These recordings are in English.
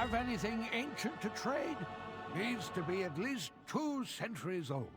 have anything ancient to trade, needs to be at least 2 centuries old.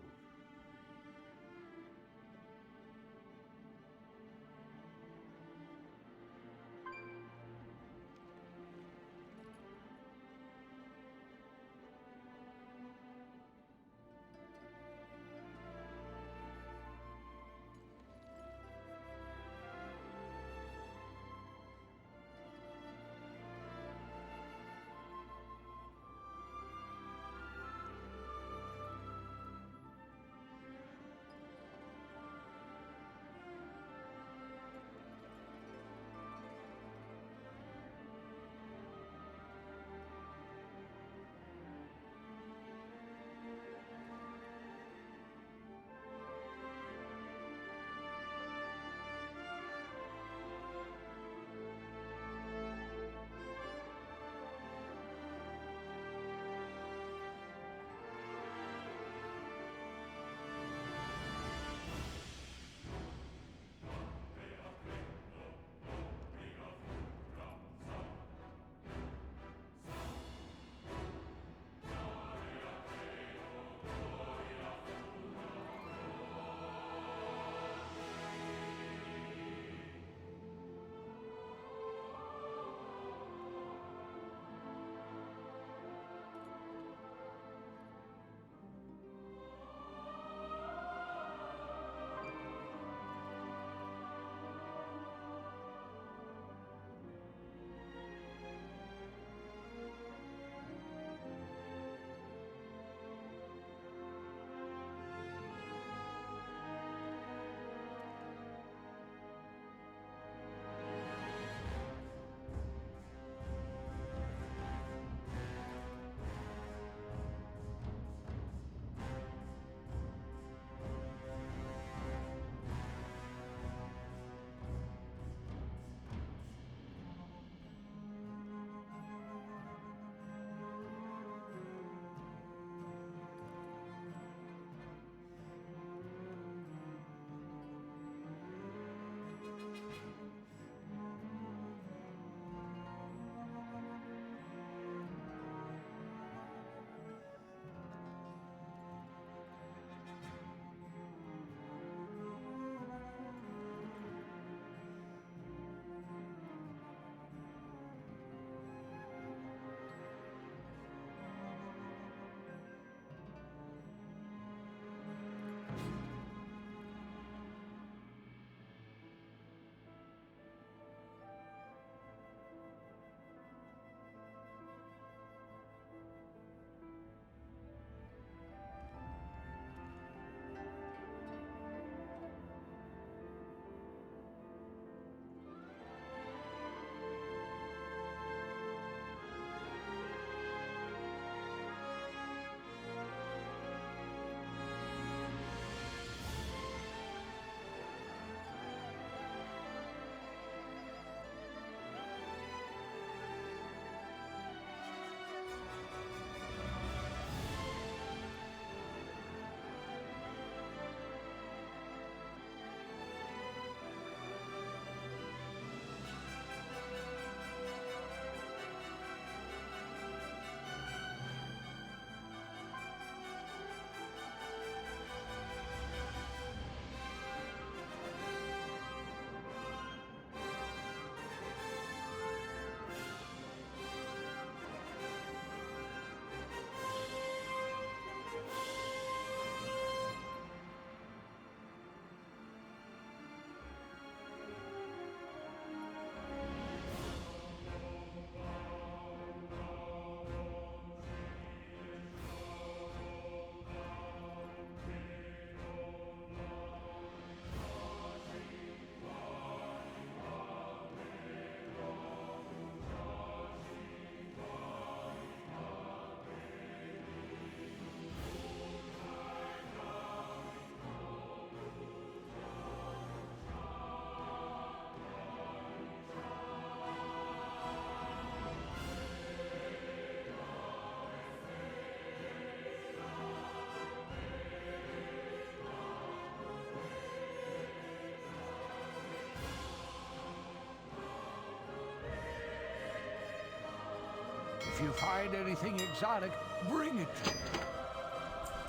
you find anything exotic, bring it to me.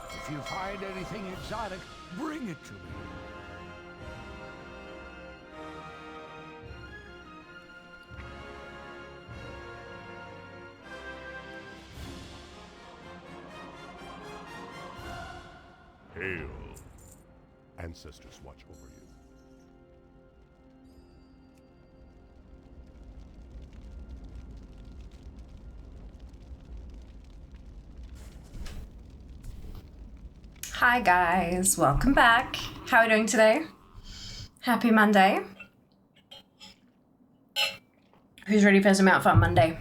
If you find anything exotic, bring it to me. Hail. Ancestors watch over you. Hi guys, welcome back. How are we doing today? Happy Monday. Who's ready for some Mount Fun Monday?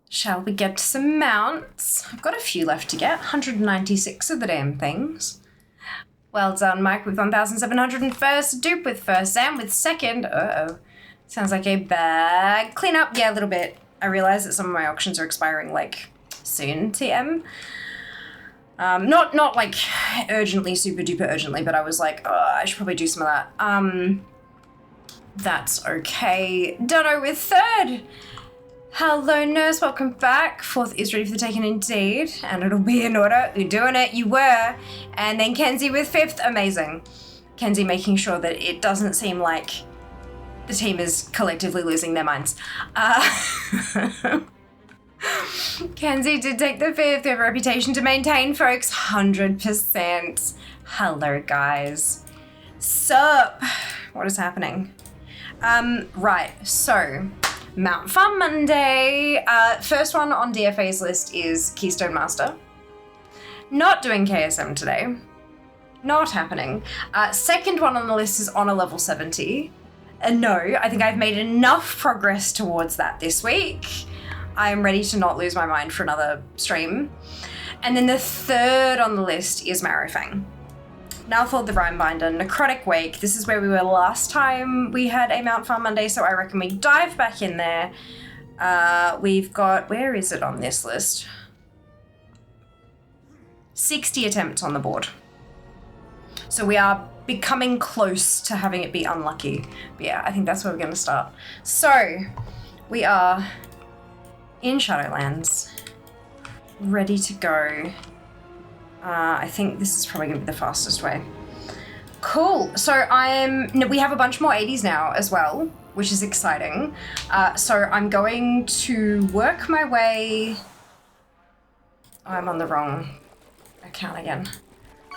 Shall we get to some mounts? I've got a few left to get, 196 of the damn things. Well done, Mike, with 1,701st, Dupe with first, Sam with second. Sounds like a bag cleanup. Yeah, a little bit. I realize that some of my auctions are expiring like soon, TM. Not like urgently, super duper urgently, but I was like, oh, I should probably do some of that. That's okay. Dono with third. Hello, nurse. Welcome back. Fourth is ready for the taken indeed, and it'll be in order. You're doing it. You were. And then Kenzie with fifth. Amazing. Kenzie making sure that it doesn't seem like the team is collectively losing their minds. Kenzie did take the fifth. We have a reputation to maintain, folks. 100%. Hello, guys. Sup? What is happening? Right. So, Mount Fun Monday. First one on DFA's list is Keystone Master. Not doing KSM today. Not happening. Second one on the list is Honor level 70. No, I think I've made enough progress towards that this week. I am ready to not lose my mind for another stream. And then the third on the list is Marrowfang. Nalfold the Rhinebinder, Necrotic Wake. This is where we were last time we had a Mount Farm Monday, so I reckon we dive back in there. We've got, where is it on this list? 60 attempts on the board. So we are becoming close to having it be unlucky. But yeah, I think that's where we're going to start. So we are in Shadowlands, ready to go. I think this is probably going to be the fastest way. Cool. So we have a bunch more 80s now as well, which is exciting. So I'm going to work my way. Oh, I'm on the wrong account again.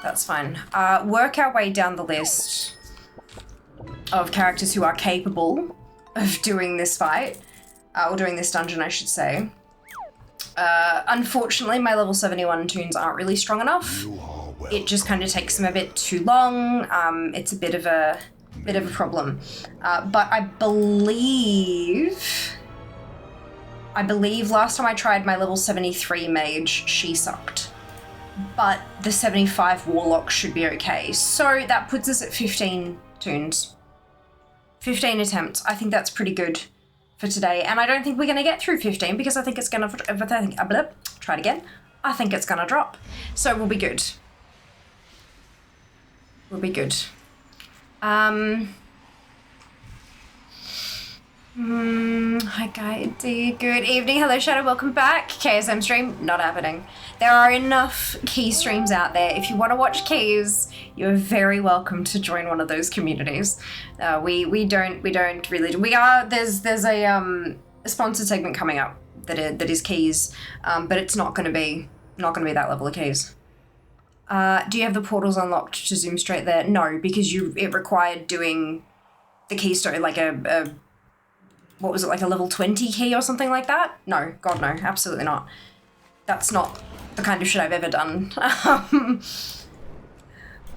That's fine. Work our way down the list of characters who are capable of doing this fight, or doing this dungeon, I should say. Unfortunately, my level 71 tunes aren't really strong enough. It just kind of takes them a bit too long. It's a bit of a problem. But I believe last time I tried my level 73 mage, she sucked. But the 75 warlock should be okay. So that puts us at 15 tunes. 15 attempts. I think that's pretty good for today. And I don't think we're going to get through 15 because I think it's going to... Try it again. I think it's going to drop. So we'll be good. We'll be good. Hi guys, good evening, hello Shadow, welcome back. KSM stream, not happening. There are enough key streams out there. If you want to watch keys, you're very welcome to join one of those communities. We don't really do. There's a sponsored segment coming up that is keys, but it's not going to be that level of keys. Do you have the portals unlocked to zoom straight there? No, because it required doing the keystone like a what was it, like a level 20 key or something like that? No, God no, absolutely not. That's not the kind of shit I've ever done.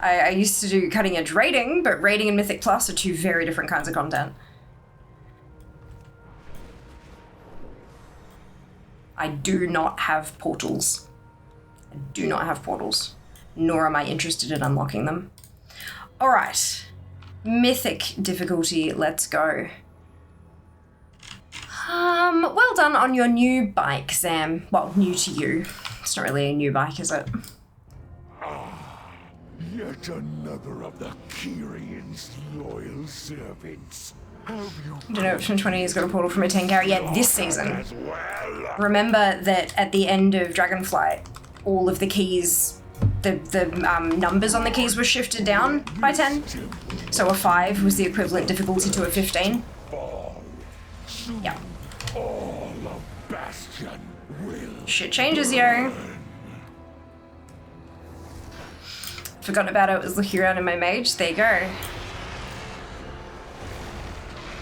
I used to do cutting edge raiding, but raiding and Mythic Plus are two very different kinds of content. I do not have portals. I do not have portals, nor am I interested in unlocking them. All right, Mythic difficulty, let's go. Well done on your new bike, Sam. Well, new to you. It's not really a new bike, is it? Yet another of the Kyrian's loyal servants. I don't know if from 20 has got a portal from a 10 carry. Yeah, this season. Remember that at the end of Dragonflight, all of the keys, the numbers on the keys were shifted down by 10. So a 5 was the equivalent difficulty to a 15. Yeah. Shit changes, yo. Forgotten about it, was looking around in my mage. There you go.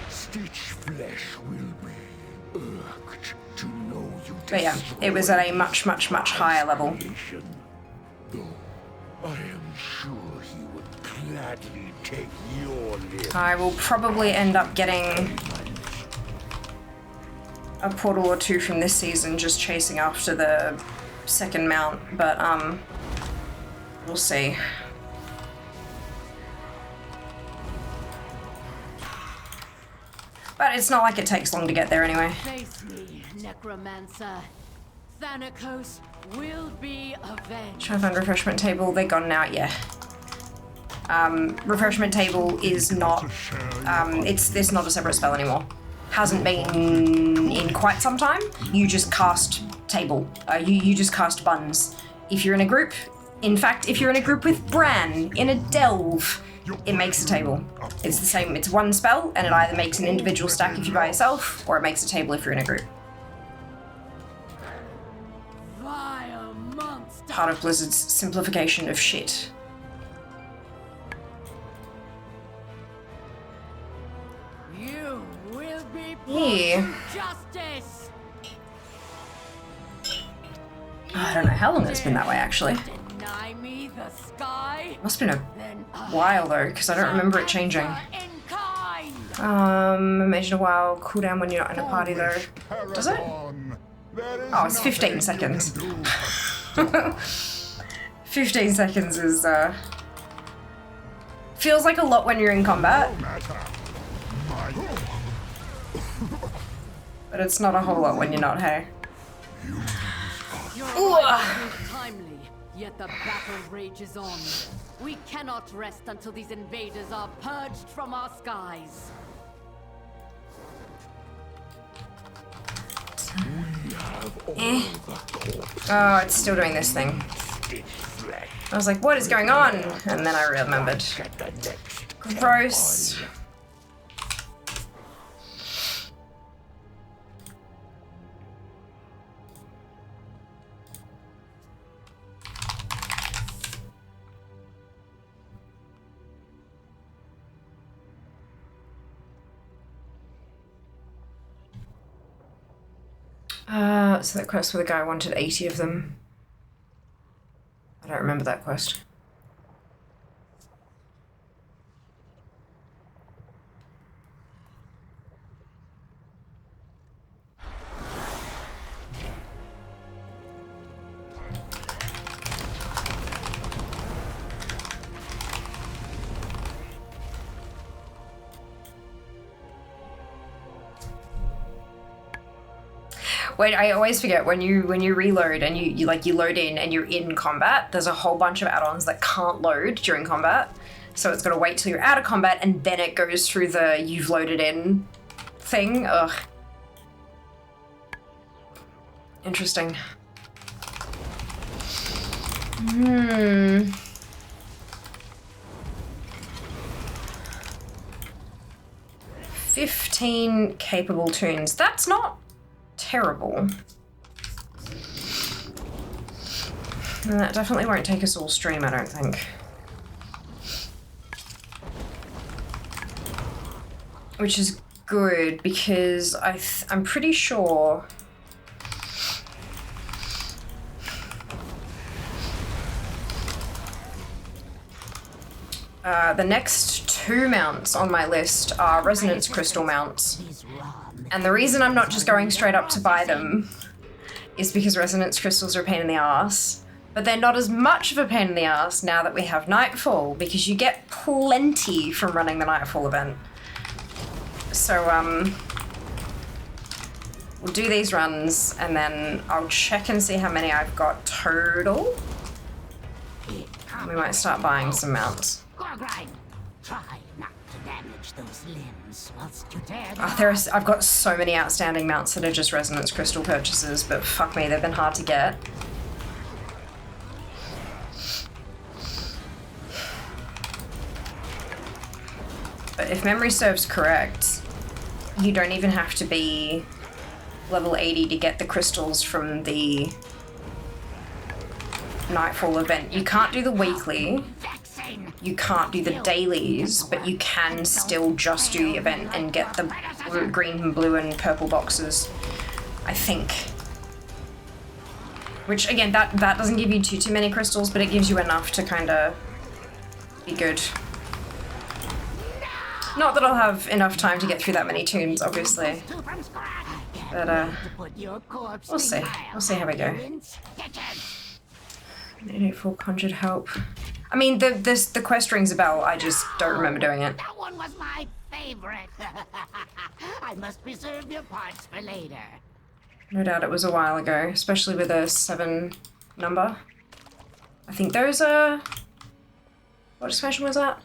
Stitch flesh will be irked to know you. But yeah, it was at a much, much, much higher level. Though I am sure he would gladly take your life. I will probably end up getting a portal or two from this season, just chasing after the second mount, but we'll see. But it's not like it takes long to get there anyway. Face me, Necromancer. Thanakos will be avenged. Try to find refreshment table. They're gone now, yeah. Refreshment table is not, it's not a separate spell anymore. Hasn't been in quite some time. You just cast table. You just cast buns. If you're in a group, in fact, if you're in a group with Bran in a delve, it makes a table. It's the same, it's one spell, and it either makes an individual stack if you're by yourself, or it makes a table if you're in a group. Vile monster. Part of Blizzard's simplification of shit. You will be Yeah. brought to justice. I don't know how long it's been that way, actually. Deny me the sky, Must have been then a while, though, because I don't remember it changing. in kind. Imagine a while cooldown when you're not in a party, though. Does it? Oh, it's 15 seconds. 15 seconds is, feels like a lot when you're in combat. But it's not a whole lot when you're not, hey? Your arrival is timely, yet the battle rages on. We cannot rest until these invaders are purged from our skies. Oh, it's still doing this thing. I was like, what is going on? And then I remembered. Gross. So that quest where the guy wanted 80 of them. I don't remember that quest. Wait, I always forget when you reload and you load in and you're in combat, there's a whole bunch of add-ons that can't load during combat. So it's got to wait till you're out of combat and then it goes through the you've loaded in thing. Ugh. Interesting. 15 capable tunes. That's not terrible. And that definitely won't take us all stream, I don't think. Which is good because I'm pretty sure the next 2 mounts on my list are Resonance Crystal mounts. And the reason I'm not just going straight up to buy them is because Resonance Crystals are a pain in the ass. But they're not as much of a pain in the ass now that we have Nightfall, because you get plenty from running the Nightfall event. So, we'll do these runs, and then I'll check and see how many I've got total. We might start buying some mounts. Try not to damage those limbs whilst you tear Oh, I've got so many outstanding mounts that are just resonance crystal purchases, but fuck me, they've been hard to get. But if memory serves correct, you don't even have to be level 80 to get the crystals from the Nightfall event. You can't do the weekly, you can't do the dailies, but you can still just do the event and get the green and blue and purple boxes, I think. Which, again, that doesn't give you too many crystals, but it gives you enough to kind of be good. Not that I'll have enough time to get through that many tombs, obviously. But, we'll see. We'll see how we go. 884 conjured help. I mean, the quest rings a bell, I just don't remember doing it. That one was my favorite. I must preserve your parts for later. No doubt it was a while ago, especially with a 7 number. I think those are... What expansion was that?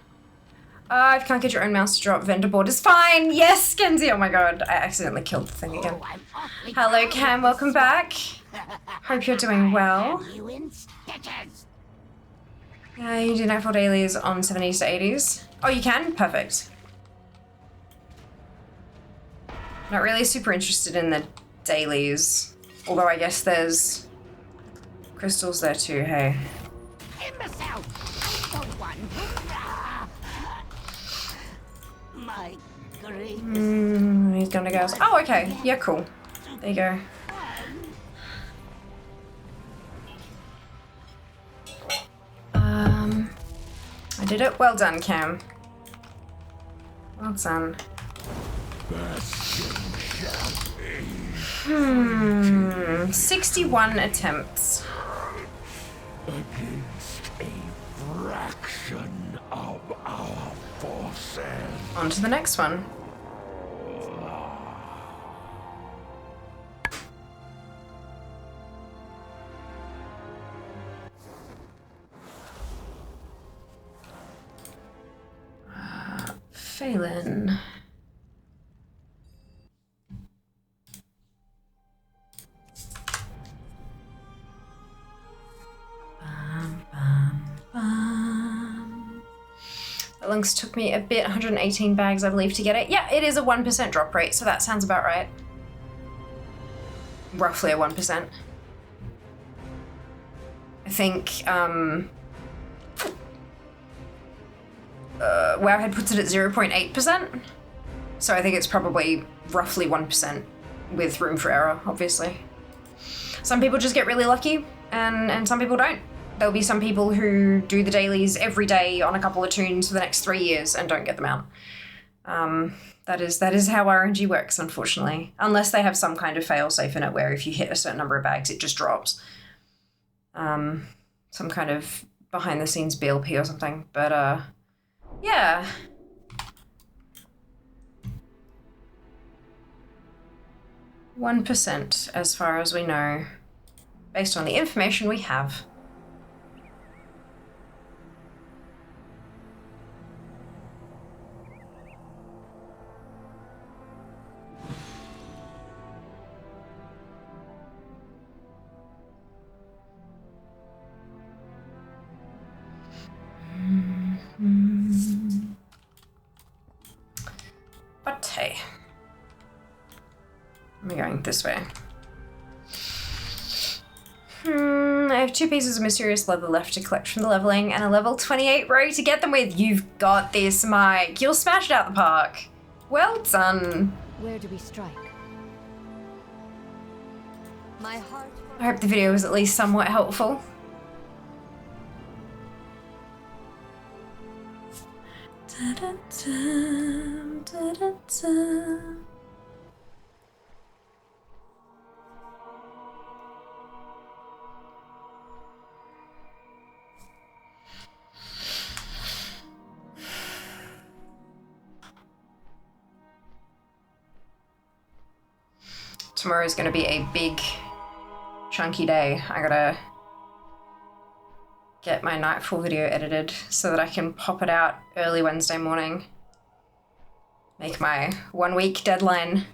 If you can't get your own mouse to drop, vendor board is fine! Yes, Kenzie! Oh my god, I accidentally killed the thing again. Hello, Cam, welcome back. Hope you're doing well. Yeah, you do Nightfall dailies on 70s to 80s. Oh, you can? Perfect. Not really super interested in the dailies. Although I guess there's crystals there too, hey. He's gonna go. Oh, okay. Yeah, cool. There you go. I did it. Well done, Cam. Well done. 61 attempts. Against a fraction of our forces. On to the next one. Phelan. The links took me a bit, 118 bags, I believe, to get it. Yeah, it is a 1% drop rate, so that sounds about right. Roughly a 1%. I think, Wowhead puts it at 0.8%. So I think it's probably roughly 1% with room for error, obviously. Some people just get really lucky, and some people don't. There'll be some people who do the dailies every day on a couple of tunes for the next 3 years and don't get them out. That is how RNG works, unfortunately. Unless they have some kind of fail-safe in it where if you hit a certain number of bags, it just drops. Some kind of behind-the-scenes BLP or something. But, yeah. %, as far as we know, based on the information we have. But hey, I'm going this way. I have 2 pieces of mysterious leather left to collect from the leveling and a level 28 row to get them with. You've got this, Mike. You'll smash it out the park. Well done. Where do we strike? My heart. I hope the video was at least somewhat helpful. Tomorrow's gonna be a big, chunky day. I gotta get my Nightfall video edited so that I can pop it out early Wednesday morning. Make my 1 week deadline.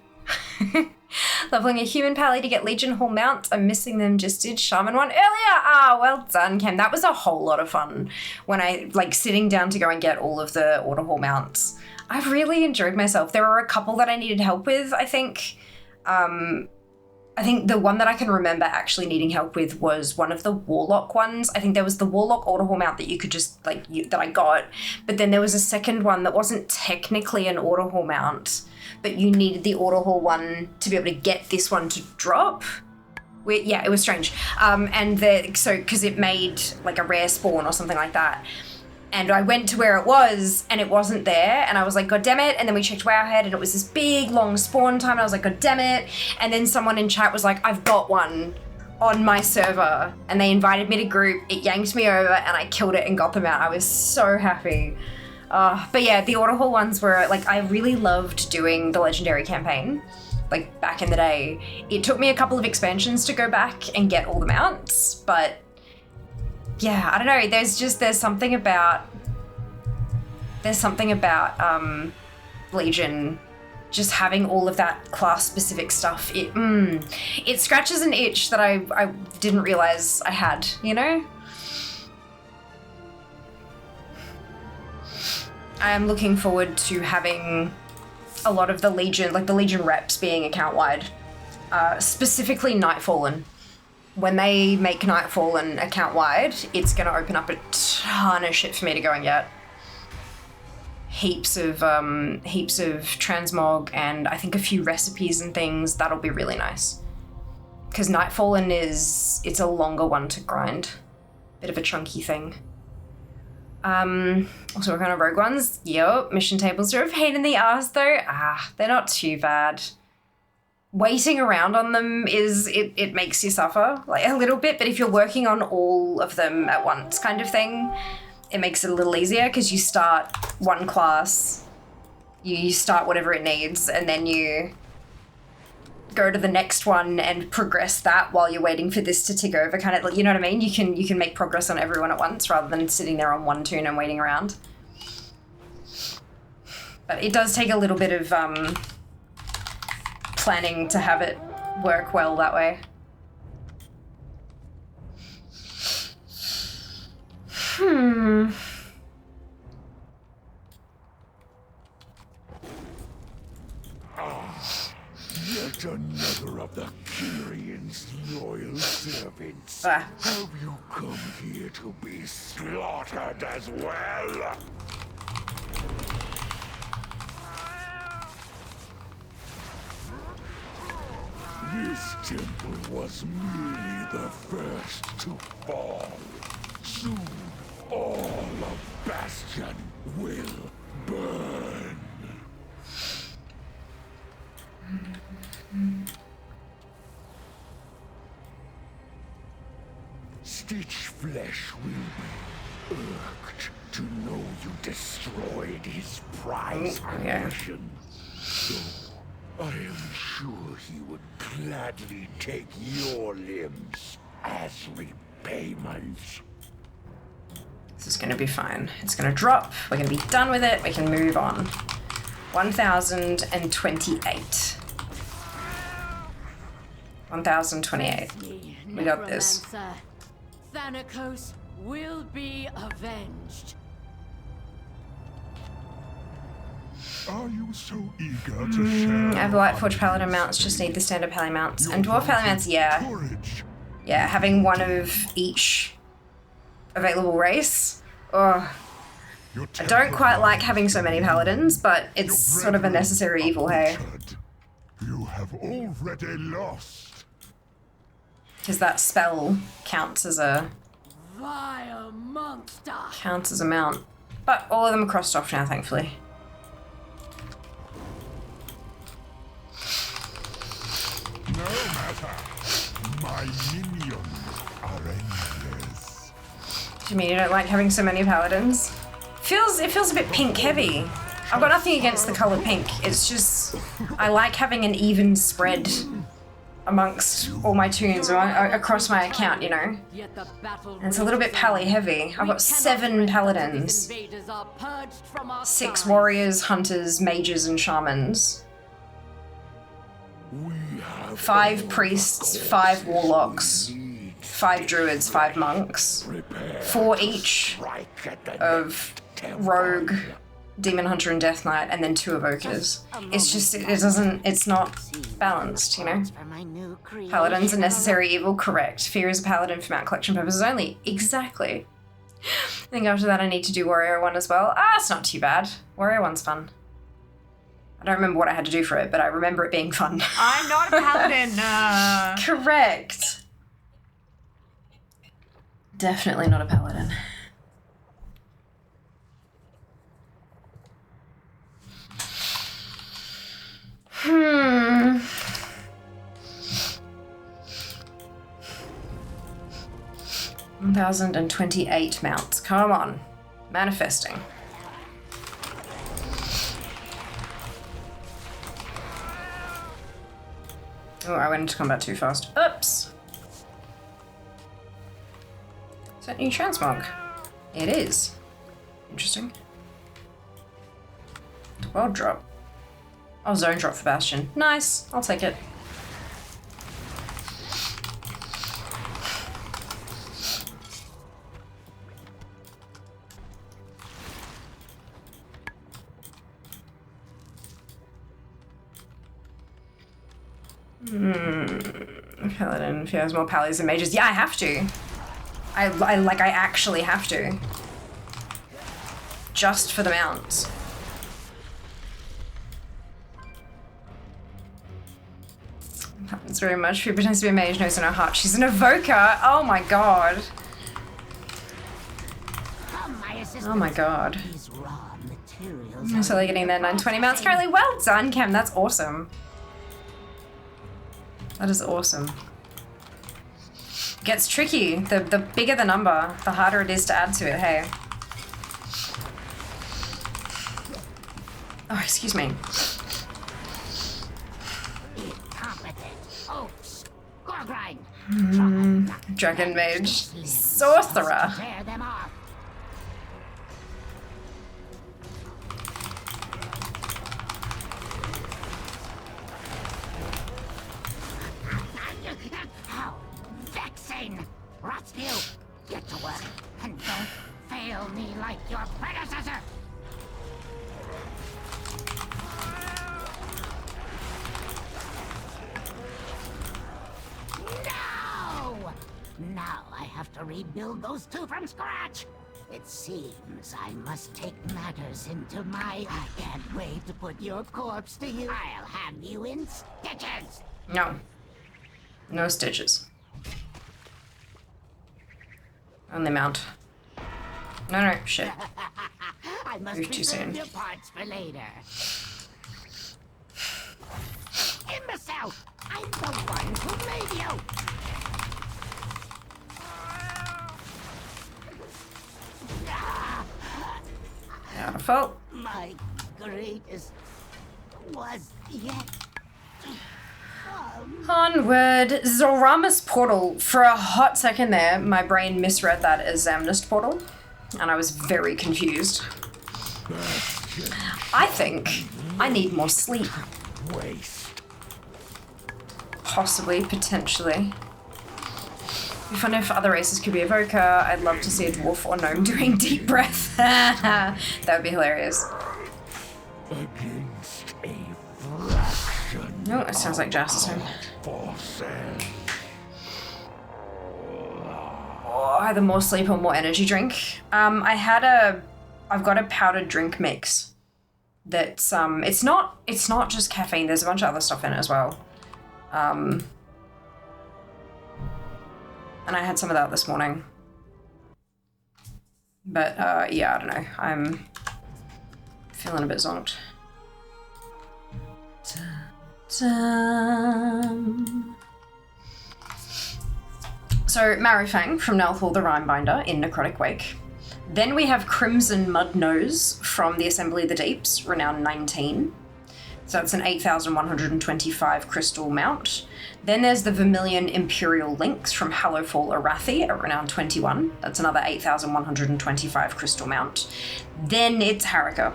Leveling a human pally to get Legion Hall mounts. I'm missing them, just did Shaman one earlier. Ah, well done, Cam. That was a whole lot of fun when I, like, sitting down to go and get all of the Order Hall mounts. I really enjoyed myself. There were a couple that I needed help with, I think. I think the one that I can remember actually needing help with was one of the Warlock ones. I think there was the Warlock Order Hall mount that you could just, like, that I got. But then there was a second one that wasn't technically an Order Hall mount, but you needed the Order Hall one to be able to get this one to drop. Yeah, it was strange. Because it made, like, a rare spawn or something like that. And I went to where it was and it wasn't there. And I was like, God damn it. And then we checked Wowhead and it was this big, long spawn time. And I was like, God damn it. And then someone in chat was like, I've got one on my server. And they invited me to group. It yanked me over and I killed it and got them out. I was so happy. But yeah, the Order Hall ones were, like, I really loved doing the Legendary campaign. Like, back in the day. It took me a couple of expansions to go back and get all the mounts. But yeah, I don't know. There's something about Legion, just having all of that class specific stuff. It scratches an itch that I didn't realize I had, you know? I am looking forward to having a lot of the Legion, like the Legion reps being account wide, specifically Nightfallen. When they make Nightfallen account wide, it's going to open up a ton of shit for me to go and get. Heaps of transmog and I think a few recipes and things. That'll be really nice. Because Nightfallen it's a longer one to grind. Bit of a chunky thing. Also working on rogue ones. Yup, mission tables are a pain in the ass though. They're not too bad. Waiting around on them it makes you suffer, like, a little bit, but if you're working on all of them at once kind of thing, it makes it a little easier because you start one class, you start whatever it needs, and then you go to the next one and progress that while you're waiting for this to tick over, kind of, you know what I mean? You can make progress on everyone at once rather than sitting there on one toon and waiting around. But it does take a little bit of planning to have it work well that way. Yet another of the Kyrian's loyal servants. Ah. Have you come here to be slaughtered as well? This temple was merely the first to fall. Soon, all of Bastion will burn. Stitch Flesh will be irked to know you destroyed his prize creation. Though I am sure he would gladly take your limbs as repayment. This is gonna be fine. It's gonna drop. We're gonna be done with it. We can move on. 1028. 1028. We got this. Thanatos will be avenged. Are you so eager to share? I have the Lightforge Paladin mounts, just need the standard Pally mounts. And Dwarf Pally mounts, yeah. Courage. Yeah, having one of each available race. Oh, I don't quite like having so many Paladins, but it's sort of a necessary evil, hey? You have already lost. Because that spell counts as a Vile monster. mount. But all of them are crossed off now, thankfully. No matter. My minions are endless. Do you mean you don't like having so many Paladins? It feels a bit pink heavy. I've got nothing against the color pink. It's just, I like having an even spread amongst all my tunes across my account, you know. Yet the battle And it's a little bit pally heavy. I've got 7 paladins, 6 warriors, hunters, mages, and shamans. 5 priests, 5 warlocks, 5 druids, 5 monks, 4 each of rogue, demon hunter, and death knight, and then 2 evokers. It's just, it's not balanced, you know? Paladins are necessary evil, correct. Fear is a paladin for mount collection purposes only. Exactly. I think after that I need to do warrior 1 as well. It's not too bad. Warrior 1's fun. I don't remember what I had to do for it, but I remember it being fun. I'm not a paladin. Correct. Definitely not a paladin. Hmm. 1,028 mounts. Come on. Manifesting. Oh, I went into combat too fast. Oops. Is that new transmog? It is. Interesting. World drop. Oh, zone drop for Bastion. Nice. I'll take it. Paladin, if he has more pallies and mages. Yeah, I have to. I actually have to. Just for the mounts. Happens very much. Who pretends to be a mage knows in her heart she's an evoker. Oh my god. Oh my god. I'm slowly getting there. 920 mounts currently. Well done, Cam. That's awesome. That is awesome. Gets tricky. The bigger the number, the harder it is to add to it, hey. Oh, excuse me. Dragon Mage. Sorcerer. Rotsville, get to work and don't fail me like your predecessor. No! Now I have to rebuild those 2 from scratch. It seems I must take matters into my... I can't wait to put your corpse to use. I'll have you in stitches. No. No stitches. On the mount. No, shit. I must Moved too soon. reserve your parts for later. Imbecile! I'm the one who made you! Not a fault. My greatest was yet to come. Onward. Zoramus Portal. For a hot second there, my brain misread that as Zamnist Portal, and I was very confused. I think I need more sleep. Possibly, potentially. It'd be fun if other races could be Evoker. I'd love to see a dwarf or gnome doing deep breath. That would be hilarious. No, it sounds like Jass's home. Oh, either more sleep or more energy drink. I've got a powdered drink mix that's it's not just caffeine. There's a bunch of other stuff in it as well. And I had some of that this morning. But yeah, I don't know. I'm feeling a bit zonked. So Marifang from Nalthal the Rhymebinder in Necrotic Wake. Then we have Crimson Mudnose from the Assembly of the Deeps, renown 19. So that's an 8,125 crystal mount. Then there's the Vermilion Imperial Lynx from Hallowfall Arathi at renown 21. That's another 8,125 crystal mount. Then it's Harika.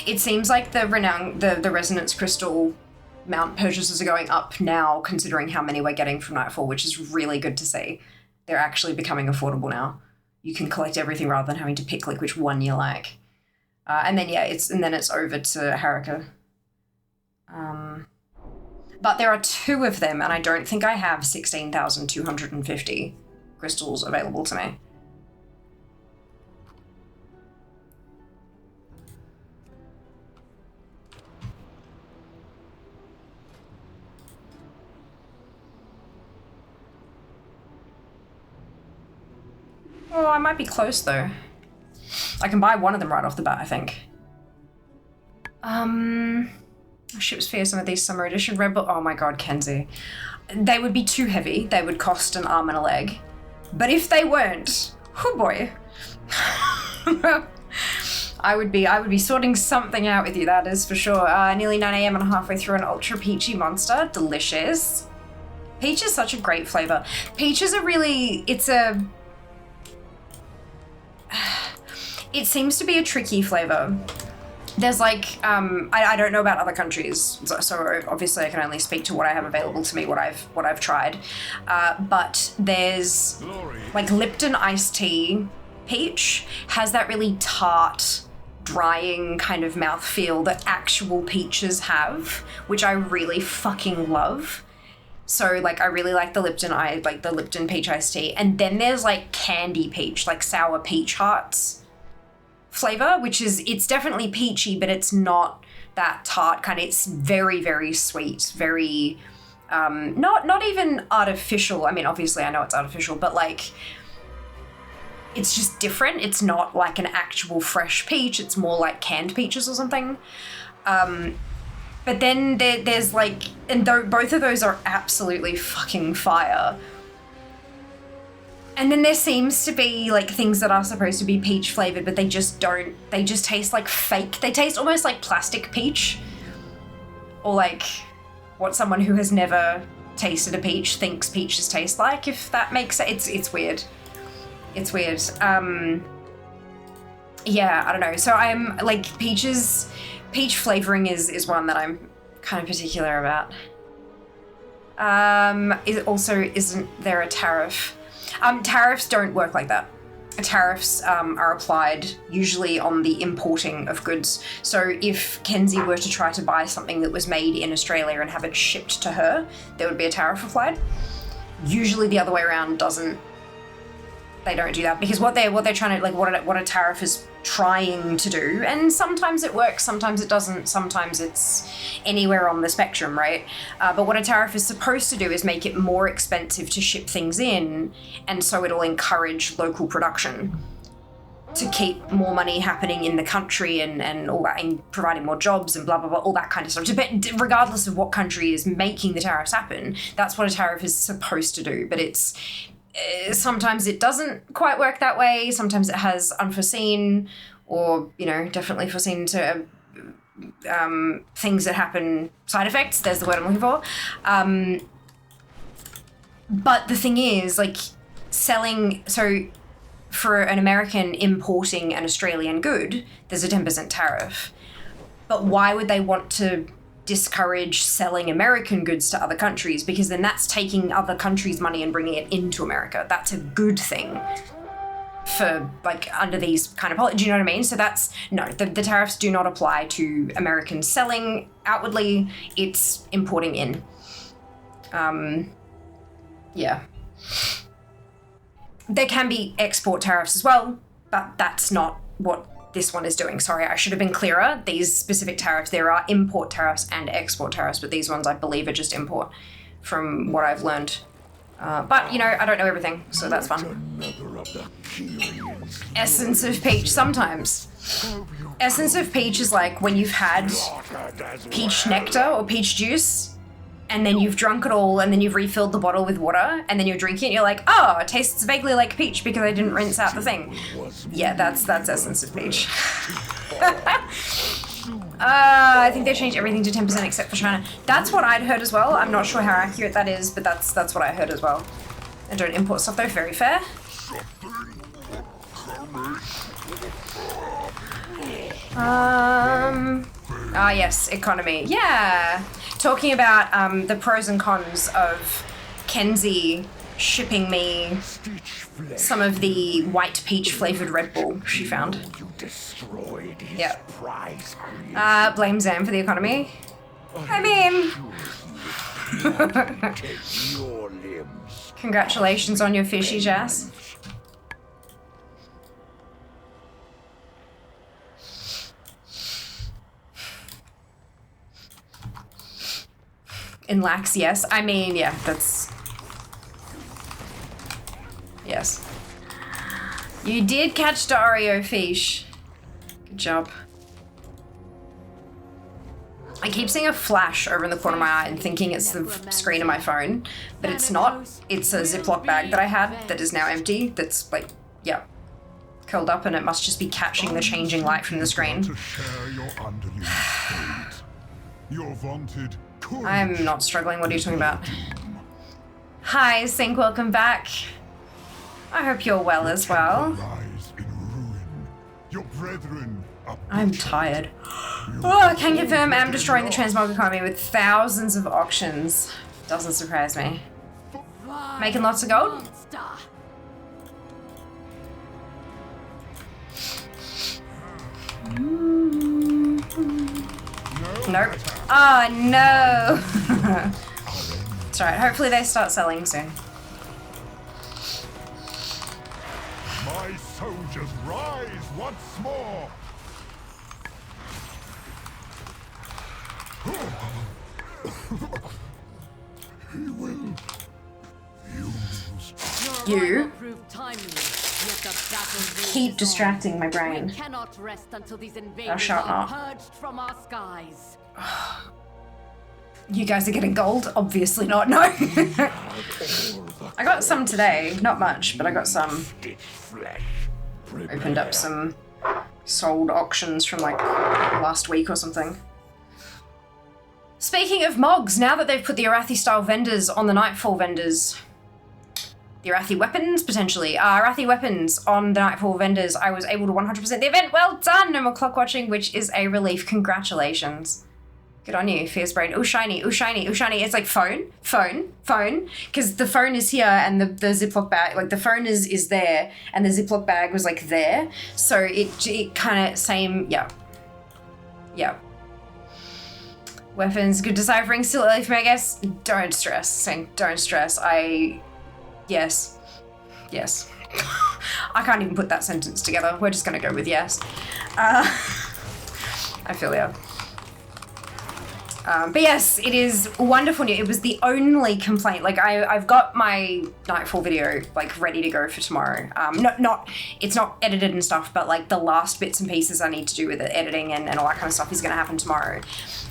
It seems like the Resonance Crystal mount purchases are going up now, considering how many we're getting from Nightfall, which is really good to see. They're actually becoming affordable now. You can collect everything rather than having to pick like which one you like. And then it's over to Harika. But there are 2 of them, and I don't think I have 16,250 crystals available to me. Oh, I might be close though. I can buy one of them right off the bat, I think. Ship's Fear, some of these Summer Edition Rebel. Oh my god, Kenzie. They would be too heavy. They would cost an arm and a leg. But if they weren't, oh boy. I would be sorting something out with you, that is for sure. Nearly 9 AM and I'm halfway through an ultra peachy monster. Delicious. Peach is such a great flavor. Peaches are really, it seems to be a tricky flavor. There's like, I don't know about other countries, so obviously I can only speak to what I have available to me, what I've tried. But there's like Lipton iced tea peach has that really tart, drying kind of mouthfeel that actual peaches have, which I really fucking love. So like I really like the Lipton peach iced tea. And then there's like candy peach, like sour peach hearts flavor, which is, it's definitely peachy, but it's not that tart kind of, it's very, very sweet, very, not even artificial. I mean, obviously I know it's artificial, but like, it's just different. It's not like an actual fresh peach. It's more like canned peaches or something. But then there's like, and both of those are absolutely fucking fire. And then there seems to be like things that are supposed to be peach flavored, but they just don't, they just taste like fake. They taste almost like plastic peach, or like what someone who has never tasted a peach thinks peaches taste like, if that makes sense. It's weird. It's weird. Yeah, I don't know. So I'm like peach flavoring is one that I'm kind of particular about. Isn't there a tariff? Tariffs don't work like that. Tariffs are applied usually on the importing of goods. So if Kenzie were to try to buy something that was made in Australia and have it shipped to her, there would be a tariff applied. Usually the other way around they don't do that, because what they're trying to, like, what a tariff is trying to do, and sometimes it works, sometimes it doesn't, sometimes it's anywhere on the spectrum, right? But what a tariff is supposed to do is make it more expensive to ship things in, and so it'll encourage local production to keep more money happening in the country and all that, and providing more jobs and blah, blah, blah, all that kind of stuff. Regardless of what country is making the tariffs happen, that's what a tariff is supposed to do. But it's, sometimes it doesn't quite work that way. Sometimes it has unforeseen or, definitely foreseen to things that happen, side effects. There's the word I'm looking for. But the thing is, like, so for an American importing an Australian good, there's a 10% tariff. But why would they want to discourage selling American goods to other countries? Because then that's taking other countries' money and bringing it into America. That's a good thing for, like, under these kind of policies. Do you know what I mean? So the tariffs do not apply to Americans selling outwardly. It's importing in. Yeah. There can be export tariffs as well, but that's not what this one is doing. Sorry, I should have been clearer. These specific tariffs, there are import tariffs and export tariffs, but these ones I believe are just import from what I've learned. But, I don't know everything, so that's fun. Essence of peach, sometimes. Essence of peach is like when you've had peach nectar or peach juice, and then you've drunk it all, and then you've refilled the bottle with water, and then you're drinking it, and you're like, oh, it tastes vaguely like peach because I didn't rinse out the thing. Yeah, that's essence of peach. I think they changed everything to 10% except for China. That's what I'd heard as well. I'm not sure how accurate that is, but that's what I heard as well. And don't import stuff though, very fair. Yes, economy. Yeah. Talking about the pros and cons of Kenzie shipping me some of the white peach flavored Red Bull she found. You destroyed his Yep. prize. Blame Zam for the economy. I mean, Take your limbs. congratulations on your fishy jazz. In lax, yes. I mean, yeah, that's... Yes. You did catch the Oreo fish. Good job. I keep seeing a flash over in the corner of my eye and thinking it's the screen of my phone, but it's not. It's a Ziploc bag that I had that is now empty. That's like, yeah, curled up, and it must just be catching the changing light from the screen. To share your underling fate. Your vaunted courage. I'm not struggling. What are you talking about? Hi, Sync. Welcome back. I hope you're well as well. Lies in ruin. Your brethren are I'm tired. Oh, I can confirm I'm destroying the transmog economy with thousands of auctions. Doesn't surprise me. Making lots of gold? Monster. Nope. Oh no. It's alright, hopefully they start selling soon. my soldiers rise once more. He will use You Proved timely, yet the battle keep rages on. distracting my We brain. cannot rest until these Thou invaders shalt are not. purged from our skies. You guys are getting gold? Obviously not, no. I got some today. Not much, but I got some. Opened up some sold auctions from like last week or something. Speaking of Mogs, now that they've put the Arathi style vendors on the Nightfall vendors, the Arathi weapons potentially, Arathi weapons on the Nightfall vendors, I was able to 100% the event. Well done! No more clock watching, which is a relief. Congratulations. Good on you, Fierce Brain. Ooh, shiny, ooh, shiny, ooh, shiny. It's like phone. Because the phone is here and the Ziploc bag, like the phone is there and the Ziploc bag was like there. So it kind of same, yeah. Yeah. Weapons, good deciphering, still early for me, I guess. Don't stress, Sing, don't stress. Yes. I can't even put that sentence together. We're just gonna go with yes. I feel ya. But yes, it is wonderful news. It was the only complaint. Like I've got my Nightfall video like ready to go for tomorrow. It's not edited and stuff, but like the last bits and pieces I need to do with the editing and all that kind of stuff is gonna happen tomorrow.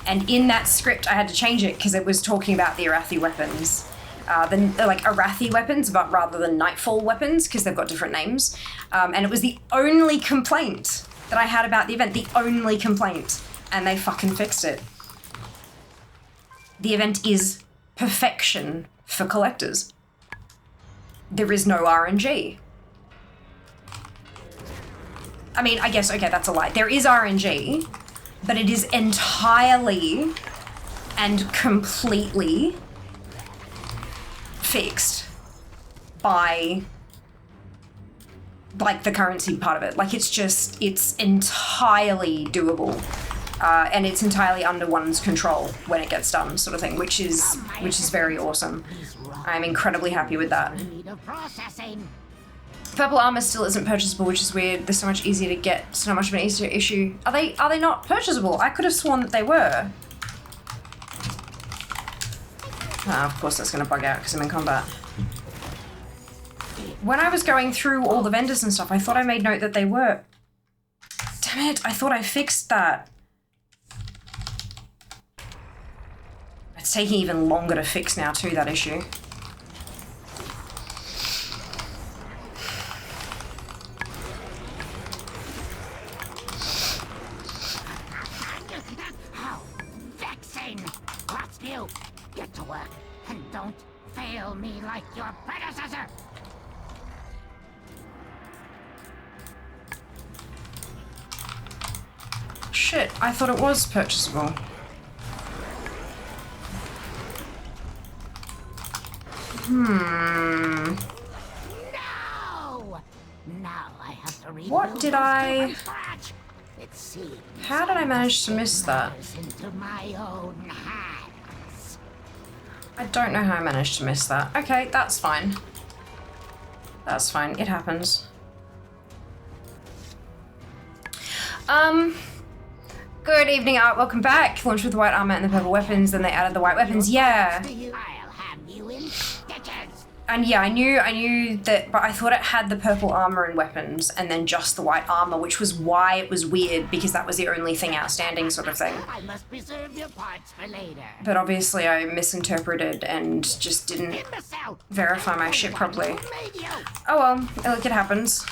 And in that script, I had to change it because it was talking about the Arathi weapons. Like Arathi weapons, but rather than Nightfall weapons, because they've got different names. And it was the only complaint that I had about the event, the only complaint, and they fucking fixed it. The event is perfection for collectors. There is no RNG. I mean, I guess, okay, that's a lie. There is RNG, but it is entirely and completely fixed by like the currency part of it. Like it's entirely doable. And it's entirely under one's control when it gets done, sort of thing, which is very awesome. I'm incredibly happy with that. Purple armor still isn't purchasable, which is weird. They're so much easier to get, so much of an easier issue. Are they not purchasable? I could have sworn that they were. Of course that's gonna bug out because I'm in combat. When I was going through all the vendors and stuff, I thought I made note that they were. Damn it, I thought I fixed that. It's taking even longer to fix now too, that issue. Don't fail me like your predecessor! Shit, I thought it was purchasable. No! Now I have to rebuild What did those two I... from scratch. It seems How did I manage to miss that? into my own hands. I don't know how I managed to miss that. Okay, that's fine. That's fine, it happens. Good evening, Art. Welcome back. Launched with the white armor and the purple weapons, then they added the white weapons. Yeah. I'll have you in stitches. And yeah, I knew that, but I thought it had the purple armor and weapons, and then just the white armor, which was why it was weird, because that was the only thing outstanding sort of thing. I must preserve your parts for later. But obviously I misinterpreted and just didn't Imbecile! verify my shit properly. Who made you? Oh well, look, it happens.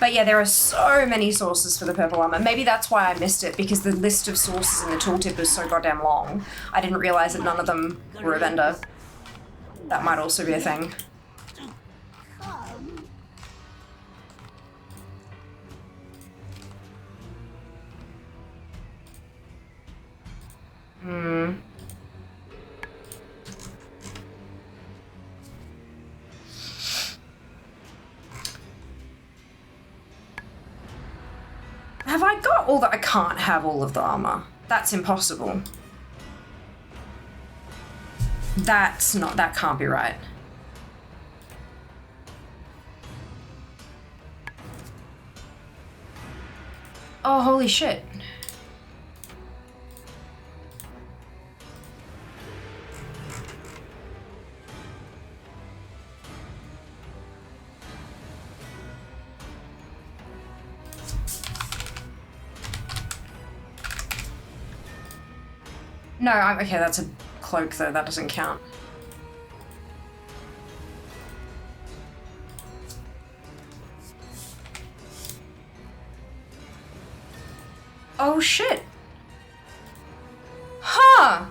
But yeah, there are so many sources for the purple armor. Maybe that's why I missed it, because the list of sources in the tooltip is so goddamn long. I didn't realize that none of them were a vendor. That might also be a thing. Have I got all that? I can't have all of the armor. That's impossible. That can't be right. Oh, holy shit. No, okay, that's a cloak though, that doesn't count. Oh shit. Huh.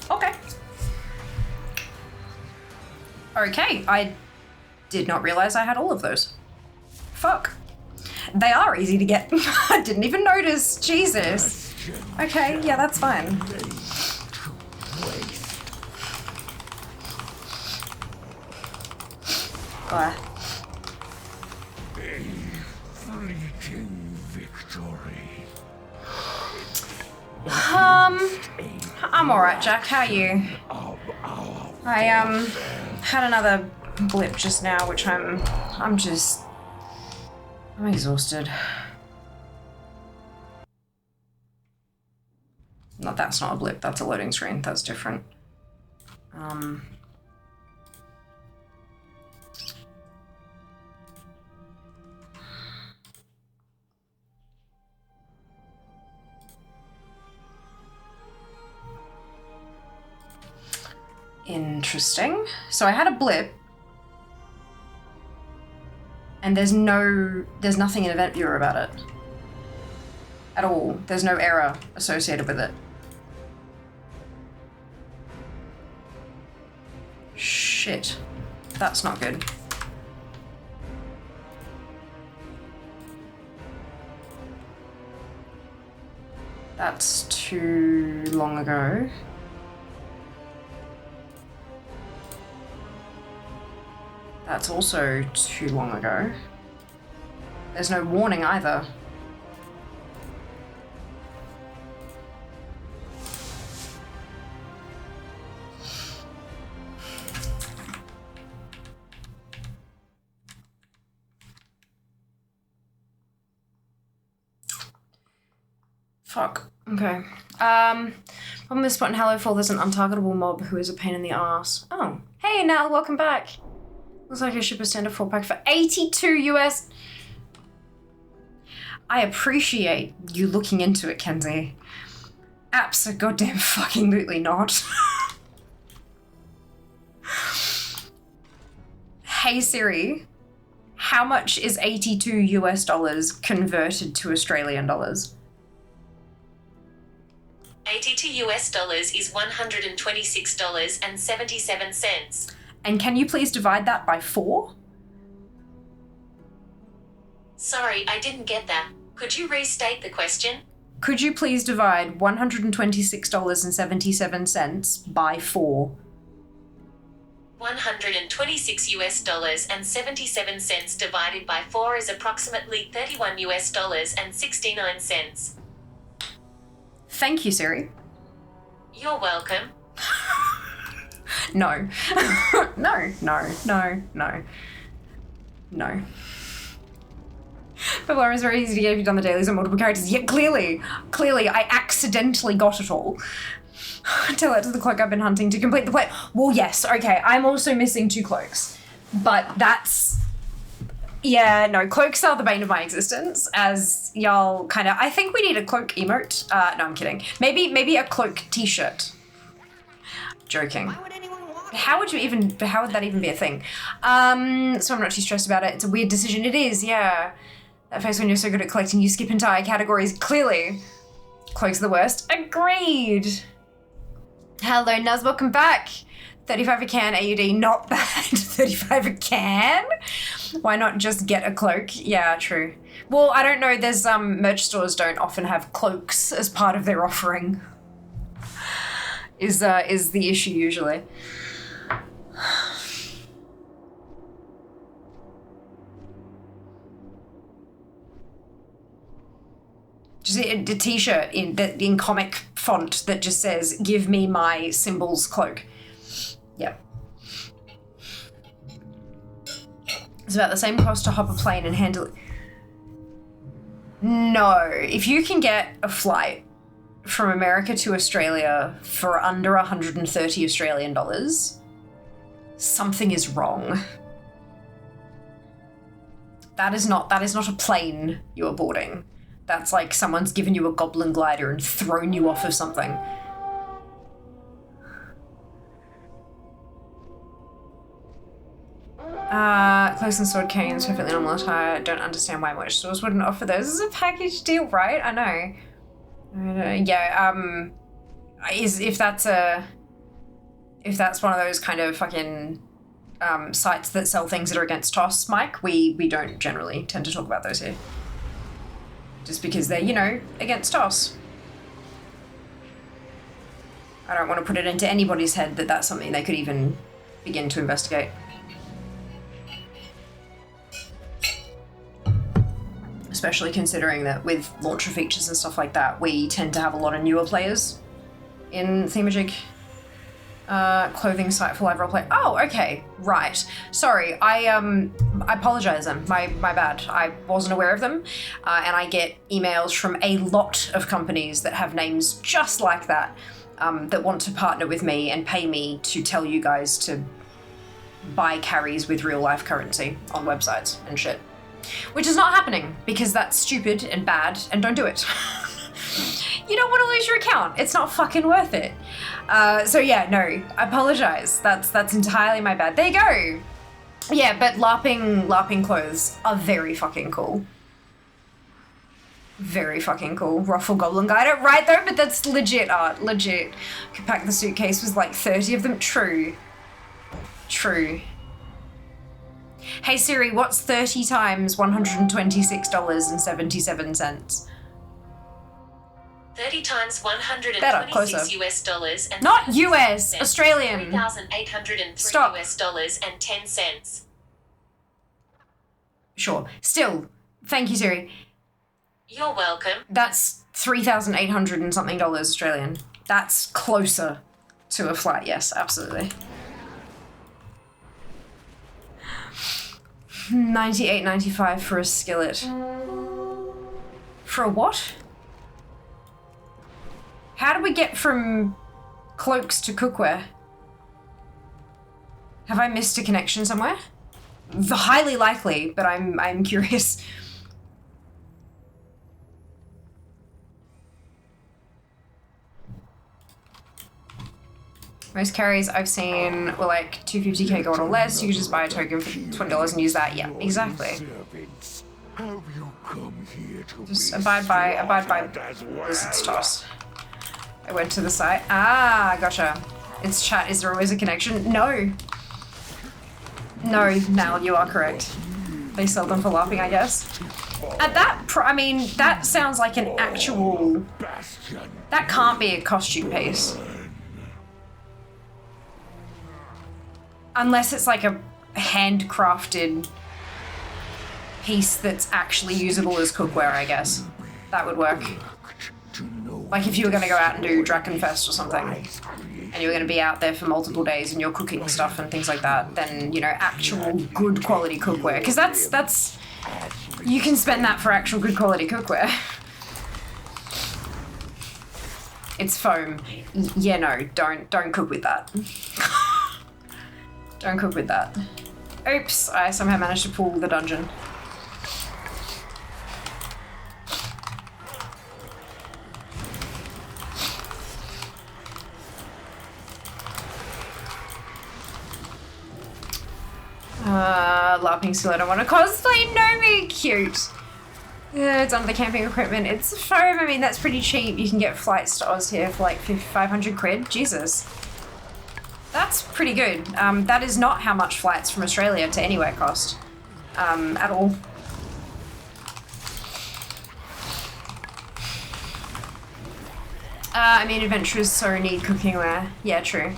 Okay. Okay, I did not realize I had all of those. Fuck. They are easy to get. I didn't even notice. Jesus. Okay, yeah, that's fine. Fleeting victory. I'm alright, Jack. How are you? I had another blip just now, which I'm exhausted. No, that's not a blip, that's a loading screen, that's different. Interesting. So I had a blip, and there's nothing in Event Viewer about it. At all. There's no error associated with it. Shit. That's not good. That's too long ago. That's also too long ago. There's no warning either. Fuck. Okay. On this spot in Hallowfall, there's an untargetable mob who is a pain in the ass. Oh. Hey, Nell, welcome back. Looks like I ship a standard 4-pack for 82 US. I appreciate you looking into it, Kenzie. Abso-goddamn-fucking-lutely not. Hey Siri, how much is 82 US dollars converted to Australian dollars? $80 to US dollars is $126.77. And can you please divide that by 4? Sorry, I didn't get that. Could you restate the question? Could you please divide $126.77 by 4? 126 US dollars and 77 cents divided by 4 is approximately 31 US dollars and 69 cents. Thank you, Siri. You're welcome. No. No. People are very easy to get if you've done the dailies on multiple characters. Yeah, clearly, I accidentally got it all. Tell it to the cloak I've been hunting to complete the play. Well, yes, okay, I'm also missing 2 cloaks. But that's... Yeah, no, cloaks are the bane of my existence, as y'all kind of... I think we need a cloak emote. No, I'm kidding. Maybe a cloak t-shirt. Joking. How would that even be a thing? So I'm not too stressed about it. It's a weird decision. It is, yeah. That face when you're so good at collecting, you skip entire categories. Clearly. Cloaks are the worst. Agreed. Hello, Nuz, welcome back. 35 a can, AUD, not bad. 35 a can? Why not just get a cloak? Yeah, true. Well, I don't know, there's, merch stores don't often have cloaks as part of their offering. Is the issue usually. Just a t-shirt in comic font that just says, "Give me my symbols cloak." Yep. It's about the same cost to hop a plane and handle it. No, if you can get a flight from America to Australia for under 130 Australian dollars, something is wrong. That is not a plane you are boarding. That's like someone's given you a goblin glider and thrown you off of something. Close and sword canes, perfectly normal attire. Don't understand why merch stores wouldn't offer those as a package deal, right? I know. Yeah, if that's one of those kind of fucking sites that sell things that are against TOS, Mike, we don't generally tend to talk about those here. Just because they're, you know, against TOS. I don't want to put it into anybody's head that that's something they could even begin to investigate. Especially considering that with launcher features and stuff like that, we tend to have a lot of newer players in Themajig. Clothing site for live roleplay. Oh, okay, right. Sorry, I apologize then. My bad. I wasn't aware of them, and I get emails from a lot of companies that have names just like that, that want to partner with me and pay me to tell you guys to buy carries with real life currency on websites and shit. Which is not happening because that's stupid and bad, and don't do it. You don't want to lose your account. It's not fucking worth it. So yeah, no, I apologize. That's entirely my bad. There you go. Yeah, but LARPing clothes are very fucking cool. Very fucking cool. Ruffle Goblin Guide, right though, but that's legit art, legit. Could pack the suitcase with like 30 of them. True. Hey Siri, what's 30 times $126.77? 30 times 126 Better, closer. US dollars and Not US, Australian. $3,803 Stop. US dollars and 10 cents. Sure. Still, thank you, Siri. You're welcome. That's $3,800 and something dollars Australian. That's closer to a flight, yes, absolutely. $98.95 for a skillet. For a what? How do we get from cloaks to cookware? Have I missed a connection somewhere? Highly likely, but I'm curious. Most carries I've seen were like 250k gold or less. You could just buy a token for $20 and use that. Yeah, exactly. Servants, have you come here to Just abide by Blizzard's toss. I went to the site. Ah, gotcha. It's chat. Is there always a connection? No. No, Nal, you are correct. They sell them for laughing, I guess. At that I mean, that sounds like an actual... That can't be a costume piece. Unless it's like a handcrafted piece that's actually usable as cookware, I guess. That would work. Like if you were going to go out and do Drakenfest or something, and you were going to be out there for multiple days and you're cooking stuff and things like that, then, you know, actual good quality cookware. Because that's... You can spend that for actual good quality cookware. It's foam. Yeah, no, don't cook with that. Don't cook with that. Oops, I somehow managed to pull the dungeon. Laughing still, I don't want to cosplay Nomi. Cute. It's under the camping equipment. It's foam. I mean, that's pretty cheap. You can get flights to Oz here for like 500 quid. Jesus. That's pretty good. That is not how much flights from Australia to anywhere cost. At all. I mean, adventurers so need cooking wear. Yeah, true.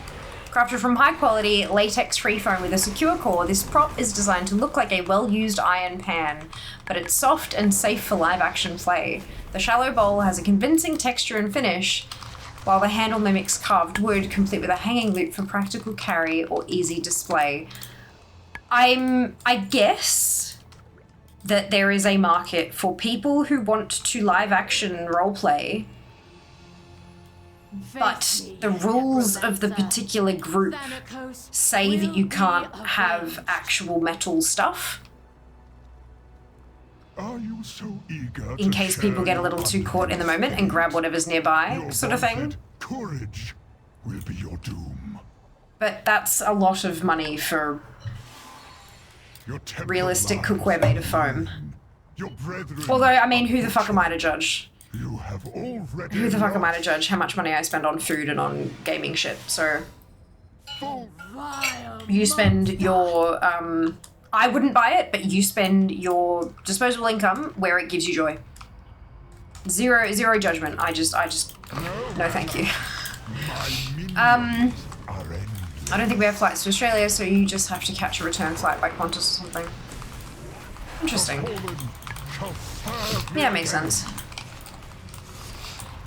Crafted from high-quality, latex-free foam with a secure core, this prop is designed to look like a well-used iron pan, but it's soft and safe for live-action play. The shallow bowl has a convincing texture and finish, while the handle mimics carved wood, complete with a hanging loop for practical carry or easy display. I guess that there is a market for people who want to live-action roleplay, but the rules of the particular group say that you can't have actual metal stuff. Are you so eager In to case people share get a your little too caught in the moment and grab whatever's nearby, Your sort of thing. vaunted courage will be your doom. But that's a lot of money for Your temper realistic lies cookware made of foam. Your brethren. Although, I mean, who the fuck am I to judge? You have already. Who the fuck am I to lost. judge how much money I spend on food and on gaming shit? So, you spend your, I wouldn't buy it, but you spend your disposable income where it gives you joy. Zero judgment. I just, no thank you. My minions are endless. I don't think we have flights to Australia, so you just have to catch a return flight by Qantas or something. Interesting. Fallen shall serve Yeah, makes sense.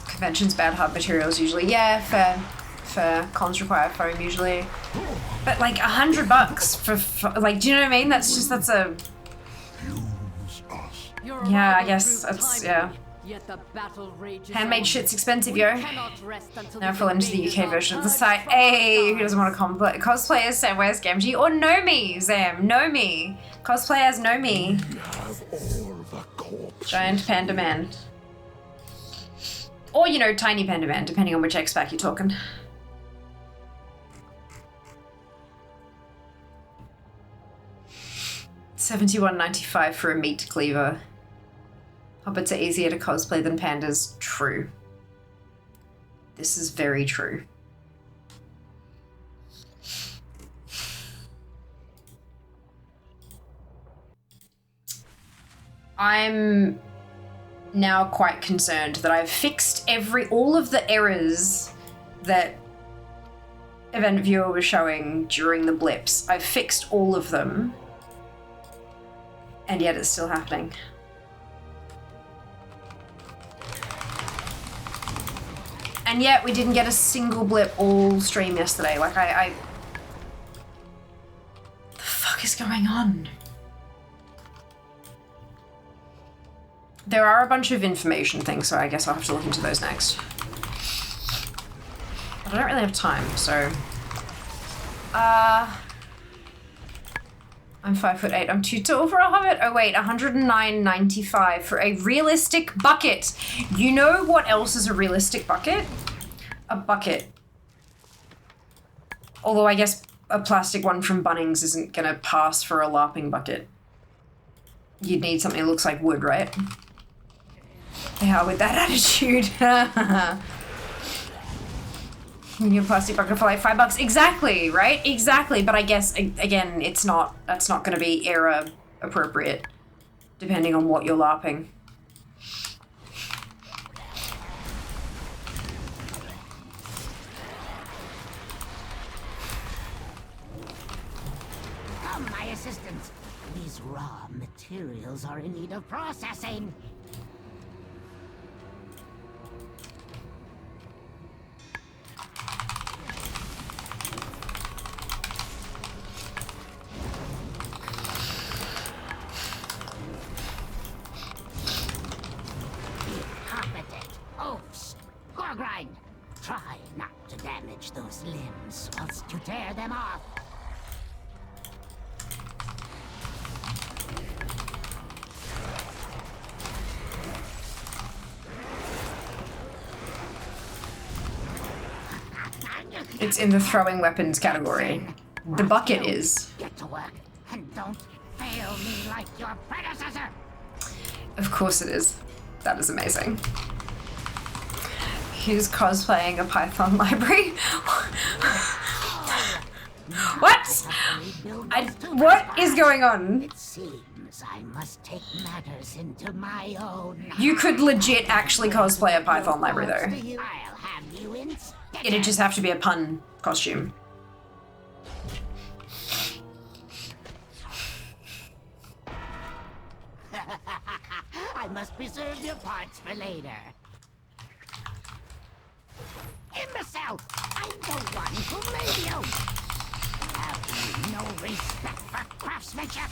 Conventions, bad hard materials usually. Yeah, for cons require foam usually. But like $100 for like, do you know what I mean? That's a, Use us. yeah, I guess that's, yeah. Handmade Handmade shit's expensive, yo. Now fall into the UK version of the site. Hey, who doesn't want to cosplay as Sam Wears Gamgee? Or know me, Zam, know me. Cosplay as know me. Have all the corpses. Giant Panda Man. Or, you know, Tiny Panda Man, depending on which X-Pack you're talking. $71.95 for a meat cleaver. Hobbits are easier to cosplay than pandas. True. This is very true. I'm now quite concerned that I've fixed all of the errors that Event Viewer was showing during the blips. I've fixed all of them, and yet it's still happening. And yet we didn't get a single blip all stream yesterday. Like the fuck is going on? There are a bunch of information things, so I guess I'll have to look into those next. But I don't really have time, so... I'm 5'8". I'm too tall for a hobbit. Oh wait, $109.95 for a realistic bucket. You know what else is a realistic bucket? A bucket. Although I guess a plastic one from Bunnings isn't gonna pass for a LARPing bucket. You'd need something that looks like wood, right? Yeah, with that attitude. Your plastic bucket for like $5. Exactly, right? Exactly. But I guess, again, that's not going to be era appropriate, depending on what you're LARPing. Come, my assistants. These raw materials are in need of processing. Grind. Try not to damage those limbs whilst you tear them off. It's in the throwing weapons category. The bucket is. Get to work and don't fail me like your predecessor. Of course it is. That is amazing. Who's cosplaying a Python library? What? What is going on? It seems I must take matters into my own. You could legit actually cosplay a Python library though. I'll have you instead. It'd just have to be a pun costume. I must preserve your parts for later. Imbecile! I'm the one who made you! Have you no respect for craftsmanship?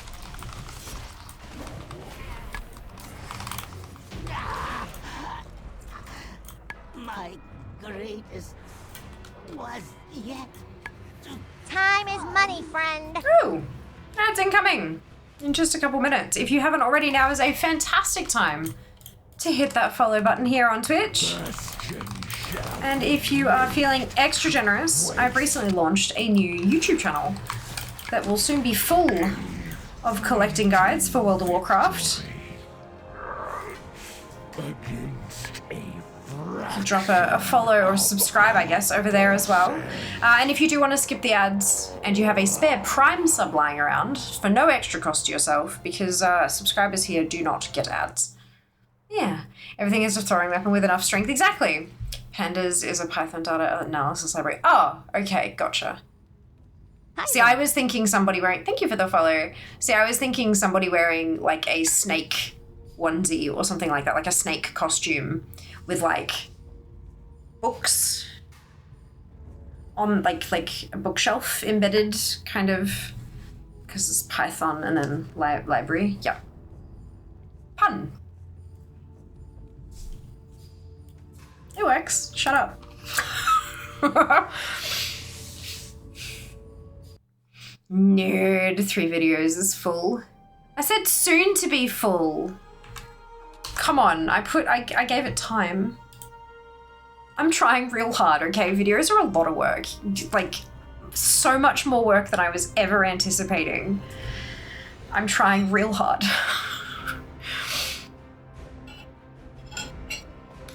My greatest was yet to... Time is money, friend. Ooh, that's incoming in just a couple minutes. If you haven't already, now is a fantastic time to hit that follow button here on Twitch. And if you are feeling extra generous, I've recently launched a new YouTube channel that will soon be full of collecting guides for World of Warcraft. Drop a follow or subscribe, I guess, over there as well. And if you do want to skip the ads and you have a spare Prime sub lying around for no extra cost to yourself, because subscribers here do not get ads. Yeah, everything is a throwing weapon with enough strength. Exactly. Pandas is a Python data analysis library. Oh, okay, gotcha. Hi. See, I was thinking somebody wearing... Thank you for the follow. See, I was thinking somebody wearing, like, a snake onesie or something like that, like a snake costume with, like, books on, like a bookshelf embedded, kind of, because it's Python and then library. Yeah. Pun. It works. Shut up. Nerd, 3 videos is full. I said soon to be full. Come on, I gave it time. I'm trying real hard, okay? Videos are a lot of work. Like, so much more work than I was ever anticipating. I'm trying real hard.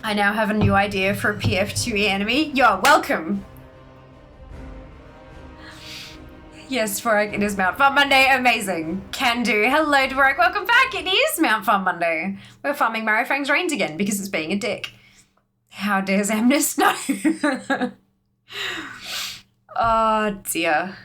I now have a new idea for a PF2E enemy. You're welcome. Yes, Dvorak, it is Mount Farm Monday. Amazing. Can do. Hello, Dvorak. Welcome back. It is Mount Farm Monday. We're farming Marifang's Reigns again because it's being a dick. How dares Amnes? No. Oh, dear.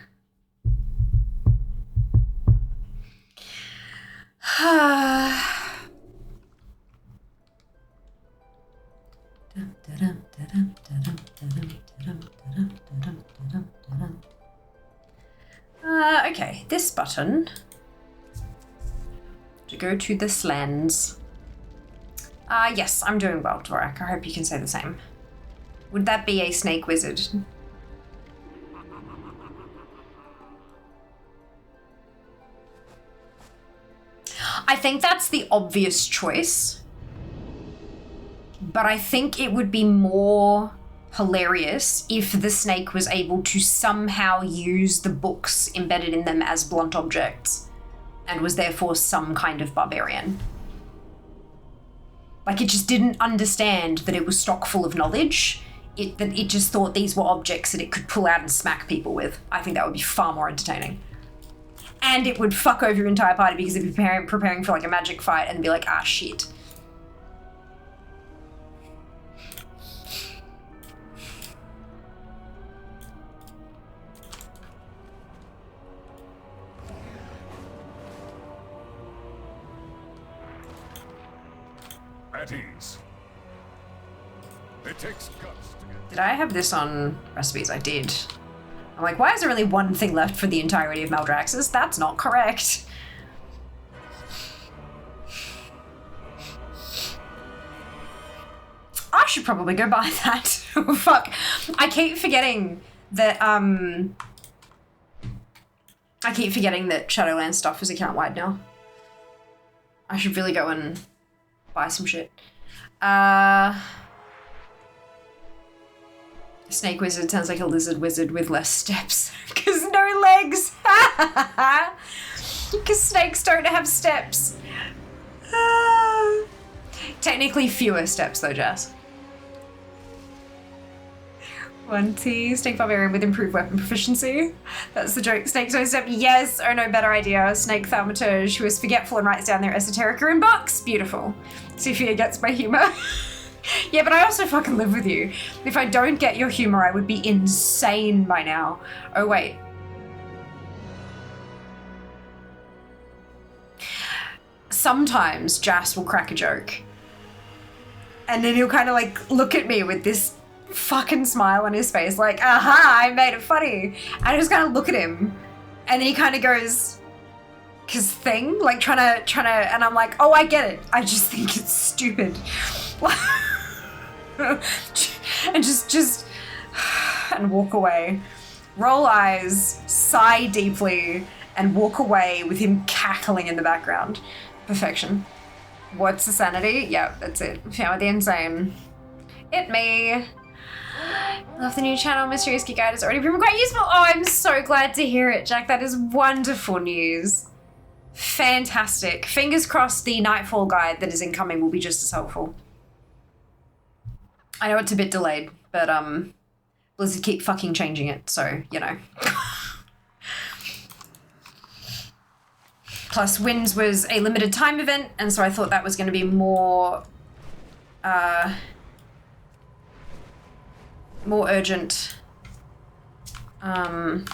Okay, this button to go to the slants. Yes, I'm doing well, Dvorak. I hope you can say the same. Would that be a snake wizard? I think that's the obvious choice, but I think it would be more hilarious if the snake was able to somehow use the books embedded in them as blunt objects and was therefore some kind of barbarian. Like, it just didn't understand that it was stock full of knowledge. that it just thought these were objects that it could pull out and smack people with. I think that would be far more entertaining. And it would fuck over your entire party because it'd be preparing for like a magic fight and be like, ah, shit. At ease. It takes guts to get. Did I have this on recipes? I did. I'm like, why is there only one thing left for the entirety of Maldraxxus? That's not correct. I should probably go buy that. Fuck. I keep forgetting that, Shadowlands stuff is account-wide now. I should really go and buy some shit. Snake wizard sounds like a lizard wizard with less steps. Because no legs! Because snakes don't have steps. Technically fewer steps though, Jazz. 1T, snake barbarian with improved weapon proficiency. That's the joke. Snake's no step. Yes, or no better idea. Snake thaumaturge who is forgetful and writes down their esoterica in books. Beautiful. Sophia gets my humor. Yeah, but I also fucking live with you. If I don't get your humor, I would be insane by now. Oh, wait. Sometimes Jas will crack a joke. And then he'll kind of like look at me with this fucking smile on his face, like, aha, I made it funny. And I just kind of look at him. And he kind of goes, his thing, like trying to, and I'm like, oh, I get it. I just think it's stupid. And just, and walk away. Roll eyes, sigh deeply, and walk away with him cackling in the background. Perfection. What's the sanity? Yeah, that's it. Found with the insane. It me. Love the new channel. Mysterious Geek Guide has already proven quite useful. Oh, I'm so glad to hear it, Jack. That is wonderful news. Fantastic. Fingers crossed the Nightfall guide that is incoming will be just as helpful. I know it's a bit delayed, but Blizzard keep fucking changing it, so, you know. Plus, Winds was a limited time event, and so I thought that was going to be more urgent. And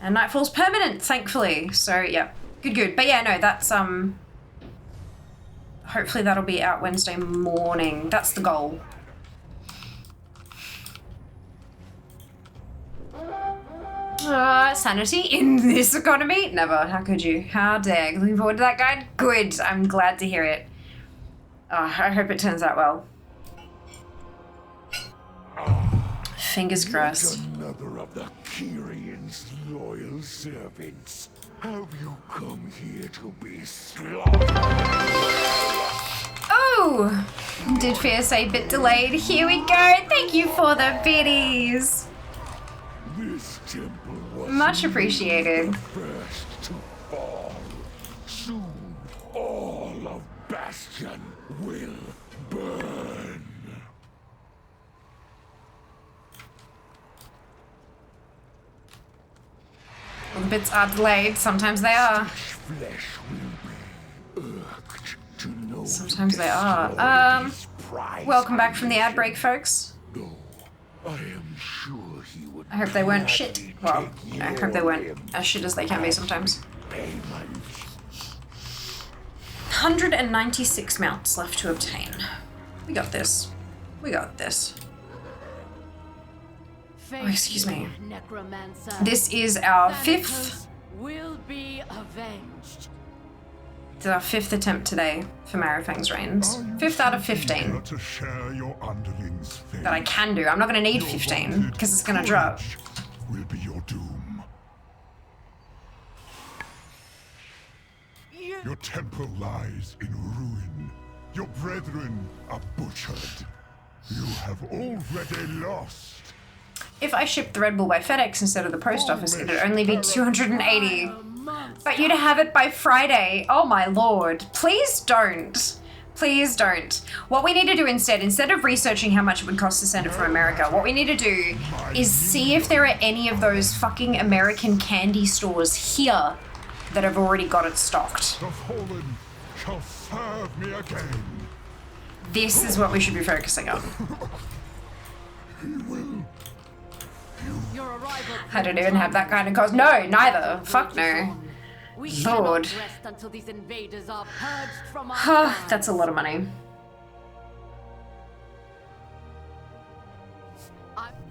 Nightfall's permanent, thankfully. So, yeah, good. But yeah, no, that's, hopefully that'll be out Wednesday morning. That's the goal. Sanity in this economy? Never. How could you? How dare. Looking forward to that guide? Good. I'm glad to hear it. Oh, I hope it turns out well. Fingers crossed. Another of the Kyrian's loyal servants. Have you come here to be slaughtered? Oh! Did Fear say bit delayed? Here we go. Thank you for the biddies. This temple was Much appreciated. the first to fall. Soon, all of Bastion will burn. Well, the bits are delayed. Sometimes they are. Flesh will be irked to know. Sometimes they are. Welcome back from the ad break, folks. No, I am sure he would. I hope they weren't shit. Well, I hope they weren't as shit as they can be sometimes. 196 mounts left to obtain. We got this. We got this. Oh, excuse me. Necromancer. This is our fifth. Will be avenged. This is our fifth attempt today for Marifang's reigns. 5th out of 15 To share your underlings' fate. that I can do. I'm not going to need 15 because it's going to drop. Will be your doom. Your temple lies in ruin. Your brethren are butchered. You have already lost. If I shipped the Red Bull by FedEx instead of the post office, it'd only be 280. But you'd have it by Friday. Oh my lord. Please don't. Please don't. What we need to do instead of researching how much it would cost to send it from America, what we need to do is see if there are any of those fucking American candy stores here that have already got it stocked. The fallen shall serve me again. This is what we should be focusing on. Your arrival I don't even have that kind of cost. No, neither. Fuck no. We Lord. cannot rest until these invaders are purged from our skies. That's a lot of money.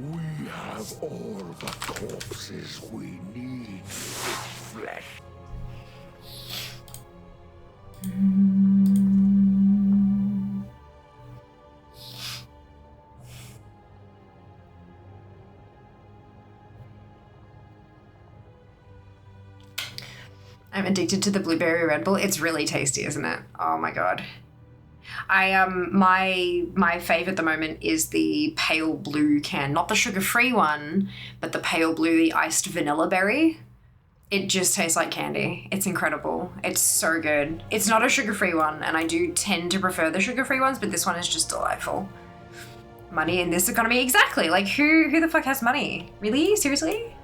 We have all the corpses we need. Flesh. I'm addicted to the blueberry Red Bull. It's really tasty, isn't it? Oh my god. My fave at the moment is the pale blue can, not the sugar-free one, but the pale blue, the iced vanilla berry. It just tastes like candy. It's incredible. It's so good. It's not a sugar-free one, and I do tend to prefer the sugar-free ones, but this one is just delightful. Money in this economy, exactly. Like who the fuck has money? Really? Seriously?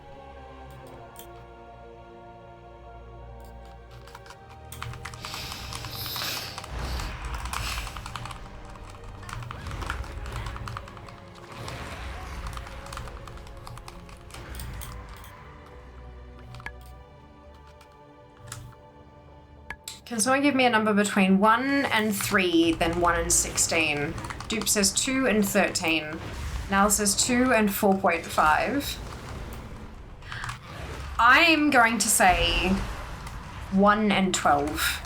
Can someone give me a number between 1 and 3, then 1 and 16? Dupe says 2 and 13. Nal says 2 and 4.5. I'm going to say 1 and 12.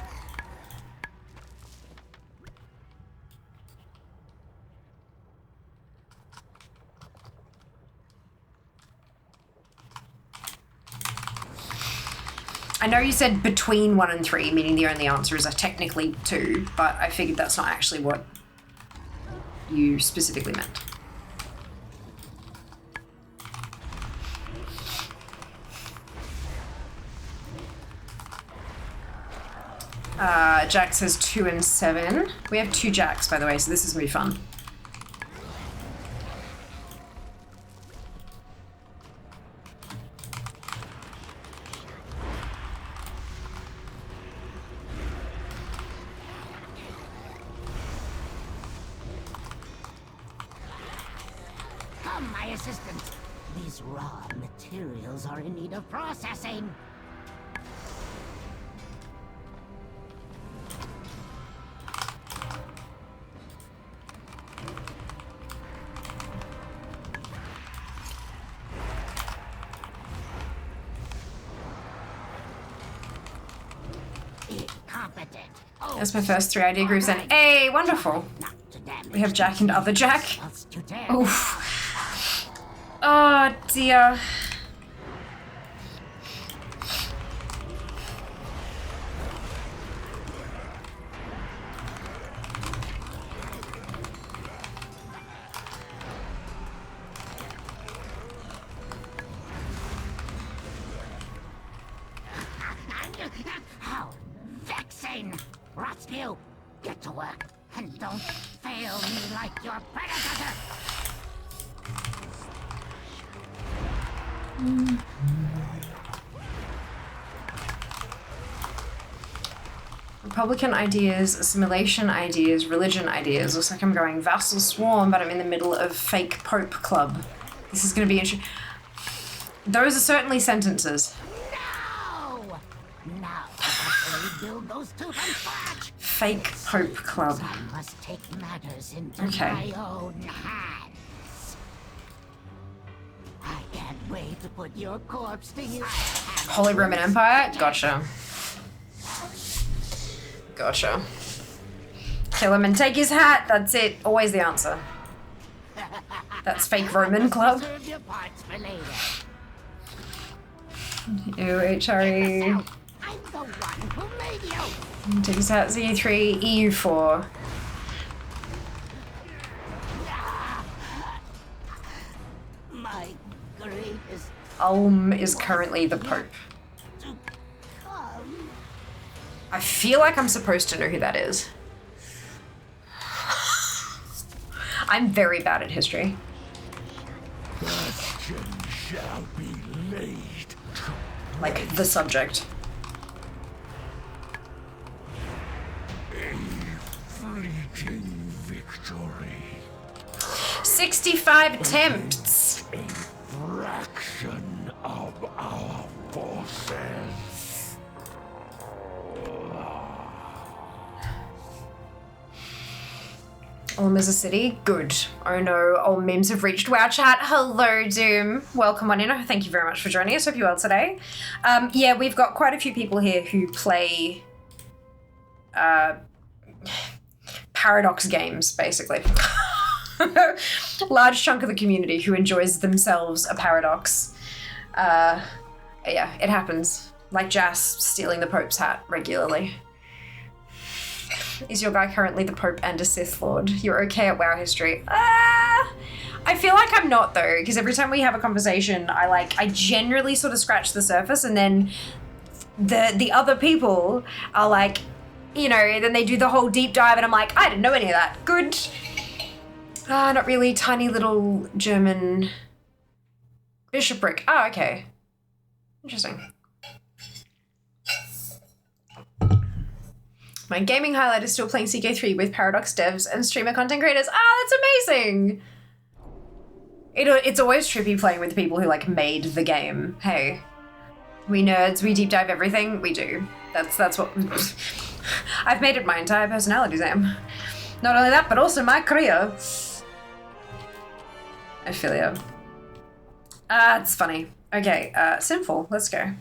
I know you said between 1 and 3, meaning the only answer is technically 2, but I figured that's not actually what you specifically meant. Jack says 2 and 7. We have 2 Jacks, by the way, so this is going to be fun. Come, my assistant. These raw materials are in need of processing. Incompetent. Oh, That's my first 3 idea groups, and hey, wonderful. not to damage We have Jack and other Jack. else to tear. Oof. Oh dear. How vexing! Rotspew, get to work and don't fail me like your predecessor. Republican ideas, assimilation ideas, religion ideas. Looks like I'm going vassal swarm, but I'm in the middle of fake Pope club. This is going to be interesting. Those are certainly sentences. No! Now I have to rebuild those two from scratch. Fake Pope club. I must take matters into Okay. my own hands. I can't wait to put your corpse to use. Holy Roman Empire? Gotcha. Gotcha. Kill him and take his hat. That's it. Always the answer. That's fake Roman club. Reserve your parts for later. Ew, HRE. I'm the one who made you. Take his hat. Z3. EU4. My greatest Ulm is currently the Pope. to come. I feel like I'm supposed to know who that is. I'm very bad at history. Bastion shall be laid. Like, the subject. A fleeting victory. 65 attempts. A fraction of our forces. Ulm is a city? Good. Oh no, all memes have reached WoW chat. Hello, Doom. Welcome on in. Thank you very much for joining us. Hope you're well today. Yeah, we've got quite a few people here who play Paradox games, basically. Large chunk of the community who enjoys themselves a Paradox. Yeah, it happens. Like Jas stealing the Pope's hat regularly. Is your guy currently the Pope and a Sith Lord? You're okay at WoW history? I feel like I'm not though, because every time we have a conversation, I generally sort of scratch the surface, and then the other people are like, you know, then they do the whole deep dive, and I'm like, I didn't know any of that. Good. Not really. Tiny little German bishopric. Oh, okay. Interesting. My gaming highlight is still playing CK3 with Paradox devs and streamer content creators. Ah, that's amazing! It's always trippy playing with the people who, like, made the game. Hey. We nerds, we deep dive everything. We do. That's what... I've made it my entire personality, Sam. Not only that, but also my career. I feel you. It's funny. Okay, Sinful, let's go.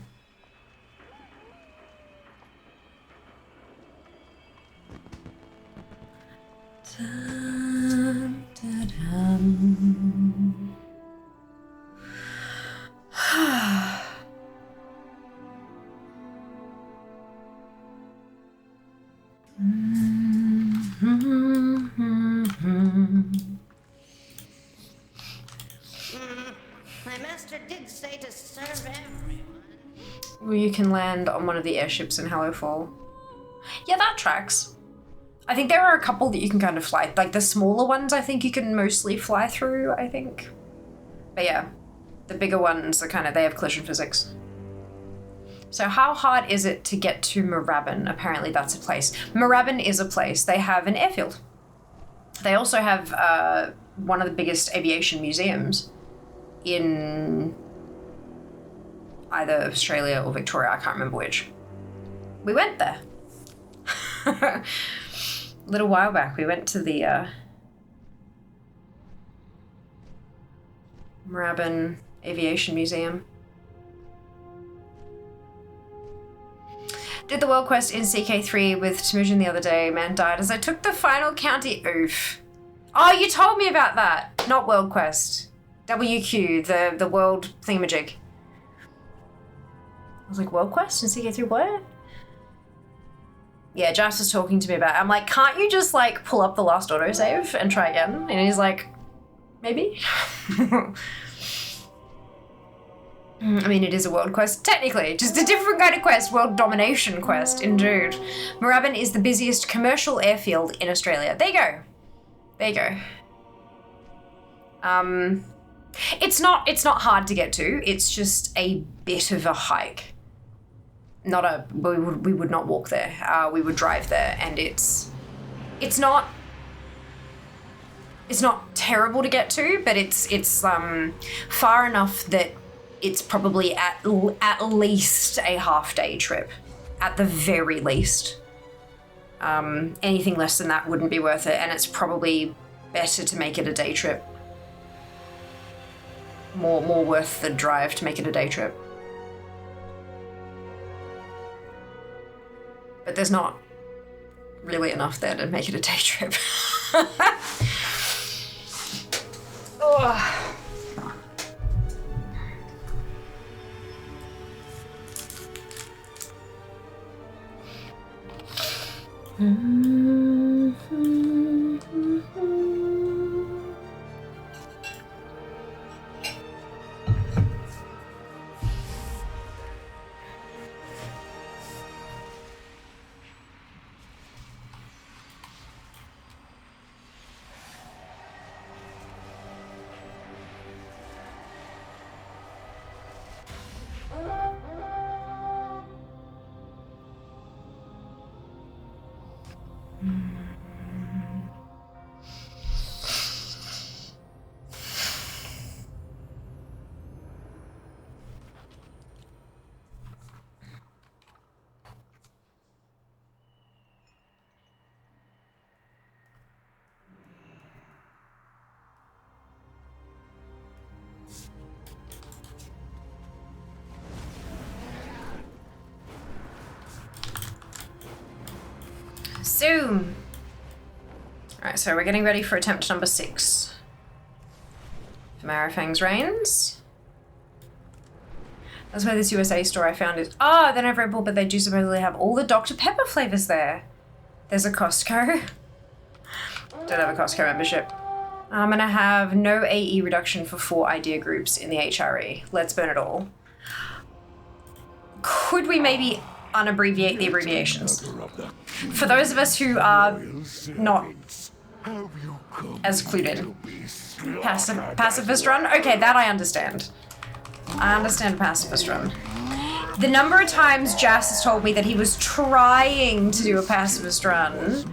Dun, dun, dun. My master did say to serve everyone. Well, you can land on one of the airships in Hallowfall. Yeah, that tracks. I think there are a couple that you can kind of fly. Like the smaller ones, I think you can mostly fly through, I think. But yeah, the bigger ones are kind of, they have collision physics. So how hard is it to get to Moorabbin? Apparently that's a place. Moorabbin is a place. They have an airfield. They also have one of the biggest aviation museums in either Australia or Victoria. I can't remember which. We went there. A little while back, we went to the Moorabbin Aviation Museum. Did the world quest in CK3 with Temujin the other day. Man died as I took the final county. Oof. Oh, you told me about that. Not world quest. WQ, the world thingamajig. I was like, world quest in CK3, what? Yeah, Jas was talking to me about it. I'm like, can't you just like pull up the last autosave and try again? And he's like, maybe. I mean, it is a world quest, technically. Just a different kind of quest, world domination quest, indeed. Moorabbin is the busiest commercial airfield in Australia. There you go. There you go. It's not hard to get to. It's just a bit of a hike. We would not walk there. We would drive there, and it's not terrible to get to, but it's far enough that it's probably at least a half-day trip, at the very least. Anything less than that wouldn't be worth it, and it's probably better to make it a day trip. More worth the drive to make it a day trip. But there's not really enough there to make it a day trip. Oh. Zoom. Alright, so we're getting ready for attempt number 6. For Marifang's Reigns. That's where this USA store I found is. Oh, then I've read more, but they do supposedly have all the Dr. Pepper flavors there. There's a Costco. Don't have a Costco membership. I'm gonna have no AE reduction for 4 idea groups in the HRE. Let's burn it all. Could we maybe unabbreviate the abbreviations? For those of us who are not as clued in. Pacifist run? Okay, that I understand. I understand pacifist run. The number of times Jas has told me that he was trying to do a pacifist run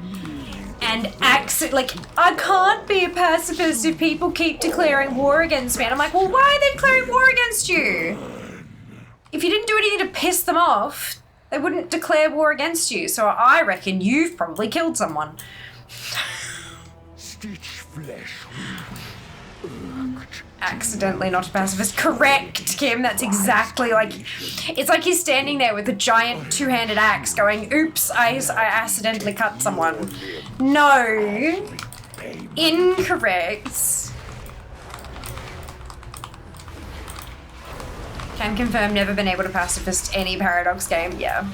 and I can't be a pacifist if people keep declaring war against me. And I'm like, well, why are they declaring war against you? If you didn't do anything to piss them off, they wouldn't declare war against you. So I reckon you've probably killed someone. Stitch flesh. Accidentally not a pacifist. Correct, Kim. That's exactly like... It's like he's standing there with a giant two-handed axe going, oops, I accidentally cut someone. No. Incorrect. Can confirm, never been able to pacifist any Paradox game. Yeah.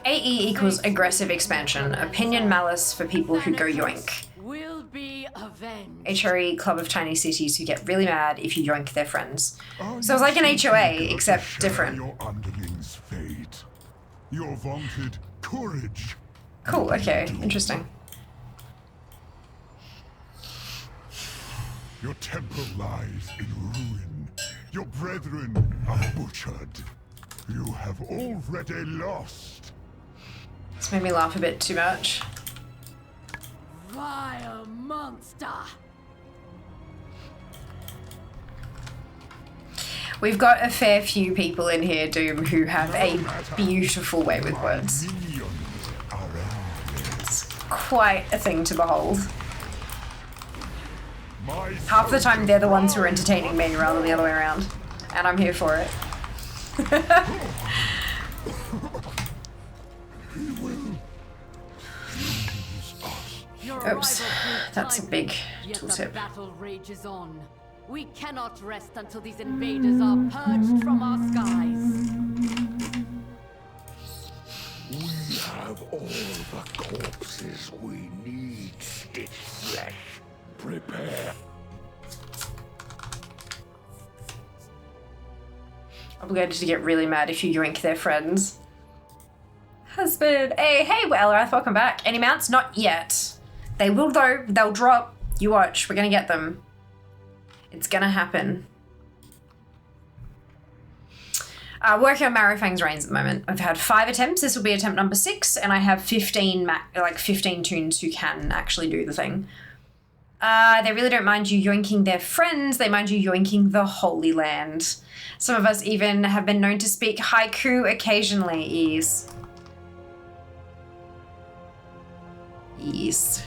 AE equals aggressive expansion. Opinion malice for people who go yoink. Will be avenged. HRE, club of tiny cities who get really mad if you yoink their friends. So it's like an HOA, except different. Your underling's fate. Your vaunted courage. Cool, okay, interesting. Your temple lies in ruin. Your brethren are butchered. You have already lost. This made me laugh a bit too much. Vile monster. We've got a fair few people in here, Doom, who have a beautiful way with words. It's quite a thing to behold. Half the time they're the ones who are entertaining me rather than the other way around. And I'm here for it. Oops, that's a big tooltip. Battle rages on. We cannot rest until these invaders are purged from our skies. We have all the corpses we need, Stitch Flesh. Prepare. Obligated to get really mad if you yoink their friends. Husband. Hey, Wellrath, welcome back. Any mounts? Not yet. They will though. They'll drop. You watch. We're gonna get them. It's gonna happen. Working on Marifang's Reigns at the moment. I've had 5 attempts. This will be attempt number 6, and I have 15 tunes who can actually do the thing. They really don't mind you yoinking their friends. They mind you yoinking the Holy Land. Some of us even have been known to speak haiku occasionally. Yes. Yes.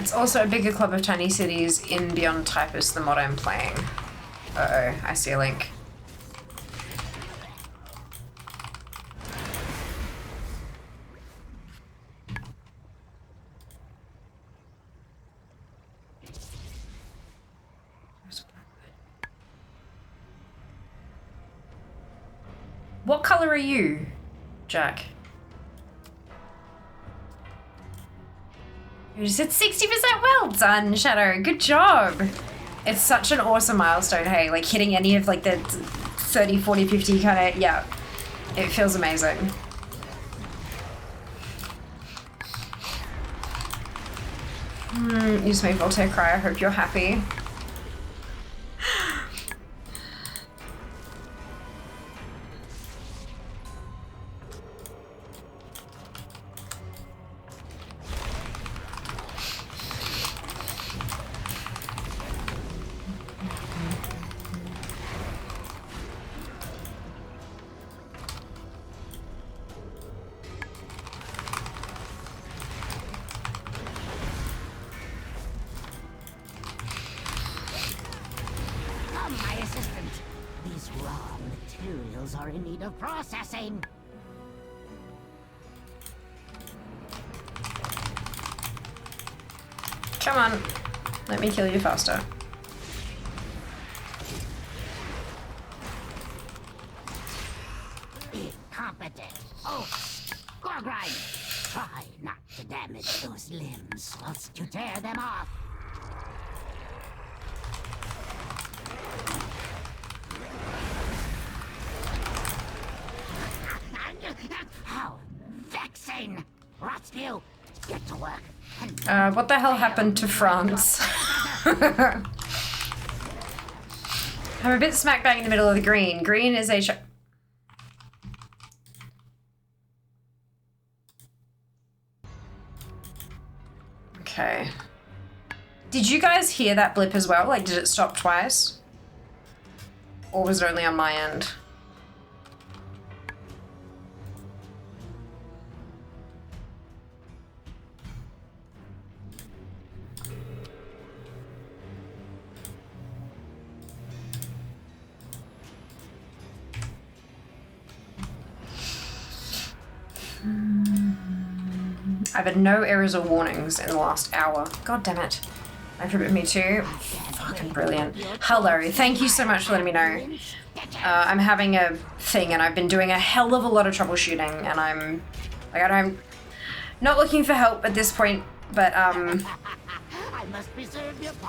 It's also a bigger club of tiny cities in Beyond Typist, the mod I'm playing. Uh-oh, I see a link. What color are you, Jack? You said 60%. Well done, Shadow. Good job. It's such an awesome milestone, hey? Like hitting any of like the 30, 40, 50 kind of, yeah. It feels amazing. You just made Voltaire cry. I hope you're happy. Are in need of processing. Come on. Let me kill you faster. Incompetent. Oh, Gorgrine. Try not to damage those limbs whilst you tear them off. How vexing! Rotspew, get to work. What the hell happened to France? I'm a bit smack bang in the middle of the green. Green is a Okay. Did you guys hear that blip as well? Like, did it stop twice? Or was it only on my end? I've had no errors or warnings in the last hour. God damn it. Me too. Fucking brilliant. Hello, thank you so much for letting me know. I'm having a thing and I've been doing a hell of a lot of troubleshooting and I'm not looking for help at this point, but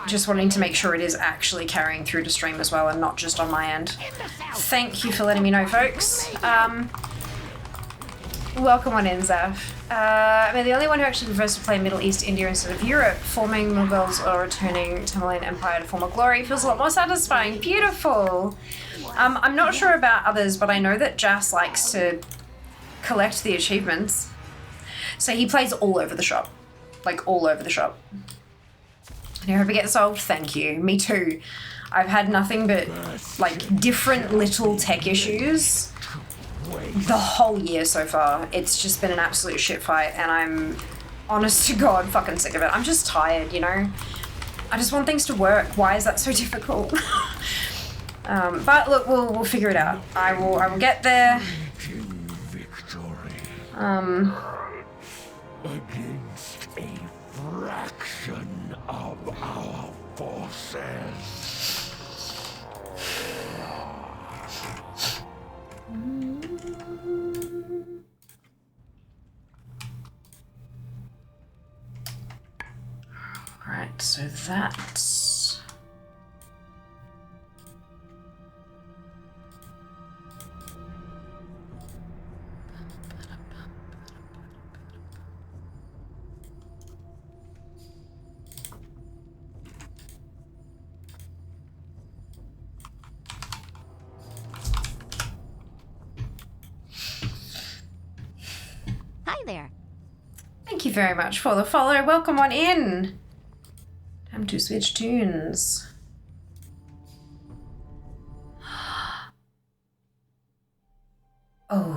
just wanting to make sure it is actually carrying through to stream as well and not just on my end. Thank you for letting me know, folks. Welcome on in, Zaf. Am I the only one who actually prefers to play Middle East, India instead of Europe? Forming Mughals or returning Tamerlane Empire to former glory feels a lot more satisfying. Beautiful! I'm not sure about others, but I know that Jas likes to collect the achievements. So he plays all over the shop. Like, all over the shop. And I hope it gets solved. Thank you. Me too. I've had nothing but, like, different little tech issues the whole year so far. It's just been an absolute shit fight and I'm honest to God fucking sick of it. I'm just tired, you know? I just want things to work. Why is that so difficult? But look, we'll figure it out. I will get there. Against a fraction of our forces. Alright, so that's... Hi there. Thank you very much for the follow. Welcome on in. Time to switch tunes. Oh.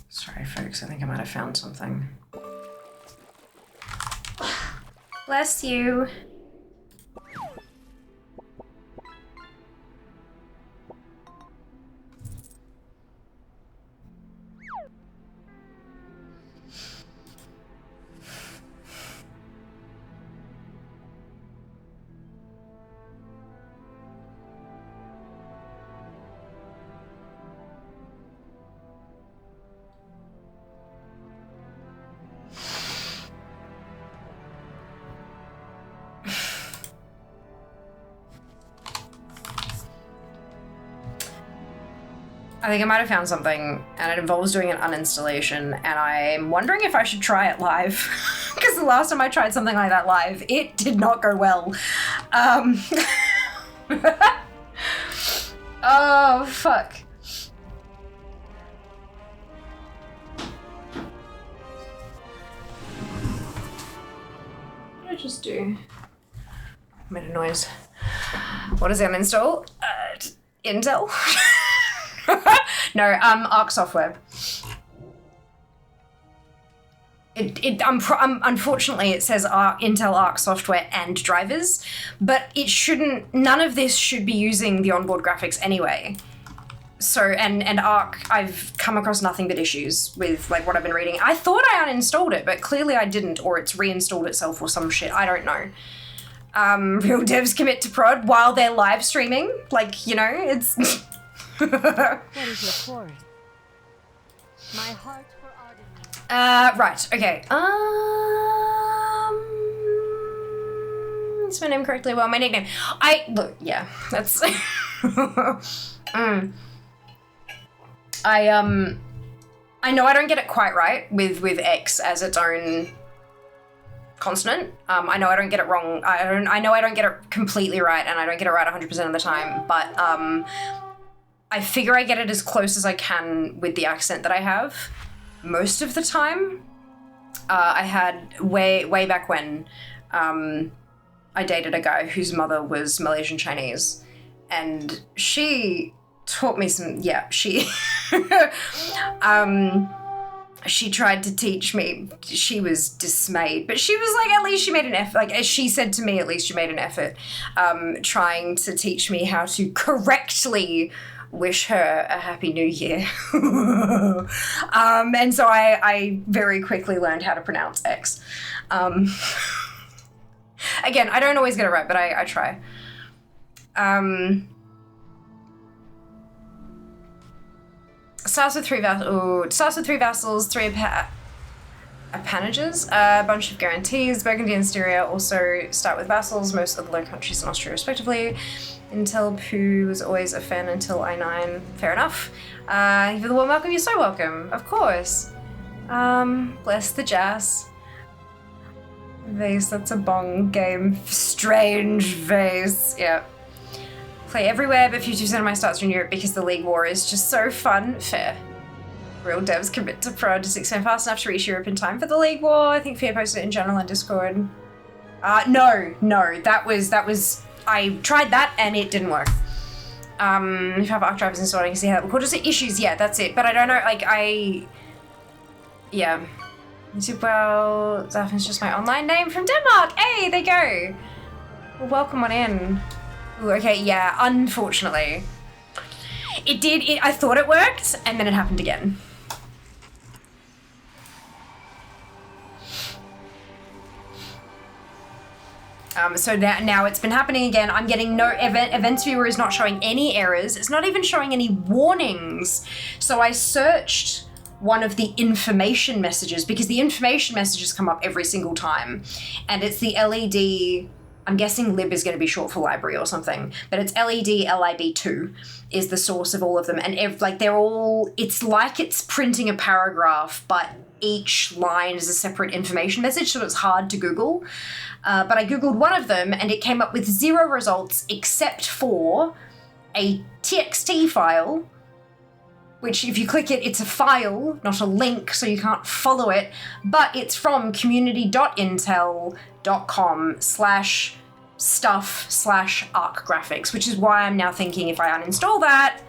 Sorry, folks, I think I might have found something. Bless you. I think I might have found something, and it involves doing an uninstallation, and I'm wondering if I should try it live. Because the last time I tried something like that live, it did not go well. Oh, fuck. What did I just do? Made a noise. What does uninstall? Intel? No, Arc software. Unfortunately, it says Intel Arc software and drivers, but it shouldn't. None of this should be using the onboard graphics anyway. So, and Arc, I've come across nothing but issues with like what I've been reading. I thought I uninstalled it, but clearly I didn't, or it's reinstalled itself or some shit. I don't know. Real devs commit to prod while they're live streaming. Like, you know, it's. What is your quarry? My heart for Arden. Right, okay. It's my name correctly. Well, my nickname. Look, yeah, that's. I know I don't get it quite right with X as its own consonant. I know I don't get it wrong. I know I don't get it completely right, and I don't get it right 100% of the time, but I figure I get it as close as I can with the accent that I have most of the time. I had way back when I dated a guy whose mother was Malaysian Chinese, and she taught me some, she she tried to teach me. She was dismayed, but she was like, at least she made an effort. Like, as she said to me, at least you made an effort trying to teach me how to correctly wish her a happy new year. And so I very quickly learned how to pronounce X. Again, I don't always get it right, but I try. Starts with three vassals, three appanages, a bunch of guarantees. Burgundy and Styria also start with vassals, most of the Low Countries and Austria respectively. Intel Pooh was always a fan until I9. Fair enough. Thank you for the warm welcome. You're so welcome. Of course. Bless the jazz. Vase, that's a bong game. Strange vase. Yeah. Play everywhere, but 50% of my starts are in Europe because the League War is just so fun. Fair. Real devs commit to prod to expand fast enough to reach Europe in time for the League War. I think Fear posted it in general on Discord. No, that was I tried that and it didn't work. If you have Arc drivers installed, I can see how that would cause issues. Yeah, that's it. But I don't know, yeah. Well, Zaffin's just my online name from Denmark. Hey, there you go. Well, welcome on in. Ooh, okay, yeah, unfortunately. I thought it worked, and then it happened again. So now it's been happening again. I'm getting no events viewer is not showing any errors. It's not even showing any warnings. So I searched one of the information messages because the information messages come up every single time. And it's the LED, I'm guessing lib is going to be short for library or something, but it's LED LIB2 is the source of all of them. And it's like it's printing a paragraph, but each line is a separate information message, so it's hard to Google. But I Googled one of them and it came up with 0 results except for a TXT file which if you click it, it's a file, not a link, so you can't follow it, but it's from community.intel.com/stuff/arc graphics, which is why I'm now thinking if I uninstall that,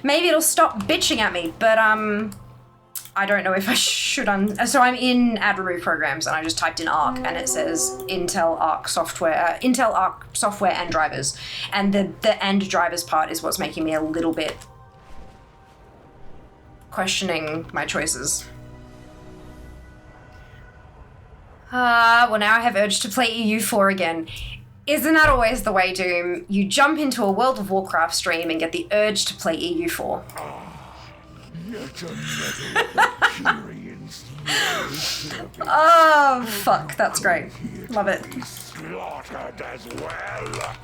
maybe it'll stop bitching at me, but I don't know if I should so I'm in add remove programs and I just typed in ARC and it says Intel ARC software and drivers, and the and drivers part is what's making me a little bit questioning my choices. Well, now I have urge to play EU4 again. Isn't that always the way, Doom? You jump into a World of Warcraft stream and get the urge to play EU4. Yet another experience. Oh, fuck, that's great. Love it. Slaughtered as well.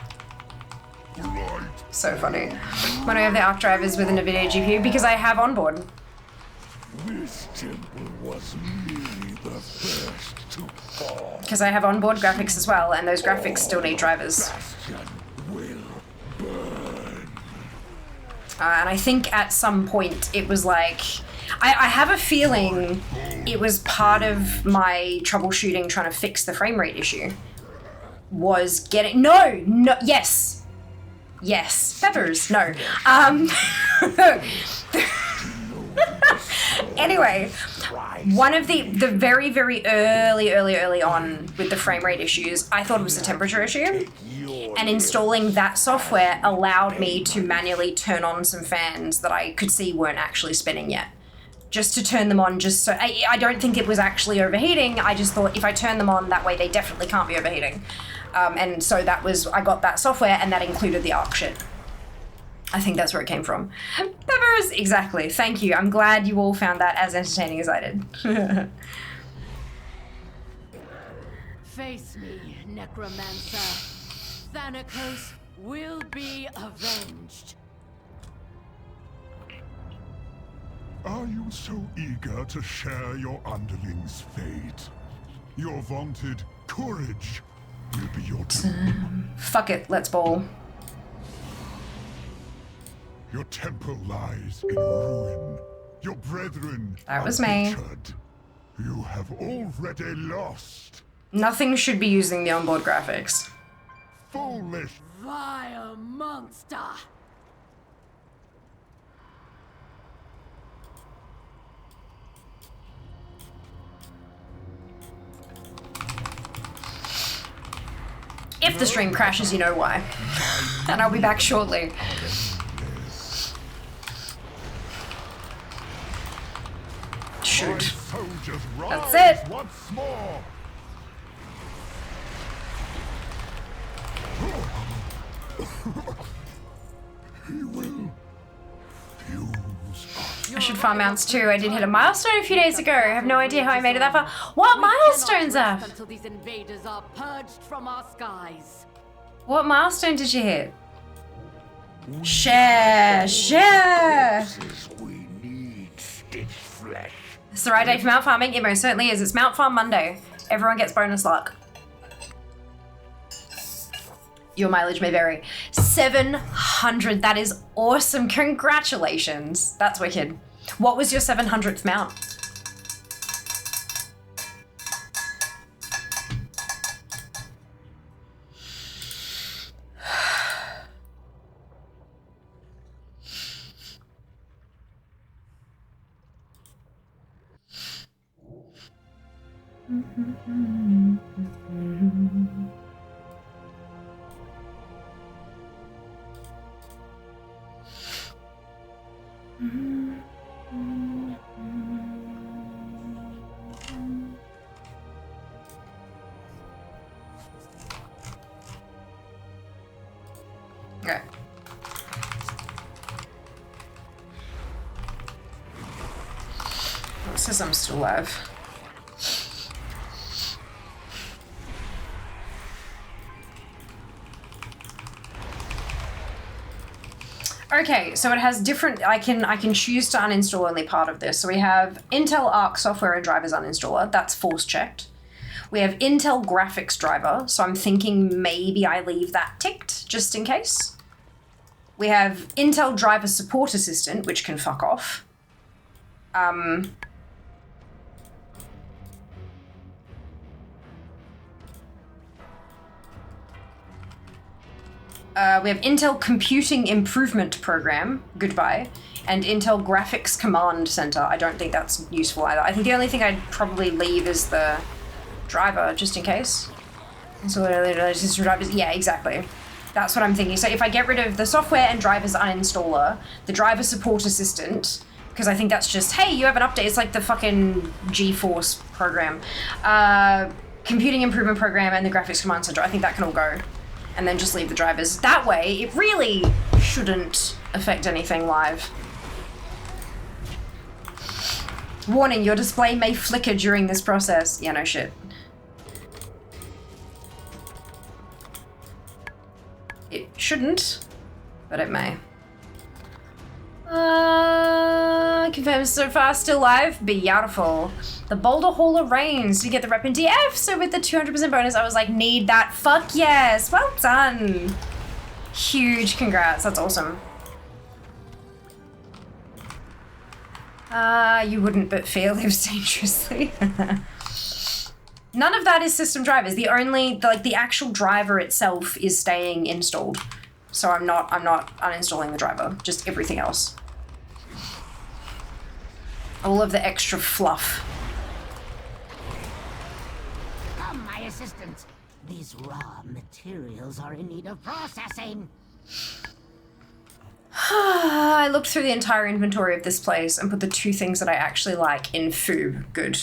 Right. So funny. When I have the ARC drivers with an NVIDIA GPU, because I have onboard. This temple was merely the first to fall. Because I have onboard graphics as well, and those graphics still need drivers. Bastion will burn. And I think at some point it was like, I have a feeling it was part of my troubleshooting trying to fix the frame rate issue. Was getting, yes, Peppers, no. Anyway, one of the very, very early on with the frame rate issues, I thought it was a temperature issue. And installing that software allowed me to manually turn on some fans that I could see weren't actually spinning yet. Just to turn them on, just so, I don't think it was actually overheating, I just thought if I turn them on, that way they definitely can't be overheating. And so that was, I got that software and that included the ARC shit. I think that's where it came from. Peppers, exactly, thank you. I'm glad you all found that as entertaining as I did. Face me, Necromancer. Thanatos will be avenged. Are you so eager to share your underling's fate? Your vaunted courage will be your doom. Fuck it, let's ball. Your temple lies in ruin. Your brethren That was are me. butchered. You have already lost. Nothing should be using the onboard graphics. Foolish. Vile monster! If the stream crashes, you know why. And I'll be back shortly. Shoot. Soldiers That's rise it. once more. He will fuse us. I should farm mounts too. I did hit a milestone a few days ago. I have no idea how I made it that far. What milestones are? Until these invaders are purged from our skies. What milestone did you hit? Share. We need stitch flesh. It's the right day for mount farming. It most certainly is. It's Mount Farm Monday. Everyone gets bonus luck. Your mileage may vary. 700. That is awesome. Congratulations. That's wicked. What was your 700th mount? Okay. It says I'm still alive. Okay, so it has different, I can choose to uninstall only part of this. So we have Intel ARC software and drivers uninstaller, that's force checked. We have Intel graphics driver, so I'm thinking maybe I leave that ticked just in case. We have Intel Driver Support Assistant, which can fuck off. We have Intel Computing Improvement Program, goodbye, and Intel Graphics Command Center. I don't think that's useful either. I think the only thing I'd probably leave is the driver, just in case. So drivers, yeah, exactly. That's what I'm thinking. So if I get rid of the software and drivers uninstaller, the driver support assistant, because I think that's just, hey, you have an update. It's like the fucking GeForce program. Computing Improvement Program and the Graphics Command Center. I think that can all go. And then just leave the drivers. That way, it really shouldn't affect anything live. Warning, your display may flicker during this process. Yeah, no shit. It shouldn't, but it may. Confirmed so far, still live. Beautiful. The Boulder Hauler Reigns to get the rep in DF. So with the 200% bonus, I was like, need that. Fuck yes. Well done. Huge congrats. That's awesome. You wouldn't, but fear lives dangerously. None of that is system drivers. The only, the actual driver itself is staying installed. So I'm not uninstalling the driver, just everything else. All of the extra fluff. Come, my assistant. These raw materials are in need of processing. I looked through the entire inventory of this place and put the two things that I actually like in food. Good.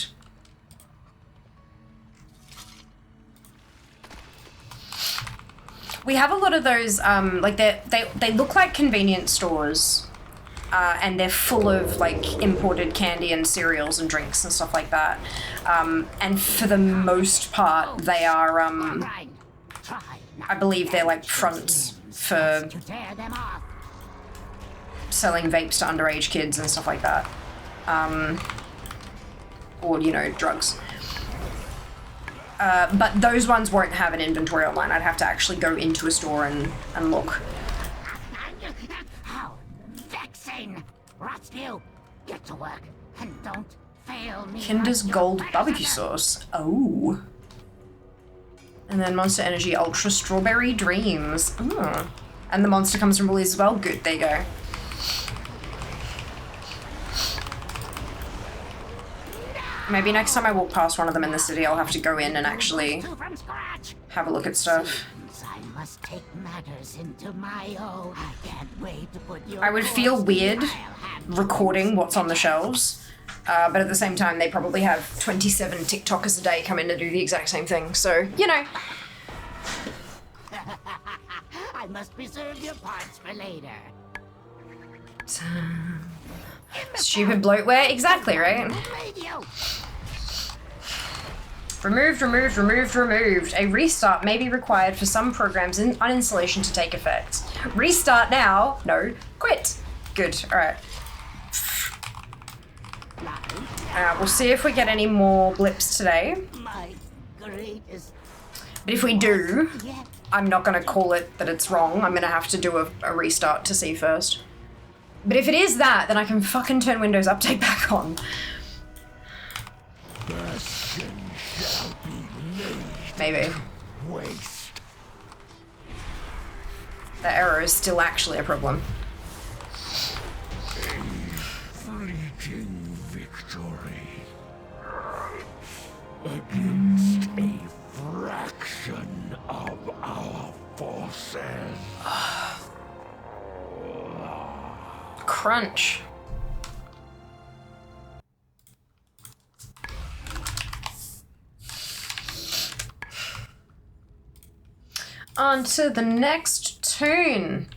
We have a lot of those, they look like convenience stores, and they're full of, imported candy and cereals and drinks and stuff like that. And for the most part, they are, I believe they're, fronts for selling vapes to underage kids and stuff like that. Or, drugs. But those ones won't have an inventory online. I'd have to actually go into a store and look. How vexing! Rotspew, get to work and don't fail me. Kinder's Gold Barbecue Sauce. Oh. And then Monster Energy Ultra Strawberry Dreams. Ooh. And the monster comes from Woolies as well. Good, there you go. Maybe next time I walk past one of them in the city, I'll have to go in and actually have a look at stuff. I must take matters into my own. I can't wait to put your I would feel weird recording what's on the shelves, but at the same time, they probably have 27 TikTokers a day come in to do the exact same thing. So, I must preserve your parts for later. Stupid bloatware, exactly, right? Removed. A restart may be required for some programs in uninstallation to take effect. Restart now. No. Quit. Good. All right. We'll see if we get any more blips today. But if we do, I'm not going to call it that it's wrong. I'm going to have to do a restart to see first. But if it is that, then I can fucking turn Windows Update back on. Maybe. Waste. The error is still actually a problem. Fleeting victory against a fraction of our forces. Crunch. On to the next tune.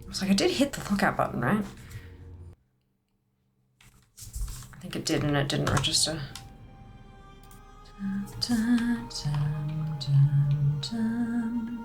I was like, I did hit the lookout button, right? I think it did and it didn't register. Dun, dun, dun, dun, dun.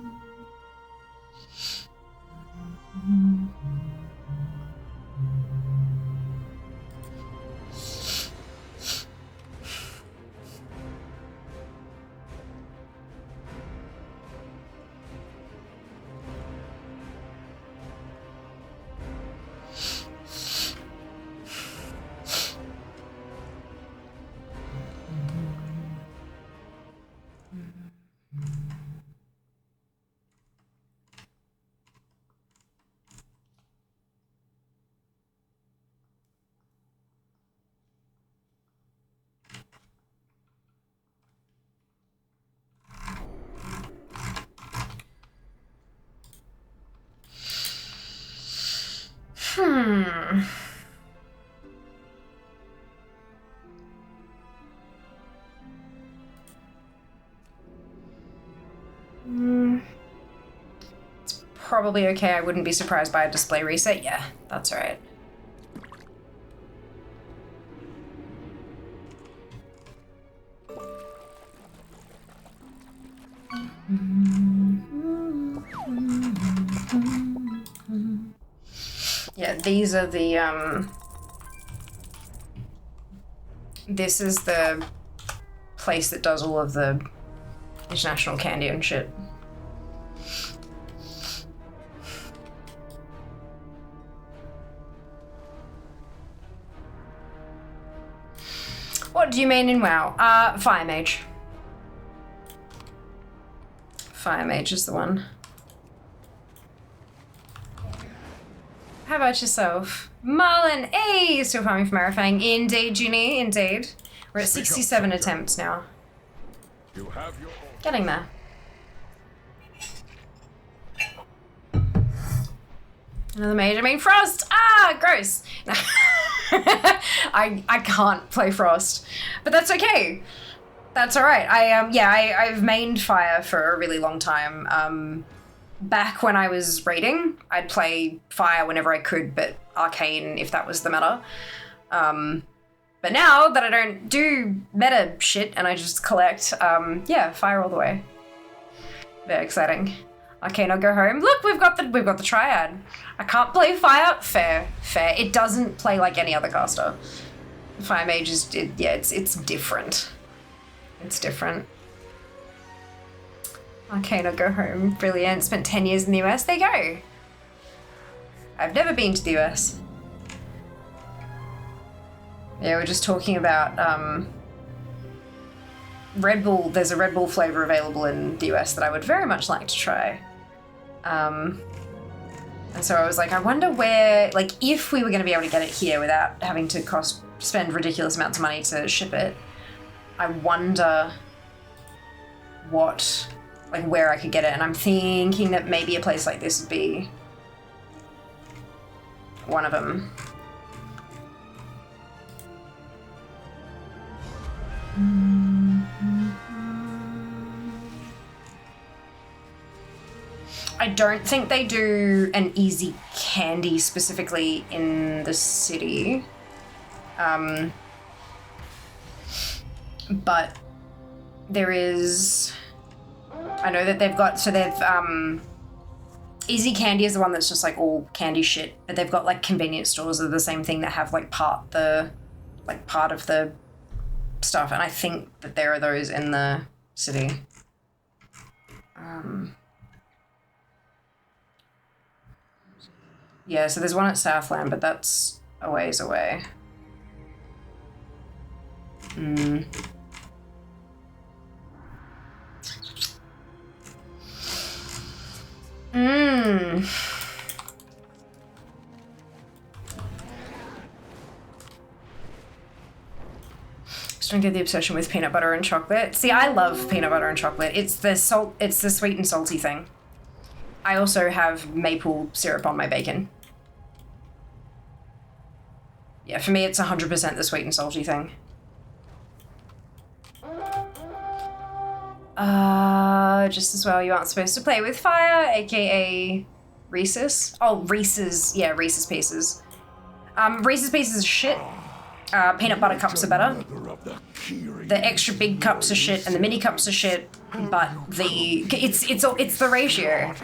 It's probably okay. I wouldn't be surprised by a display reset. Yeah, that's all right. Yeah, these are the, this is the place that does all of the international candy and shit. What do you mean in WoW? Fire Mage. Fire Mage is the one. How about yourself? Marlon, hey! Still farming for Marifang. Indeed, Junie, indeed. We're at 67 attempts now. You have your Getting there. Another mage. I mean, Frost! Ah, gross! I can't play Frost. But that's okay. That's alright. I've mained Fire for a really long time. Back when I was raiding, I'd play Fire whenever I could, but Arcane if that was the meta. But now that I don't do meta shit and I just collect, yeah, Fire all the way. Very exciting. Arcane, I'll go home. Look, we've got the Triad. I can't play Fire. Fair. It doesn't play like any other caster. Fire Mage is, it's different. It's different. Arcane, I'll go home. Brilliant. Spent 10 years in the US. There you go. I've never been to the US. Yeah, we're just talking about Red Bull. There's a Red Bull flavor available in the US that I would very much like to try. And so I was like, I wonder where, like, if we were going to be able to get it here without having to spend ridiculous amounts of money to ship it, I wonder where I could get it. And I'm thinking that maybe a place like this would be one of them. I don't think they do an easy candy specifically in the city. But there is, I know that they've got, Easy Candy is the one that's just like all candy shit, but they've got like convenience stores that are the same thing that have like part of the stuff, and I think that there are those in the city. Yeah, so there's one at Southland, but that's a ways away. Just don't get the obsession with peanut butter and chocolate. See, I love peanut butter and chocolate. It's the sweet and salty thing. I also have maple syrup on my bacon. Yeah, for me it's 100% the sweet and salty thing. Just as well, you aren't supposed to play with fire, aka Reese's. Oh, Reese's, yeah, Reese's Pieces. Reese's Pieces is shit. Peanut butter cups are better. The extra big cups are shit and the mini cups are shit, but it's the ratio.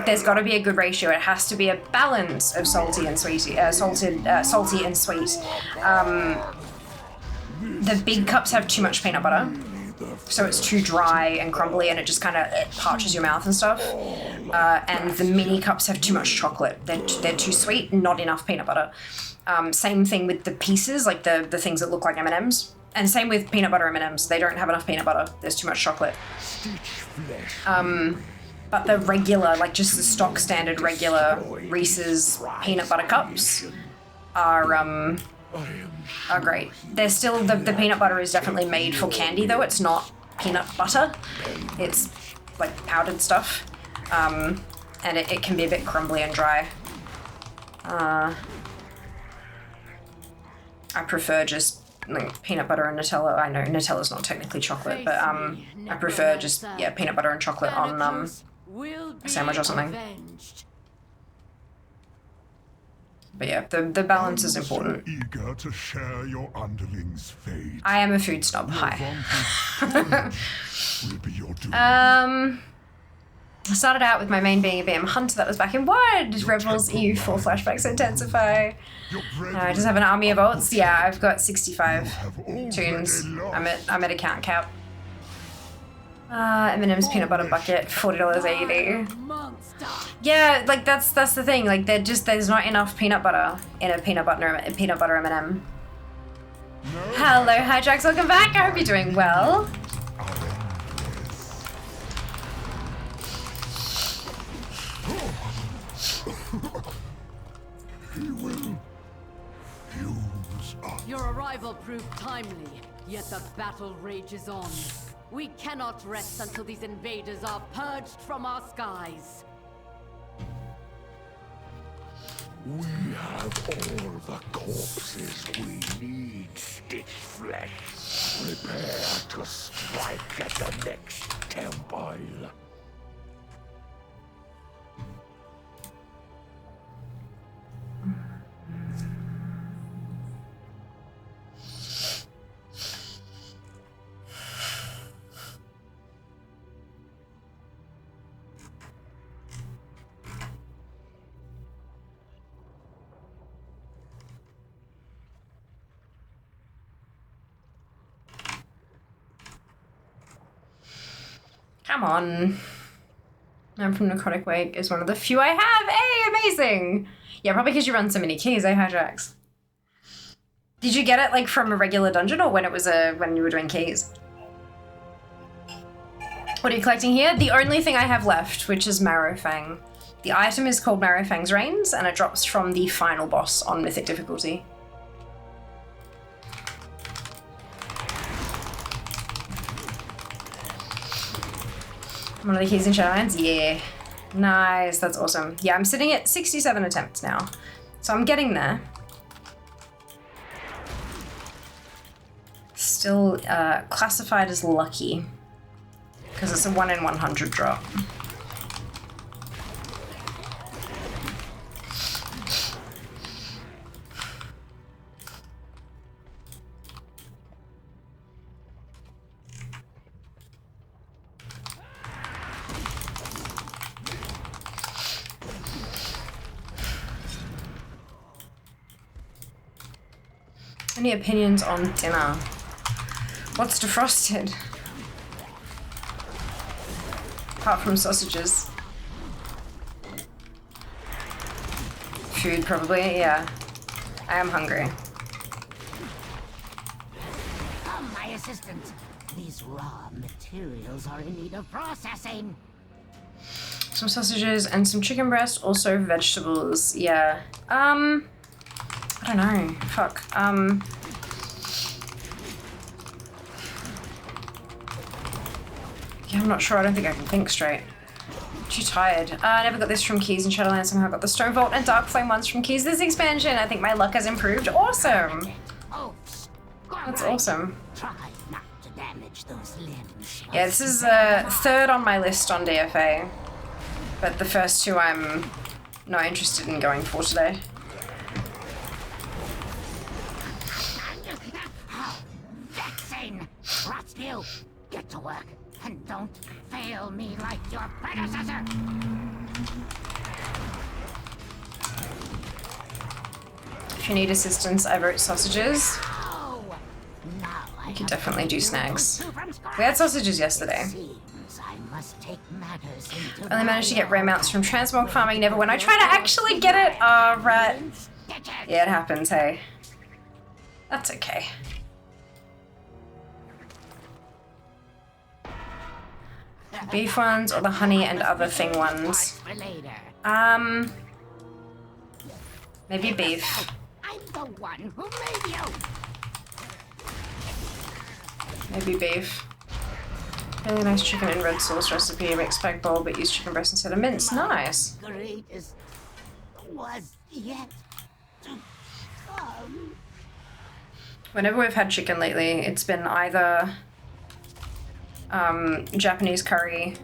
There's got to be a good ratio. It has to be a balance of salty and sweet. Salty and sweet. The big cups have too much peanut butter, so it's too dry and crumbly, and it just kind of parches your mouth and stuff. And the mini cups have too much chocolate. They're too sweet, not enough peanut butter. Same thing with the pieces, like the things that look like M&Ms. And same with peanut butter M&Ms. They don't have enough peanut butter. There's too much chocolate. But the regular, like just the stock standard regular Reese's peanut butter cups are great. They're still, the peanut butter is definitely made for candy though. It's not peanut butter. It's like powdered stuff. And it can be a bit crumbly and dry. I prefer just like peanut butter and Nutella. I know Nutella's not technically chocolate, but I prefer just peanut butter and chocolate on a sandwich or something. But yeah, the balance is important. So eager to share your underling's fate. I am a food snob. Hi. Will be your doom. I started out with my main being a BM Hunter that was back in WOD. Rebels EU4 flashbacks intensify. I just have an army of ults. Yeah, I've got 65 tunes. I'm at a count cap. M&M's peanut butter bucket, $40.80. Yeah, like that's the thing. Like there's not enough peanut butter in a peanut butter M&M. Hello, Hydrax, welcome back. I hope you're doing well. He will use us. Your arrival proved timely, yet the battle rages on. We cannot rest until these invaders are purged from our skies. We have all the corpses we need, Stitch Flesh. Prepare to strike at the next temple. Come on. I'm from Necrotic Wake is one of the few I have. Hey, amazing! Yeah, probably because you run so many keys, Hydrax? Did you get it like from a regular dungeon or when it was when you were doing keys? What are you collecting here? The only thing I have left, which is Marrowfang. The item is called Marrowfang's Reigns, and it drops from the final boss on Mythic difficulty. One of the keys in Shadowlands? Yeah. Nice, that's awesome. Yeah, I'm sitting at 67 attempts now. So I'm getting there. Still classified as lucky. Because it's a 1 in 100 drop. Any opinions on dinner? What's defrosted? Apart from sausages. Food, probably, yeah. I am hungry. Come, my assistant. These raw materials are in need of processing. Some sausages and some chicken breast, also vegetables, yeah. I don't know, fuck. Yeah, I'm not sure, I don't think I can think straight. Too tired. I never got this from Keys in Shadowlands, somehow I got the Stone Vault and Dark Flame ones from Keys this expansion. I think my luck has improved. Awesome! That's awesome. Try not to damage those limbs. Yeah, this is third on my list on DFA. But the first two I'm not interested in going for today. Vexing! Trust you! Get to work, and don't fail me like your predecessor! If you need assistance, I wrote sausages. Oh, now I You can have definitely to do build snacks. those two from scratch. We had sausages yesterday. Seems I must take matters into Only managed to get my rare mounts from transmog farming, never when I try to actually get it. Oh, right. Yeah, it happens, hey. That's okay. Beef ones or the honey and other thing ones? For later. Maybe beef. I'm the one who made you! Maybe beef. Really nice chicken and red sauce recipe. Make spag bowl but use chicken breast instead of mince. Nice. Greatest was yet to come. Whenever we've had chicken lately, it's been either Japanese curry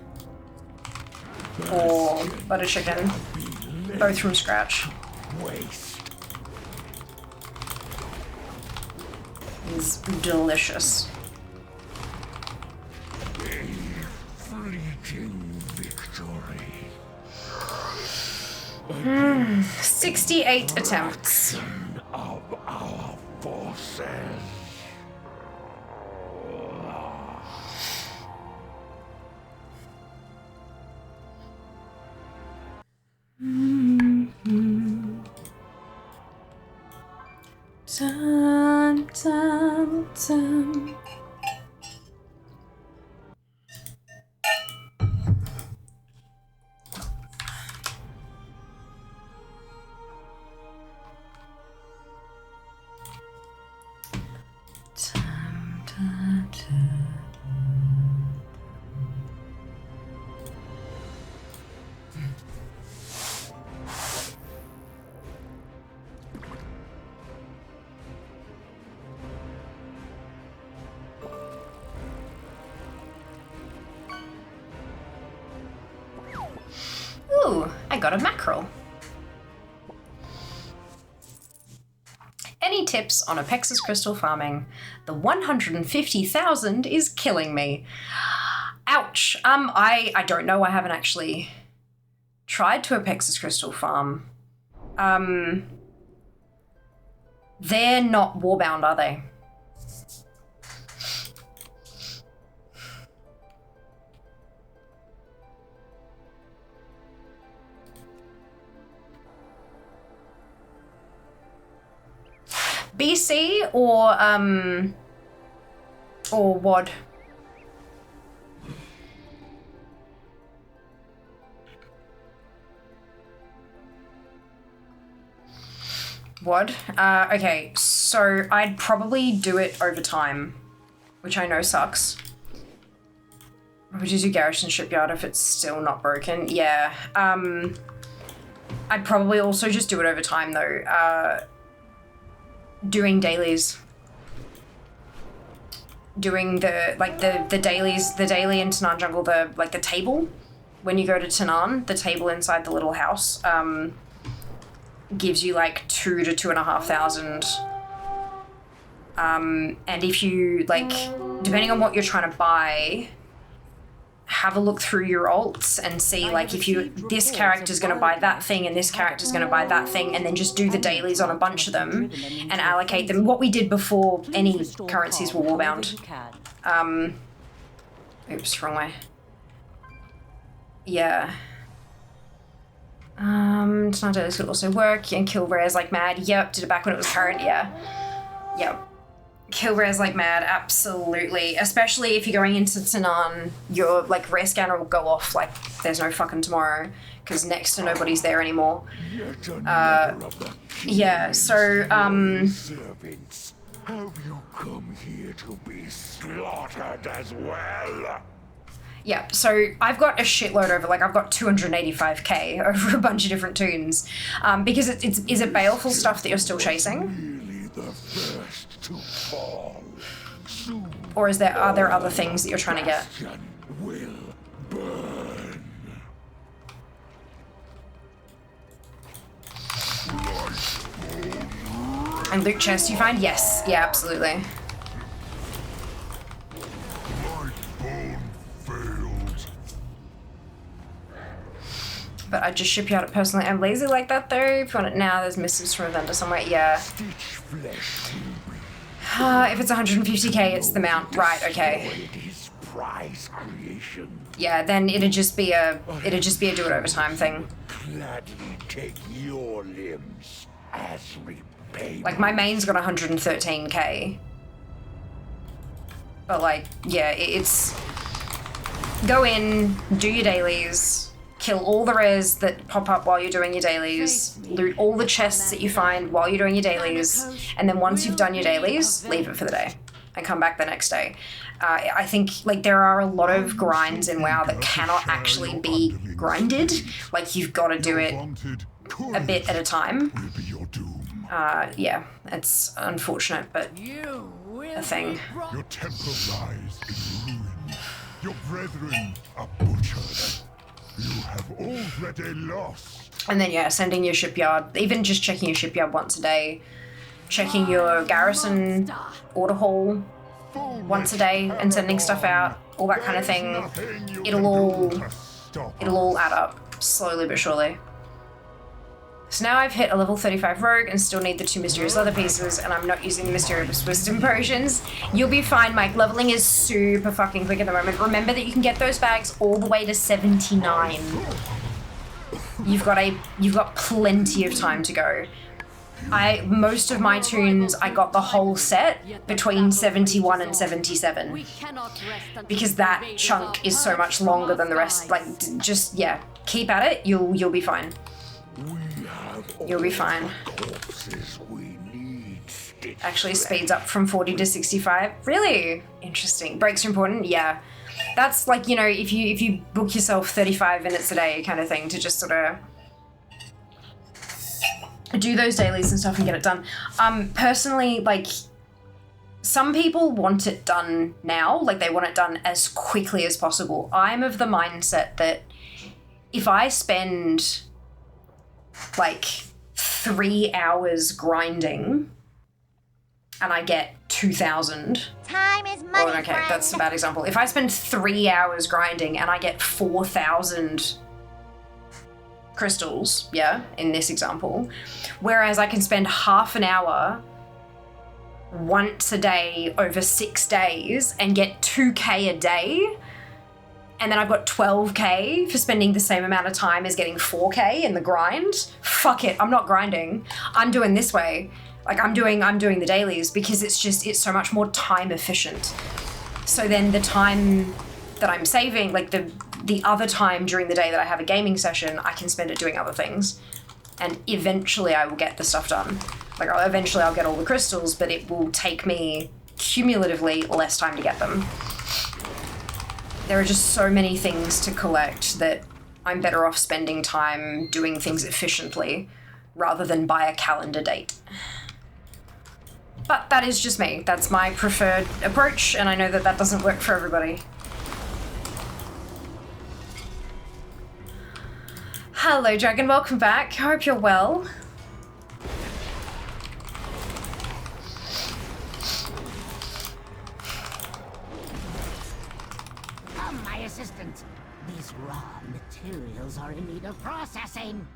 or butter chicken, both from scratch. It's delicious. Fleeting victory. 68 attempts. Of our forces. Dun, dun, dun. Dun, dun, dun. Ooh, I got a mackerel. Any tips on Apexis crystal farming? The 150,000 is killing me. Ouch. I don't know. I haven't actually tried to Apexis crystal farm. They're not warbound, are they? BC or WOD? WOD? Okay, so I'd probably do it over time, which I know sucks. Would you do Garrison Shipyard if it's still not broken? Yeah. I'd probably also just do it over time though. Doing dailies. Doing the dailies, the daily in Tanan Jungle, the table. When you go to Tanan, the table inside the little house, gives you like 2,000 to 2,500. And if you depending on what you're trying to buy, have a look through your alts and see if this character's going to buy that thing and this character's going to buy that thing, and then just do the dailies on a bunch of them and allocate them. What we did before any currencies were warbound. Oops, wrong way. Yeah. Tonight dailies could also work and kill rares like mad. Yep, did it back when it was current. Yeah. Yep. Kill rares like mad, absolutely. Especially if you're going into Tanan, your rare scanner will go off like there's no fucking tomorrow, because next to nobody's there anymore. Yeah, so Servants, have you come here to be slaughtered as well? yeah, so I've got a shitload over, I've got 285k over a bunch of different tunes. Because is it baleful stuff that you're still chasing? Really the first to fall. Soon Or are there other things that you're trying to get? will burn. And loot chest you find? Yes, yeah, absolutely. Bone failed. But I just ship you out it personally. I'm lazy like that though. If you want it now, there's missives from a vendor somewhere. Yeah. Stitch flesh If it's 150k, it's the mount. Right, okay. his prize creation. Yeah, then it'd just be a do it over time thing. Gladly take your limbs as repayment. My main's got 113k. But yeah, it's go in, do your dailies, kill all the rares that pop up while you're doing your dailies, loot all the chests that you find while you're doing your dailies, and then once you've done your dailies, leave it for the day and come back the next day. I think there are a lot of grinds in WoW that cannot actually be grinded. You've got to do it a bit at a time. Will be your doom. Yeah, it's unfortunate, but You will a thing. be brought Your temple lies in ruin. Your brethren are butchered. You have already lost. And then, yeah, sending your shipyard, even just checking your shipyard once a day, checking your garrison order hall once a day and sending stuff out, all that kind of thing. It'll all add up slowly but surely. So now I've hit a level 35 rogue and still need the 2 mysterious leather pieces, and I'm not using the mysterious wisdom potions. You'll be fine, Mike. Leveling is super fucking quick at the moment. Remember that you can get those bags all the way to 79. You've got plenty of time to go. Most of my tunes, I got the whole set between 71 and 77. Because that chunk is so much longer than the rest. Like, just, yeah, keep at it. You'll be fine. You'll be fine. Actually speeds up from 40 to 65. Really? Interesting. Breaks are important? Yeah. That's like, you know, if you book yourself 35 minutes a day kind of thing to just sort of do those dailies and stuff and get it done. Personally, like, some people want it done now, like they want it done as quickly as possible. I'm of the mindset that if I spend like 3 hours grinding and I get 2,000. Time is money. Oh, okay, that's a bad example. If I spend 3 hours grinding and I get 4,000 crystals, yeah, in this example, whereas I can spend half an hour once a day over 6 days and get 2k a day, and then I've got 12k for spending the same amount of time as getting 4k in the grind. Fuck it, I'm not grinding. I'm doing this way. Like I'm doing the dailies because it's so much more time efficient. So then the time that I'm saving, like the other time during the day that I have a gaming session, I can spend it doing other things. And eventually I will get the stuff done. Like eventually I'll get all the crystals, but it will take me cumulatively less time to get them. There are just so many things to collect that I'm better off spending time doing things efficiently rather than by a calendar date. But that is just me. That's my preferred approach, and I know that that doesn't work for everybody. Hello, Dragon. Welcome back. I hope you're well. Come, my assistant. These raw materials are in need of processing.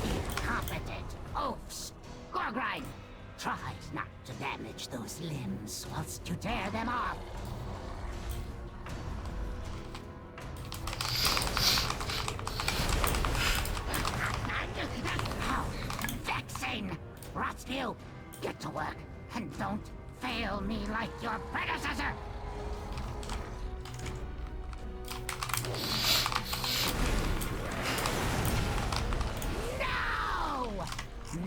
Incompetent oafs. Gorgrine, try not to damage those limbs whilst you tear them off. How vexing! Rotspew, get to work and don't fail me like your predecessor! No!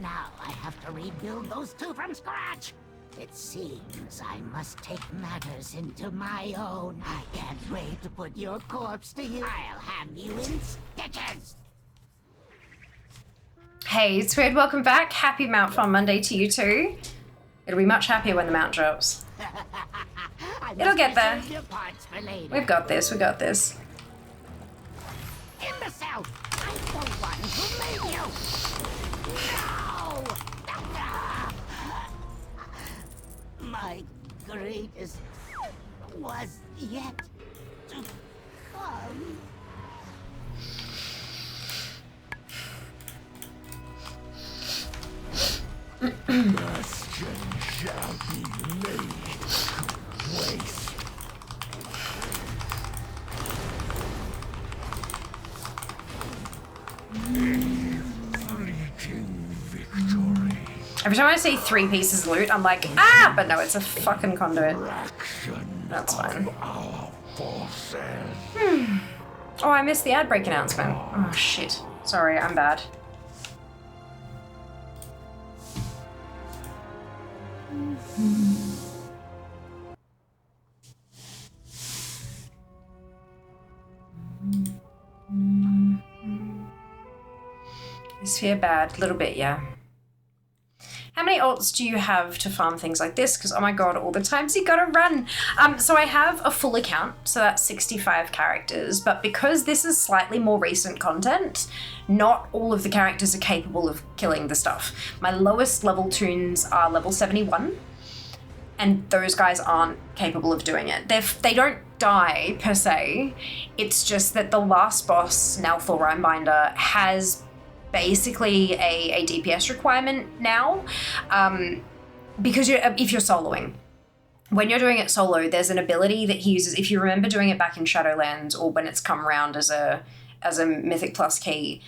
Now I have to rebuild those two from scratch! It seems I must take matters into my own. I can't wait to put your corpse to use. I'll have you in stitches! Hey, it's Weird. Welcome back. Happy Mount Farm Monday to you too. It'll be much happier when the mount drops. It'll get there. We've got this. We got this. Imbecile! I'm the one who made you! No! My greatest was yet to come. Bastion shall be laid to waste. Fleeting victory. Every time I see 3 pieces of loot, I'm like, ah! But no, it's a fucking conduit. That's fine. Our forces. Oh, I missed the ad break announcement. Oh, shit. Sorry, I'm bad. Is fear bad? A little bit, yeah. How many ults do you have to farm things like this? Because, oh my god, all the times you gotta run. So I have a full account, so that's 65 characters, but because this is slightly more recent content, not all of the characters are capable of killing the stuff. My lowest level toons are level 71, and those guys aren't capable of doing it. They don't die, per se. It's just that the last boss, Nalthor Rhinebinder, has basically a DPS requirement now, because if you're soloing. When you're doing it solo, there's an ability that he uses, if you remember doing it back in Shadowlands or when it's come around as a Mythic Plus key,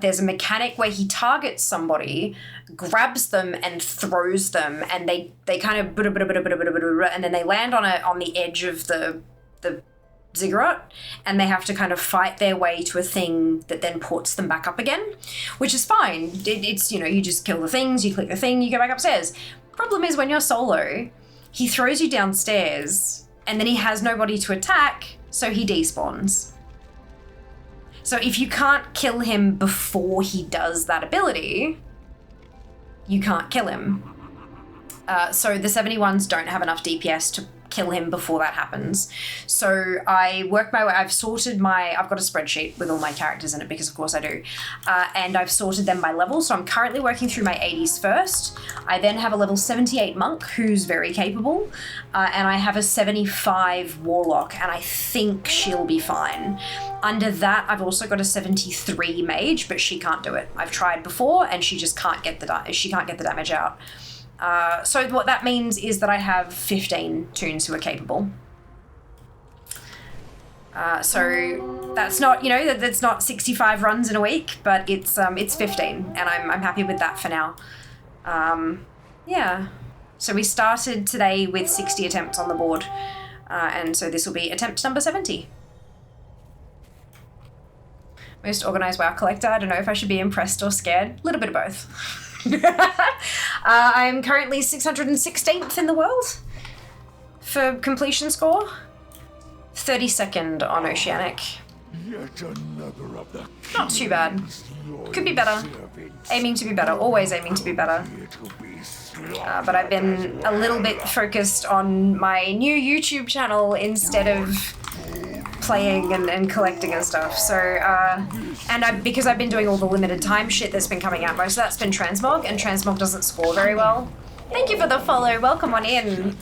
there's a mechanic where he targets somebody, grabs them and throws them, and they kind of and then they land on the edge of the ziggurat, and they have to kind of fight their way to a thing that then ports them back up again, which is fine. It's, you know, you just kill the things, you click the thing, you go back upstairs. Problem is when you're solo, he throws you downstairs and then he has nobody to attack, so he despawns. So if you can't kill him before he does that ability, you can't kill him. So the 71s don't have enough DPS to kill him before that happens. So I work my way, I've got a spreadsheet with all my characters in it, because of course I do, and I've sorted them by level. So I'm currently working through my 80s first. I then have a level 78 monk who's very capable, and I have a 75 warlock, and I think she'll be fine. Under that, I've also got a 73 mage, but she can't do it. I've tried before and she just can't get the damage out. So what that means is that I have 15 toons who are capable. So that's not, you know, that's not 65 runs in a week, but it's 15, and I'm happy with that for now. Yeah. So we started today with 60 attempts on the board, and so this will be attempt number 70. Most organized WoW collector. I don't know if I should be impressed or scared. A little bit of both. I'm currently 616th in the world for completion score. 32nd on Oceanic. Yet another of the Not too bad. Could be better. Aiming to be better. Always aiming to be better. But I've been a little bit focused on my new YouTube channel instead of playing and collecting and stuff. So, because I've been doing all the limited time shit that's been coming out, most of that's been transmog, and transmog doesn't score very well. Thank you for the follow, welcome on in.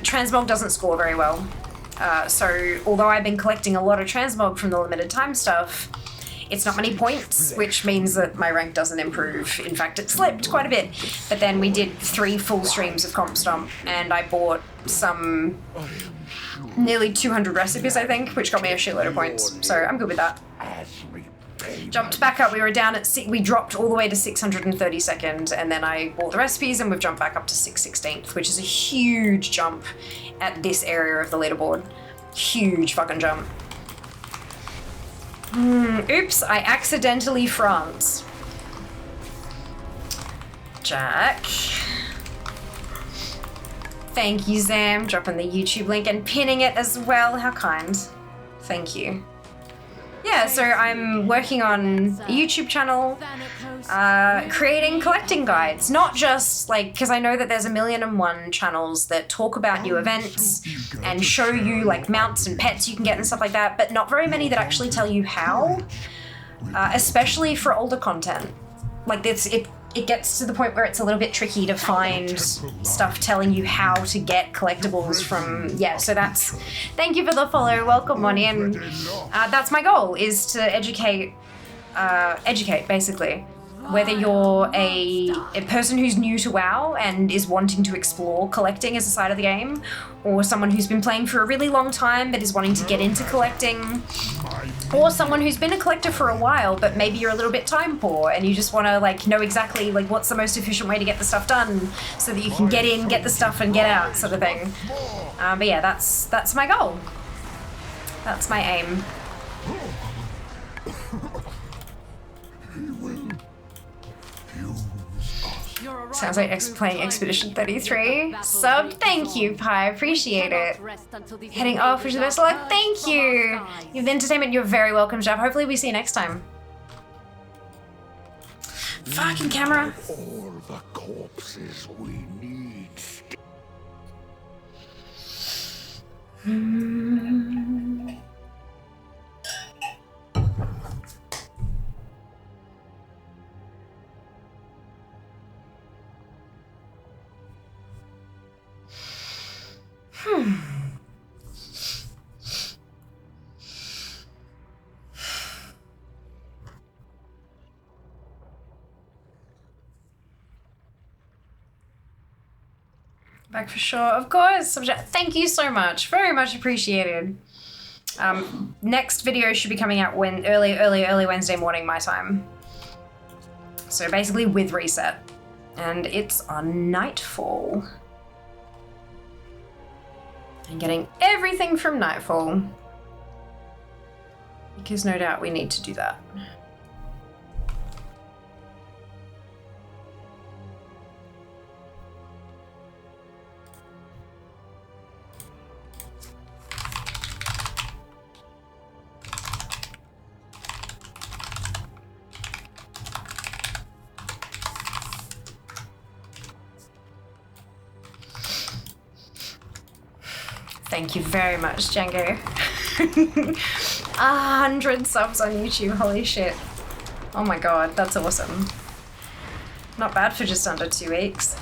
Transmog doesn't score very well. So, although I've been collecting a lot of transmog from the limited time stuff, it's not many points, which means that my rank doesn't improve. In fact, it slipped quite a bit. But then we did 3 full streams of Comp Stomp, and I bought some nearly 200 recipes, I think, which got me a shitload of points. So I'm good with that. Jumped back up. We were down at we dropped all the way to 632nd, and then I bought the recipes, and we've jumped back up to 616th, which is a huge jump at this area of the leaderboard. Huge fucking jump. Oops, I accidentally France. Jack. Thank you, Zam. Dropping the YouTube link and pinning it as well. How kind. Thank you. Yeah, so I'm working on a YouTube channel, creating collecting guides. Not just, like, because I know that there's 1,000,001 channels that talk about new events and show you, like, mounts and pets you can get and stuff like that, but not very many that actually tell you how, especially for older content. Like, it gets to the point where it's a little bit tricky to find stuff telling you how to get collectibles from, so that's, thank you for the follow, welcome on in. That's my goal, is to educate basically. Whether you're a person who's new to WoW and is wanting to explore collecting as a side of the game, or someone who's been playing for a really long time but is wanting to get into collecting, or someone who's been a collector for a while but maybe you're a little bit time poor and you just want to, like, know exactly, like, what's the most efficient way to get the stuff done so that you can get in, get the stuff, and get out, sort of thing. But yeah, that's my goal. That's my aim. Your Sounds like playing Expedition 33. Sub, thank you, Pi. Appreciate it. Heading off, wish you the best of luck. Thank you. You've the entertainment. You're very welcome, Jeff. Hopefully we see you next time. Fucking camera. All the corpses we need. Back for sure, of course. Thank you so much. Very much appreciated. Next video should be coming out early Wednesday morning my time. So basically with reset. And it's on Nightfall. And getting everything from Nightfall. Because no doubt we need to do that. Thank you very much, Django. 100 subs on YouTube, holy shit. Oh my god, that's awesome. Not bad for just under 2 weeks.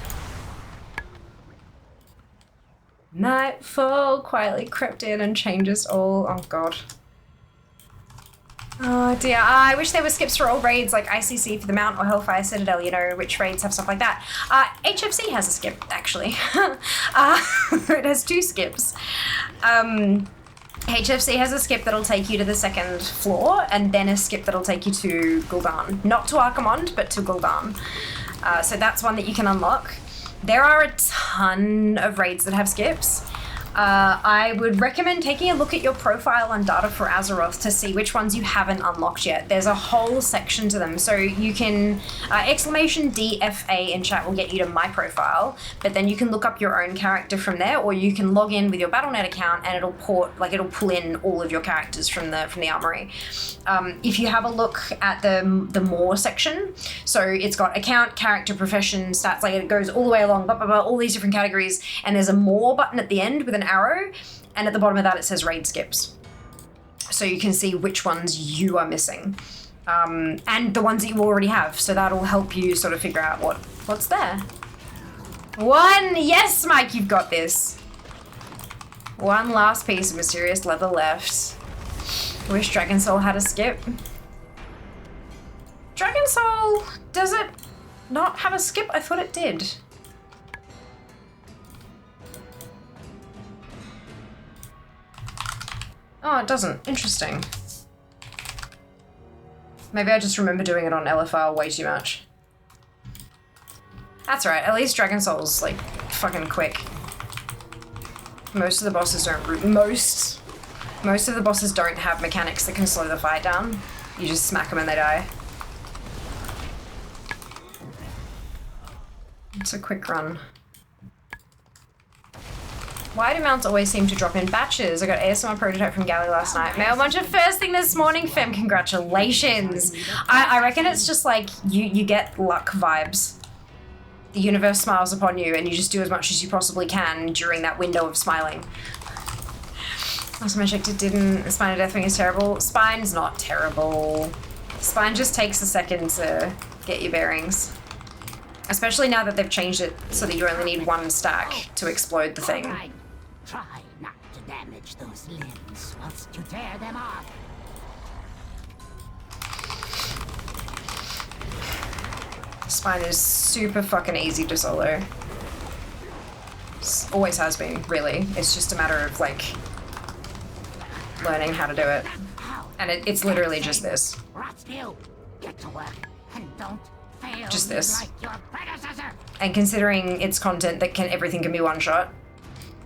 Nightfall quietly crept in and changed us all. Oh god. Oh dear, I wish there were skips for all raids like ICC for the Mount or Hellfire Citadel, you know, which raids have stuff like that. HFC has a skip, actually. It has 2 skips. HFC has a skip that'll take you to the 2nd floor, and then a skip that'll take you to Gul'dan. Not to Archimonde, but to Gul'dan. So that's one that you can unlock. There are a ton of raids that have skips. I would recommend taking a look at your profile on Data for Azeroth to see which ones you haven't unlocked yet. There's a whole section to them. So you can, exclamation DFA in chat will get you to my profile, but then you can look up your own character from there, or you can log in with your Battle.net account and it'll pull in all of your characters from the armory. If you have a look at the more section, so it's got account, character, profession, stats, like it goes all the way along, blah, blah, blah, all these different categories, and there's a more button at the end with an arrow, and at the bottom of that it says raid skips. So you can see which ones you are missing. And the ones that you already have, so that'll help you sort of figure out what's there. 1, yes Mike, you've got this. 1 last piece of mysterious leather left. Wish Dragon Soul had a skip. Dragon Soul, does it not have a skip? I thought it did. Oh, it doesn't. Interesting. Maybe I just remember doing it on LFR way too much. That's right, at least Dragon Soul's like fucking quick. Most of the bosses don't most of the bosses don't have mechanics that can slow the fight down. You just smack them and they die. It's a quick run. Why do mounts always seem to drop in batches? I got ASMR prototype from Galley last night. Mail bunch of first thing this morning, fam. Congratulations. I reckon it's just like you get luck vibes. The universe smiles upon you and you just do as much as you possibly can during that window of smiling. Last time I checked, it didn't. Spine of Deathwing is terrible. Spine's not terrible. Spine just takes a second to get your bearings. Especially now that they've changed it so that you only need 1 stack to explode the thing. Right. Try not to damage those limbs whilst you tear them off. Spine is super fucking easy to solo. Always has been, really. It's just a matter of, like, learning how to do it. And it's literally just this. Get to work and don't fail Just this. like your predecessor. And considering its content that everything can be one shot,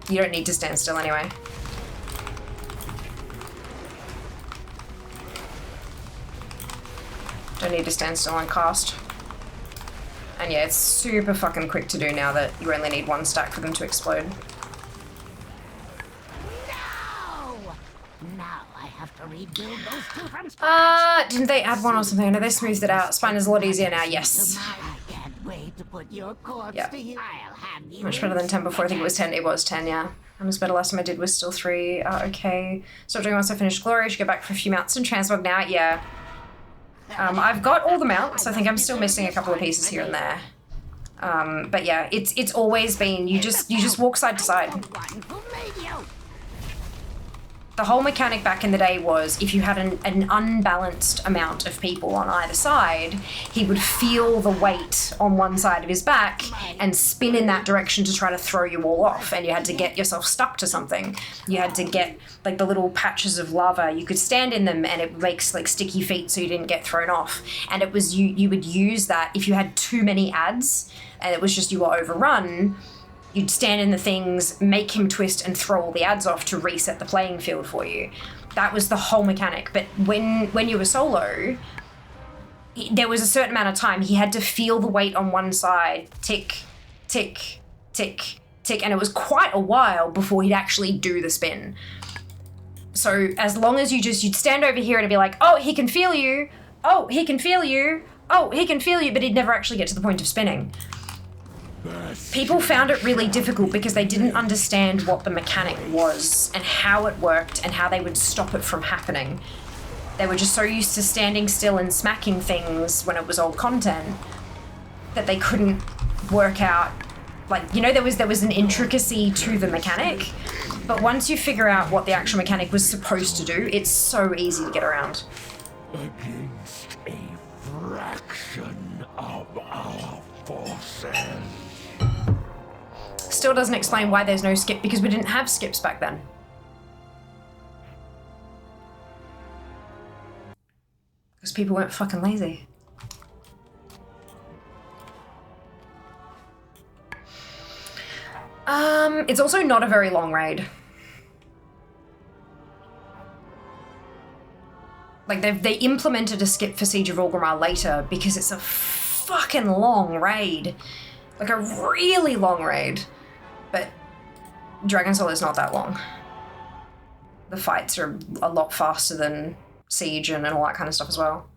you don't need to stand still anyway. Don't need to stand still and cast. And yeah, it's super fucking quick to do now that you only need 1 stack for them to explode. No! Now I have to rebuild those 2 from scratch. Didn't they add 1 or something? I know they smoothed it out. Spine is a lot easier now, yes. I can't wait to put your corpse Yeah. to you. I'll have you Much better than 10 before. I think it was 10. It was 10, yeah. It was better last time I did was still 3. Okay. Stop doing once I finish Glory. Should go back for a few mounts and transmog now. Yeah. I've got all the mounts. I think I'm still missing a couple of pieces here and there. But yeah, it's always been you just walk side to side. Who made you? The whole mechanic back in the day was if you had an unbalanced amount of people on either side, he would feel the weight on one side of his back and spin in that direction to try to throw you all off, and you had to get yourself stuck to something. You had to get like the little patches of lava, you could stand in them and it makes like sticky feet so you didn't get thrown off. And it was you would use that if you had too many ads and it was just you were overrun. You'd stand in the things, make him twist and throw all the ads off to reset the playing field for you. That was the whole mechanic. But when you were solo, there was a certain amount of time he had to feel the weight on one side, tick, tick, tick, tick, and it was quite a while before he'd actually do the spin. So as long as you'd stand over here and it'd be like, oh, he can feel you, oh, he can feel you, oh, he can feel you, but he'd never actually get to the point of spinning. People found it really difficult because they didn't understand what the mechanic was and how it worked and how they would stop it from happening. They were just so used to standing still and smacking things when it was old content that they couldn't work out, like, you know, there was an intricacy to the mechanic, but once you figure out what the actual mechanic was supposed to do, it's so easy to get around. Against a fraction of our forces. Still doesn't explain why there's no skip, because we didn't have skips back then. Because people weren't fucking lazy. It's also not a very long raid. Like, they implemented a skip for Siege of Orgrimmar later because it's a fucking long raid. Like, a really long raid. But Dragon Soul is not that long. The fights are a lot faster than Siege and all that kind of stuff as well.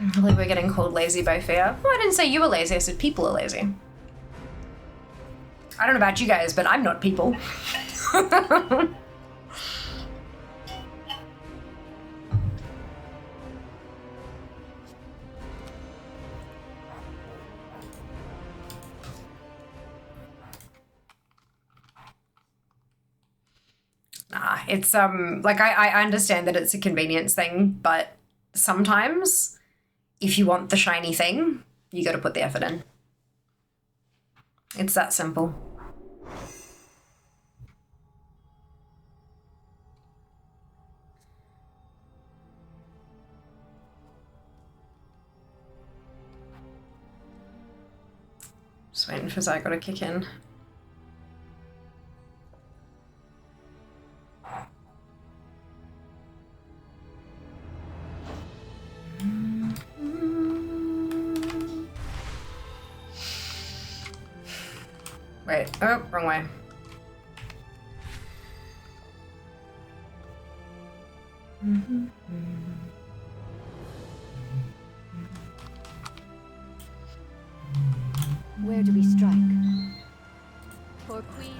I believe we're getting called lazy by Fia. Well, I didn't say you were lazy, I said people are lazy. I don't know about you guys, but I'm not people. Nah, it's like I understand that it's a convenience thing, but sometimes if you want the shiny thing, you got to put the effort in. It's that simple. Just waiting for Zygo to kick in. Wait, oh, wrong way. Where do we strike? For Queen.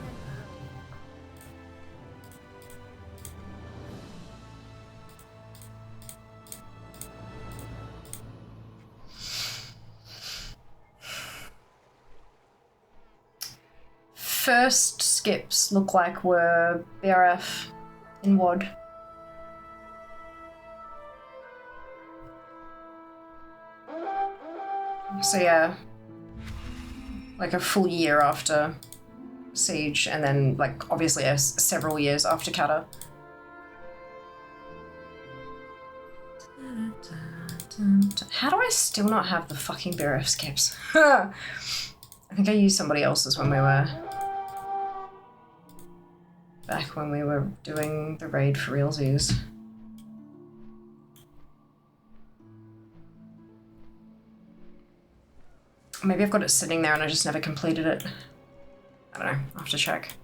First skips look like were BRF in WOD. So yeah, like a full year after Siege, and then like obviously several years after Kata. How do I still not have the fucking BRF skips? I think I used somebody else's when we were... back when we were doing the raid for realsies. Maybe I've got it sitting there and I just never completed it. I don't know, I'll have to check.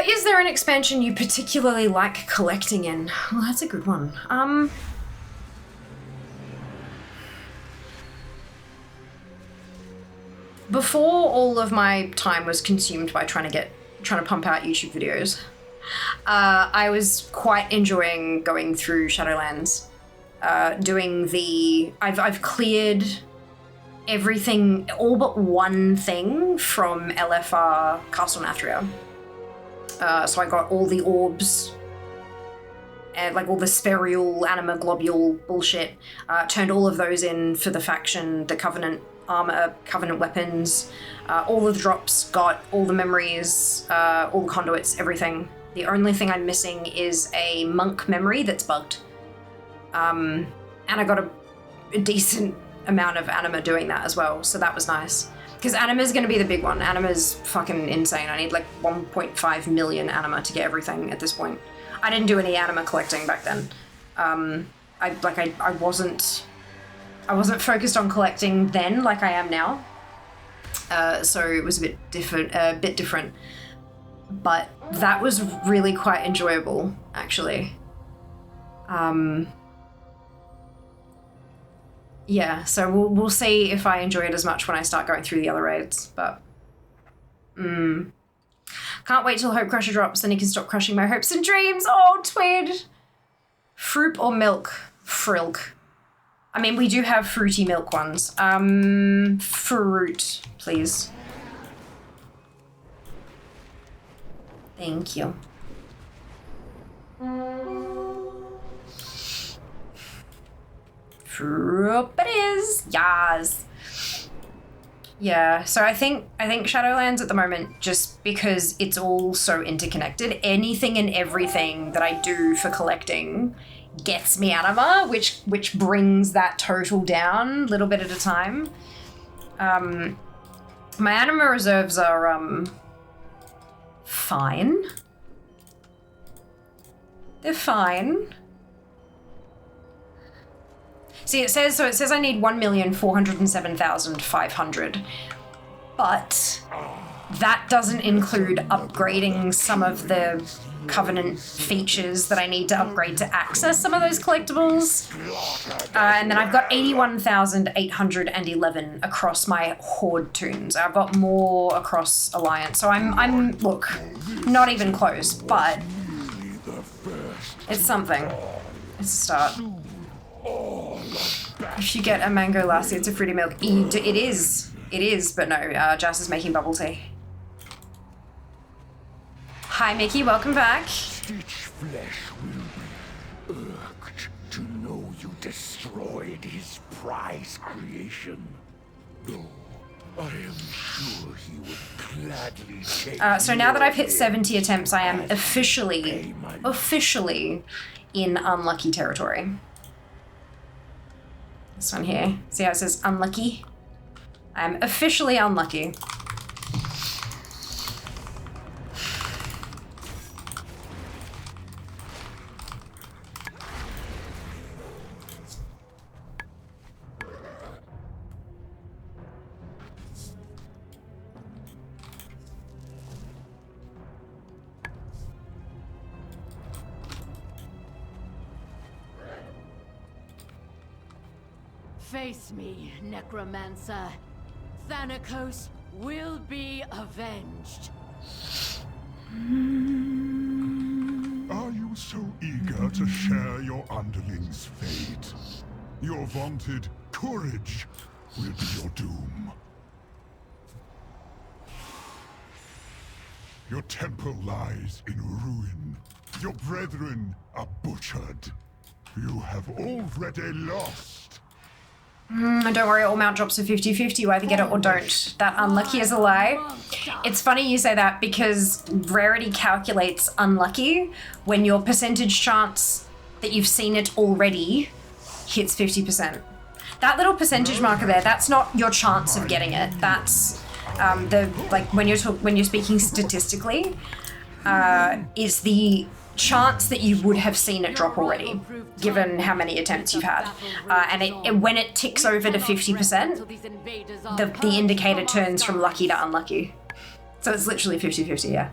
Is there an expansion you particularly like collecting in? Well, that's a good one. Before all of my time was consumed by trying to pump out YouTube videos, I was quite enjoying going through Shadowlands, doing the... I've cleared everything, all but one thing from LFR Castle Nathria. So I got all the orbs, and like all the sphereal, anima, globule bullshit, turned all of those in for the faction, the Covenant armor, Covenant weapons, all of the drops, got all the memories, all the conduits, everything. The only thing I'm missing is a monk memory that's bugged. And I got a decent amount of anima doing that as well, so that was nice. Because anima's going to be the big one. Anima's fucking insane. I need like 1.5 million anima to get everything at this point. I didn't do any anima collecting back then. I wasn't focused on collecting then like I am now. So it was a bit different. But that was really quite enjoyable, actually. Yeah, so we'll see if I enjoy it as much when I start going through the other raids, but... Can't wait till Hope Crusher drops, then he can stop crushing my hopes and dreams! Oh, Twid! Fruit or milk? Frilk. I mean, we do have fruity milk ones. Fruit, please. Thank you. Fruit it is. Yas. Yeah, so I think Shadowlands at the moment, just because it's all so interconnected, anything and everything that I do for collecting gets me anima, which brings that total down a little bit at a time. My anima reserves are fine. They're fine. See, it says I need 1,407,500, but that doesn't include upgrading some of the Covenant features that I need to upgrade to access some of those collectibles. And then I've got 81,811 across my Horde tunes. I've got more across Alliance, so I'm look, not even close, but it's something. It's a start. If you get a mango lassi, it's a fruity milk. It is, but no, Jas is making bubble tea. Hi Mickey, welcome back. Stitch flesh will be irked to know you destroyed his prize creation. Though I am sure he would gladly take so now that I've hit 70 attempts, I am officially in unlucky territory. This one here. See how it says unlucky? I'm officially unlucky. Face me, Necromancer. Thanatos will be avenged. Are you so eager to share your underling's fate? Your vaunted courage will be your doom. Your temple lies in ruin. Your brethren are butchered. You have already lost. Don't worry, all mount drops are 50-50. You either get it or don't. That unlucky is a lie. It's funny you say that because rarity calculates unlucky when your percentage chance that you've seen it already hits 50%. That little percentage marker there, that's not your chance of getting it. That's when you're speaking statistically, is the chance that you would have seen it drop already, given how many attempts you've had. And when it ticks over to 50%, the indicator turns from lucky to unlucky. So it's literally 50-50, yeah.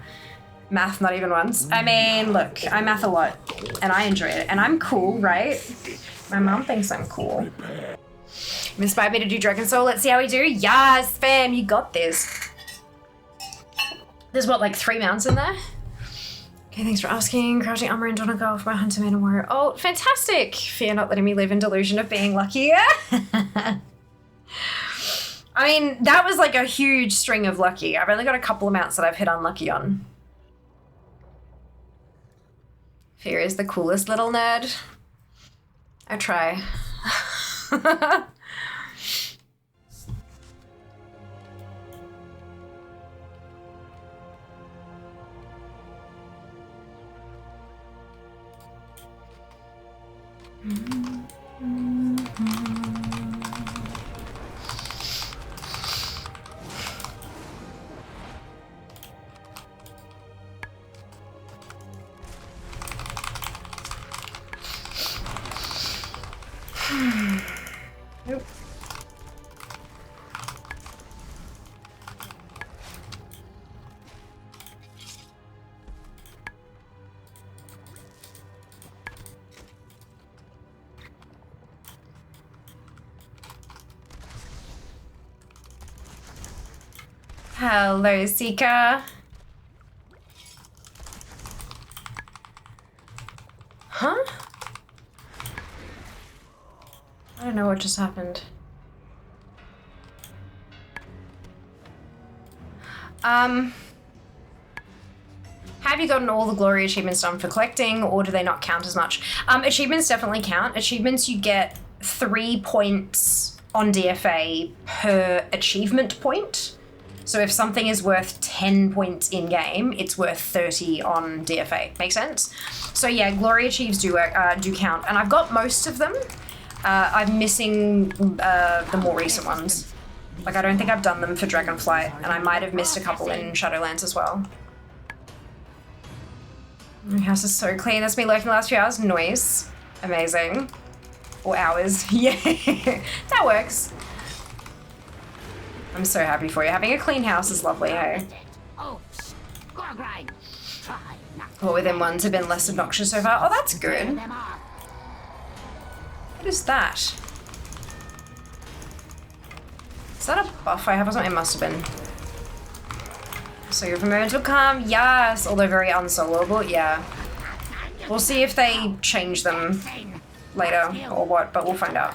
Math not even once. I mean, look, I math a lot, and I enjoy it, and I'm cool, right? My mom thinks I'm cool. You inspired me to do Dragon Soul. Let's see how we do. Yes, fam, you got this. There's what, like 3 mounts in there? Okay, thanks for asking. Crouching armor and Donna go for my hunter man and warrior. Oh, fantastic! Fear not letting me live in delusion of being lucky. I mean, that was like a huge string of lucky. I've only got a couple of mounts that I've hit unlucky on. Fear is the coolest little nerd. I try. Nope. Hello, Seeker. Huh? I don't know what just happened. Have you gotten all the glory achievements done for collecting, or do they not count as much? Achievements definitely count. Achievements, you get 3 points on DFA per achievement point. So if something is worth 10 points in-game, it's worth 30 on DFA. Make sense? So yeah, glory achieves do count, and I've got most of them. I'm missing the more recent ones. Like, I don't think I've done them for Dragonflight, and I might have missed a couple in Shadowlands as well. My house is so clean. That's me lurking the last few hours. Noise. Amazing. Or hours. Yeah, that works. I'm so happy for you. Having a clean house is lovely, hey? What within ones have been less obnoxious so far? Oh, that's good. What is that? Is that a buff I have or something? It must have been. So your moments will come, yes, although very unsoloable, yeah. We'll see if they change them later or what, but we'll find out.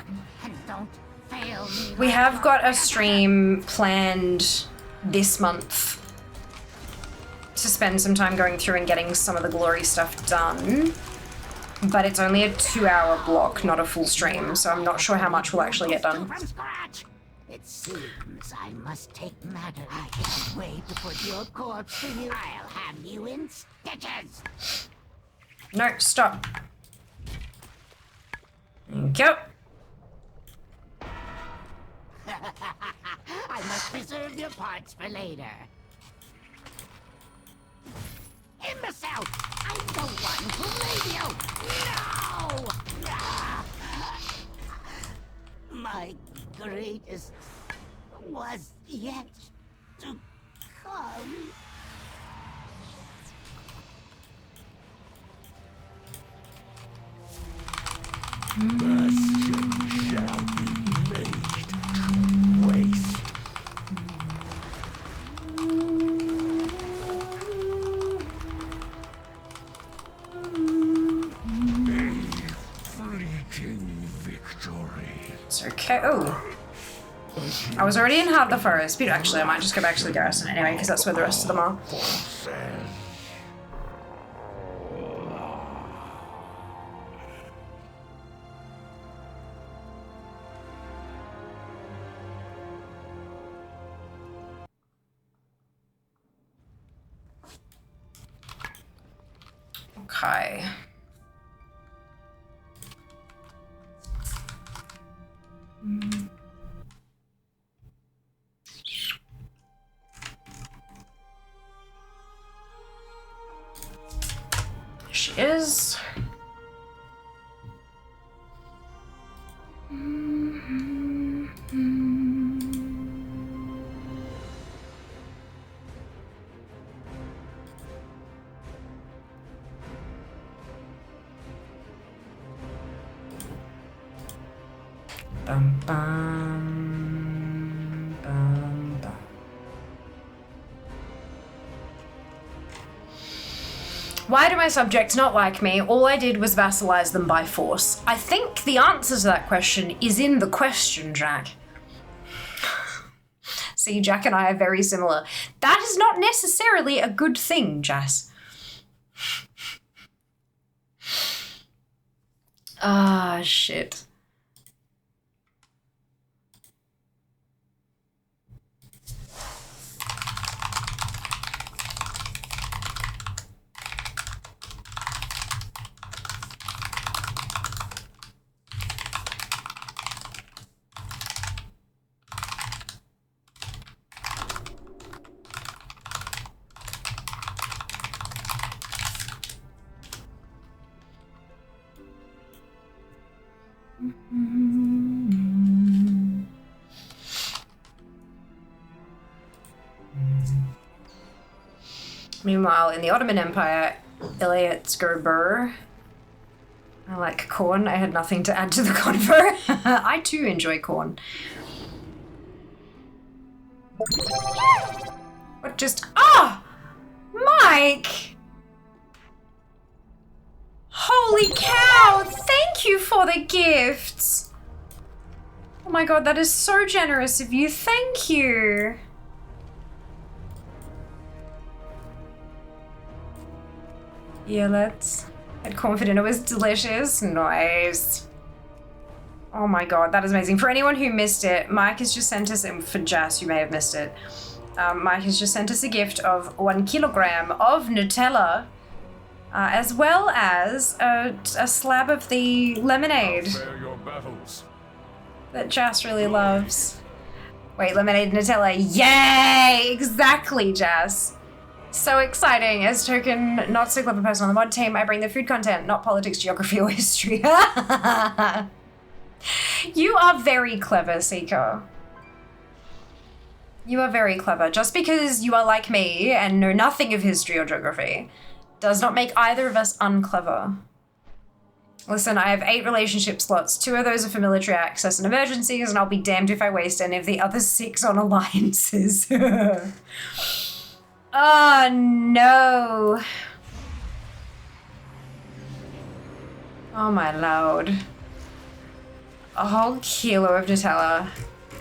We have got a stream planned this month to spend some time going through and getting some of the glory stuff done. But it's only a 2-hour block, not a full stream, so I'm not sure how much we'll actually get done. It seems I must take matters. I can't wait to put your corpse to you. I'll have you in stitches. No, stop. Thank you. I must preserve your parts for later. Imbecile! I'm the one who made you! No! My greatest was yet to come. Bastion shall be made to waste. It's okay. Oh. I was already in Heart of the Forest. But actually, I might just go back to the garrison anyway, because that's where the rest of them are. Okay. She is. Bum, bum, bum, bum. Why do my subjects not like me? All I did was vassalize them by force. I think the answer to that question is in the question, Jack. See, Jack and I are very similar. That is not necessarily a good thing, Jas. Ah, shit. Meanwhile, in the Ottoman Empire, Ilyetskobur. I like corn. I had nothing to add to the convo. I too enjoy corn. What just... Ah! Mike! Holy cow! Thank you for the gifts! Oh my god, that is so generous of you. Thank you. Yeah, let's... Had confident it was delicious. Nice. Oh my god, that is amazing. For anyone who missed it, Mike has just sent us, and for Jas, you may have missed it, Mike has just sent us a gift of 1 kilogram of Nutella, as well as a slab of the lemonade that Jas really loves. Wait, lemonade and Nutella. Yay! Exactly, Jas. So exciting. As a token, not so clever person on the mod team, I bring the food content, not politics, geography, or history. You are very clever, Seeker. You are very clever. Just because you are like me and know nothing of history or geography does not make either of us unclever. Listen, I have 8 relationship slots. 2 of those are for military access and emergencies, and I'll be damned if I waste any of the other 6 on alliances. Oh, no. Oh, my lord. A whole kilo of Nutella.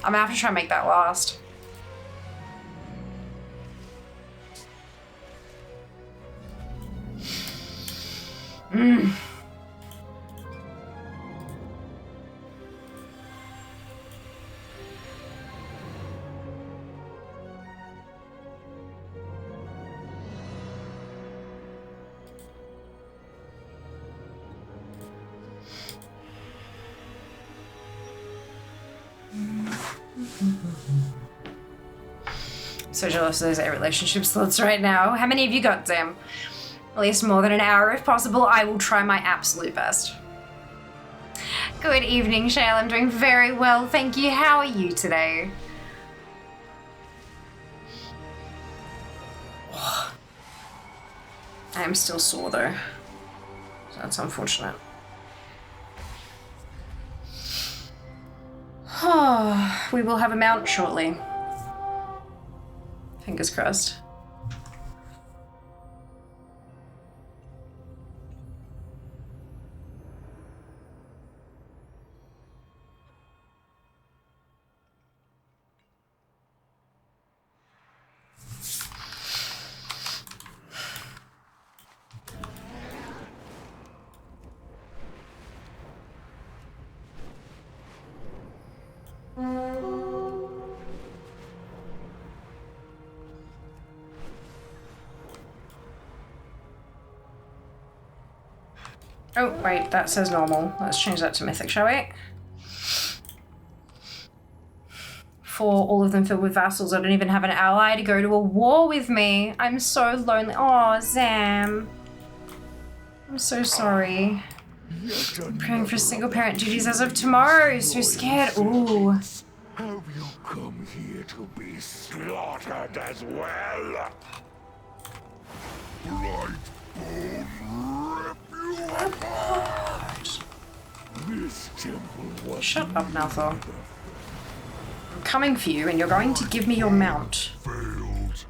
I'm gonna have to try and make that last. Mmm. So jealous of those 8 relationship slots right now. How many have you got, Sam? At least more than an hour if possible. I will try my absolute best. Good evening, Shale. I'm doing very well, thank you. How are you today? I am still sore though. So that's unfortunate. We will have a mount shortly. Fingers crossed. Oh, wait, that says normal. Let's change that to mythic, shall we? For all of them filled with vassals, I don't even have an ally to go to a war with me. I'm so lonely. Oh, Zam. I'm so sorry. I'm praying for single parent duties as of tomorrow. So scared. Ooh. Have you come here to be slaughtered as well? Brightbone, rip you apart! This temple was Shut up, Malthor. I'm coming for you, and you're going to give me your mount. Failed.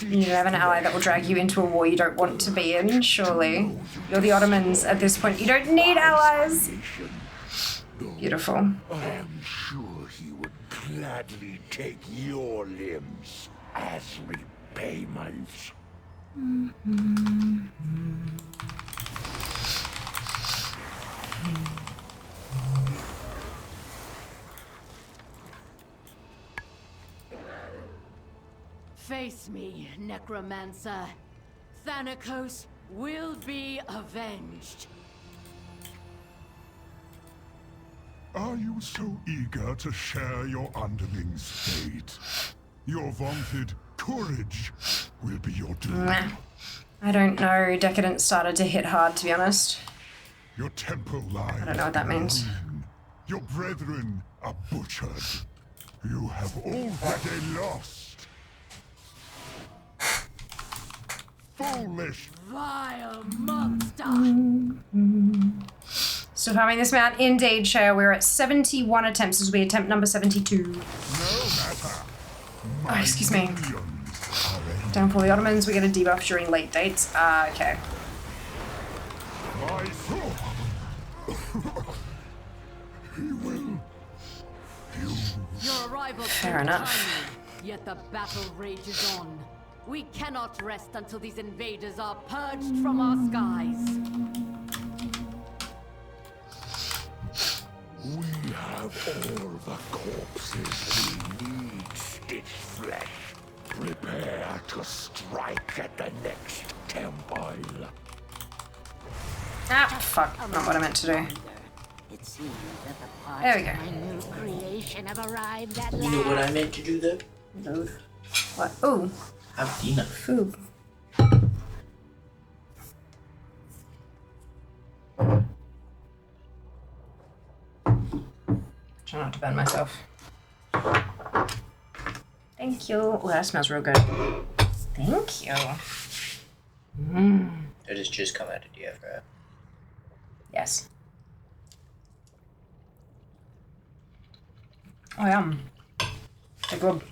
You need to have an ally that will drag you into a war you don't want to be in, surely. You're the Ottomans at this point. You don't need allies! Beautiful. I am sure he would gladly take your limbs as repayment. Face me, Necromancer. Thanakos will be avenged. Are you so eager to share your underling's fate? Your vaunted courage will be your doom. Nah. I don't know. Decadence started to hit hard, to be honest. Your temple lies. I don't know what that means. ruin. Your brethren are butchered. You have already lost. Foolish. Vile monster! Still farming this mount. Indeed, Shea. We're at 71 attempts as we attempt number 72. No matter. Oh, excuse me. Millions are in Down for the Ottomans. We get a debuff during late dates. Okay. my soul. He will. Your arrival Fair came enough. timely, yet the battle rages on. We cannot rest until these invaders are purged from our skies. We have all the corpses we need, Stitch Flesh. Prepare to strike at the next temple. Ah, fuck. Not what I meant to do. It seems that the parts There we go. of my new creation have arrived at You know what last. I meant to do though? Load. What? Ooh. Have dinner. Food. Try not to burn myself. Thank you. Oh, that smells real good. Thank you. It has just come out of the air fryer. Yes. Oh, yum. They're good.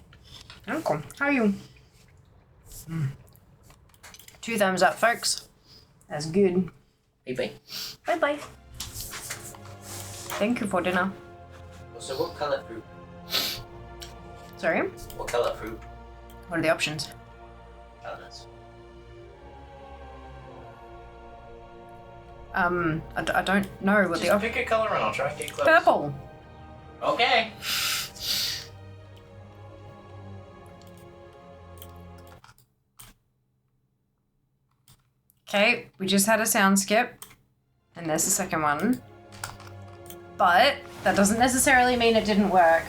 Uncle, how are you? 2 thumbs up, folks. That's good. Hey, bye. Bye-bye. Thank you for dinner. So what colour fruit? Sorry? What colour fruit? What are the options? Colours. I don't know what the Just options. pick a colour and I'll try and get close. Purple. Okay. Okay, we just had a sound skip. And there's the second one. But that doesn't necessarily mean it didn't work.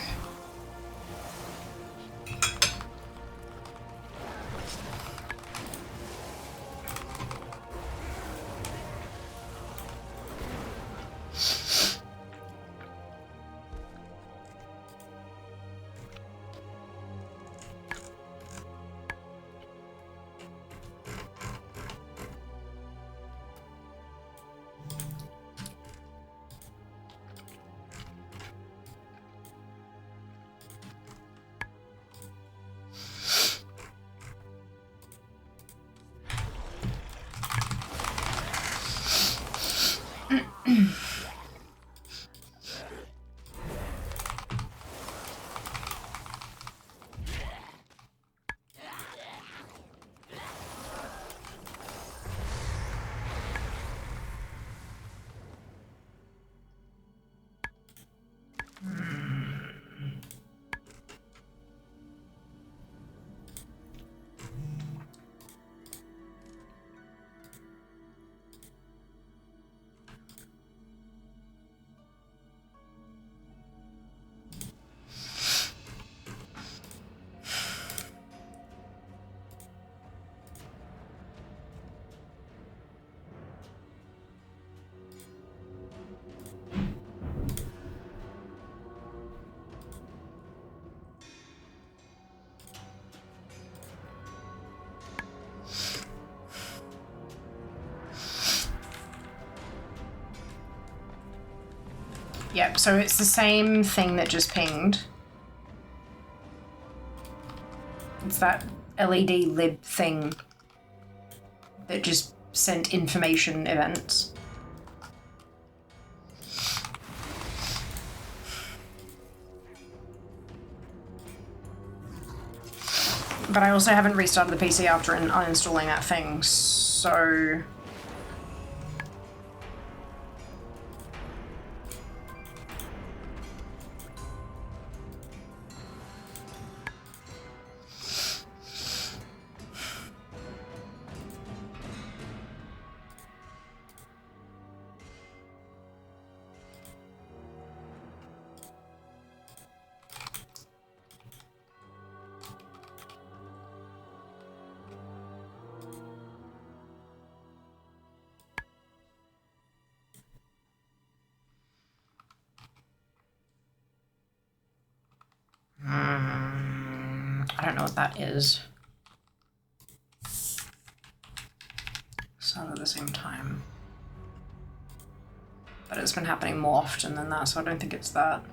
Yep, so it's the same thing that just pinged. It's that LED lib thing that just sent information events. But I also haven't restarted the PC after uninstalling that thing, so... I don't know what that is. Start at the same time. But it's been happening more often than that, so I don't think it's that.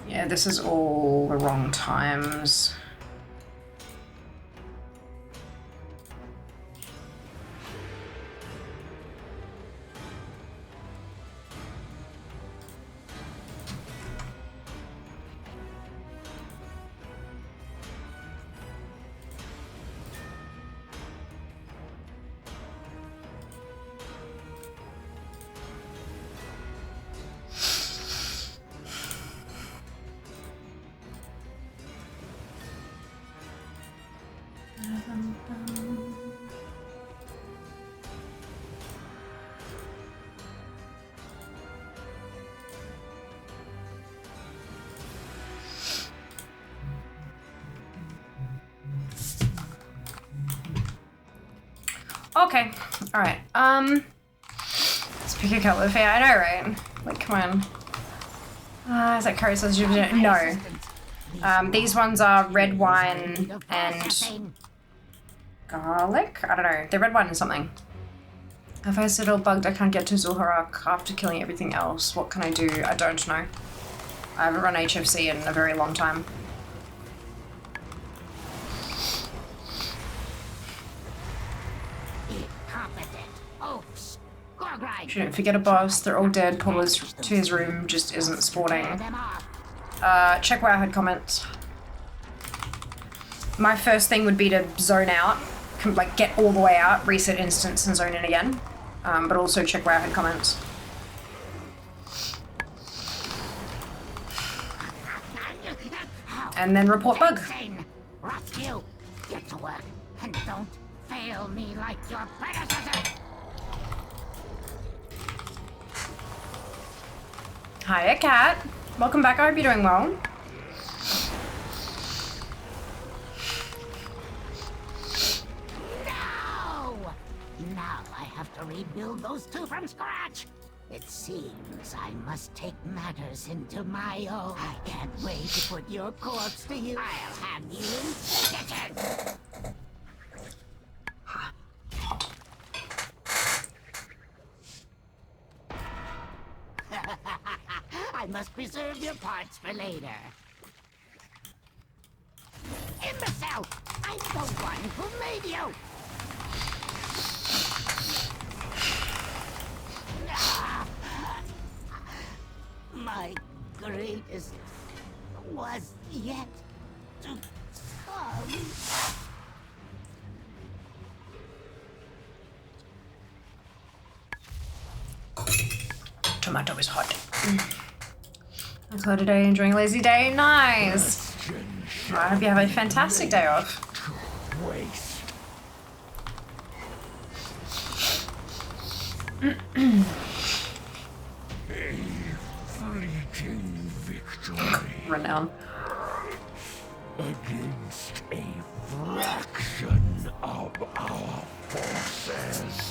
Yeah, this is all the wrong times. Okay, alright, let's pick a color. Yeah, I know, right? Like, come on. Is that curry sauce? No. These ones are red wine and garlic? I don't know. They're red wine and something. If I sit all bugged, I can't get to Zul'Harrak after killing everything else. What can I do? I don't know. I haven't run HFC in a very long time. Shouldn't forget a boss. They're all dead. Paula's to his room just isn't sporting. Check Wowhead comments. My first thing would be to zone out, like get all the way out, reset instance and zone in again. But also check Wowhead comments. And then report bug. Get to work and don't fail me like your predecessor. Hiya, Cat. Welcome back. I hope you're doing well. No! Now I have to rebuild those two from scratch. It seems I must take matters into my own. I can't wait to put your corpse to use. I'll have you in stitches. I must preserve your parts for later. Imbecile! I'm the one who made you! My greatest was yet to come. Tomato is hot. I called today, enjoying a lazy day. Nice. Well, I hope you have a fantastic day off. A fleeting victory Renown. against a fraction of our forces.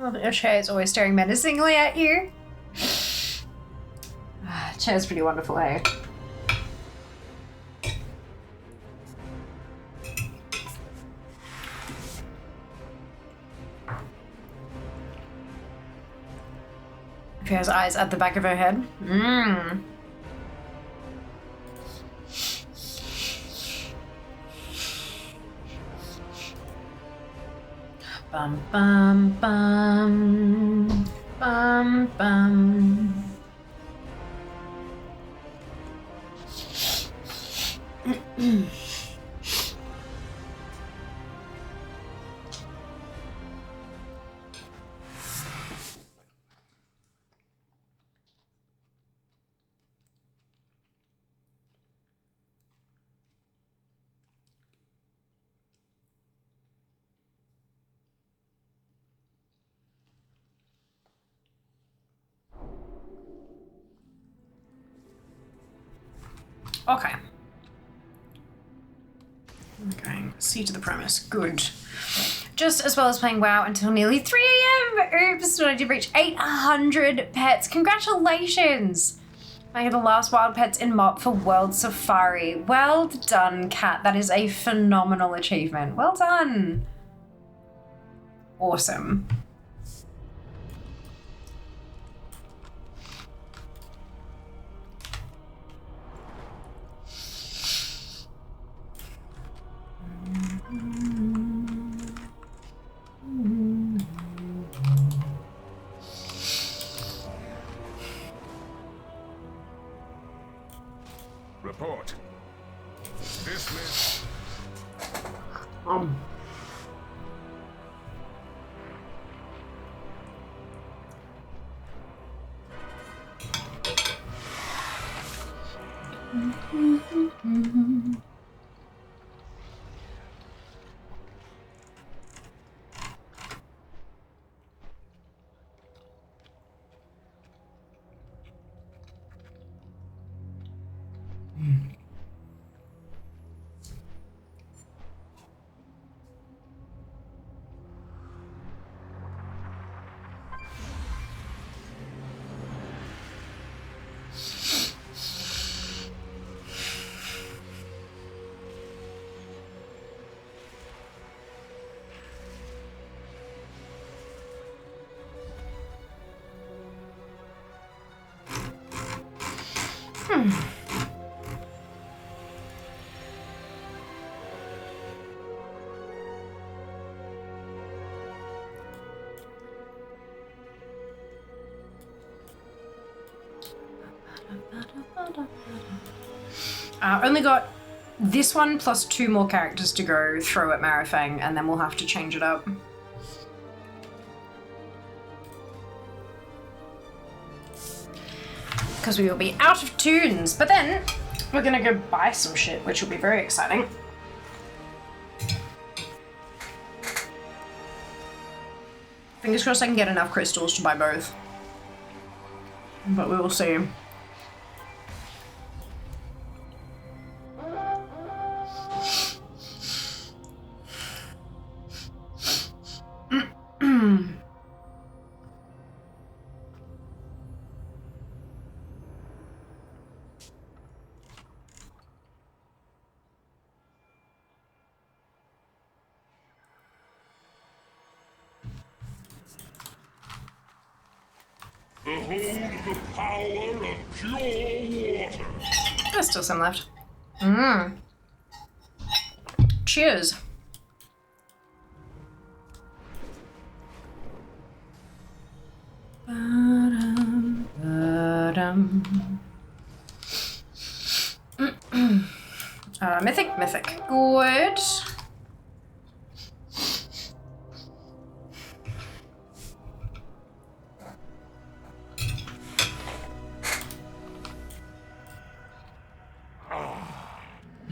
Oh, the chair is always staring menacingly at you. Chair's pretty wonderful, eh? She has eyes at the back of her head. Mmm. Bum bum bum bum bum. Okay. Okay, see to the premise. Good. Just as well as playing WoW until nearly 3 a.m. Oops, when I did reach 800 pets. Congratulations! I had the last wild pets in MOP for World Safari. Well done, Kat. That is a phenomenal achievement. Well done. Awesome. Report. Dismiss. Only got this one plus 2 more characters to go through at Marifang, and then we'll have to change it up. Because we will be out of tunes. But then we're gonna go buy some shit, which will be very exciting. Fingers crossed I can get enough crystals to buy both. But we will see. Behold the power of pure water. There's still some left. Cheers. Mythic. Good.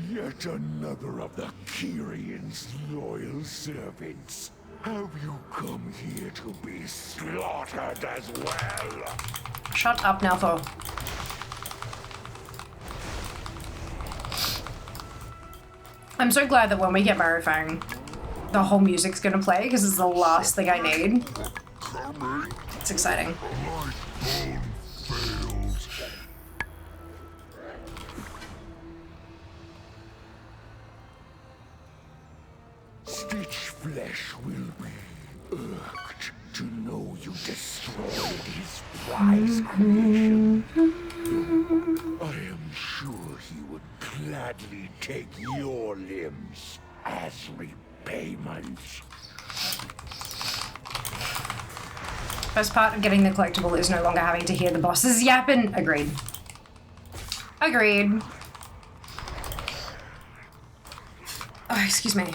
Yet another of the Kyrian's loyal servants. Have you come here to be slaughtered as well? Shut up now, Thor. I'm so glad that when we get Marifang, the whole music's gonna play because it's the last thing I need. It's exciting. Stitch flesh will be irked to know you destroyed his prize creation. I am sure he would gladly take your limbs as repayment. Best part of getting the collectible is no longer having to hear the bosses yapping. Agreed. Oh, excuse me.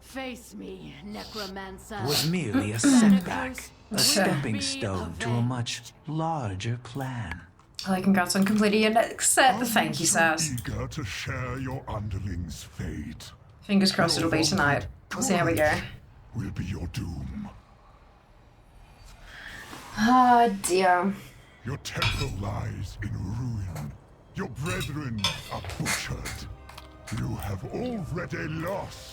Face me, necromancer. Was merely a setback, a stepping stone to a much larger plan. Well, congrats on completing your next set. Thank you, Sass. Eager to share your underling's fate. Fingers crossed it'll be tonight. We'll see how we go. Will be your doom. Oh dear. Your temple lies in ruin. Your brethren are butchered. You have already lost.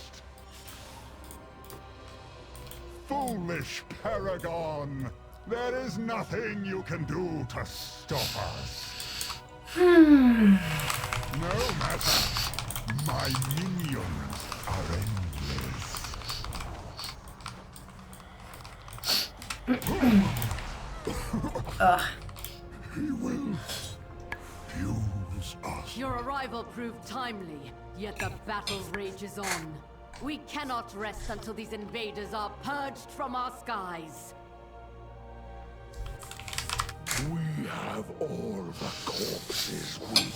Foolish Paragon! There is nothing you can do to stop us. No matter. My minions are endless. He will use us. Your arrival proved timely, yet the battle rages on. We cannot rest until these invaders are purged from our skies. We have all the corpses we...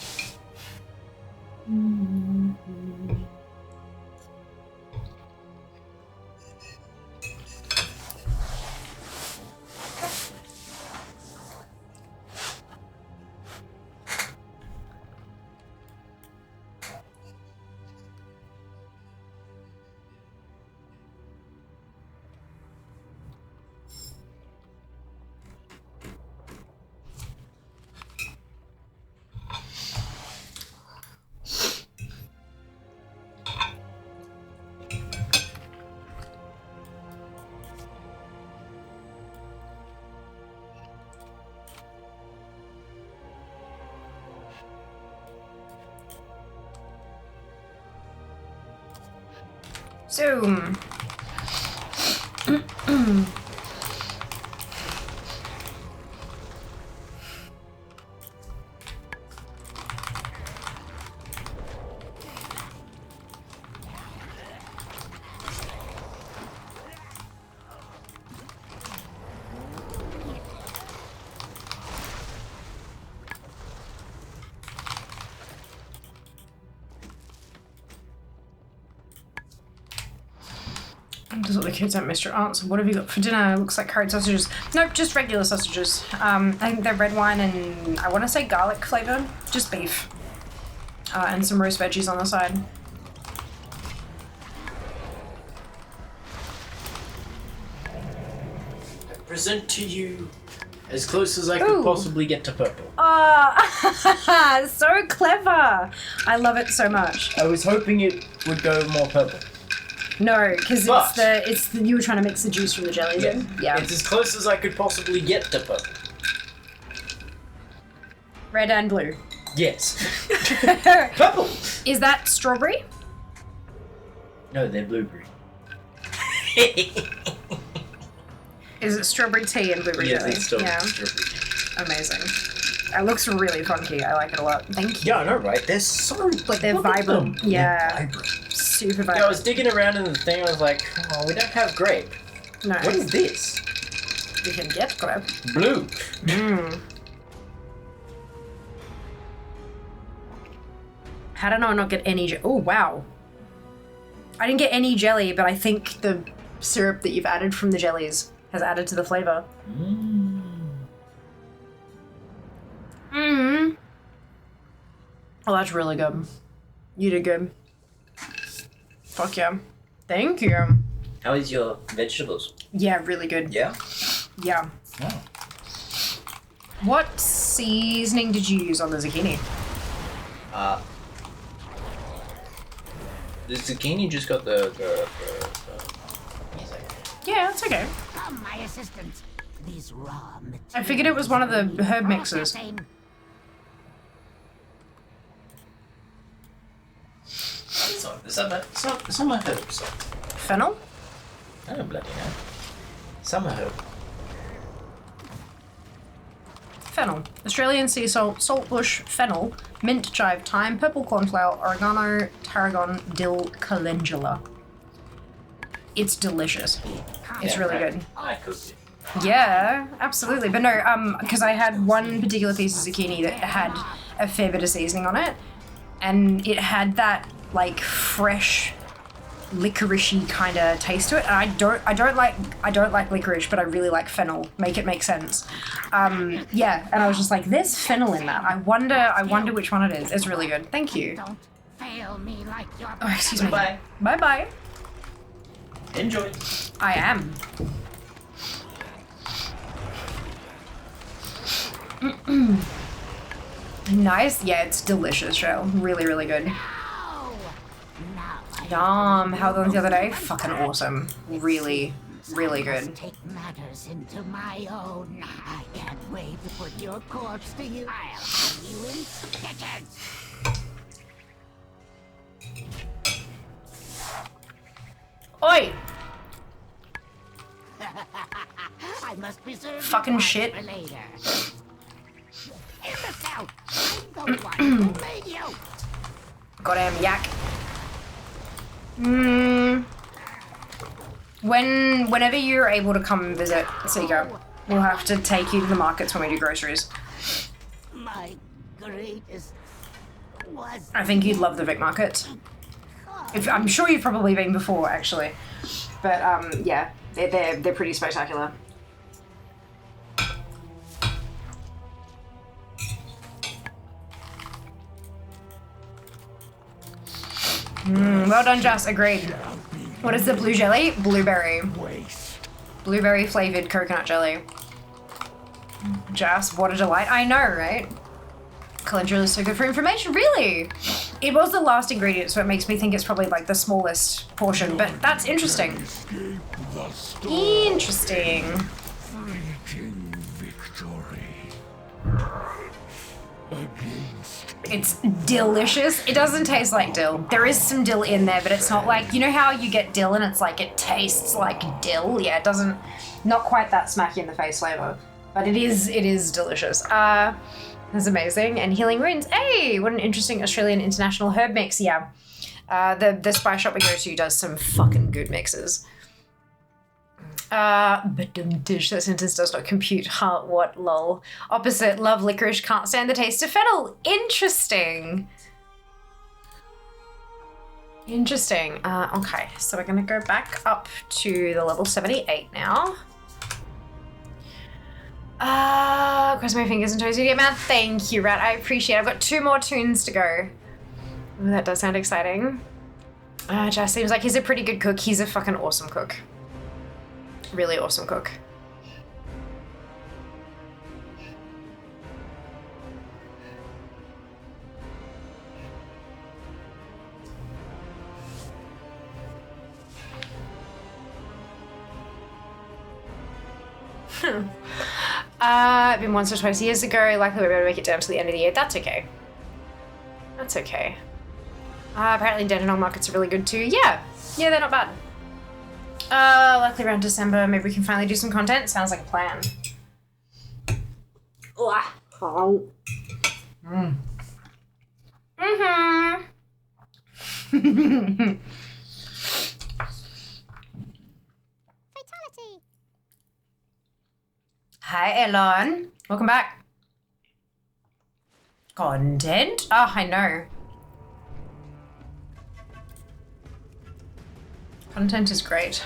Zoom. Does look like kids at Mr. Aunt. So what have you got for dinner? Looks like curried sausages. Nope, just regular sausages. I think they're red wine and I want to say garlic flavor. Just beef. And some roast veggies on the side. I present to you as close as I could possibly get to purple. So clever. I love it so much. I was hoping it would go more purple. No, because it's the you were trying to mix the juice from the jellies in. Yeah. It's as close as I could possibly get to purple. Red and blue. Yes. Purple! Is that strawberry? No, they're blueberry. Is it strawberry tea and blueberry jelly? It's still yeah. strawberry tea. Amazing. It looks really funky. I like it a lot. Thank you. Yeah, I know, right? They're so... But they're look at vibrant. them. Yeah. They're vibrant. Super Yeah, I vibrant. was digging around in the thing, I was like, oh, we don't have grape. No. What is this? You can get grape. Blue. Mmm. How did I not get any oh, wow. I didn't get any jelly, but I think the syrup that you've added from the jellies has added to the flavor. Mmm. Oh, that's really good. You did good. Fuck yeah. Thank you. How is your vegetables? Yeah, really good. Yeah? Yeah. Oh. What seasoning did you use on the zucchini? The zucchini just got the Yeah, that's okay. Come, my assistant. These raw materials. I figured it was one of the herb mixes. It's not my herbs. Fennel? I don't bloody know. Summer herb. Fennel. Australian sea salt, saltbush, fennel, mint, chive, thyme, purple cornflower, oregano, tarragon, dill, calendula. It's delicious. It's really good. I cooked it. Yeah, absolutely. But no, because I had one particular piece of zucchini that had a fair bit of seasoning on it, and it had that like fresh licoricey kind of taste to it. And I don't like licorice, but I really like fennel. Make it make sense. Yeah, and I was just like, there's fennel in that. I wonder which one it is. It's really good. Thank you. Don't fail me like your Oh, excuse me. Bye. Bye bye. Enjoy. I am. Nice. Yeah, it's delicious, Shell. Really, really good. Yum. How was the other day? Fucking awesome. Really, really good. Take matters into my own. I can't wait to put your corpse to you. I'll have you in stitches. Oi! I must preserve Fucking your shit. for later. Imbecile! I'm the one who made you. Goddamn yak. Whenever you're able to come visit Seago, we'll have to take you to the markets when we do groceries. My greatest was. I think you'd love the Vic markets. I'm sure you've probably been before, actually. But yeah, they're pretty spectacular. Well done, Jess. Agreed. What is the blue jelly? Blueberry. Blueberry flavored coconut jelly. Jess, what a delight. I know, right? Calendula is so good for information. Really? It was the last ingredient, so it makes me think it's probably like the smallest portion, but that's interesting. Interesting. It's delicious. It doesn't taste like dill. There is some dill in there, but it's not like, you know how you get dill and it's like it tastes like dill? Yeah, it doesn't, not quite that smacky in the face flavor, but it is delicious. That's amazing. And healing wounds. Hey, what an interesting Australian international herb mix. Yeah. The spice shop we go to does some fucking good mixes. But dish, that sentence does not compute. Huh, what, lol. Opposite, love licorice, can't stand the taste of fennel. Interesting. Interesting. Okay, so we're gonna go back up to the level 78 now. Cross my fingers and toes, you get man. Thank you, Rat. I appreciate it. I've got 2 more tunes to go. Ooh, that does sound exciting. Jess seems like he's a pretty good cook. He's a fucking awesome cook. Really awesome cook. Been once or twice years ago. Likely we'll be able to make it down to the end of the year. That's okay. That's okay. Apparently Dandenong markets are really good too. Yeah, they're not bad. Likely around December, maybe we can finally do some content. Sounds like a plan. Oh. Fatality. Hi, Elon. Welcome back. Content? Oh, I know. Content is great.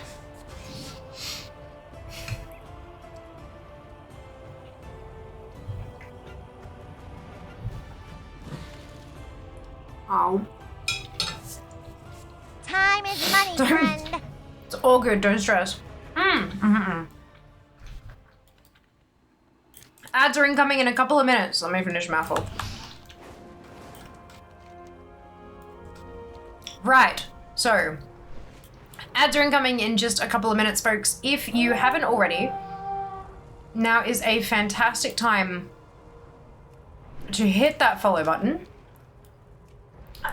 Oh. Time is money, friend. It's all good, don't stress. Ads are incoming in a couple of minutes. Let me finish mouthful. Right, so ads are incoming in just a couple of minutes, folks. If you haven't already, now is a fantastic time to hit that follow button.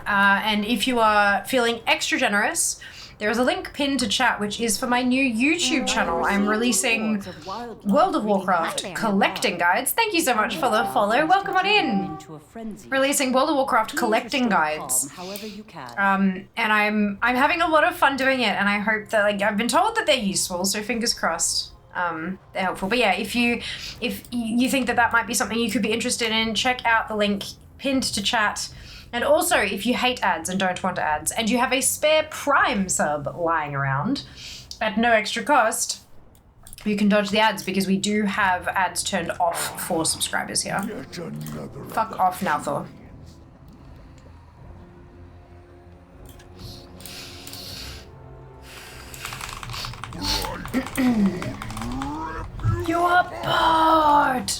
And if you are feeling extra generous, there is a link pinned to chat, which is for my new YouTube channel. I'm releasing World of Warcraft collecting guides. Thank you so much for the follow. Welcome on in. Releasing World of Warcraft collecting guides. And I'm having a lot of fun doing it, and I hope that, like, I've been told that they're useful, so fingers crossed. They're helpful. But yeah, if you think that might be something you could be interested in, check out the link pinned to chat. And also, if you hate ads and don't want ads, and you have a spare Prime sub lying around at no extra cost, you can dodge the ads, because we do have ads turned off for subscribers here. Fuck off, Nalthor. You are bored!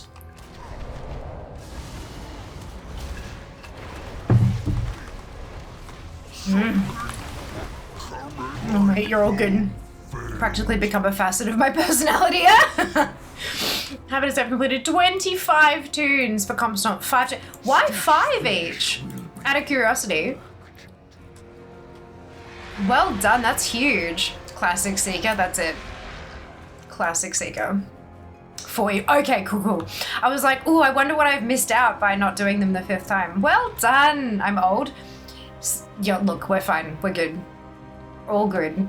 Oh mate, you're all good. Practically become a facet of my personality. Haven't I've completed 25 tunes for Comstomp. 5 Why 5 each? Out of curiosity. Well done, that's huge. Classic Seeker, that's it. Classic Seeker. For you. Okay, cool. I was like, ooh, I wonder what I've missed out by not doing them the 5th time. Well done. I'm old. Yeah, look, we're fine. We're good. All good.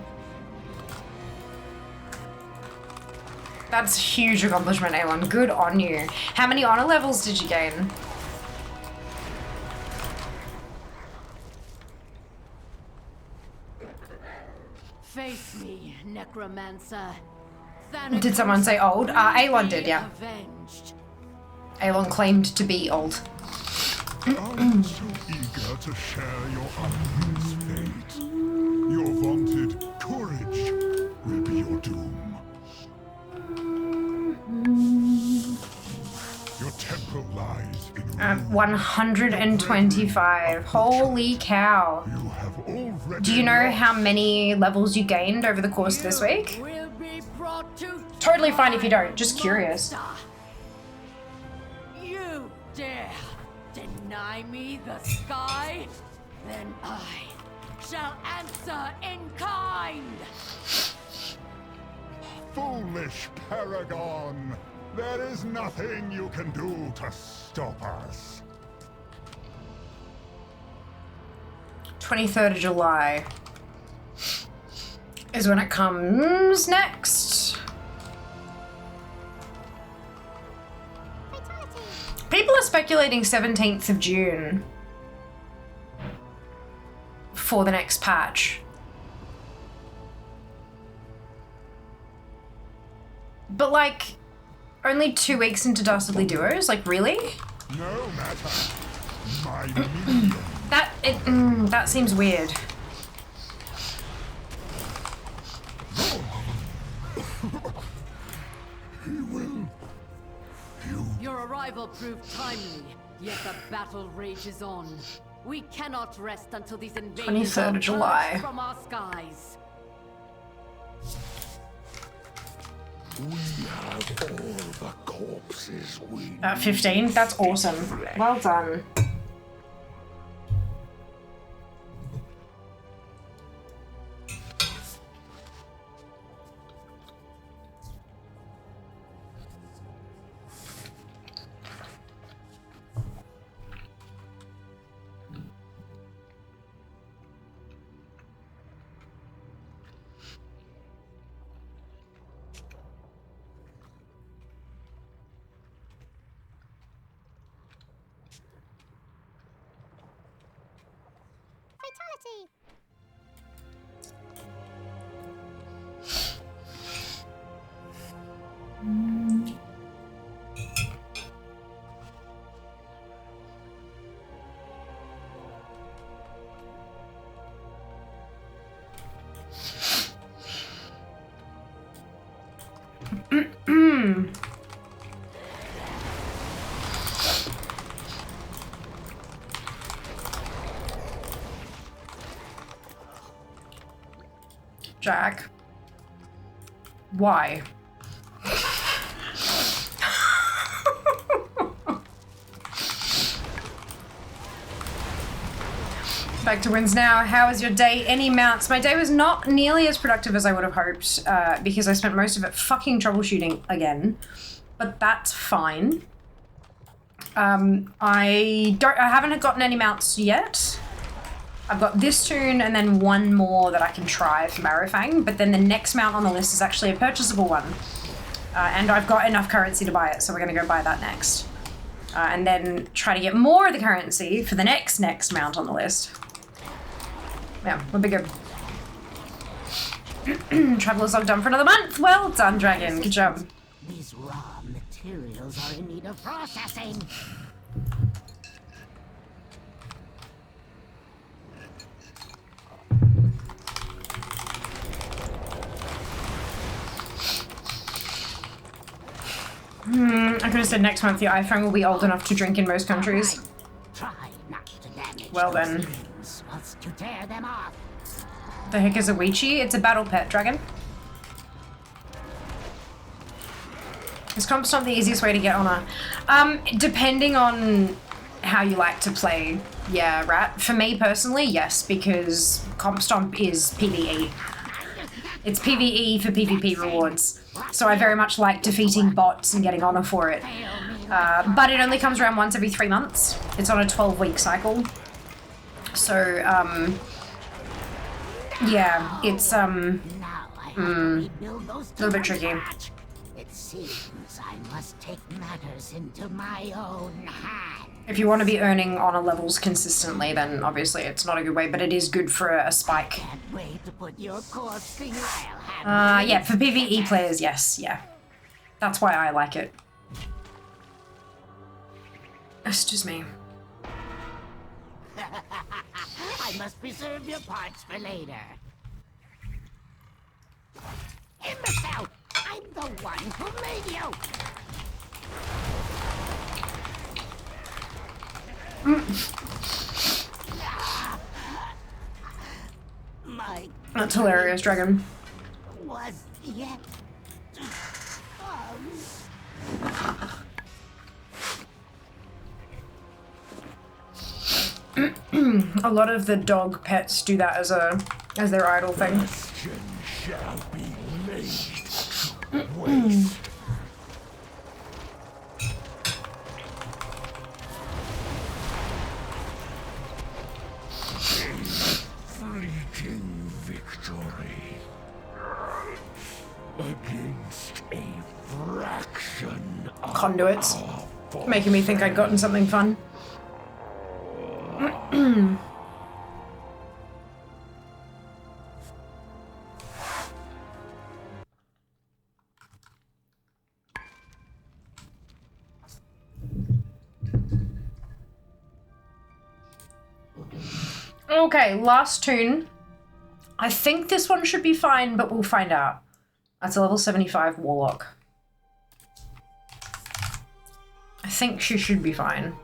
That's a huge accomplishment, Elon. Good on you. How many honor levels did you gain? Face me, necromancer. Did someone say old? Elon did, yeah. Avenged. Elon claimed to be old. I'm so eager to share your unhappy's fate. Your vaunted courage will be your doom. Your temple lies in 125. Holy cow. You have already Do you know how many levels you gained over the course of this week? Totally fine if you don't, just curious. You dare deny me the sky? Then I shall answer in kind! foolish paragon. There is nothing you can do to stop us. 23rd of July is when it comes next. People are speculating 17th of June for the next patch. But like, only 2 weeks into Dastardly Duos? Like, really? No matter. My minion. That seems weird. Your arrival proved timely, yet the battle rages on. We cannot rest until these invaders 23rd of July. from our skies. We have all the corpses we 15? That's awesome. Well done. Jack. Why? Back to wins now. How was your day? Any mounts? My day was not nearly as productive as I would have hoped because I spent most of it fucking troubleshooting again. But that's fine. I haven't gotten any mounts yet. I've got this tune and then one more that I can try for Marrowfang, but then the next mount on the list is actually a purchasable one. And I've got enough currency to buy it, so we're gonna go buy that next. And then try to get more of the currency for the next mount on the list. Yeah, we'll be good. Traveler's log done for another month. Well done, Dragon. Good job. These raw materials are in need of processing. I could have said next month the iPhone will be old enough to drink in most countries. Try not to damage Well those then. things whilst you tear them off. The heck is a Weechi? It's a battle pet, Dragon. Is comp stomp the easiest way to get honor? Depending on how you like to play, yeah, Rat. For me personally, yes, because comp stomp is PvE. It's PvE for PvP rewards. So I very much like defeating bots and getting honor for it. But it only comes around once every 3 months. It's on a 12-week cycle. So, yeah, it's, a little bit tricky. It seems I must take matters into my own hands. If you want to be earning honor levels consistently, then obviously it's not a good way, but it is good for a spike. Can't wait to put your corpse thing. I'll have Yeah, for PvE players, yes, yeah. That's why I like it. Excuse me. I must preserve your parts for later. Imbecile! I'm the one who made you! My That's hilarious, Dragon. was yet. A lot of the dog pets do that as their idol thing. Question shall be laid. Wait. Fleeting victory against a fraction of Conduits. our force. Making me think I'd gotten something fun. Okay, last tune. I think this one should be fine, but we'll find out. That's a level 75 Warlock. I think she should be fine,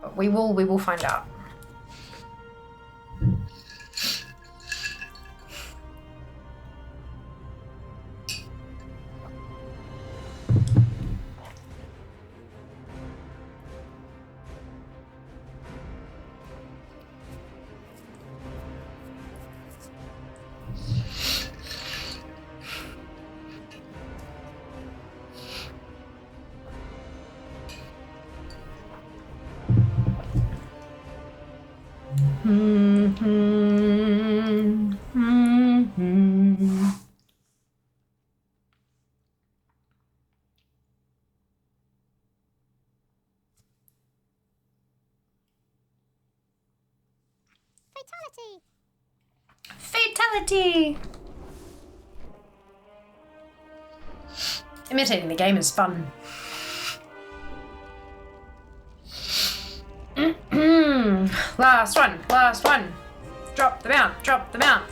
but we will find out. Fatality! Imitating the game is fun. Last one. Drop the mount.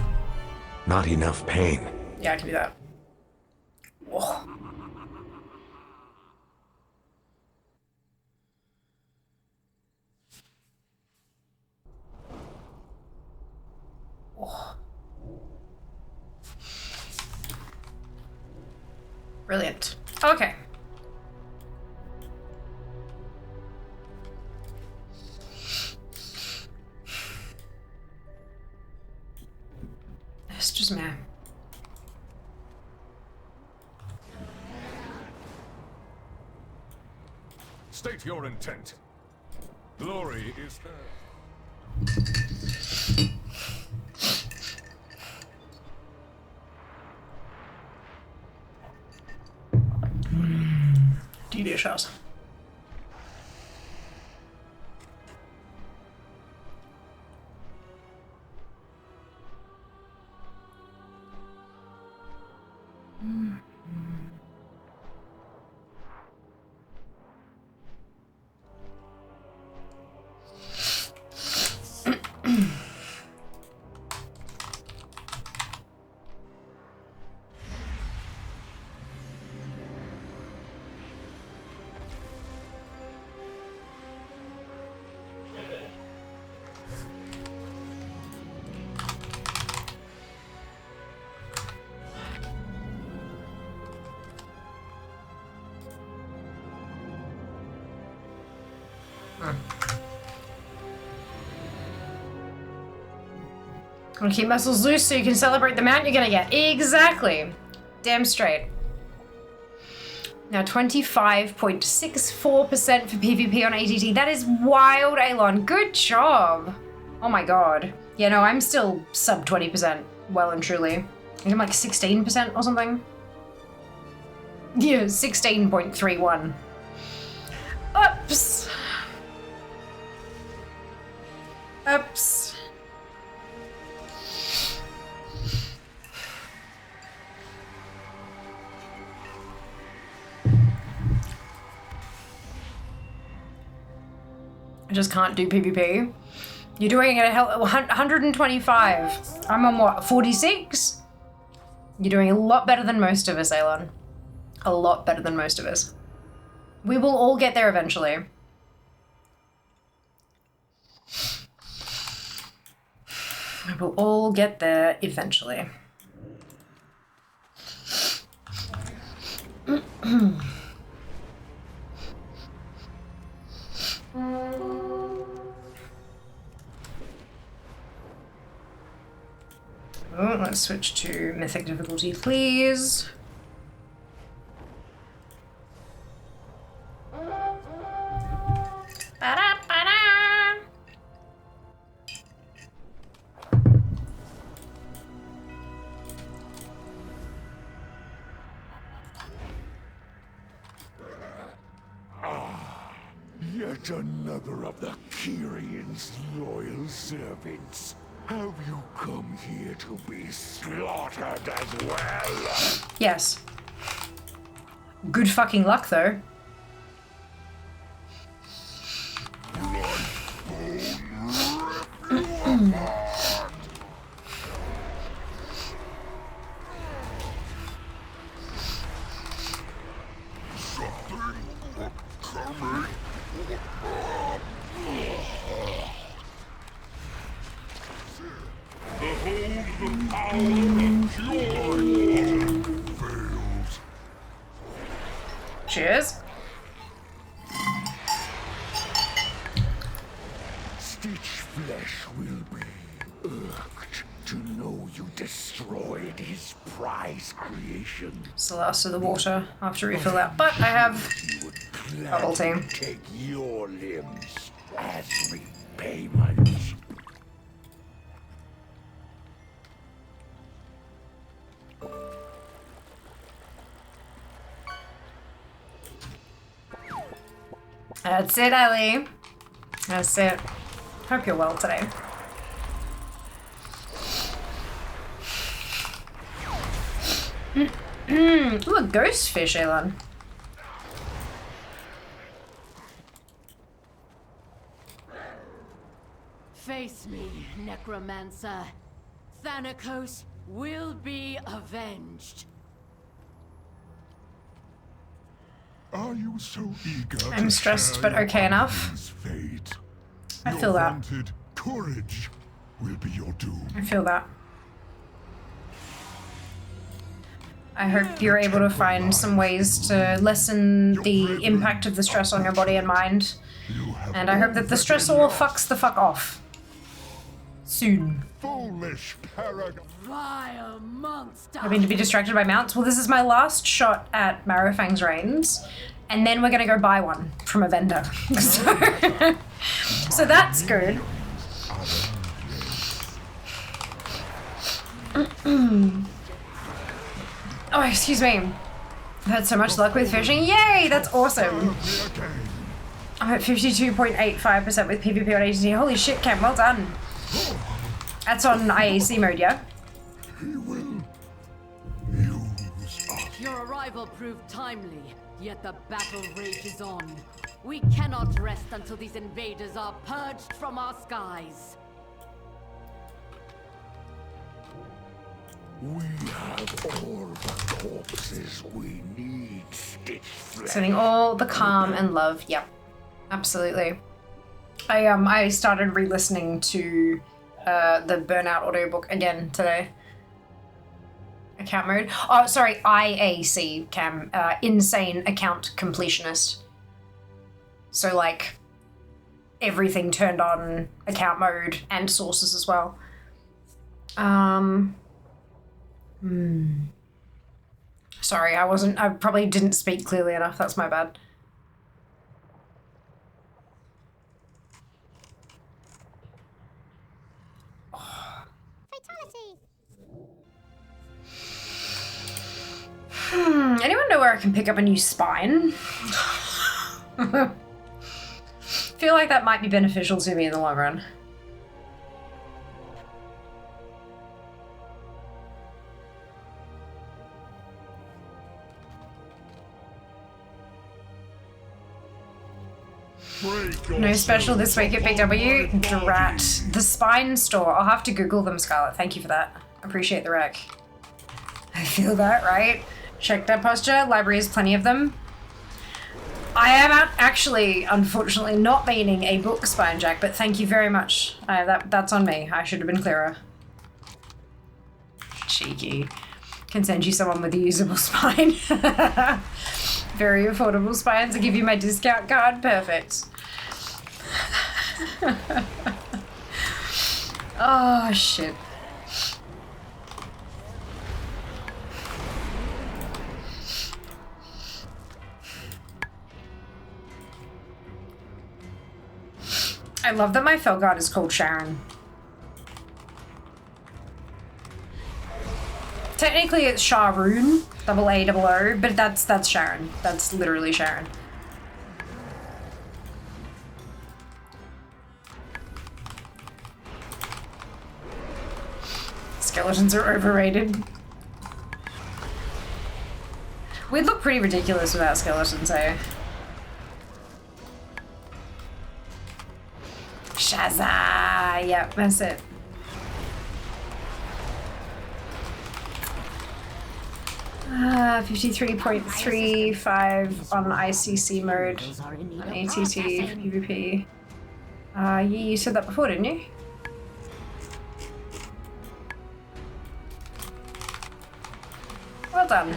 Not enough pain. Yeah, I can do that. Whoa. Brilliant. Okay. It's just me. State your intent. Glory is Delicious. I'm gonna keep muscles loose so you can celebrate the amount you're gonna get. Exactly. Damn straight. Now 25.64% for PvP on ATT. That is wild, Alon. Good job. Oh my god. Yeah, no, I'm still sub 20%. Well and truly. I think I'm like 16% or something. Yeah, 16.31. Oops. Oops. I just can't do PvP. You're doing it at 125. I'm on what, 46? You're doing a lot better than most of us, Alon. A lot better than most of us. We will all get there eventually. We will all get there eventually. Oh, let's switch to mythic difficulty, please. Ba-da-ba-da. Yet another of the Kyrian's loyal servants. Have you come here to be slaughtered as well? Yes. Good fucking luck, though. Cheers. Stitch flesh will be irked to know you destroyed his prize creation. It's the last of the water after refill that, but I have bubble tea. Take your limbs as repayment. That's it, Ellie. That's it. Hope you're well today. Ooh, a ghost fish, Elon. Face me, Necromancer. Thanatos will be avenged. Are you so eager I'm to stressed, share but your okay enough. underling's fate? I Your feel that. vaunted courage will be your doom. I feel that. I hope you're able to find some ways to lessen the impact of the stress on your body and mind. And I hope that the stress all fucks the fuck off. Soon. Foolish paragon. Vile monster. Having to be distracted by mounts. Well, this is my last shot at Marrowfang's reins, and then we're gonna go buy one from a vendor. So that's good. Oh, excuse me. I've had so much luck with fishing. Yay, that's awesome. I'm at 52.85% with PvP on ATT. Holy shit, Cam, well done. That's on IAC mode, yeah? Your arrival proved timely, yet the battle rages on. We cannot rest until these invaders are purged from our skies. We have all the corpses we need, Stitch Flesh. Sending all the calm and love. Yep, absolutely. I started re-listening to the Burnout audiobook again today. Account mode. Oh, sorry, IAC, Cam. Insane Account Completionist. So, like, everything turned on account mode and sources as well. Sorry, I probably didn't speak clearly enough. That's my bad. Anyone know where I can pick up a new spine? Feel like that might be beneficial to me in the long run. No special this week at BW. Drat. The Spine Store. I'll have to Google them, Scarlett. Thank you for that. Appreciate the rec. I feel that, right? Check that posture. Library has plenty of them. I am actually, unfortunately, not meaning a book, Spine Jack, but thank you very much. That's on me. I should have been clearer. Cheeky. Can send you someone with a usable spine. Very affordable spines. I'll give you my discount card. Perfect. Oh, shit. I love that my Felguard is called Sharon. Technically it's Sharoon, AAO, but that's Sharon. That's literally Sharon. Skeletons are overrated. We'd look pretty ridiculous without skeletons, eh? Shazza! Yep, that's it. Uh, 53.35 on ICC mode, on ATT, PvP. You said that before, didn't you? Well done.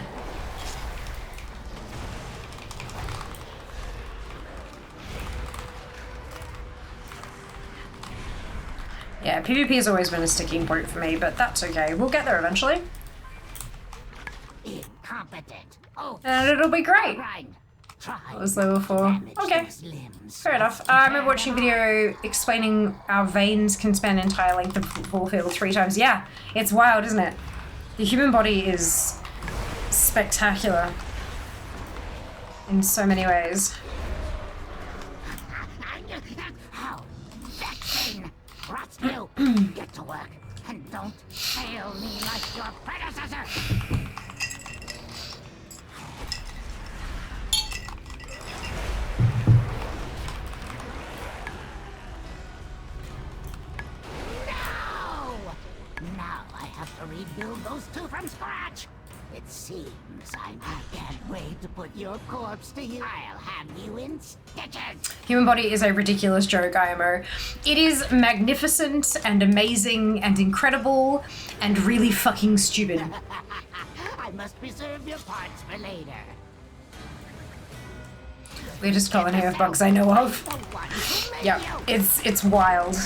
Yeah, PvP has always been a sticking point for me, but that's okay. We'll get there eventually. Incompetent. Oh, and it'll be great. That was level 4. Okay, fair enough. I remember watching a video explaining our veins can span an entire length of the ball field 3 times. Yeah, it's wild, isn't it? The human body is spectacular in so many ways. How vexing. Rotsville, get to work and don't fail me like your predecessor. Now I have to rebuild those 2 from scratch. It seems I can't wait to put your corpse to you. I'll have you in stitches. Human body is a ridiculous joke, IMO. It is magnificent and amazing and incredible and really fucking stupid. I must reserve your parts for later. Weirdest colony of bugs I know of. Yep, it's wild.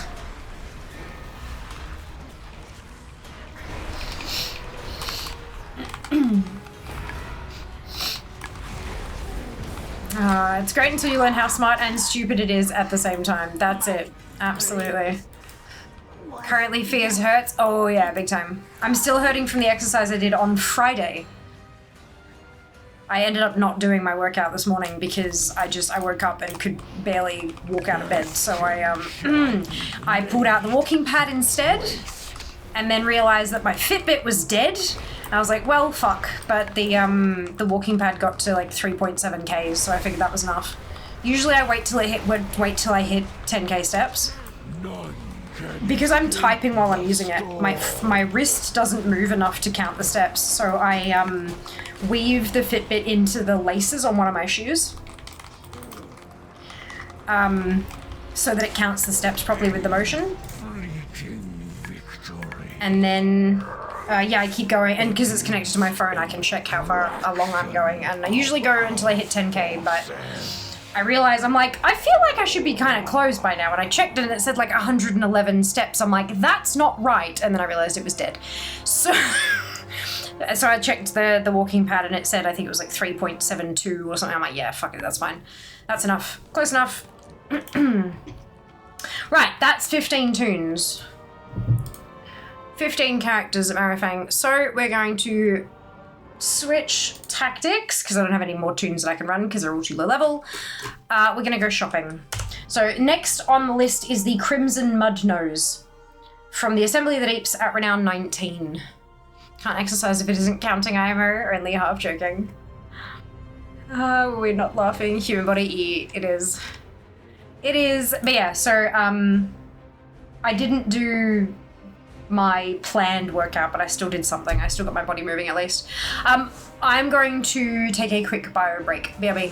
It's great until you learn how smart and stupid it is at the same time. That's it. Absolutely. Currently fears hurts. Oh yeah, big time. I'm still hurting from the exercise I did on Friday. I ended up not doing my workout this morning because I woke up and could barely walk out of bed. So I pulled out the walking pad instead and then realized that my Fitbit was dead. And I was like, well, fuck. But the walking pad got to like 3.7 Ks, so I figured that was enough. Usually I wait till I hit 10K steps. Because I'm typing while I'm using it, my wrist doesn't move enough to count the steps, so I weave the Fitbit into the laces on one of my shoes, so that it counts the steps properly with the motion. And then, yeah, I keep going, and because it's connected to my phone, I can check how far along I'm going, and I usually go until I hit 10K, but I realize I'm like, I feel like I should be kind of close by now, and I checked it and it said like 111 steps. I'm like, that's not right, and then I realized it was dead. So so I checked the walking pad and it said, I think it was like 3.72 or something. I'm like, yeah, fuck it, that's fine. That's enough. Close enough. Right, that's 15 tunes. 15 characters at Marifang. So we're going to switch tactics because I don't have any more tunes that I can run because they're all too low level. We're gonna go shopping. So next on the list is the Crimson Mudnose from the Assembly of the Deeps at Renown 19. Can't exercise if it isn't counting IMO, only half joking. We're not laughing. Human body, it is. It is, but yeah, so I didn't do my planned workout, but I still did something. I still got my body moving at least. I'm going to take a quick bio break. BRB.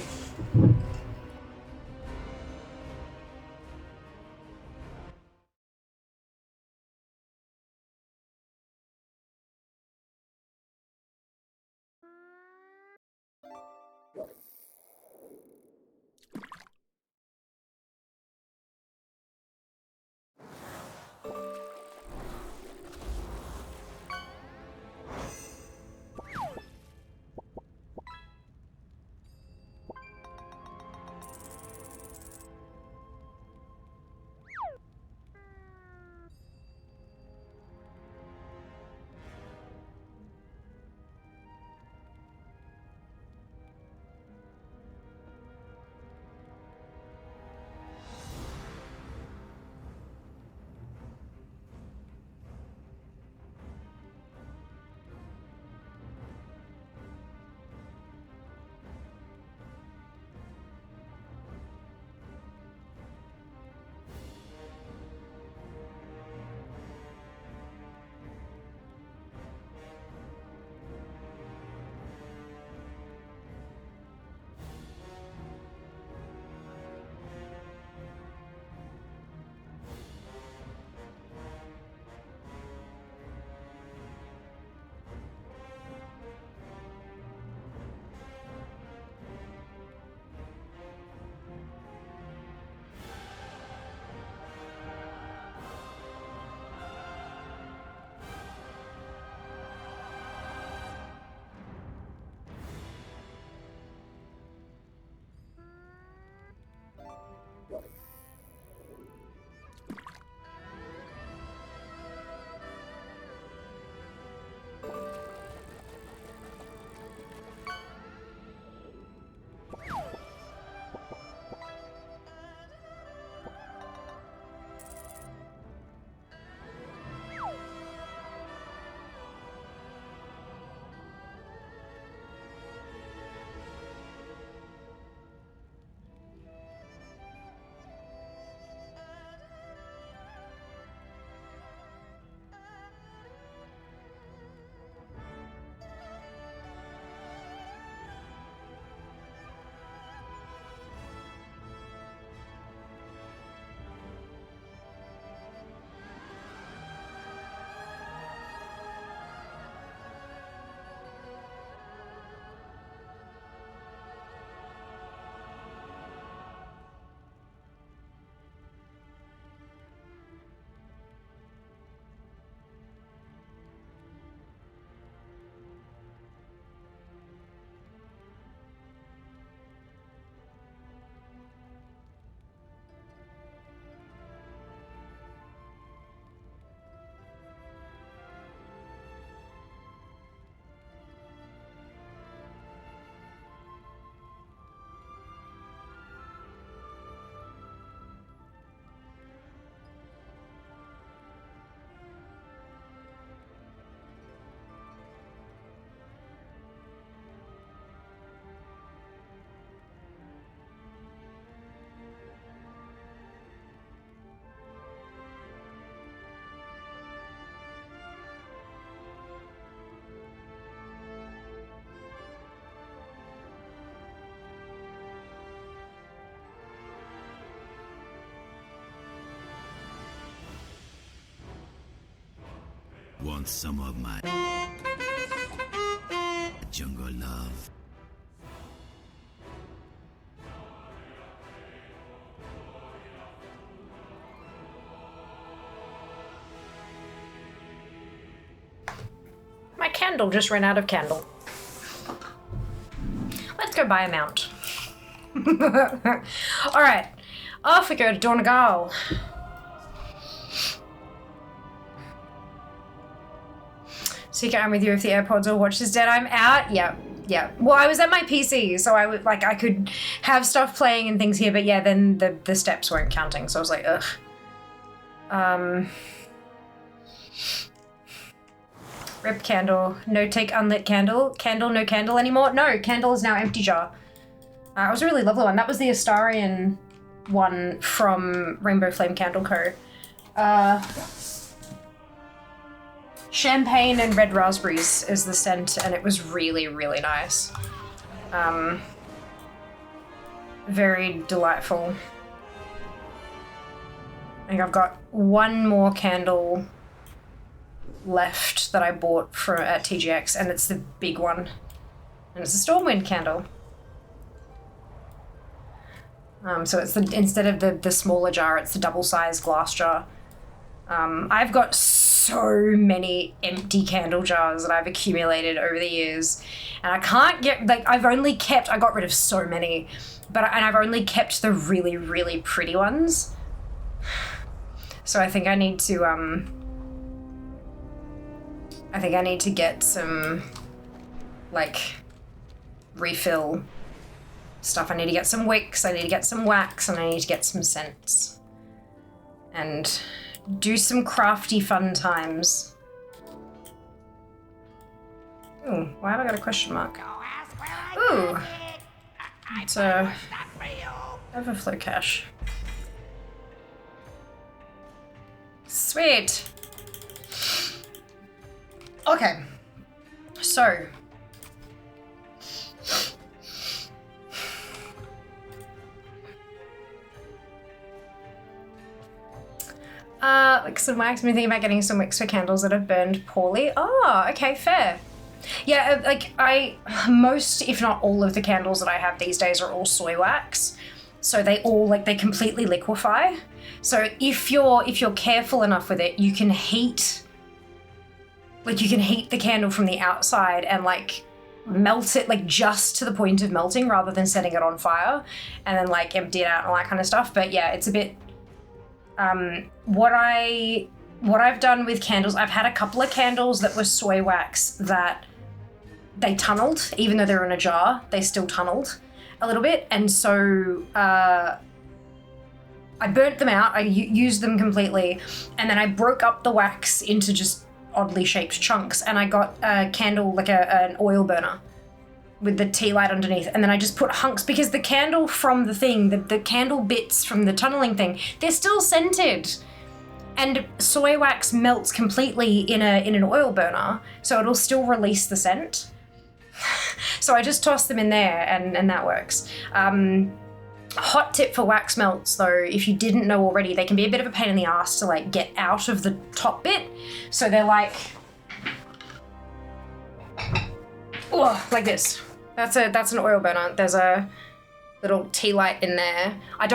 want some of my jungle love? My candle just ran out of candle. Let's go buy a mount. Alright, off we go to Donegal. So you can with you if the AirPods or watch is dead. I'm out. Yeah. Well, I was at my PC, so I would I could have stuff playing and things here, but yeah, then the steps weren't counting, so I was like, ugh. Rip candle. No take unlit candle. Candle, no candle anymore. No, candle is now empty jar. It was a really lovely one. That was the Astarian one from Rainbow Flame Candle Co. Champagne and red raspberries is the scent, and it was really, really nice. Very delightful. I think I've got one more candle left that I bought at TGX, and it's the big one. And it's a Stormwind candle. So it's instead of the smaller jar, it's the double-sized glass jar. I've got so many empty candle jars that I've accumulated over the years, and I can't get, I got rid of so many, and I've only kept the really, really pretty ones. So I think I need to get some, refill stuff. I need to get some wicks, I need to get some wax, and I need to get some scents. And do some crafty fun times. Ooh, why have I got a question mark? Ooh, it's a overflow cache. Sweet. Okay, so some wax. I'm thinking about getting some wicks for candles that have burned poorly. Oh, okay, fair. Yeah, most, if not all of the candles that I have these days are all soy wax. So they all, they completely liquefy. So if you're careful enough with it, you can heat, the candle from the outside and, melt it, just to the point of melting rather than setting it on fire and then, empty it out and all that kind of stuff. But yeah, it's a bit, what I've done with candles, I've had a couple of candles that were soy wax that they tunneled, even though they're in a jar, they still tunneled a little bit. And so I burnt them out, I used them completely, and then I broke up the wax into just oddly shaped chunks, and I got a candle, an oil burner with the tea light underneath, and then I just put hunks, because the candle from the thing, the candle bits from the tunneling thing, they're still scented. And soy wax melts completely in an oil burner, so it'll still release the scent. So I just toss them in there, and that works. Hot tip for wax melts, though, if you didn't know already, they can be a bit of a pain in the ass to get out of the top bit. So they're like this. That's an oil burner. There's a little tea light in there. I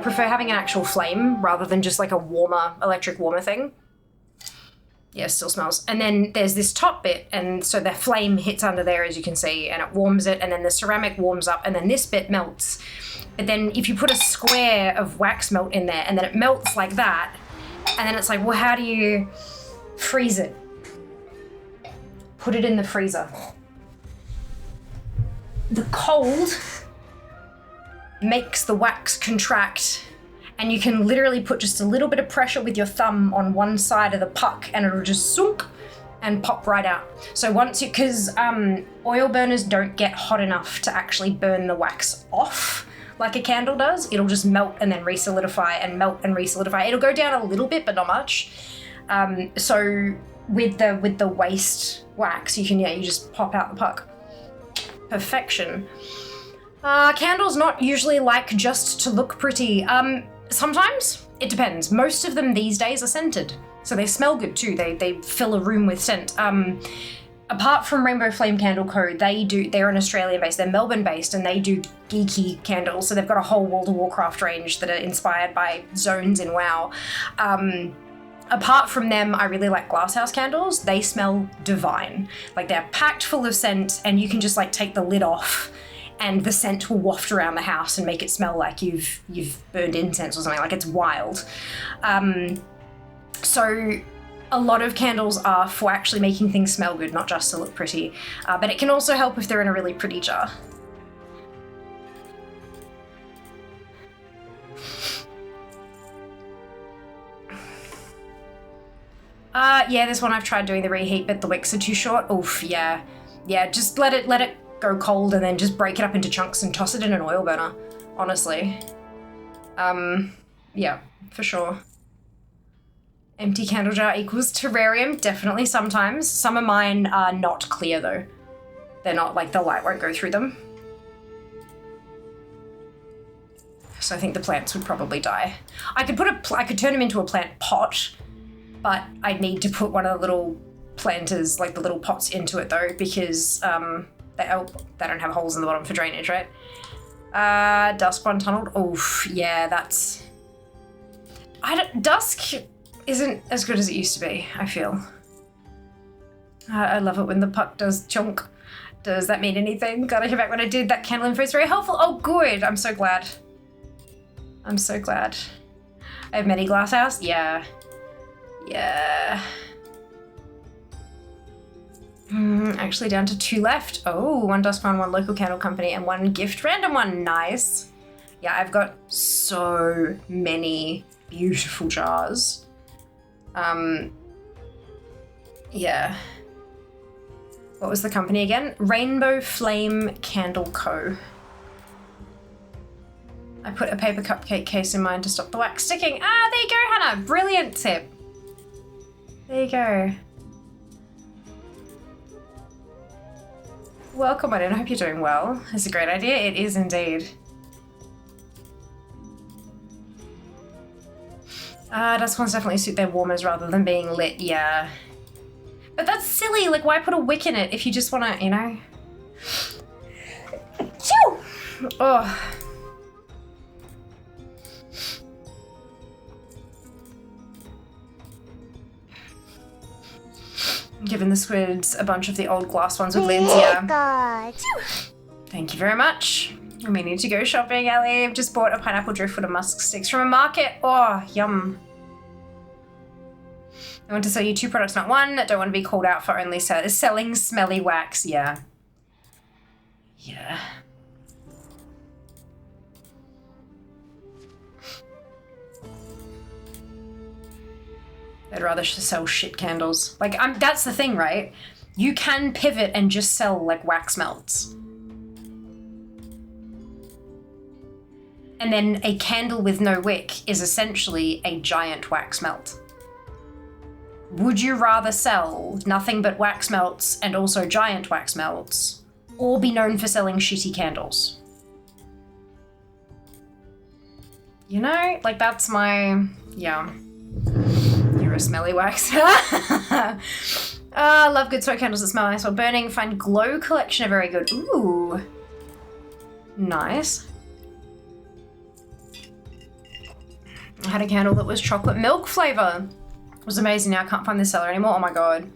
prefer having an actual flame rather than just a electric warmer thing. Yeah, still smells. And then there's this top bit, and so the flame hits under there, as you can see, and it warms it, and then the ceramic warms up, and then this bit melts. But then if you put a square of wax melt in there, and then it melts like that, and then it's well, how do you freeze it? Put it in the freezer. The cold makes the wax contract, and you can literally put just a little bit of pressure with your thumb on one side of the puck, and it'll just sunk and pop right out. So because oil burners don't get hot enough to actually burn the wax off like a candle does, it'll just melt and then re-solidify and melt and re-solidify. It'll go down a little bit, but not much. So with the waste wax, you just pop out the puck. Perfection. Candles not usually just to look pretty. Sometimes it depends. Most of them these days are scented. So they smell good too. They fill a room with scent. Apart from Rainbow Flame Candle Co., they're an Australian based, they're Melbourne based, and they do geeky candles. So they've got a whole World of Warcraft range that are inspired by zones in WoW. Apart from them, I really like Glasshouse candles. They smell divine. Like they're packed full of scent, and you can just like take the lid off and the scent will waft around the house and make it smell like you've burned incense or something. Like it's wild. So a lot of candles are for actually making things smell good, not just to look pretty. But it can also help if they're in a really pretty jar. Yeah, this one I've tried doing the reheat, but the wicks are too short. Oof, yeah. Yeah, just let it go cold and then just break it up into chunks and toss it in an oil burner, honestly. Yeah, for sure. Empty candle jar equals terrarium, definitely sometimes. Some of mine are not clear though. They're not, like the light won't go through them. So I think the plants would probably die. I could turn them into a plant pot, but I'd need to put one of the little planters, like the little pots into it though, because they don't have holes in the bottom for drainage, right? Dusk one tunneled. Oof, yeah, that's... Dusk isn't as good as it used to be, I feel. I love it when the puck does chunk. Does that mean anything? Glad I came back when I did. That candle info is very helpful. Oh, good. I'm so glad. I'm so glad. I have many Glasshouse? Yeah. Yeah. Actually down to 2 left. Oh, 1 Dusk One, 1 local candle company, and 1 gift random one. Nice. Yeah, I've got so many beautiful jars. Yeah. What was the company again? Rainbow Flame Candle Co. I put a paper cupcake case in mine to stop the wax sticking. Ah, there you go, Hannah. Brilliant tip. There you go. Welcome, I hope you're doing well. It's a great idea. It is indeed. Dusk ones definitely suit their warmers rather than being lit, yeah. But that's silly, like why put a wick in it if you just wanna, you know? Phew! Oh. Giving the squids a bunch of the old glass ones with lids, yeah. God. Thank you very much. We need to go shopping, Ellie. I've just bought a pineapple driftwood and musk sticks from a market. Oh, yum. I want to sell you 2 products, not 1. Don't want to be called out for only selling smelly wax. Yeah. Yeah. I'd rather sell shit candles. Like, that's the thing, right? You can pivot and just sell, like, wax melts. And then a candle with no wick is essentially a giant wax melt. Would you rather sell nothing but wax melts and also giant wax melts, or be known for selling shitty candles? You know, like that's my, yeah. You're a smelly wax. Love good soy candles that smell nice while burning. Find glow collection are very good. Ooh. Nice. I had a candle that was chocolate milk flavor. It was amazing. Now I can't find the seller anymore. Oh my god.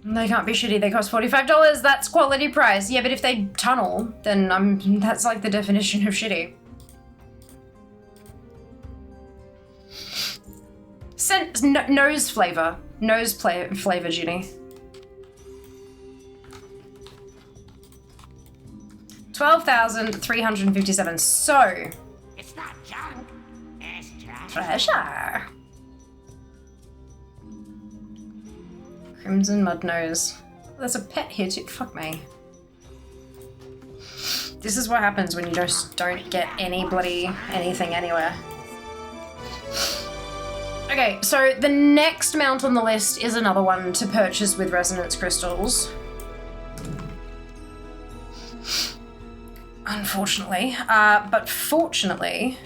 They can't be shitty. They cost $45. That's quality price. Yeah, but if they tunnel, then that's like the definition of shitty. Nose flavor. Nose flavor, Ginny. 12,357. So. It's not junk. It's just Treasure. Crimson Mud Nose. There's a pet here too. Fuck me. This is what happens when you just don't get any bloody anything anywhere. Okay, so the next mount on the list is another one to purchase with resonance crystals. Unfortunately. But fortunately...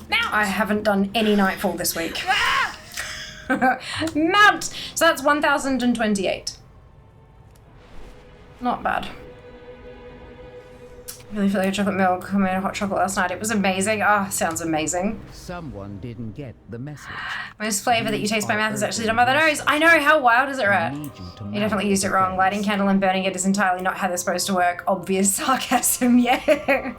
Now! I haven't done any Nightfall this week. Mount! So that's 1,028. Not bad. Really feel like chocolate milk. I made a hot chocolate last night. It was amazing. Oh, sounds amazing. Someone didn't get the message. Most flavor that you taste by mouth is actually done by the nose. I know, how wild is it, right? You definitely used it wrong. Lighting candle and burning it is entirely not how they're supposed to work. Obvious sarcasm, yeah.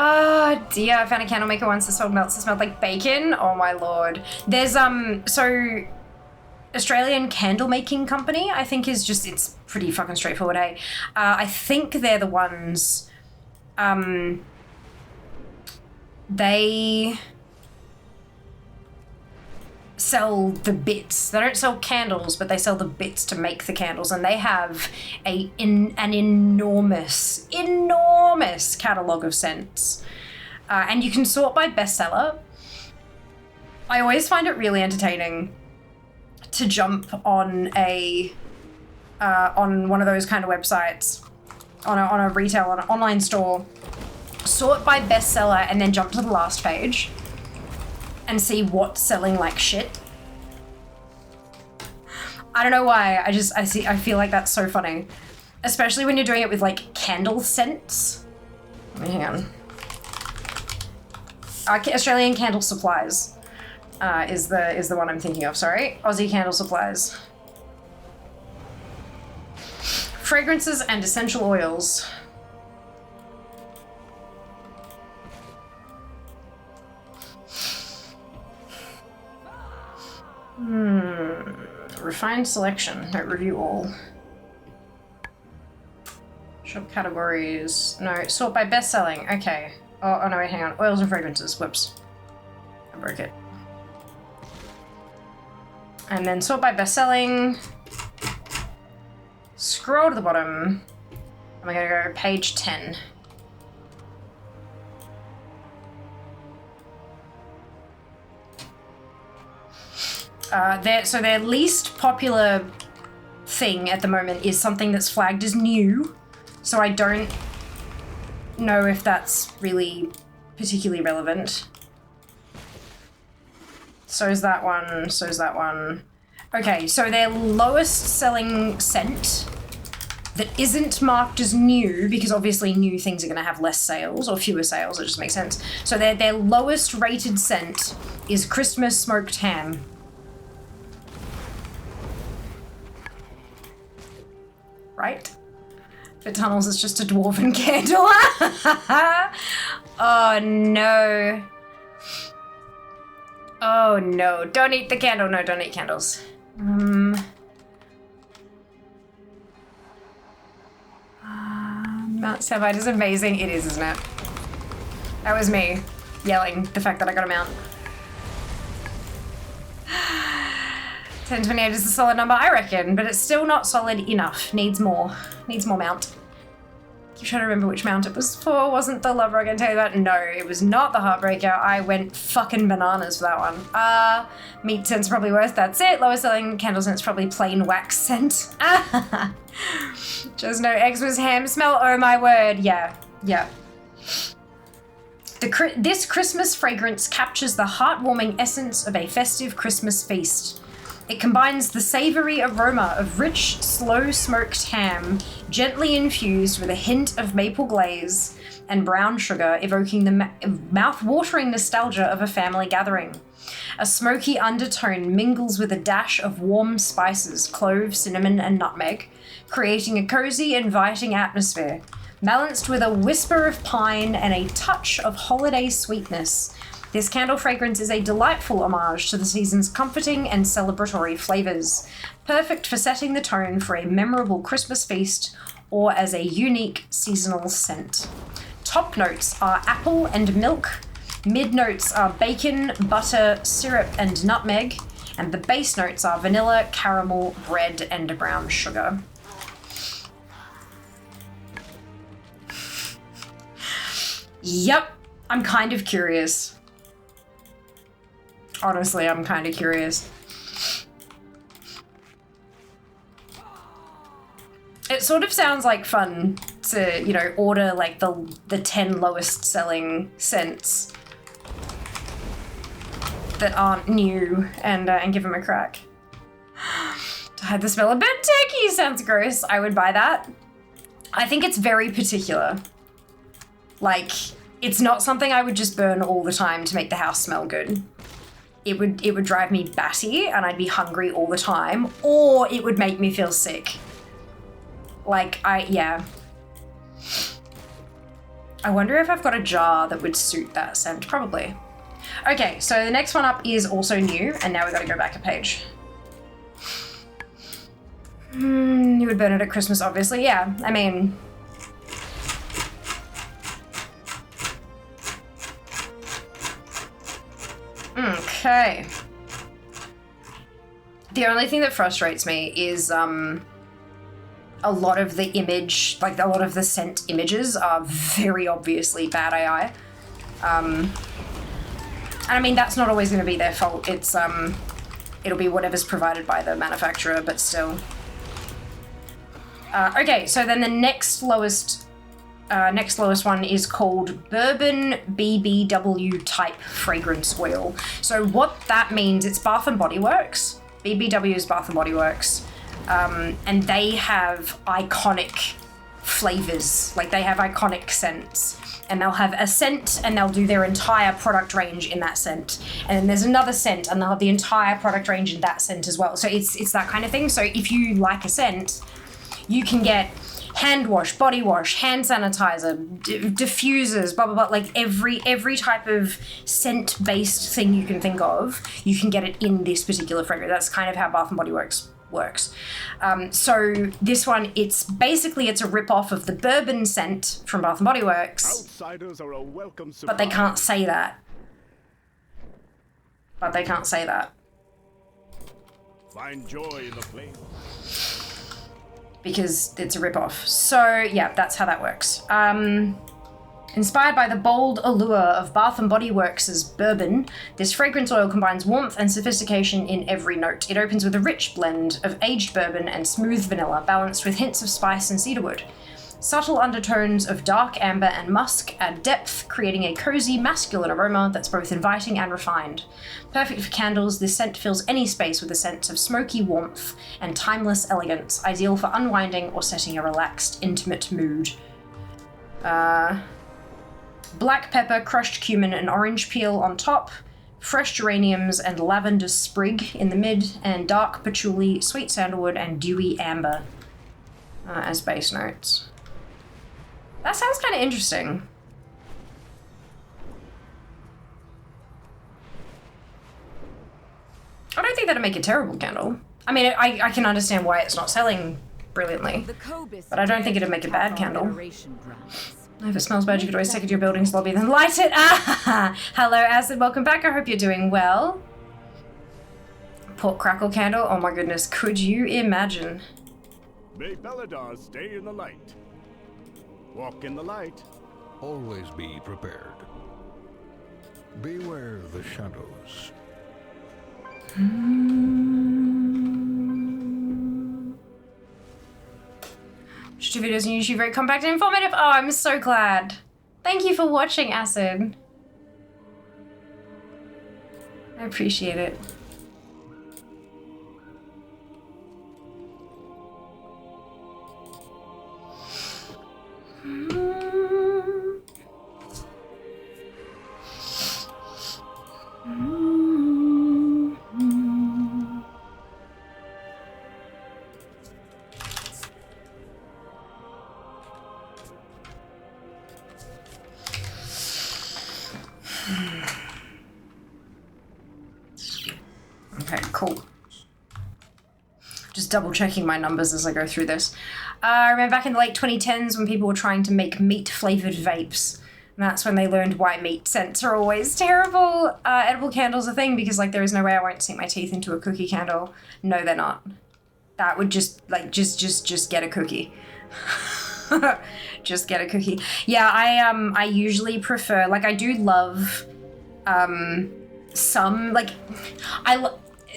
Oh dear, I found a candle maker once that sold melts that smelled like bacon. Oh my lord. There's, so Australian candle making company, I think is just, it's pretty fucking straightforward, hey? I think they're the ones, they sell the bits. They don't sell candles, but they sell the bits to make the candles, and they have an enormous catalogue of scents. And you can sort by bestseller. I always find it really entertaining to jump on a on one of those kind of websites, on a retail, on an online store, sort by bestseller, and then jump to the last page and see what's selling like shit. I don't know why. I feel like that's so funny, especially when you're doing it with like candle scents. Hang on. Australian Candle Supplies is the one I'm thinking of. Sorry, Aussie Candle Supplies. Fragrances and essential oils. Refined selection. Don't review all. Shop categories. No, sort by best selling. Okay. Oh no, wait, hang on. Oils and fragrances. Whoops. I broke it. And then sort by best selling. Scroll to the bottom. I'm gonna go page 10. Their least popular thing at the moment is something that's flagged as new. So I don't know if that's really particularly relevant. So is that one, so is that one. Okay, so their lowest selling scent that isn't marked as new, because obviously new things are going to have less sales or fewer sales, it just makes sense. So their lowest rated scent is Christmas smoked ham. Right? For tunnels, it's just a dwarven candle. Oh no. Oh no. Don't eat the candle. No, don't eat candles. Mount Savite is amazing. It is, isn't it? That was me yelling the fact that I got a mount. 1028 is a solid number, I reckon, but it's still not solid enough. Needs more. Needs more mount. I'm trying to remember which mount it was for. Wasn't the lover I can tell you that? No, it was not the Heartbreaker. I went fucking bananas for that one. Meat scent's probably worse. That's it. Lowest selling candle scent's probably plain wax scent. Just no Xmas ham smell. Oh my word. Yeah. Yeah. This Christmas fragrance captures the heartwarming essence of a festive Christmas feast. It combines the savory aroma of rich, slow-smoked ham, gently infused with a hint of maple glaze and brown sugar, evoking the mouth-watering nostalgia of a family gathering. A smoky undertone mingles with a dash of warm spices, clove, cinnamon, and nutmeg, creating a cozy, inviting atmosphere, balanced with a whisper of pine and a touch of holiday sweetness. This candle fragrance is a delightful homage to the season's comforting and celebratory flavors, perfect for setting the tone for a memorable Christmas feast or as a unique seasonal scent. Top notes are apple and milk, mid notes are bacon, butter, syrup, and nutmeg, and the base notes are vanilla, caramel, bread, and brown sugar. Yep, I'm kind of curious. Honestly, I'm kind of curious. It sort of sounds like fun to, you know, order like the 10 lowest selling scents that aren't new and give them a crack. To hide the smell of burnt turkey sounds gross. I would buy that. I think it's very particular. Like, it's not something I would just burn all the time to make the house smell good. It would drive me batty and I'd be hungry all the time, or it would make me feel sick. Like, yeah. I wonder if I've got a jar that would suit that scent. Probably. Okay, so the next one up is also new, and now we gotta go back a page. You would burn it at Christmas, obviously. Yeah, I mean... Okay. The only thing that frustrates me is, a lot of the image, like a lot of the scent images are very obviously bad AI. And I mean, that's not always going to be their fault. It's, it'll be whatever's provided by the manufacturer, but still. Okay, so then the next lowest one is called Bourbon BBW type fragrance oil. So what that means, it's Bath and Body Works. BBW is Bath and Body Works. And they have iconic flavors, like they have iconic scents. And they'll have a scent and they'll do their entire product range in that scent. And then there's another scent and they'll have the entire product range in that scent as well. So it's that kind of thing. So if you like a scent, you can get hand wash, body wash, hand sanitizer, diffusers, blah, blah, blah. Like every type of scent-based thing you can think of, you can get it in this particular fragrance. That's kind of how Bath & Body Works works. So this one, it's a rip-off of the bourbon scent from Bath & Body Works. Outsiders are a welcome surprise. But they can't say that. Find joy in the flame. Because it's a rip-off. So yeah, that's how that works. Inspired by the bold allure of Bath & Body Works' bourbon, this fragrance oil combines warmth and sophistication in every note. It opens with a rich blend of aged bourbon and smooth vanilla, balanced with hints of spice and cedarwood. Subtle undertones of dark amber and musk add depth, creating a cozy, masculine aroma that's both inviting and refined. Perfect for candles, this scent fills any space with a sense of smoky warmth and timeless elegance, ideal for unwinding or setting a relaxed, intimate mood. Black pepper, crushed cumin, and orange peel on top, fresh geraniums and lavender sprig in the mid, and dark patchouli, sweet sandalwood, and dewy amber as base notes. That sounds kind of interesting. I don't think that'd make a terrible candle. I mean, I can understand why it's not selling brilliantly, but I don't think it'd make a bad candle. If it smells bad, you could always take it to your building's lobby, then light it. Ah! Hello, Acid. Welcome back. I hope you're doing well. Pork crackle candle. Oh my goodness. Could you imagine? May Belladar stay in the light. Walk in the light. Always be prepared. Beware the shadows. Just 2 videos on YouTube, very compact and informative. Oh, I'm so glad. Thank you for watching, Acid. I appreciate it. Okay, cool. Just double checking my numbers as I go through this. I remember back in the late 2010s when people were trying to make meat-flavored vapes. And that's when they learned why meat scents are always terrible. Edible candles are a thing because, like, there is no way I won't sink my teeth into a cookie candle. No, they're not. That would just, like, just get a cookie. Just get a cookie. Yeah, I usually prefer, like, I do love, some, like,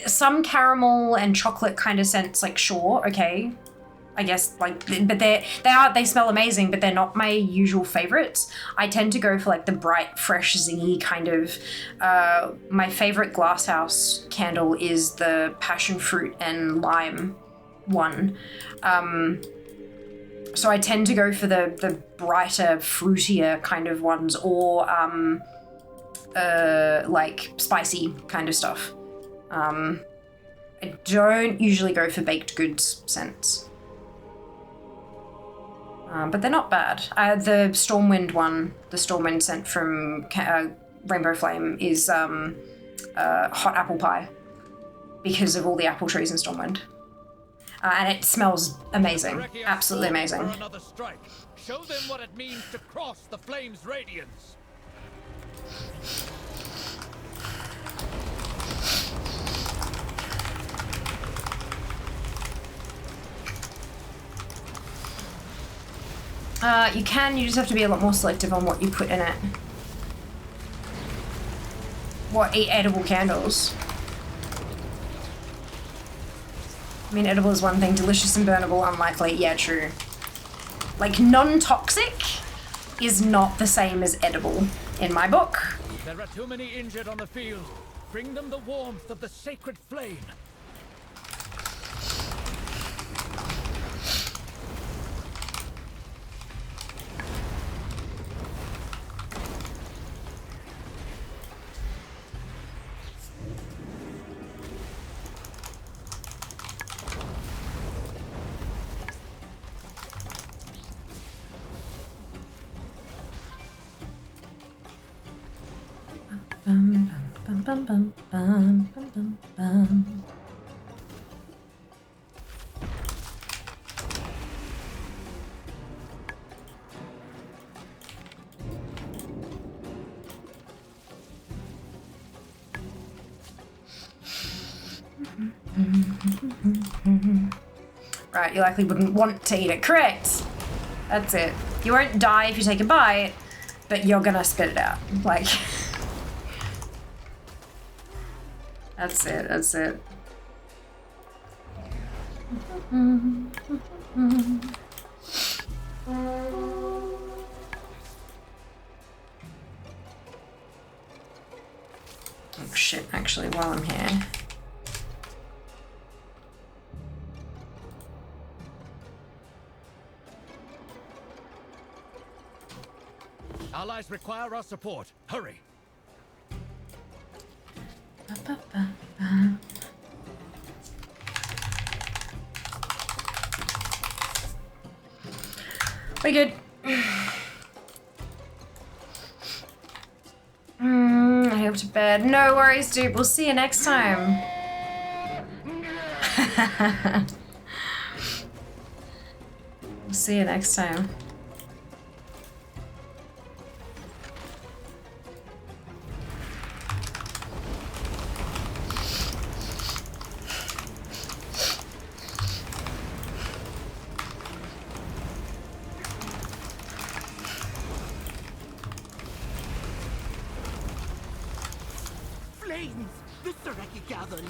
some caramel and chocolate kind of scents, like, sure, okay. I guess, like, but they smell amazing, but they're not my usual favorites. I tend to go for like the bright, fresh, zingy kind of. My favorite glasshouse candle is the passion fruit and lime one. So I tend to go for the brighter, fruitier kind of ones, or like spicy kind of stuff. I don't usually go for baked goods scents. But they're not bad. The Stormwind one, the Stormwind scent from Rainbow Flame is hot apple pie because of all the apple trees in Stormwind. And it smells amazing. Absolutely amazing. Another strike. Show them what it means to cross the flame's radiance. You just have to be a lot more selective on what you put in it. Eat edible candles. I mean, edible is one thing, delicious and burnable, unlikely. Yeah, true. Like, non-toxic is not the same as edible in my book. There are too many injured on the field. Bring them the warmth of the sacred flame. Bum, bum, bum, bum, bum, bum. Right, you likely wouldn't want to eat it. Correct. That's it. You won't die if you take a bite, but you're gonna spit it out. Like... That's it, that's it. Oh shit, actually, while I'm here. Allies require our support. Hurry. We good. I hope to bed. No worries, dude. We'll see you next time. We'll see you next time.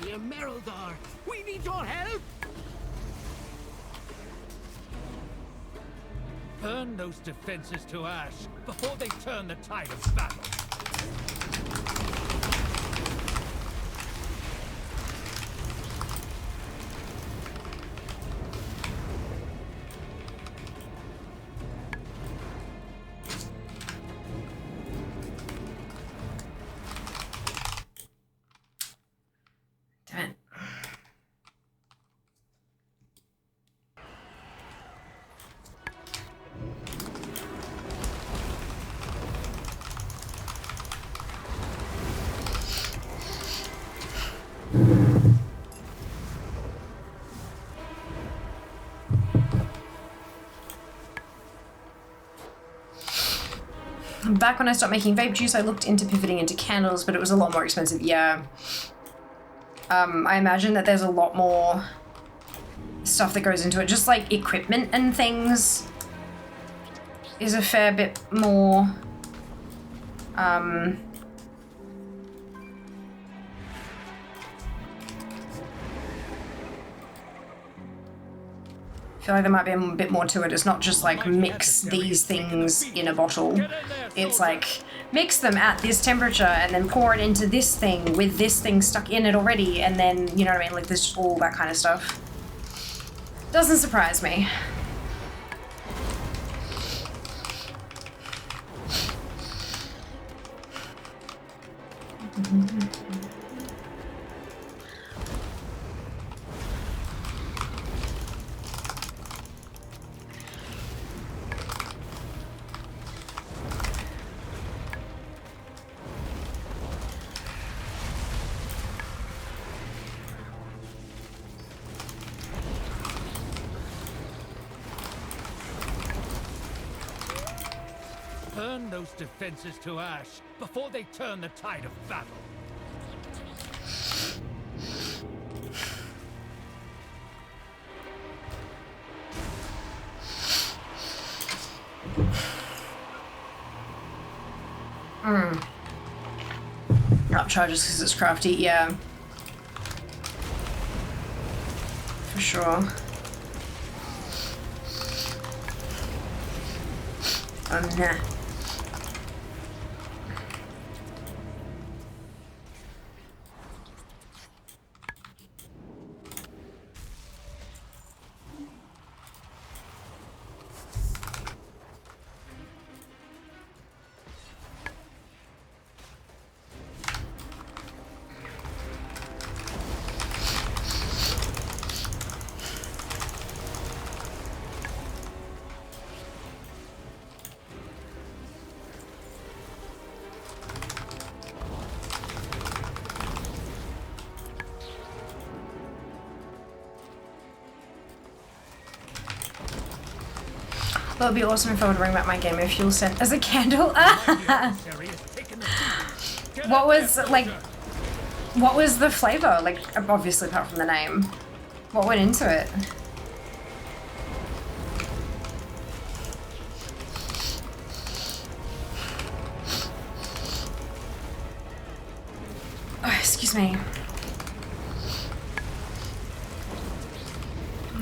Near Merildar. We need your help! Burn those defenses to ash before they turn the tide of battle. Back when I stopped making vape juice, I looked into pivoting into candles, but it was a lot more expensive. Yeah. I imagine that there's a lot more stuff that goes into it. Just like equipment and things is a fair bit more. I feel like there might be a bit more to it. It's not just like mix these things in a bottle. It's like mix them at this temperature and then pour it into this thing with this thing stuck in it already, and then, you know what I mean, like this, all that kind of stuff. Doesn't surprise me. Burn those defenses to ash before they turn the tide of battle. Upcharges because it's crafty, yeah. For sure. Oh, nah. It would be awesome if I would bring back my Game of Fuel scent as a candle. What was, like, what was the flavor? Like, obviously apart from the name. What went into it? Oh, excuse me.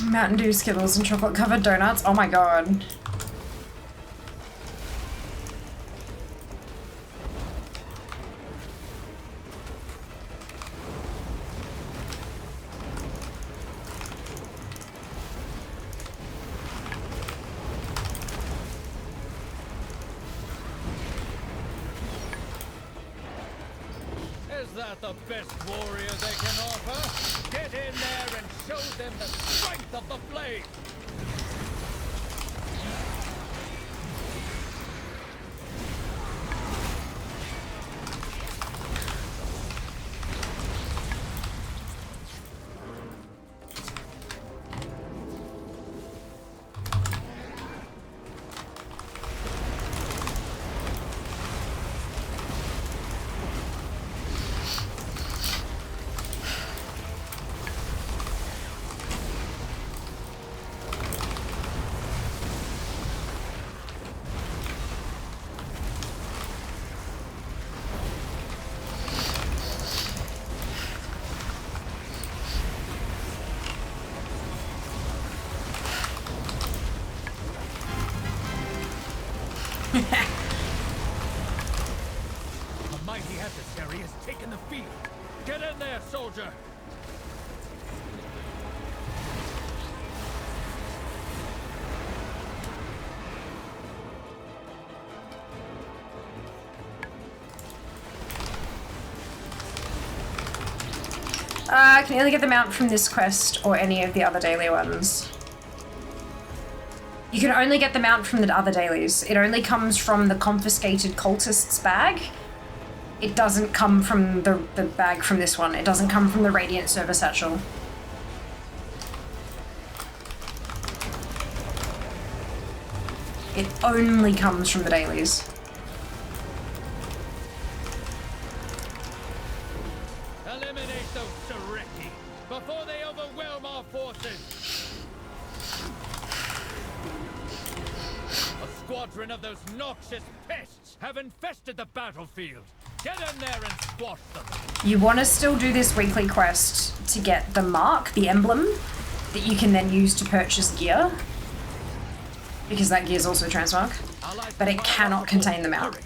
Mountain Dew, Skittles, and chocolate-covered donuts. Oh my god. Is that the best warrior they can offer? Get in there and show them the strength of the blade! The mighty adversary has taken the field. Get in there, soldier! I can only get the mount from this quest or any of the other daily ones. You can only get the mount from the other dailies. It only comes from the confiscated cultist's bag. It doesn't come from the bag from this one. It doesn't come from the Radiant Server Satchel. It only comes from the dailies. Eliminate those Sareki before they overwhelm our forces! A squadron of those noxious pests have infested the battlefield. Get in there and squash them. You want to still do this weekly quest to get the mark, the emblem, that you can then use to purchase gear, because that gear is also transmog, but it cannot contain the mount.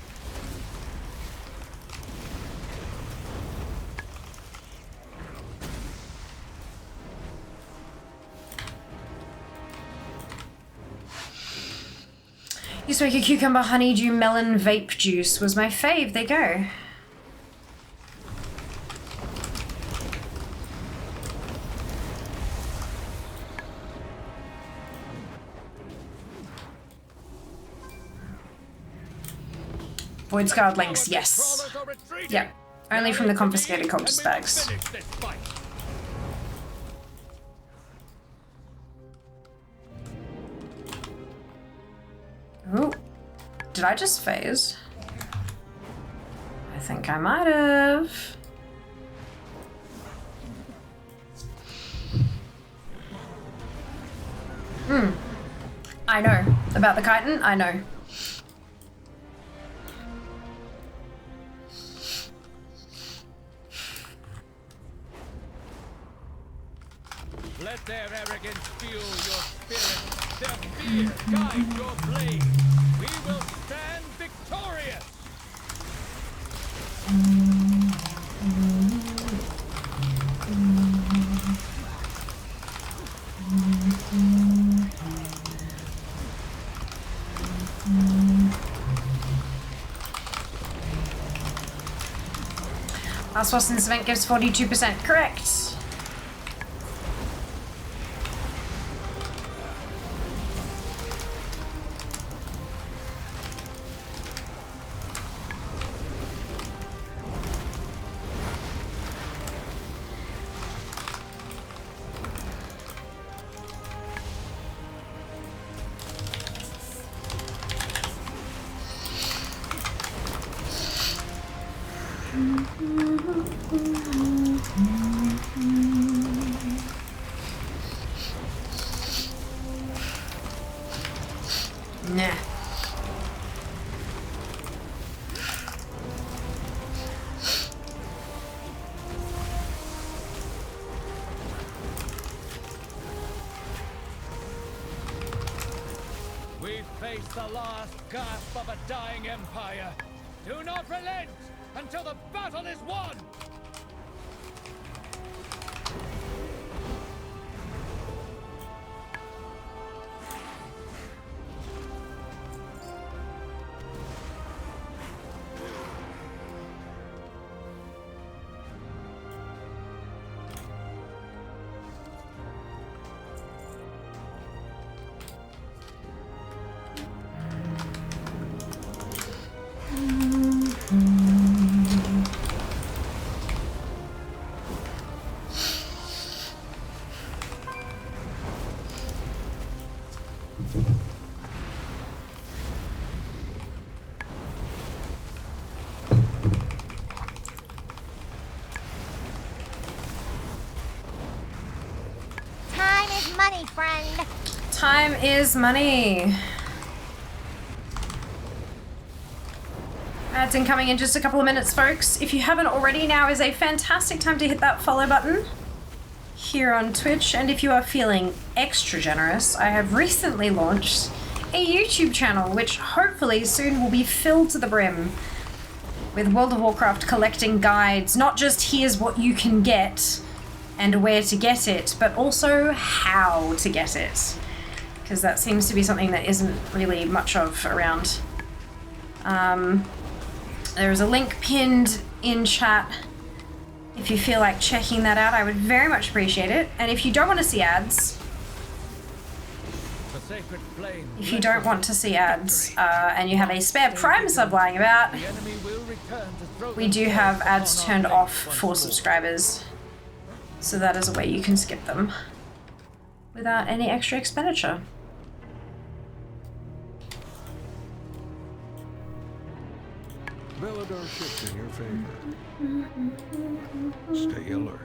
Used to make a cucumber honeydew melon vape juice was my fave. There you go. Void Scarred links, yes. Yep. Only from the confiscated cultist bags. Ooh. Did I just phase? I think I might have. I know. About the chitin? I know. Let their arrogance fuel your spirit, their fear guide your blade. We will stand victorious! Last boss in this event gives 42%. Correct. Nah. We face the last gasp of a dying empire. Do not relent until the battle is won! Time is money, friend. Time is money. Ads incoming in just a couple of minutes, folks. If you haven't already, now is a fantastic time to hit that follow button here on Twitch. And if you are feeling extra generous, I have recently launched a YouTube channel, which hopefully soon will be filled to the brim with World of Warcraft collecting guides. Not just here's what you can get and where to get it, but also how to get it. Because that seems to be something that isn't really much of around. There's a link pinned in chat. If you feel like checking that out, I would very much appreciate it. And if you don't want to see ads, and you have a spare Prime sub lying about, we do have ads turned off for subscribers. So that is a way you can skip them without any extra expenditure. Belladar shifts in your favor. Stay alert.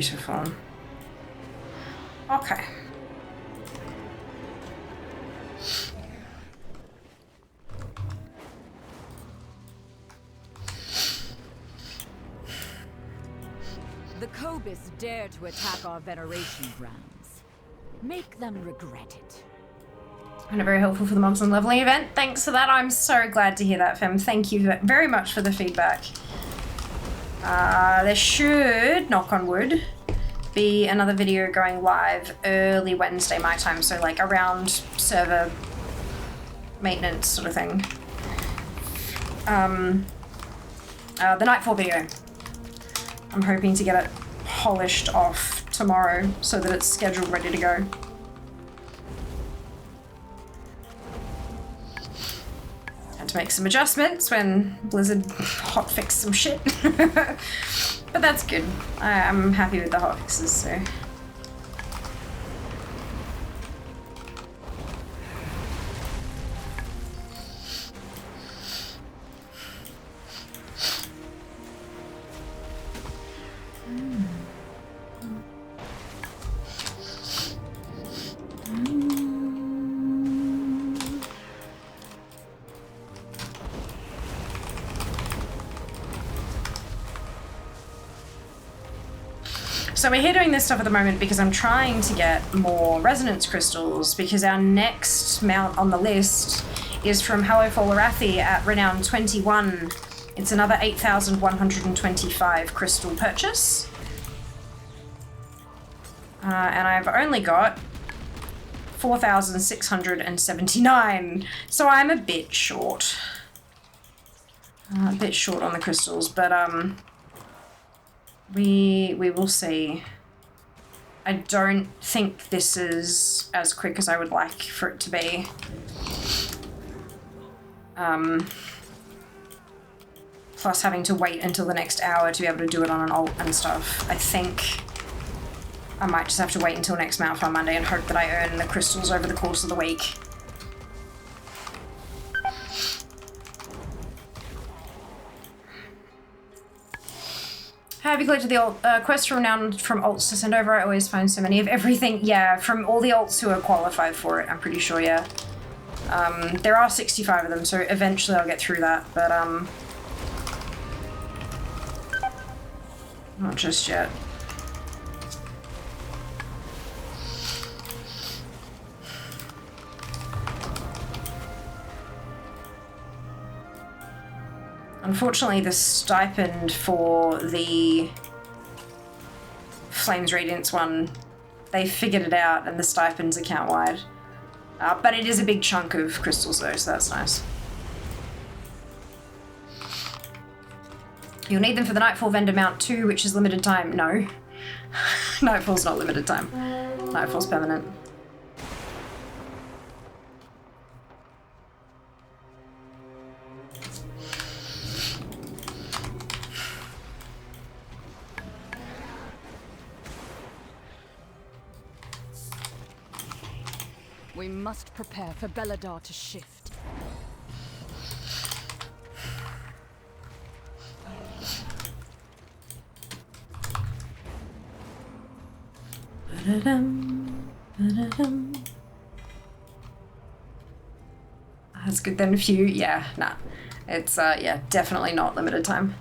Beautiful. Okay. The Cobus dare to attack our veneration grounds. Make them regret it. And very helpful for the Monster Leveling event. Thanks for that. I'm so glad to hear that, Fem. Thank you very much for the feedback. There should, knock on wood, be another video going live early Wednesday my time, so like around server maintenance sort of thing. The Nightfall video. I'm hoping to get it polished off tomorrow so that it's scheduled ready to go. Had to make some adjustments when Blizzard hotfixed some shit. But that's good. I'm happy with the hotfixes, so. So we're here doing this stuff at the moment because I'm trying to get more resonance crystals, because our next mount on the list is from Hello Falarathi at Renown 21. It's another 8,125 crystal purchase. And I've only got 4,679, so I'm a bit short. A bit short on the crystals, but we will see. I don't think this is as quick as I would like for it to be. Plus having to wait until the next hour to be able to do it on an alt and stuff. I think I might just have to wait until next mount on Monday and hope that I earn the crystals over the course of the week. Have you collected the quest from Renown from alts to send over? I always find so many of everything. Yeah, from all the alts who are qualified for it, I'm pretty sure, yeah. There are 65 of them, so eventually I'll get through that, but not just yet. Unfortunately, the stipend for the Flames Radiance one, they figured it out and the stipend's account-wide. But it is a big chunk of crystals though, so that's nice. You'll need them for the Nightfall vendor mount too, which is limited time. No. Nightfall's not limited time. Nightfall's permanent. We must prepare for Belladar to shift. That's good then if you, yeah, nah. It's, yeah, definitely not limited time.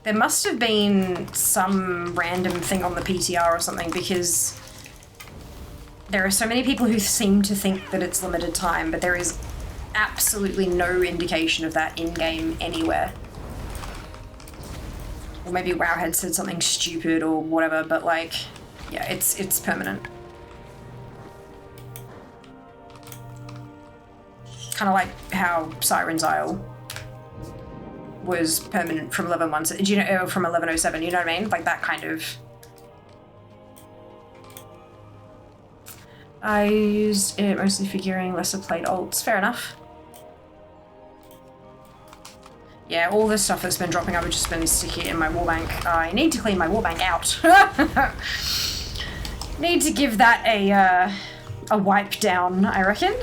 There must have been some random thing on the PTR or something, because there are so many people who seem to think that it's limited time, but there is absolutely no indication of that in-game anywhere. Or maybe WoW had said something stupid or whatever, but like, yeah, it's permanent. Kind of like how Siren's Isle was permanent from 11.1, do you know, from 11.07, you know what I mean? Like that kind of. I used it mostly for gearing lesser played alts, fair enough. Yeah, all this stuff that's been dropping up has just been sticky in my wallbank. I need to clean my wallbank out. Need to give that a wipe down, I reckon.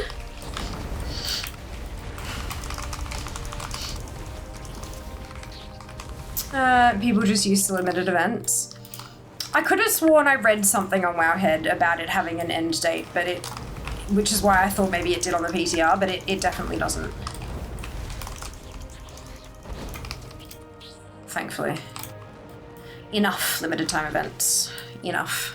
People just used to limited events. I could have sworn I read something on Wowhead about it having an end date, but which is why I thought maybe it did on the PTR, but it definitely doesn't. Thankfully. Enough limited time events. Enough.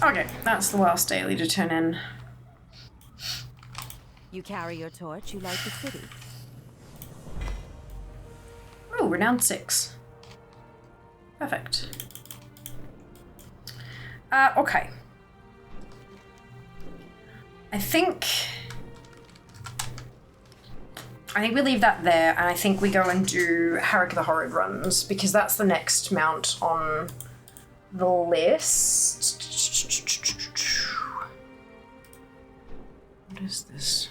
Okay, that's the last daily to turn in. You carry your torch, you light the city. Oh, renowned 6. Perfect. Okay. I think we leave that there, and I think we go and do Harrick the Horrid runs, because that's the next mount on the list. What is this?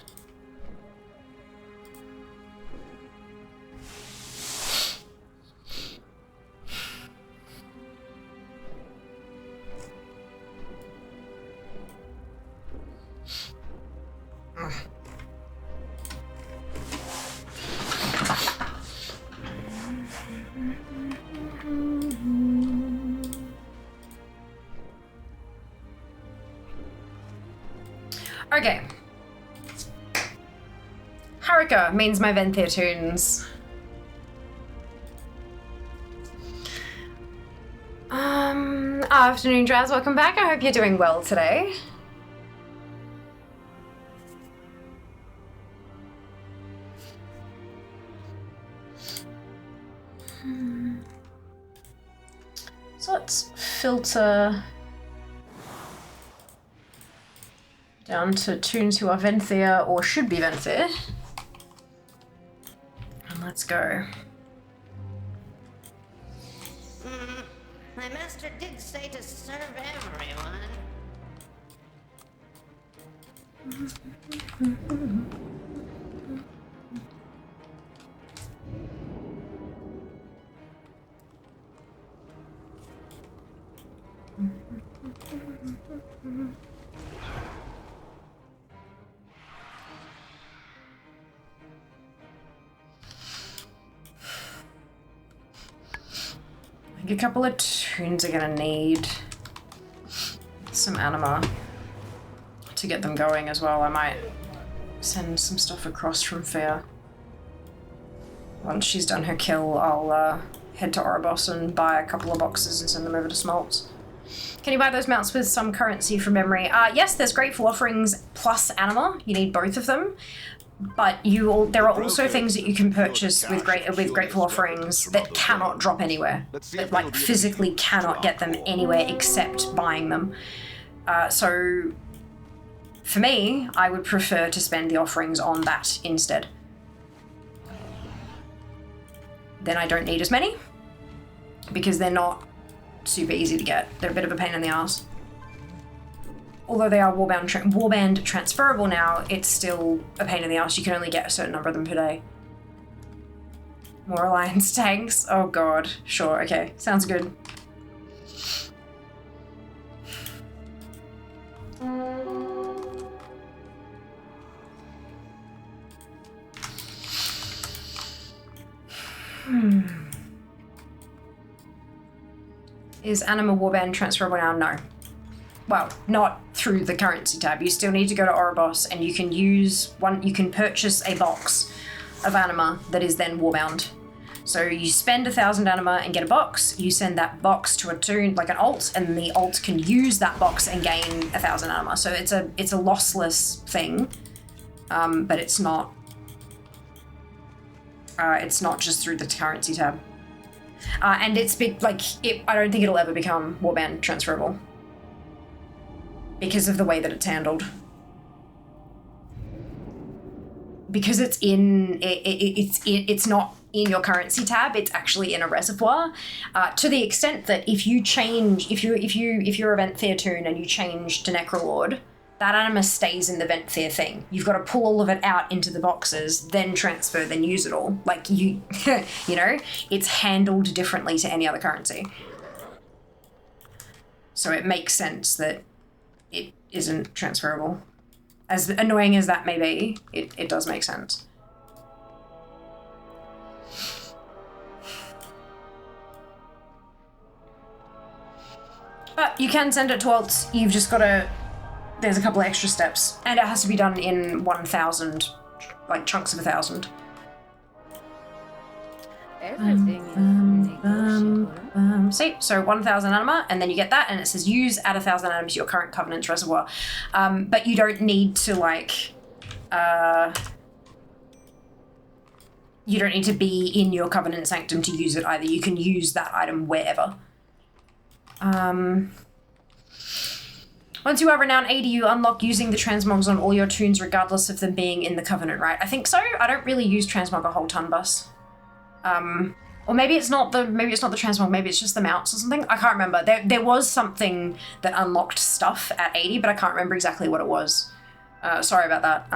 Okay. Harika means my Venthir tunes. Afternoon, Draz. Welcome back. I hope you're doing well today. So let's filter down to tunes who are Venthir or should be Venthir. And let's go. My master did say to serve everyone. I think a couple of tunes are gonna need some anima to get them going as well. I might send some stuff across from Fair. Once she's done her kill, I'll head to Oribos and buy a couple of boxes and send them over to Smaltz. Can you buy those mounts with some currency from memory? Yes, there's Grateful Offerings plus anima. You need both of them. but there are also things that you can purchase with grateful offerings that cannot drop anywhere. That like physically cannot get them anywhere except buying them. So for me, I would prefer to spend the offerings on that instead. Then I don't need as many because they're not super easy to get. They're a bit of a pain in the ass. Although they are warband transferable now, it's still a pain in the ass. You can only get a certain number of them per day. More Alliance tanks? Oh god. Sure, okay. Sounds good. Is Anima Warband transferable now? No. Well, not through the currency tab. You still need to go to Ouroboros and you can you can purchase a box of Anima that is then Warbound. So you spend 1,000 Anima and get a box, you send that box to a toon, like an alt, and the alt can use that box and gain 1,000 Anima. So it's a lossless thing, but it's not just through the currency tab. And it's big, like, I don't think it'll ever become Warband transferable because of the way that it's handled. Because it's not in your currency tab, it's actually in a reservoir, to the extent that if you're a Venthyr toon and you change to Necrolord, that anima stays in the Venthyr thing. You've got to pull all of it out into the boxes, then transfer, then use it all. Like you know, it's handled differently to any other currency. So it makes sense that it isn't transferable. As annoying as that may be, it does make sense. But you can send it to alts. You've just got to... There's a couple of extra steps. And it has to be done in 1,000, like chunks of 1,000. See, so 1,000 anima, and then you get that, and it says use add 1,000 anima to your current Covenant's reservoir. But you don't need to you don't need to be in your Covenant Sanctum to use it either. You can use that item wherever. Once you are renowned 80, you unlock using the transmogs on all your toons regardless of them being in the Covenant, right? I think so. I don't really use transmog a whole ton, bus. Or maybe it's not the transmog, maybe it's just the mounts or something. I can't remember. There was something that unlocked stuff at 80, but I can't remember exactly what it was. Sorry about that.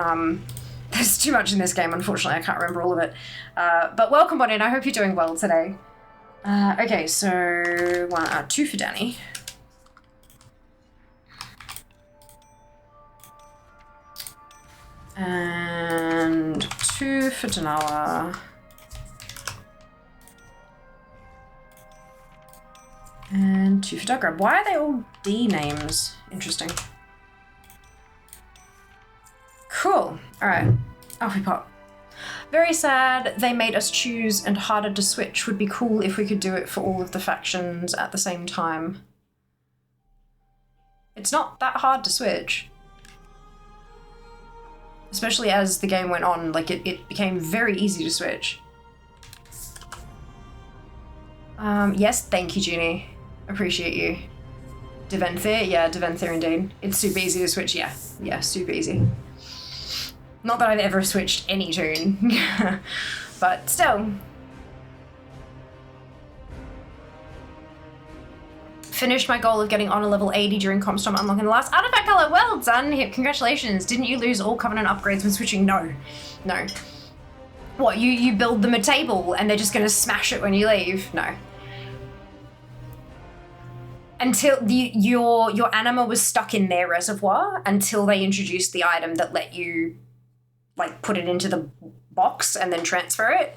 There's too much in this game, unfortunately. I can't remember all of it. But welcome, Bonnie, and I hope you're doing well today. Okay, so 2 for Danny. And 2 for Danawa. And 2 for Dugrab. Why are they all D names? Interesting. Cool. Alright. Off we pop. Very sad they made us choose and harder to switch. Would be cool if we could do it for all of the factions at the same time. It's not that hard to switch. Especially as the game went on, like it became very easy to switch. Yes, thank you, Junie. Appreciate you. Deventhyr? Yeah, Deventhyr indeed. It's super easy to switch, yeah. Yeah, super easy. Not that I've ever switched any toon, but still. Finished my goal of getting on a level 80 during Comstorm, unlocking the last artifact color. Well done, congratulations. Didn't you lose all Covenant upgrades when switching? No, no. What, you build them a table and they're just gonna smash it when you leave? No. Until your anima was stuck in their reservoir until they introduced the item that let you like put it into the box and then transfer it.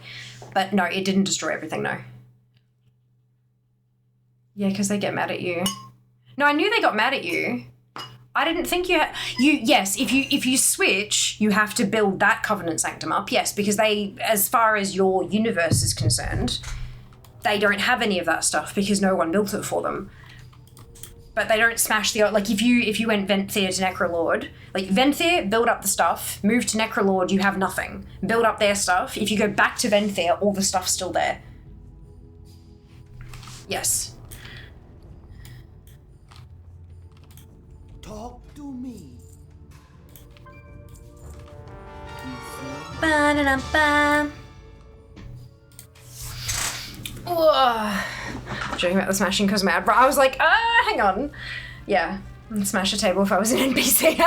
But no, it didn't destroy everything, no. Yeah, because they get mad at you. No, I knew they got mad at you. I didn't think yes, if you switch, you have to build that Covenant Sanctum up, yes, because they, as far as your universe is concerned, they don't have any of that stuff because no one built it for them. but they don't smash the, like if you went Venthyr to Necrolord, like Venthyr, build up the stuff, move to Necrolord, you have nothing. Build up their stuff. If you go back to Venthyr, all the stuff's still there. Yes. Talk to me. Ba-da-da-ba. Joking about the smashing because mad, bro. I was like, hang on. Yeah, I'd smash a table if I was an NPC.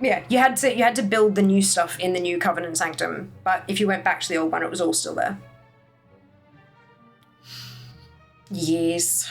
Yeah, you had to build the new stuff in the new Covenant Sanctum, but if you went back to the old one, it was all still there. Yes.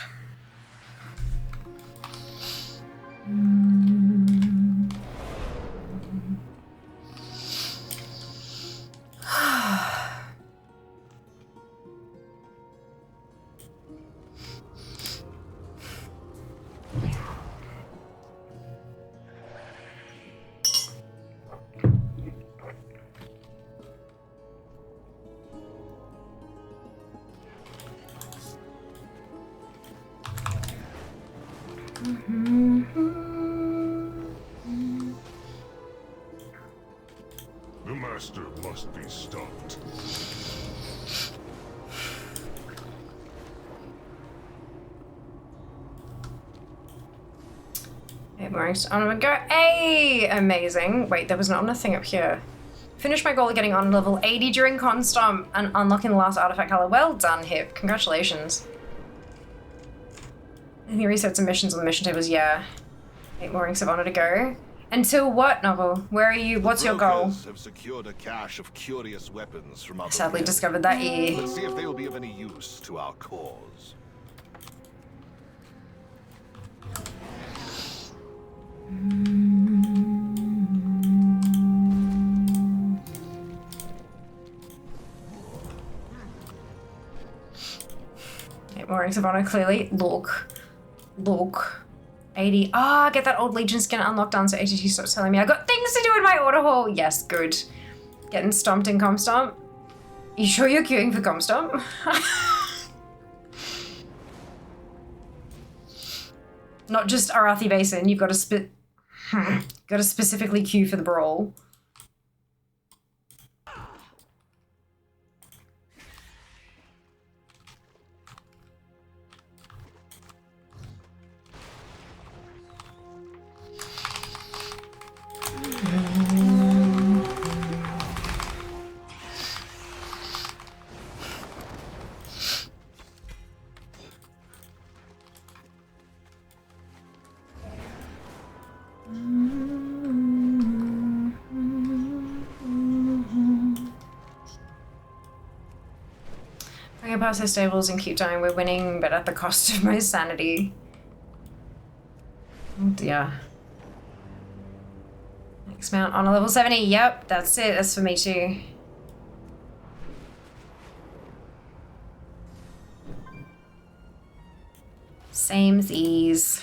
The master must be stopped. Okay, Maurice, on we go. Hey, amazing. Wait, there was not a thing up here. Finish my goal of getting on level 80 during Constomp and unlocking the last artifact color. Well done, Hip. Congratulations. I think resets and missions on the mission tables, yeah. 8 more rings of honor to go. Until what, Novel? Where are you? What's your goal? Have secured a cache of curious weapons from I other sadly lands. discovered that E. Let's see if they will be of any use to our cause. Eight more rings of honor, clearly. Look. 80. Ah, get that old Legion skin unlocked done so ATT stops telling me I got things to do in my order hall. Yes, good. Getting stomped in Comstomp. You sure you're queuing for Comstomp? Not just Arathi Basin, you've got to got to specifically queue for the brawl. I can pass the stables and keep dying. We're winning, but at the cost of my sanity. Oh dear. Next mount on a level 70. Yep, that's it. That's for me too. Same as these.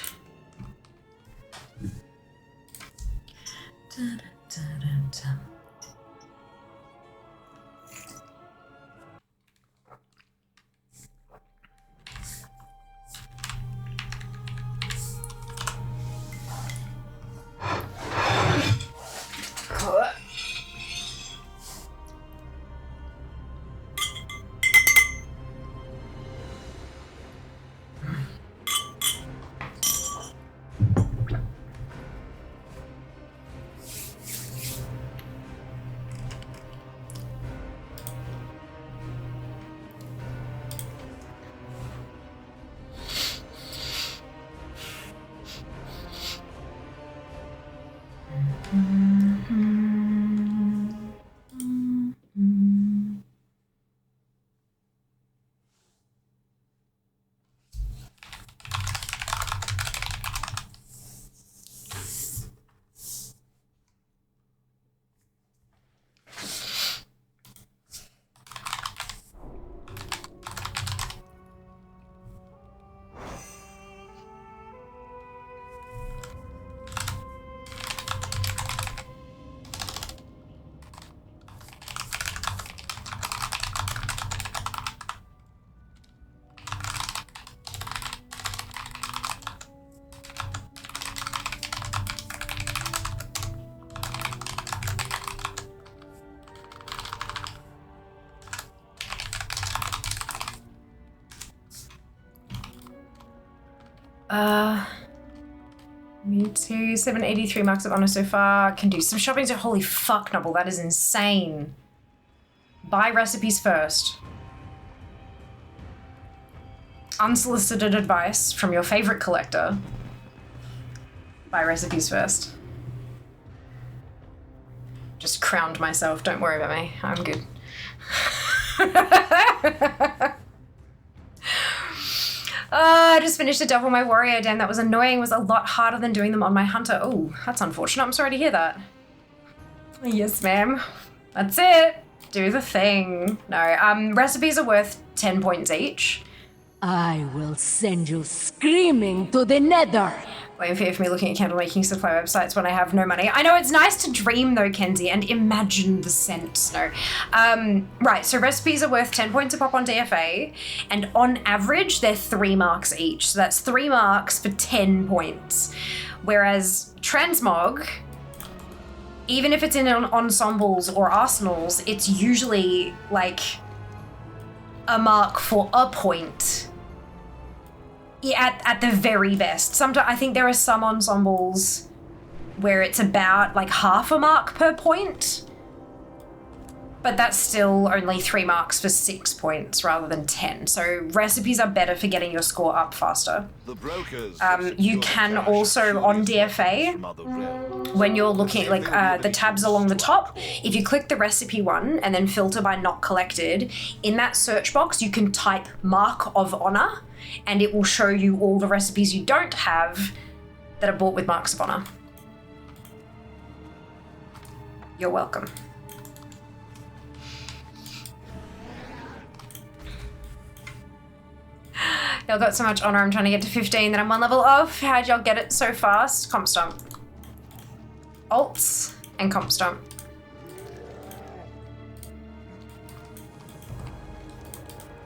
Me too. 783 marks of honor so far. Can do some shopping. So holy fuck, Noble, that is insane. Buy recipes first. Unsolicited advice from your favorite collector. Buy recipes first. Just crowned myself. Don't worry about me. I'm good. I just finished a double my warrior. Damn, that was annoying. It was a lot harder than doing them on my hunter. Oh, that's unfortunate. I'm sorry to hear that. Yes, ma'am. That's it. Do the thing. No, recipes are worth 10 points each. I will send you screaming to the nether. Blame fear for me looking at candle making supply websites when I have no money. I know it's nice to dream though, Kenzie, and imagine the scent. No. Right, so recipes are worth 10 points a pop on DFA, and on average, they're 3 marks each. So that's 3 marks for 10 points. Whereas transmog, even if it's in ensembles or arsenals, it's usually like a mark for a point. Yeah, at the very best. Sometimes I think there are some ensembles where it's about like half a mark per point, but that's still only 3 marks for 6 points rather than 10. So recipes are better for getting your score up faster. The brokers you can also on DFA, when you're looking like the tabs along the top, if you click the recipe one and then filter by not collected, in that search box you can type mark of honor and it will show you all the recipes you don't have that are bought with marks of honor. You're welcome. Y'all got so much honor, I'm trying to get to 15 that I'm 1 level off. How'd y'all get it so fast? Comp stomp. Alts and comp stomp.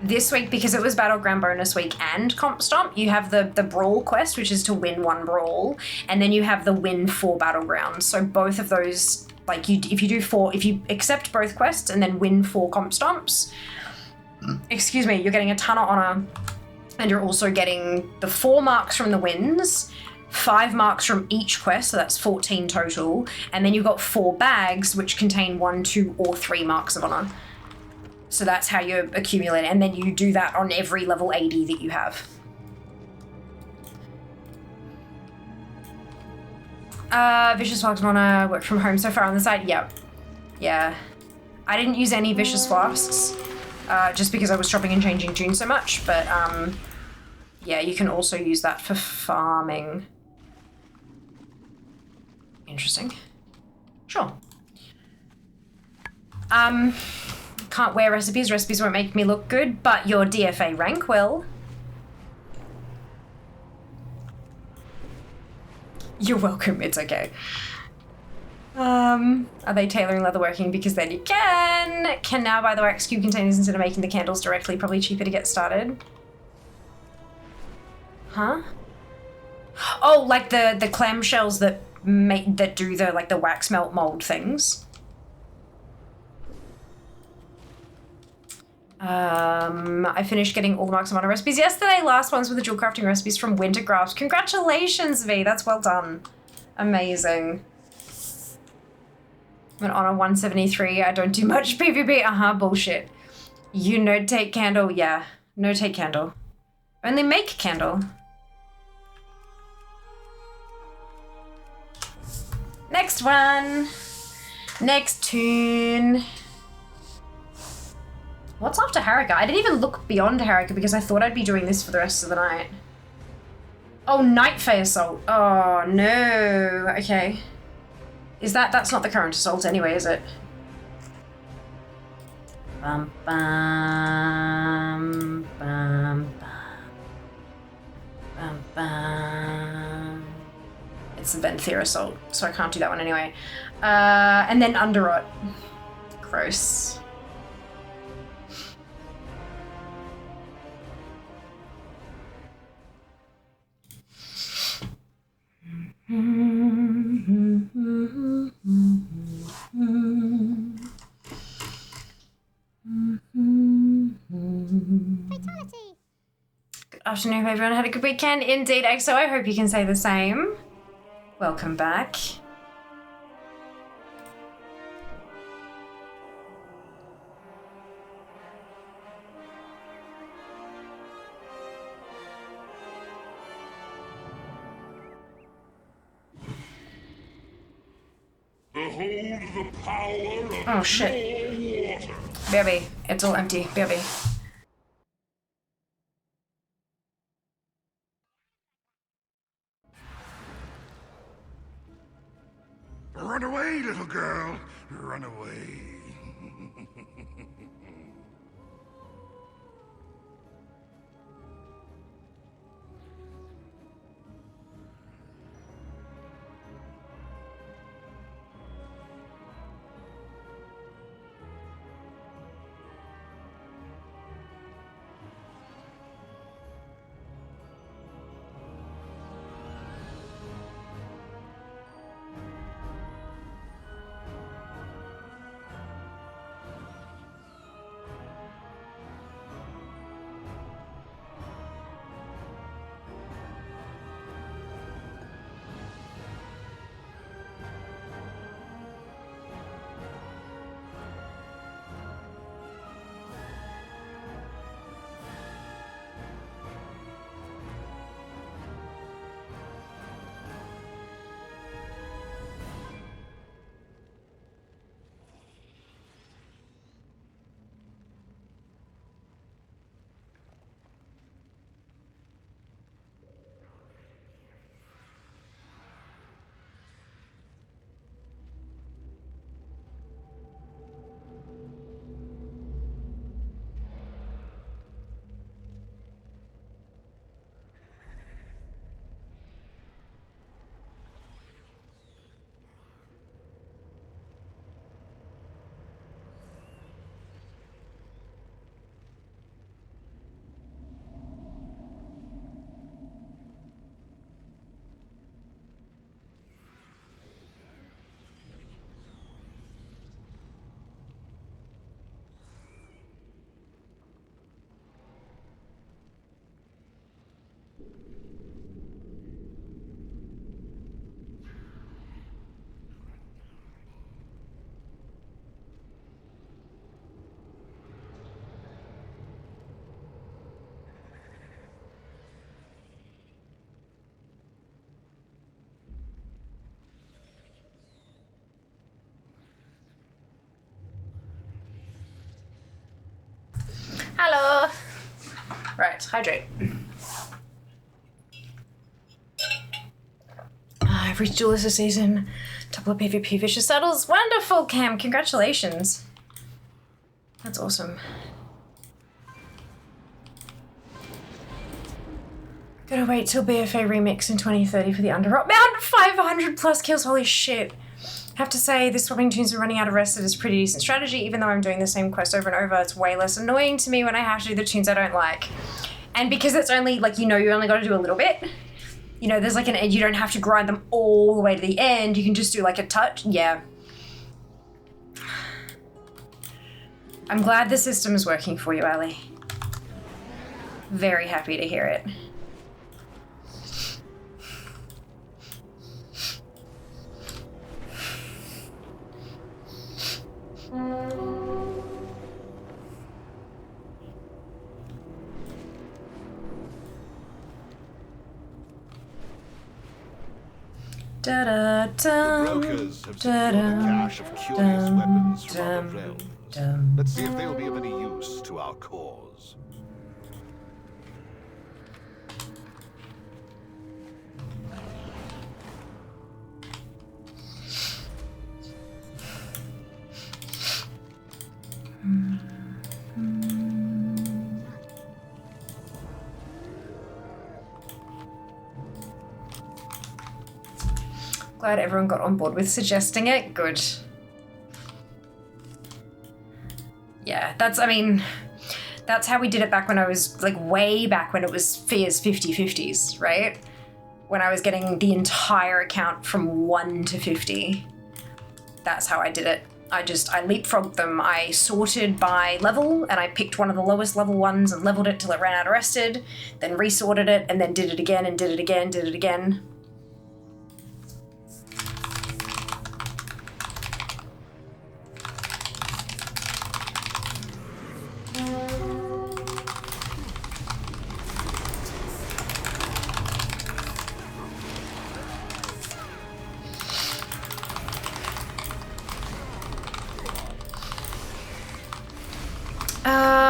This week, because it was Battleground bonus week and comp stomp, you have the brawl quest, which is to win 1 brawl, and then you have the win 4 battlegrounds. So both of those, like if you accept both quests and then win 4 comp stomps, excuse me, you're getting a ton of honor, and you're also getting the 4 marks from the wins, 5 marks from each quest, so that's 14 total, and then you've got 4 bags which contain 1, 2, or 3 marks of honor. So that's how you accumulate it, and then you do that on every level 80 that you have. Vicious Flasks wanna work from home so far on the site? Yep. Yeah. I didn't use any Vicious Flasks, just because I was chopping and changing tunes so much, but yeah, you can also use that for farming. Interesting. Sure. Can't wear recipes. Recipes won't make me look good, but your DFA rank will. You're welcome, it's okay. Are they tailoring leatherworking? Because then you can now buy the wax cube containers instead of making the candles directly. Probably cheaper to get started. Huh? Oh, like the clamshells that do the wax melt mold things. I finished getting all the marks of honor recipes yesterday. Last ones were the dual crafting recipes from Wintercraft. Congratulations, V. That's well done. Amazing. I'm an honor 173. I don't do much PvP. Bullshit. You notate candle. Yeah. Notate candle. Only make candle. Next one. Next tune. What's after Harika? I didn't even look beyond Harika because I thought I'd be doing this for the rest of the night. Oh, Night Fae Assault. Oh, no. Okay. That's not the current assault anyway, is it? Bum, bum, bum, bum, bum. It's the Venthyr Assault, so I can't do that one anyway. And then Underrot. Gross. afternoon. Hope everyone had a good weekend. Indeed, EXO, I hope you can say the same. Welcome back. Behold the power of Oh shit. pure water. Baby, it's all empty. Baby. Run away, little girl. Run away. Hello. Right, hydrate. I've reached duelist this season. Couple of PvP vicious saddles. Wonderful, Cam. Congratulations. That's awesome. Gotta wait till BFA remix in 2030 for the underrot. Man, 500 plus kills. Holy shit. Have to say, the swapping tunes are running out of rest. It is a pretty decent strategy. Even though I'm doing the same quest over and over, it's way less annoying to me when I have to do the tunes I don't like. And because it's only, like, you only got to do a little bit. There's like an edge. You don't have to grind them all the way to the end. You can just do like a touch. Yeah. I'm glad the system is working for you, Ali. Very happy to hear it. The brokers have secured a cache of curious weapons from other realms. Let's see if they'll be of any use to our cause. Glad everyone got on board with suggesting it. Good. Yeah, that's how we did it back when I was, like, way back when it was Fear's 50/50s, right? When I was getting the entire account from 1 to 50. That's how I did it. I leapfrogged them. I sorted by level, and I picked one of the lowest level ones and leveled it till it ran out of rested, then resorted it, and then did it again, and did it again, did it again.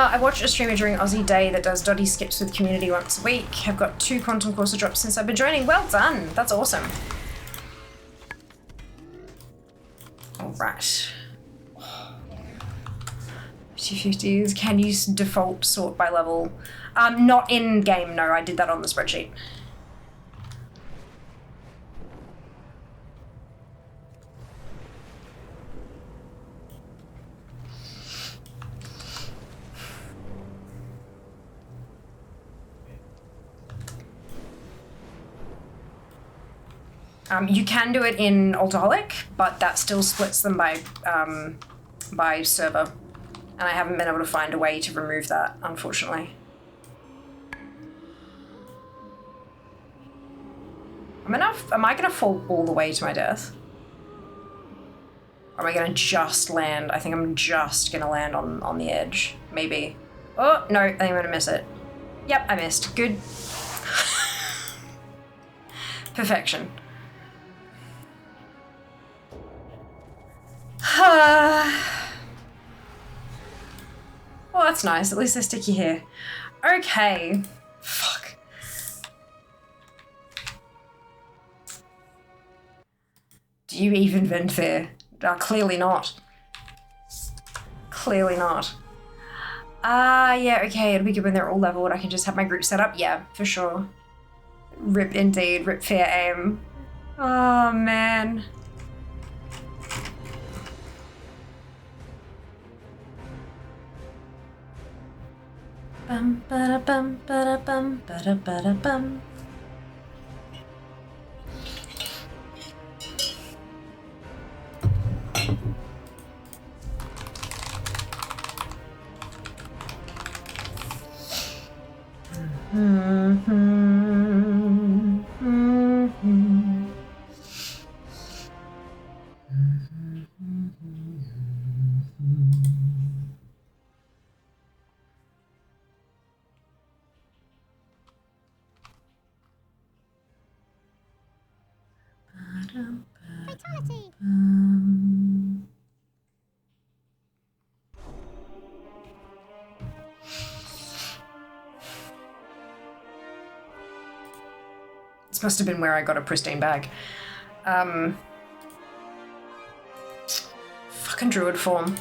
I watch a streamer during Aussie Day that does doddy skips with community once a week. I've got 2 Quantum Courser drops since I've been joining. Well done! That's awesome. Alright. 50/50s. Can you default sort by level? Not in game, no. I did that on the spreadsheet. You can do it in Altaholic, but that still splits them by server. And I haven't been able to find a way to remove that, unfortunately. Am I gonna fall all the way to my death? Or am I gonna just land? I think I'm just gonna land on the edge. Maybe. Oh, no, I think I'm gonna miss it. Yep, I missed. Good. Perfection. Well, that's nice. At least they're sticky here. Okay. Fuck. Do you even vent there? Clearly not. Clearly not. Yeah, okay. It'll be good when they're all leveled. I can just have my group set up. Yeah, for sure. Rip indeed. Rip fair aim. Oh, man. Bum ba bum ba bum ba bum. Fatality. This must have been where I got a pristine bag. Fucking druid form.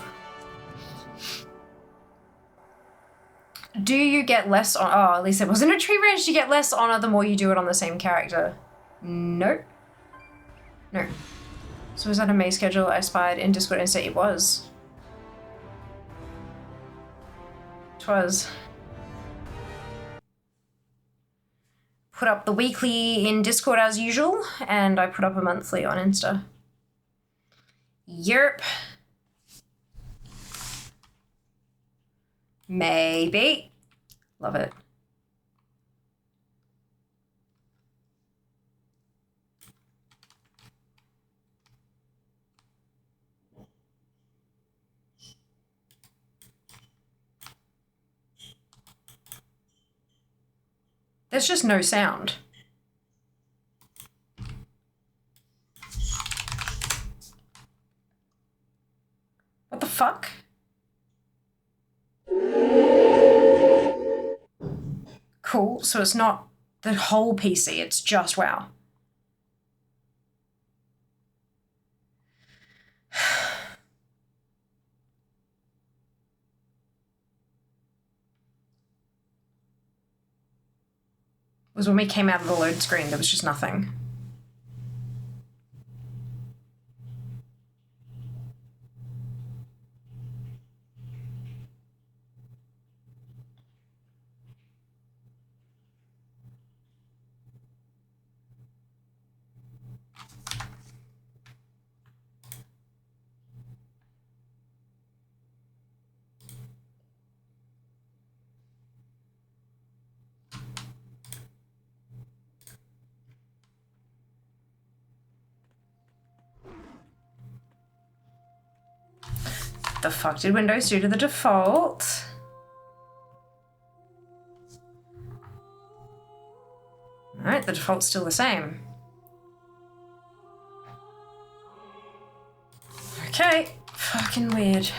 Do you get less on? Oh, at least it wasn't a tree branch. You get less honor the more you do it on the same character. Nope. No. So was that a May schedule I spied in Discord and said it was? Twas. Put up the weekly in Discord as usual, and I put up a monthly on Insta. Yerp. Maybe. Love it. There's just no sound. What the fuck? Cool, so it's not the whole PC, it's just WoW. Was when we came out of the load screen, there was just nothing. The fuck did Windows do to the default? Alright, the default's still the same. Okay, fucking weird.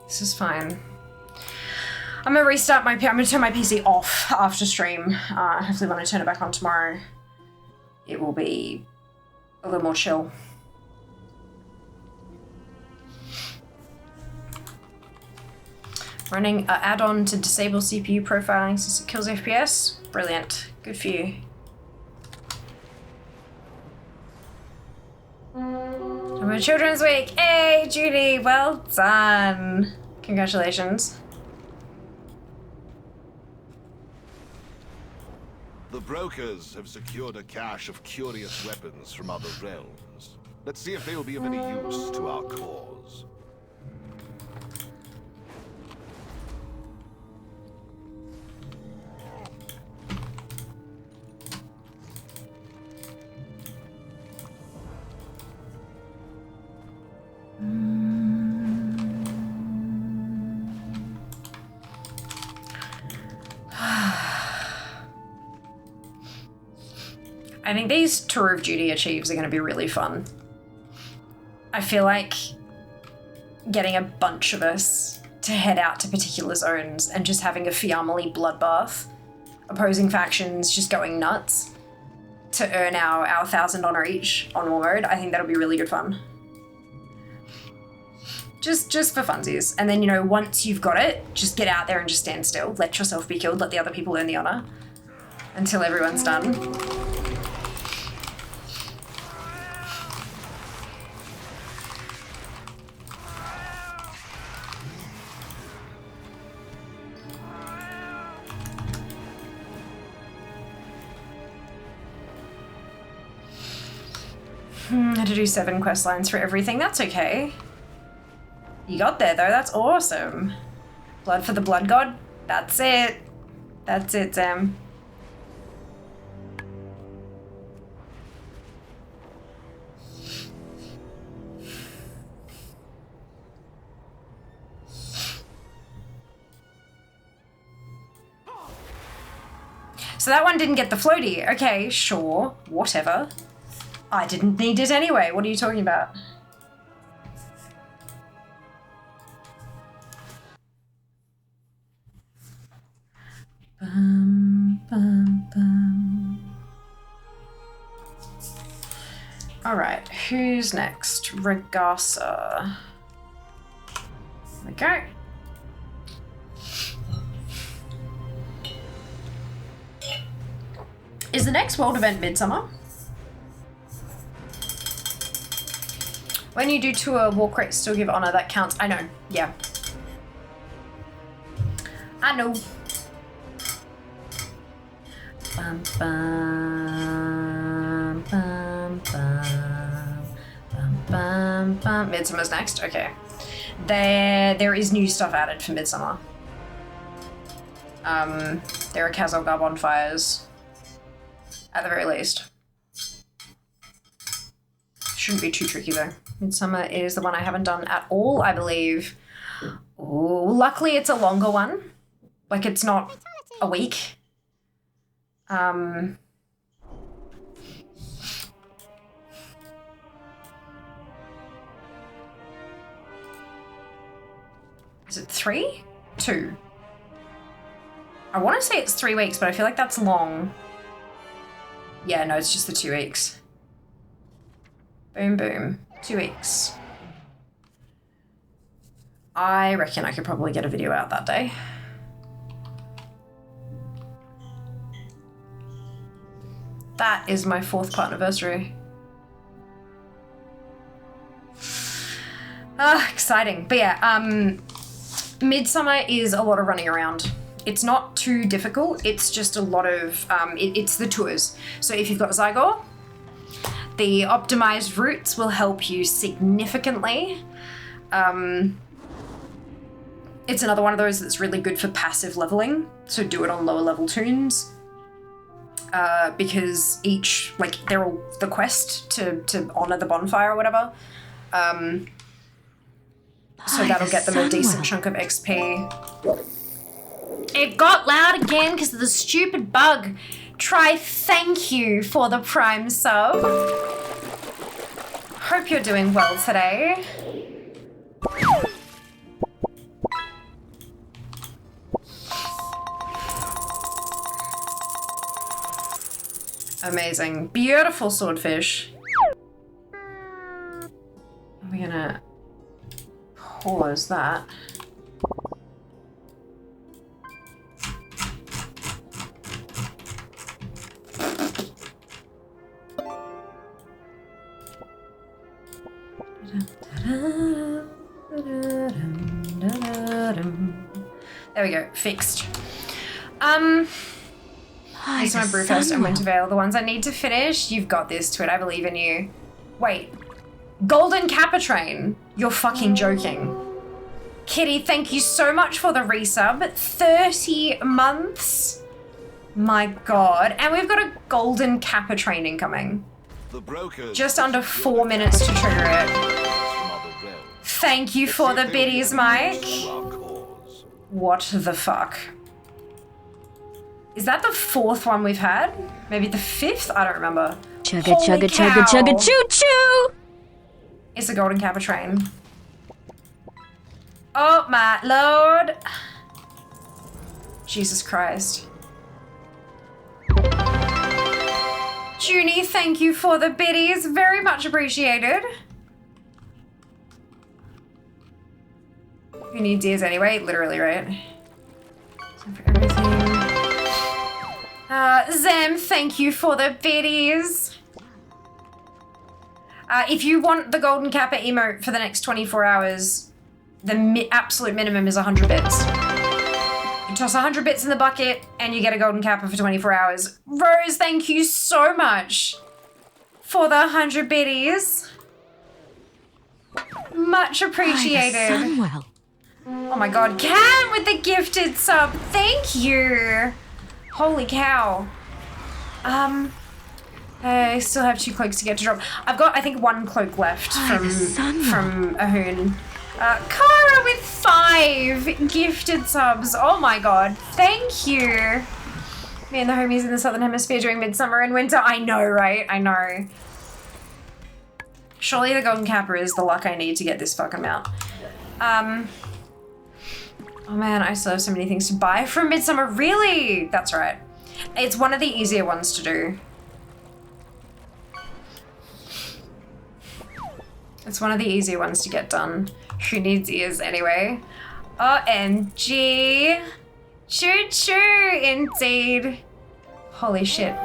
This is fine. I'm gonna restart I'm gonna turn my PC off after stream. Hopefully when I turn it back on tomorrow, it will be a little more chill. Running an add-on to disable CPU profiling since it kills FPS. Brilliant. Good for you. I'm Children's Week. Hey, Judy. Well done. Congratulations. The brokers have secured a cache of curious weapons from other realms. Let's see if they will be of any use to our cause. I think these Tour of Duty achieves are going to be really fun. I feel like getting a bunch of us to head out to particular zones and just having a Fiammily bloodbath, opposing factions just going nuts to earn our 1,000 honor each on war mode. I think that'll be really good fun. Just for funsies. And then, you know, once you've got it, just get out there and just stand still. Let yourself be killed. Let the other people earn the honor until everyone's done. I had to do 7 quest lines for everything. That's okay. You got there though. That's awesome. Blood for the blood god. That's it. That's it, Sam. So that one didn't get the floaty. Okay, sure. Whatever. I didn't need it anyway. What are you talking about? All right, who's next? Regasa. Okay. Is the next world event Midsummer? When you do tour, Warcraft still give honor, that counts. I know, yeah. I know. Bum, bum, bum, bum, bum, bum, bum. Midsummer's next, okay. There is new stuff added for Midsummer. There are Khazolgar bonfires, at the very least. Shouldn't be too tricky though. Midsummer is the one I haven't done at all, I believe. Ooh, luckily it's a longer one. Like it's not a week. Is it 3? 2? I want to say it's 3 weeks, but I feel like that's long. Yeah, no, it's just the 2 weeks. Boom, boom. 2 weeks. I reckon I could probably get a video out that day. That is my 4th part anniversary. Exciting. But yeah, Midsummer is a lot of running around. It's not too difficult. It's just a lot of, it's the tours. So if you've got Zygor, the optimized routes will help you significantly. It's another one of those that's really good for passive leveling. So do it on lower level toons. Because each, like, they're all the quest to honor the bonfire or whatever. So that'll get them a decent chunk of XP. It got loud again because of the stupid bug. Try thank you for the Prime sub. Hope you're doing well today. Amazing. Beautiful swordfish. We're gonna pause that. There we go, fixed. Here's my Brewfest and Wintervale, the ones I need to finish. You've got this, Twit, I believe in you. Wait, Golden Kappa Train? You're fucking joking. Kitty, thank you so much for the resub. 30 months? My god. And we've got a Golden Kappa Train incoming. Just under 4 minutes to trigger it. Thank you for the biddies, Mike. What the fuck? Is that the 4th one we've had? Maybe the 5th? I don't remember. Chugga chugga chugga chugga choo choo! It's a Golden Kappa Train. Oh my lord. Jesus Christ. Junie, thank you for the biddies. Very much appreciated. Who needs ears anyway? Literally, right? Time for everything. Zem, thank you for the biddies. If you want the Golden Kappa emote for the next 24 hours, the absolute minimum is 100 bits. You toss 100 bits in the bucket and you get a Golden Kappa for 24 hours. Rose, thank you so much for the 100 biddies. Much appreciated. Oh my god, Cam with the gifted sub. Thank you. Holy cow. I still have 2 cloaks to get to drop. I've got, I think, 1 cloak left from Ahoon. Kara with 5 gifted subs. Oh my god. Thank you. Me and the homies in the Southern Hemisphere during midsummer and winter. I know, right? I know. Surely the Golden Kappa is the luck I need to get this fucking mount. Oh man, I still have so many things to buy from midsummer. Really? That's right. It's one of the easier ones to do. It's one of the easier ones to get done. Who needs ears anyway? OMG. Choo choo, indeed. Holy shit.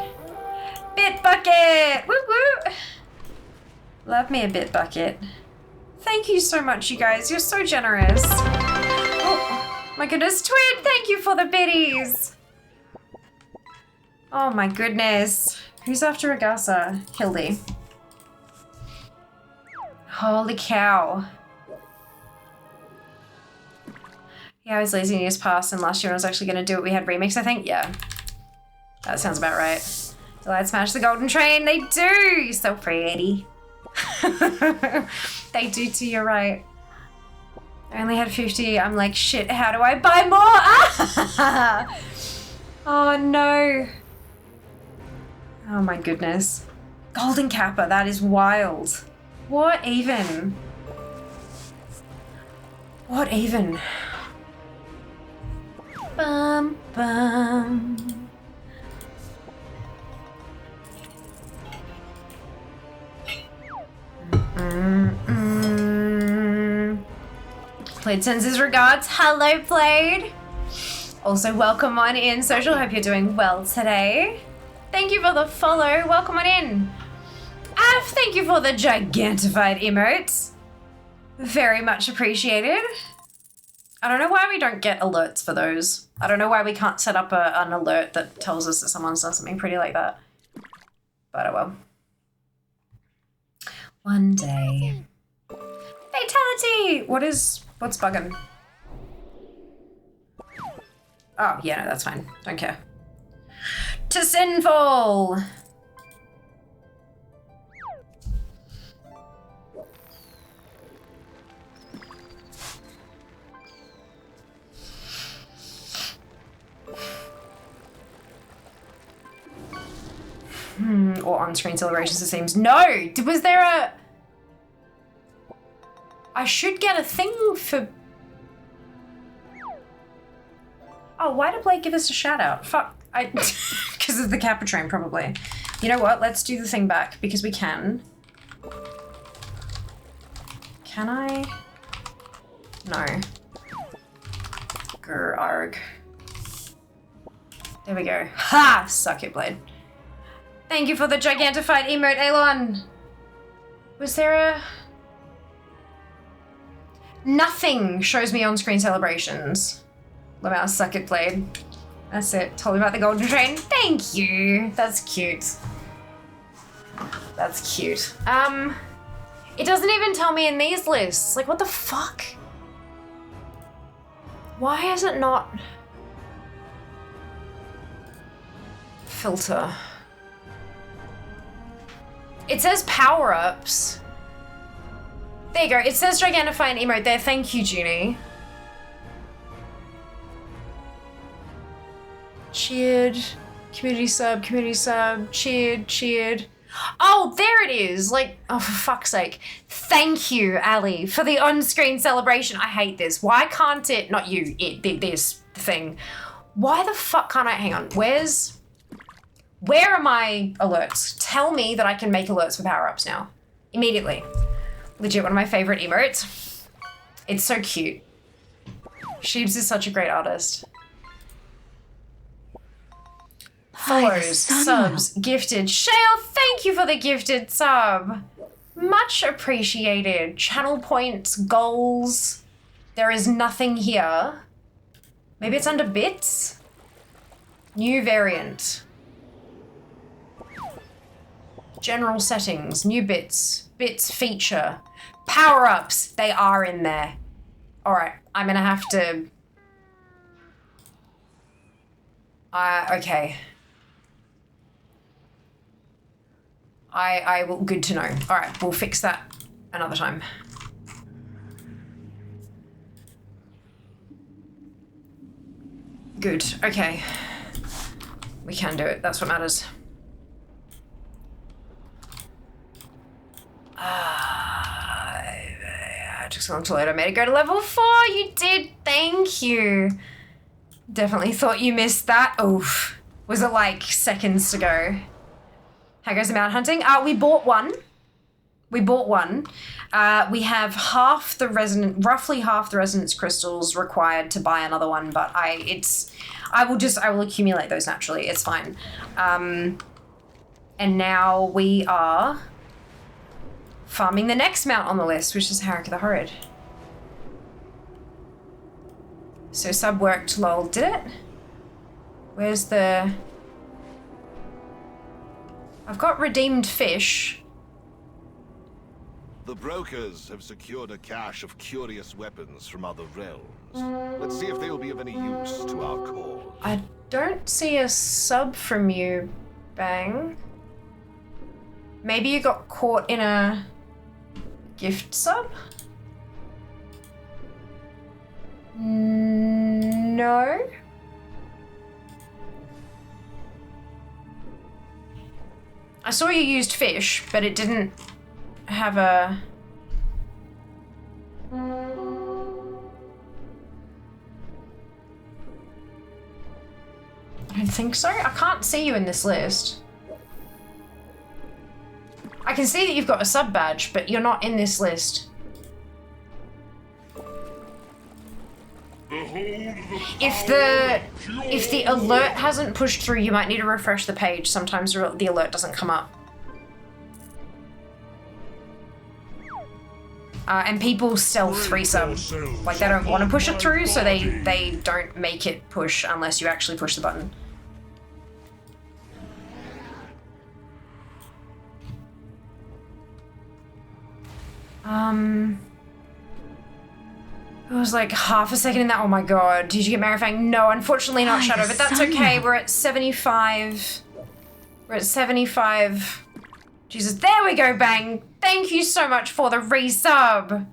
Bit bucket. Woo woo. Love me a bit bucket. Thank you so much, you guys. You're so generous. Oh my goodness, Twin, thank you for the biddies. Oh my goodness. Who's after Agasa? Hildy. Holy cow. Yeah, I was lazy in years past and last year I was actually going to do it. We had remix, I think. Yeah. That sounds about right. Delight smash the golden train. They do. You're so pretty. They do too, you're right. I only had 50. I'm like, shit, how do I buy more? Oh no. Oh my goodness. Golden Kappa, that is wild. What even? What even? Bum bum. Played sends his regards. Hello, Played. Also, welcome on in, Social. Hope you're doing well today. Thank you for the follow. Welcome on in. Af, thank you for the gigantified emotes. Very much appreciated. I don't know why we don't get alerts for those. I don't know why we can't set up an alert that tells us that someone's done something pretty like that. But oh well. One day. Fatality! What's bugging? Oh, yeah, no, that's fine. Don't care. To Sinful! Or on-screen celebrations, it seems. No! Was there a... I should get a thing for... Oh, why did Blake give us a shout out? Fuck. Because of the Kappa train, probably. You know what? Let's do the thing back, because we can. Can I? No. Grr, arg. There we go. Ha! Suck it, Blade. Thank you for the gigantified emote, Elon. Was there a... Nothing shows me on-screen celebrations. Lamau, suck it, Blade. That's it. Told me about the golden train. Thank you. That's cute. That's cute. It doesn't even tell me in these lists. Like, what the fuck? Why is it not... Filter. It says power-ups. There you go. It says Gigantify and emote there. Thank you, Junie. Cheered. Community sub, cheered. Oh, there it is. Like, oh, for fuck's sake. Thank you, Ali, for the on-screen celebration. I hate this. Why can't it, not you, this thing. Why the fuck can't I, hang on, where are my alerts? Tell me that I can make alerts for power-ups now. Immediately. Legit, one of my favorite emotes. It's so cute. Sheebs is such a great artist. Follows, subs, gifted. Shale, thank you for the gifted sub. Much appreciated. Channel points, goals. There is nothing here. Maybe it's under bits? New variant. General settings, new bits. Bits feature. Power-ups, they are in there. All right, I'm gonna have to... okay. I will, good to know. All right, we'll fix that another time. Good, okay. We can do it, that's what matters. It took so long to load. I made it go to level 4. You did. Thank you. Definitely thought you missed that. Oof. Was it like seconds to go? How goes the mount hunting? We bought one. We have roughly half the resonance crystals required to buy another one, but I will accumulate those naturally. It's fine. And now we are farming the next mount on the list, which is Harik the Horrid. So sub worked, lol, did it? Where's the... I've got redeemed fish. The brokers have secured a cache of curious weapons from other realms. Let's see if they will be of any use to our cause. I don't see a sub from you, Bang. Maybe you got caught in a gift sub? No. I saw you used fish, but it didn't have a... I don't think so. I can't see you in this list. I can see that you've got a sub badge, but you're not in this list. If the alert hasn't pushed through, you might need to refresh the page. Sometimes the alert doesn't come up. And people stealth resub. Like, they don't want to push it through, so they don't make it push unless you actually push the button. It was like half a second in that. Oh my god. Did you get Marifang? No, unfortunately not, Shadow, but that's okay. We're at 75. We're at 75. Jesus, there we go, Bang. Thank you so much for the resub.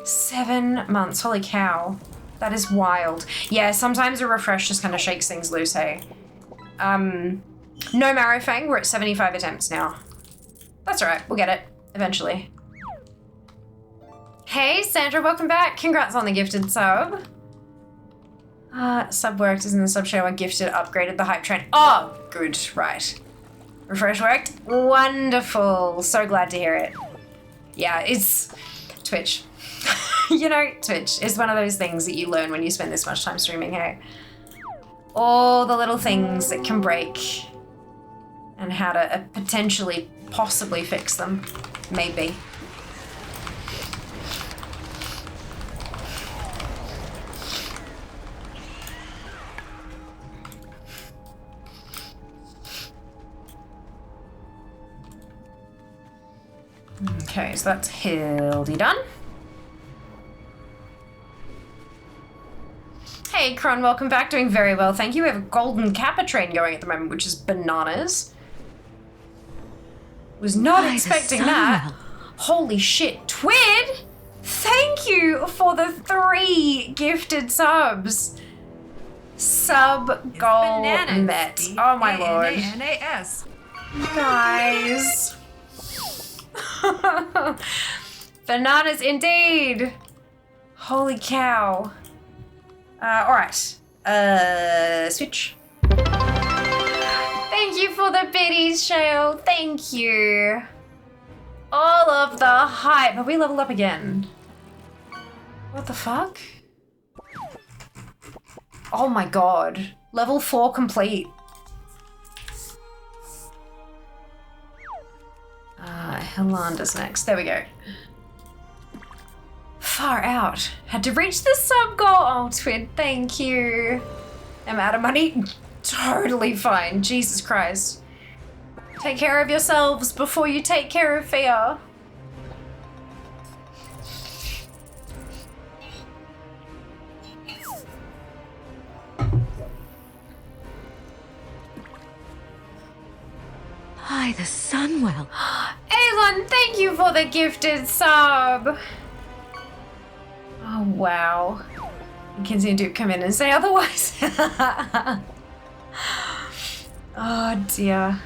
7 months, holy cow. That is wild. Yeah, sometimes a refresh just kind of shakes things loose, hey. No Marrowfang, we're at 75 attempts now. That's alright, we'll get it eventually. Hey, Sandra, welcome back. Congrats on the gifted sub. Sub worked is in the sub show. I gifted, upgraded the hype train. Oh, good, right. Refresh worked. Wonderful. So glad to hear it. Yeah, it's Twitch. You know, Twitch is one of those things that you learn when you spend this much time streaming, hey? All the little things that can break and how to potentially, possibly fix them. Maybe. Okay, so that's Hildy done. Hey, Kron, welcome back. Doing very well, thank you. We have a golden Kappa train going at the moment, which is bananas. Was not expecting that. Holy shit. Twid, thank you for the 3 gifted subs. Sub goal met. Oh my lord. B-A-N-A-N-A-S. Guys. Bananas indeed. Holy cow. Alright. Switch. Thank you for the biddies, Shale. Thank you. All of the hype. Have we leveled up again? What the fuck? Oh my god. Level 4 complete. Hilanda's next. There we go. Far out. Had to reach the sub goal. Oh, Twid, thank you. I'm out of money. Totally fine. Jesus Christ. Take care of yourselves before you take care of fear. Hi, the Sunwell. Elon, thank you for the gifted sub. Oh, wow. Kinsey and Duke come in and say otherwise. Oh, dear.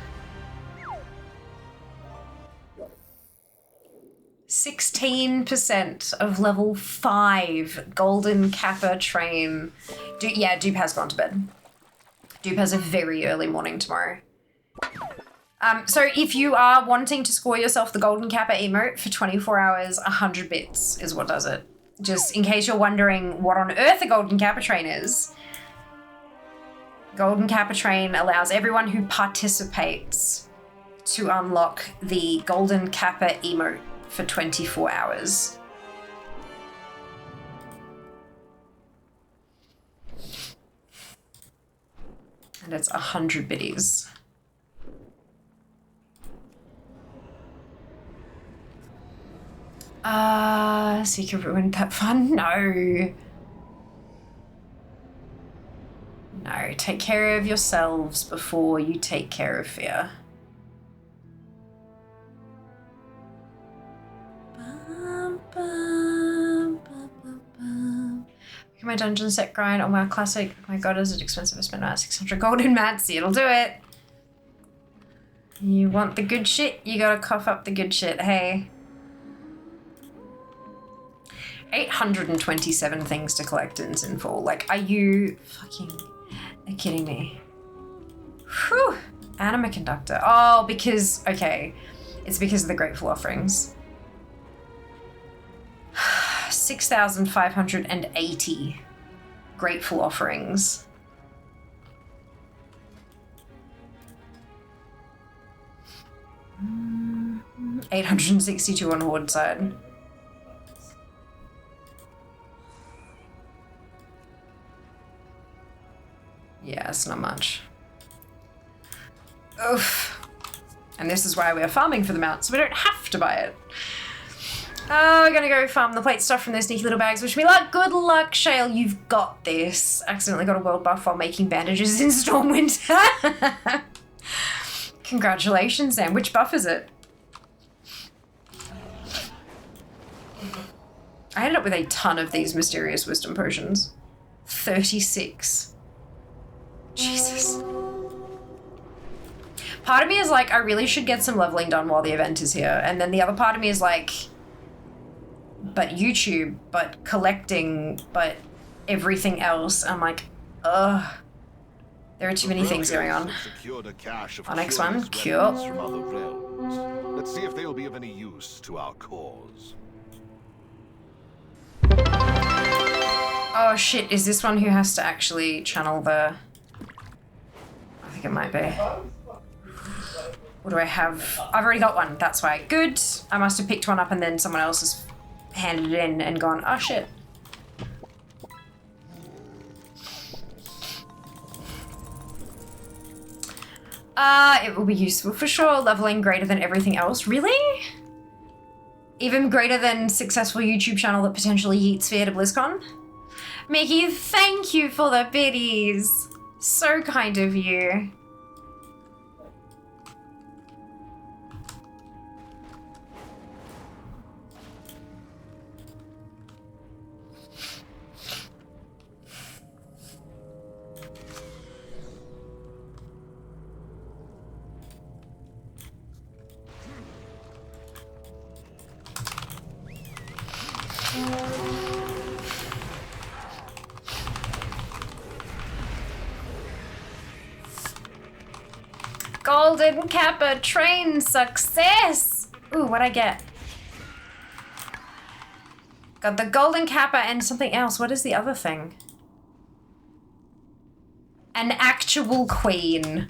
16% of level 5 golden Kappa train. Yeah, Dupe has gone to bed. Dupe has a very early morning tomorrow. So if you are wanting to score yourself the golden Kappa emote for 24 hours, 100 bits is what does it. Just in case you're wondering what on earth a golden Kappa train is. Golden Kappa train allows everyone who participates to unlock the golden Kappa emote for 24 hours. And it's 100 biddies. Secret ruined that fun? No. No, take care of yourselves before you take care of fear. My dungeon set grind on WoW Classic. Oh my god, is it expensive? I spent about 600 gold in Matsy. It'll do it. You want the good shit? You gotta cough up the good shit, hey. 827 things to collect in Sinful. Like, are you fucking kidding me? Whew. Anima Conductor. Oh, because, okay. It's because of the Grateful Offerings. 6,580 Grateful Offerings. Mm, 862 on Horde side. Yeah, it's not much. Oof. And this is why we're farming for the mount, so we don't have to buy it. Oh, we're gonna go farm the plate stuff from those sneaky little bags. Wish me luck. Good luck, Shale. You've got this. Accidentally got a world buff while making bandages in Stormwind. Congratulations, Sam. Which buff is it? I ended up with a ton of these mysterious wisdom potions. 36. Jesus. Part of me is like, I really should get some leveling done while the event is here. And then the other part of me is like, but YouTube, but collecting, but everything else. I'm like, ugh. There are too many things going on. Our next one, cool. From other realms. Let's see if they'll be of any use to our cause. Oh shit, is this one who has to actually channel the... I think it might be. What do I have? I've already got one, that's why. Good. I must have picked one up and then someone else has handed it in and gone, oh shit. It will be useful for sure. Leveling greater than everything else. Really? Even greater than successful YouTube channel that potentially yeets Sphere to BlizzCon? Mickey, thank you for the biddies. So kind of you. Golden Kappa train success! Ooh, what'd I get? Got the Golden Kappa and something else. What is the other thing? An actual queen.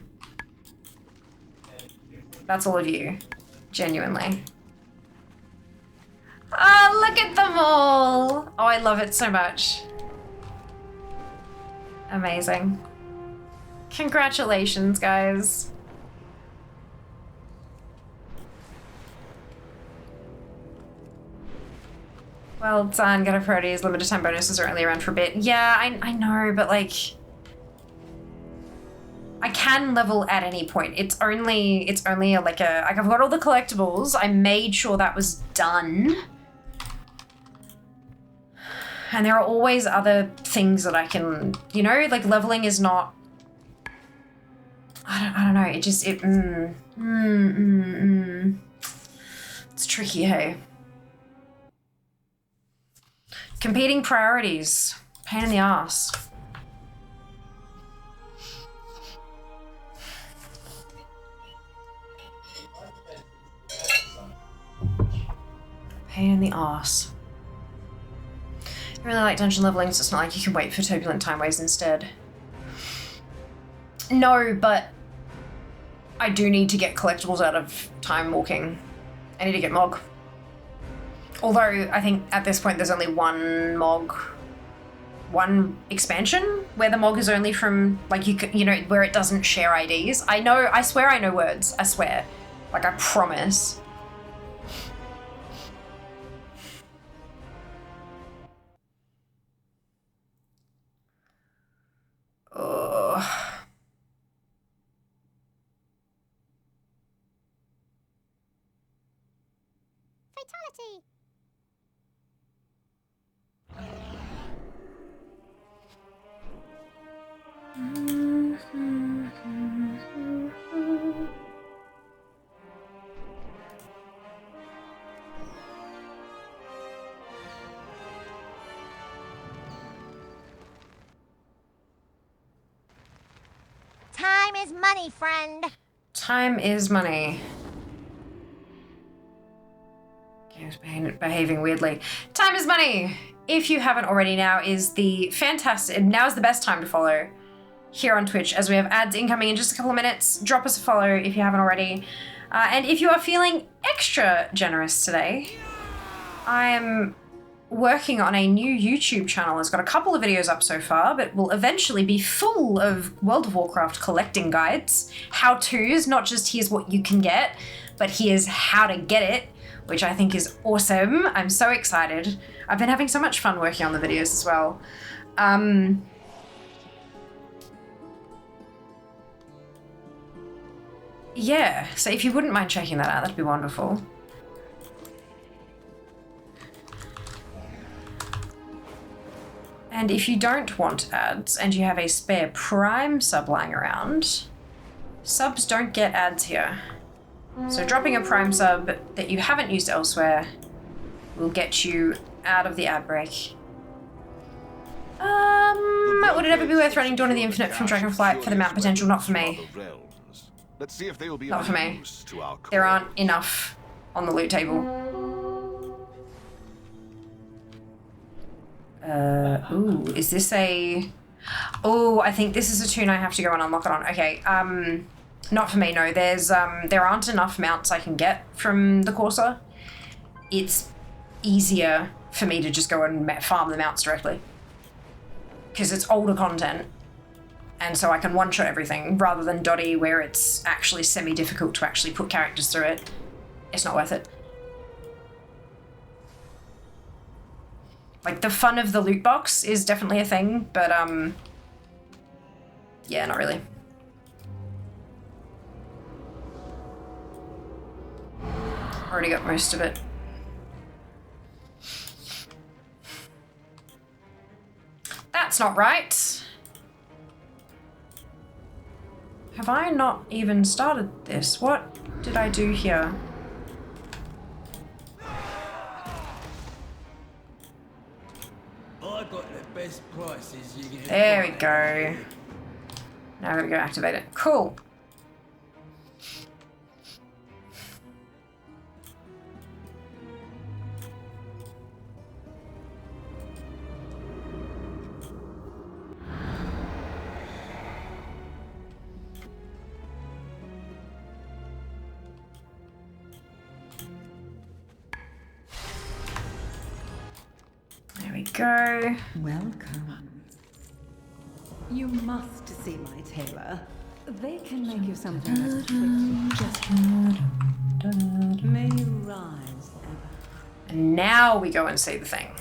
That's all of you. Genuinely. Oh, look at them all! Oh, I love it so much. Amazing. Congratulations, guys. Well done, get a priorities. Limited time bonuses are only around for a bit. Yeah, I know, but like... I can level at any point. It's only like I've got all the collectibles. I made sure that was done. And there are always other things that I can, you know, like leveling is not... I don't know, it just, It's tricky, hey? Competing priorities. Pain in the ass. Pain in the ass. I really like dungeon leveling, so it's not like you can wait for turbulent time waves instead. No, but I do need to get collectibles out of time walking. I need to get Mog. Although I think at this point there's only one Mog, one expansion where the Mog is only from, like, you know, where it doesn't share IDs. I swear I know words. I swear. Like, I promise. Ugh. Fatality. Time is money, friend. Time is money. Game's behaving weirdly. Time is money! If you haven't already, now is the best time to follow here on Twitch, as we have ads incoming in just a couple of minutes. Drop us a follow if you haven't already. And if you are feeling extra generous today, I am working on a new YouTube channel. It's got a couple of videos up so far, but will eventually be full of World of Warcraft collecting guides, how-tos, not just here's what you can get, but here's how to get it, which I think is awesome. I'm so excited. I've been having so much fun working on the videos as well. Yeah, so if you wouldn't mind checking that out, that'd be wonderful. And if you don't want ads and you have a spare Prime sub lying around, Subs don't get ads here. So dropping a Prime sub that you haven't used elsewhere will get you out of the ad break. Would it ever be worth running Dawn of the Infinite from Dragonflight for the map potential? Not for me. Let's see if they will be Not for me. use to our There aren't enough on the loot table. Ooh, is this a... Oh, I think this is a tune I have to go and unlock it on. Okay, not for me, no. There aren't enough mounts I can get from the Corsair. It's easier for me to just go and farm the mounts directly. Because it's older content. And so I can one-shot everything, rather than Dotty, where it's actually semi-difficult to actually put characters through it. It's not worth it. Like, the fun of the loot box is definitely a thing, but, yeah, not really. Already got most of it. That's not right. Have I not even started this? What did I do here? I got the best prices you can There we go. Now I gotta go activate it. Cool. Go. Welcome. You must see my tailor. They can make you something as pretty. Just may you rise ever. And now we go and see the thing.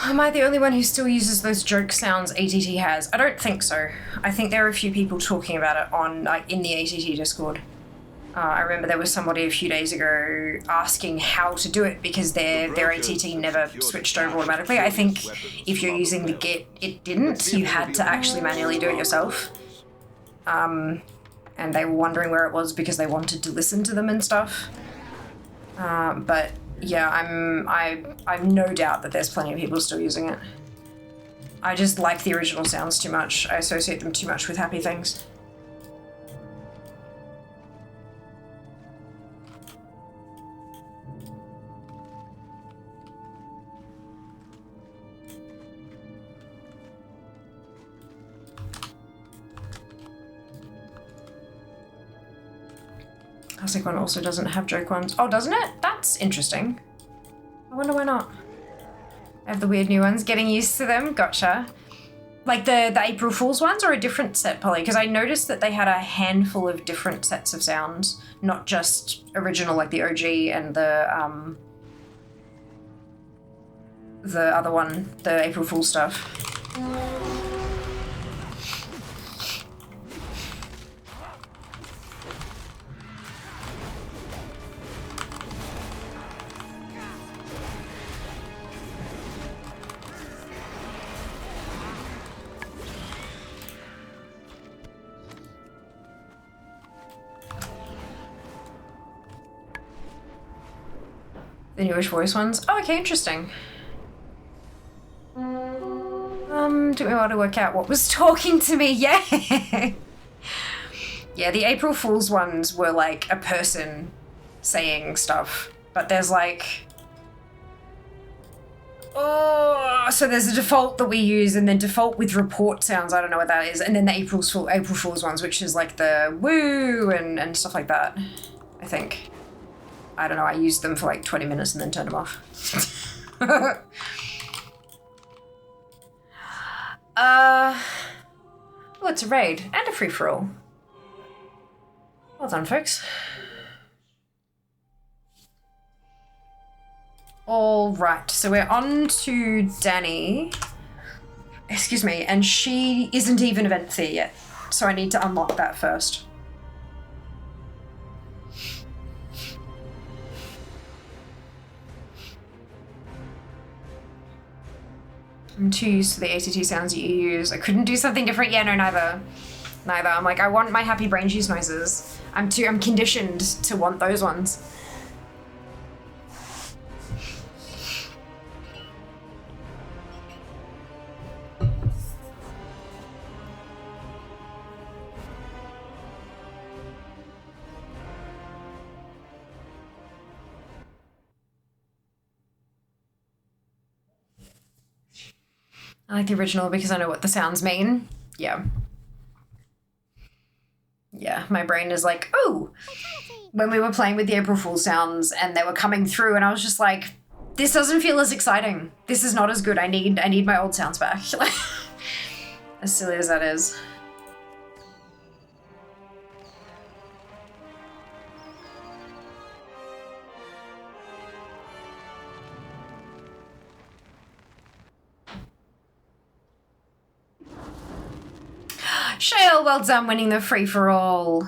Am I the only one who still uses those joke sounds ATT has? I don't think so. I think there are a few people talking about it on, like, in the ATT Discord. I remember there was somebody a few days ago asking how to do it because their ATT never switched over automatically. I think if you're using the Git, it didn't. You had to actually manually do it yourself. And they were wondering where it was because they wanted to listen to them and stuff. But yeah, I've no doubt that there's plenty of people still using it. I just like the original sounds too much. I associate them too much with happy things. classic one also doesn't have joke ones. Oh, doesn't it? That's interesting. I wonder why not. I have the weird new ones. Getting used to them. Gotcha. Like the April Fool's ones or a different set, Polly? Because I noticed that they had a handful of different sets of sounds, not just original like the OG and the other one, the April Fool's stuff. The newish voice ones. Oh, okay, interesting. Took me a while to work out what was talking to me. Yeah. Yeah, the April Fool's ones were like a person saying stuff, but there's like, oh, so there's a default that we use, and then default with report sounds. I don't know what that is, and then the April Fool's ones, which is like the woo and stuff like that. I think. I don't know, I used them for like 20 minutes and then turned them off. Oh, it's a raid and a free-for-all. Well done, folks. All right, so we're on to Danny. Excuse me, and she isn't even event there yet, so I need to unlock that first. I'm too used to the ATT sounds you use. I couldn't do something different. Yeah, no, neither. I'm like, I want my happy brain juice noises. I'm conditioned to want those ones. I like the original because I know what the sounds mean. Yeah. Yeah, my brain is like, oh! When we were playing with the April Fool's sounds and they were coming through and I was just like, this doesn't feel as exciting. This is not as good. I need my old sounds back. As silly as that is. Shale, well done winning the free-for-all.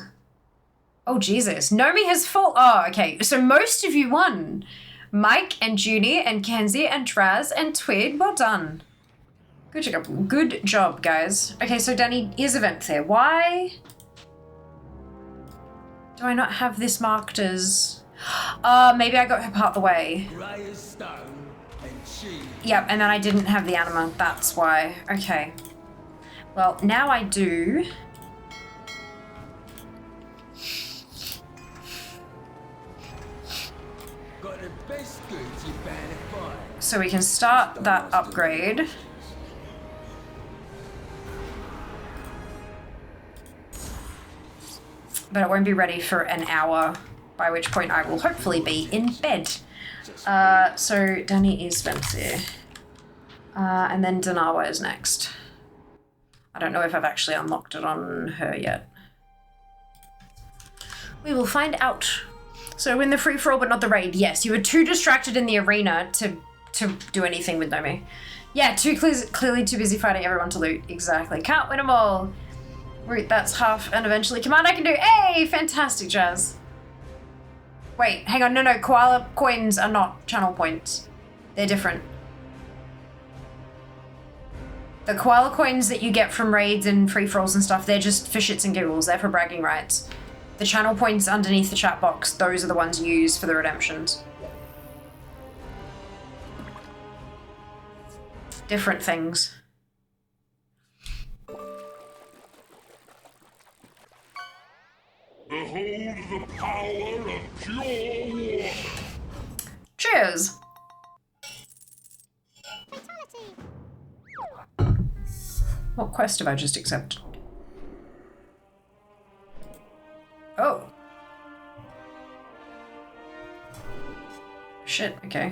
Oh, Jesus. Nomi has full... Oh, okay. So most of you won. Mike and Junie and Kenzie and Traz and Twid, well done. Good job, guys. Okay, so Danny is event there. Why do I not have this marked as... maybe I got her part the way. Yep, and then I didn't have the anima. That's why. Okay. Well, now I do. Got the best goods you bound to find. So we can start that upgrade. But it won't be ready for an hour, by which point I will hopefully be in bed. So Danny is there. And then Danawa is next. I don't know if I've actually unlocked it on her yet. We will find out. So win the free-for-all but not the raid. Yes, you were too distracted in the arena to do anything with Nomi. Yeah, clearly too busy fighting everyone to loot. Exactly. Can't win them all. Root, that's half, and eventually command I can do. Hey, fantastic, Jazz. Wait, hang on. No. Koala coins are not channel points. They're different. The koala coins that you get from raids and free-for-alls and stuff, they're just for shits and giggles. They're for bragging rights. The channel points underneath the chat box, those are the ones used for the redemptions. Different things. Behold the power of pure water. Cheers! What quest have I just accepted? Oh. shit, okay.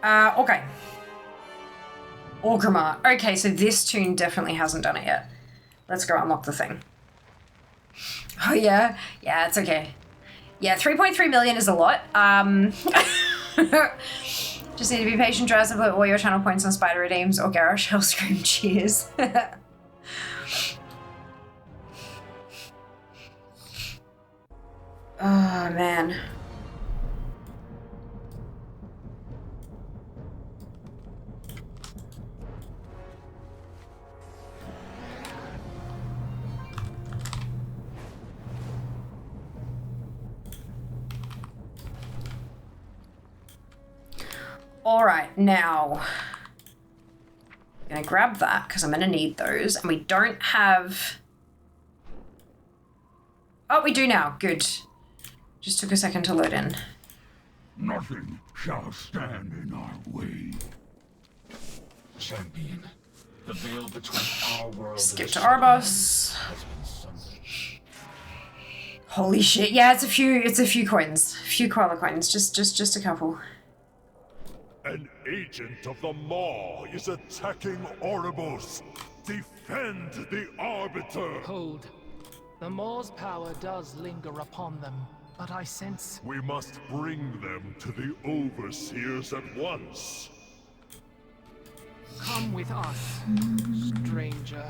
Okay. Orgrimmar. Okay, so this tune definitely hasn't done it yet. Let's go unlock the thing. Oh yeah? Yeah, it's okay. Yeah, 3.3 million is a lot. Just need to be patient, Jurassic, put all your channel points on Spider Redeems or Garrosh Hellscream. Cheers. Oh, man. All right, now I'm gonna grab that because I'm gonna need those, and we don't have. Oh, we do now. Good. Just took a second to load in. Nothing shall stand in our way. Champion, the veil between our world Skip and to the Arbos. Holy shit! Yeah, it's a few coins, a few koala coins, just a couple. An agent of the Maw is attacking Oribos. Defend the Arbiter! Hold. The Maw's power does linger upon them, but I sense... We must bring them to the Overseers at once. Come with us, stranger.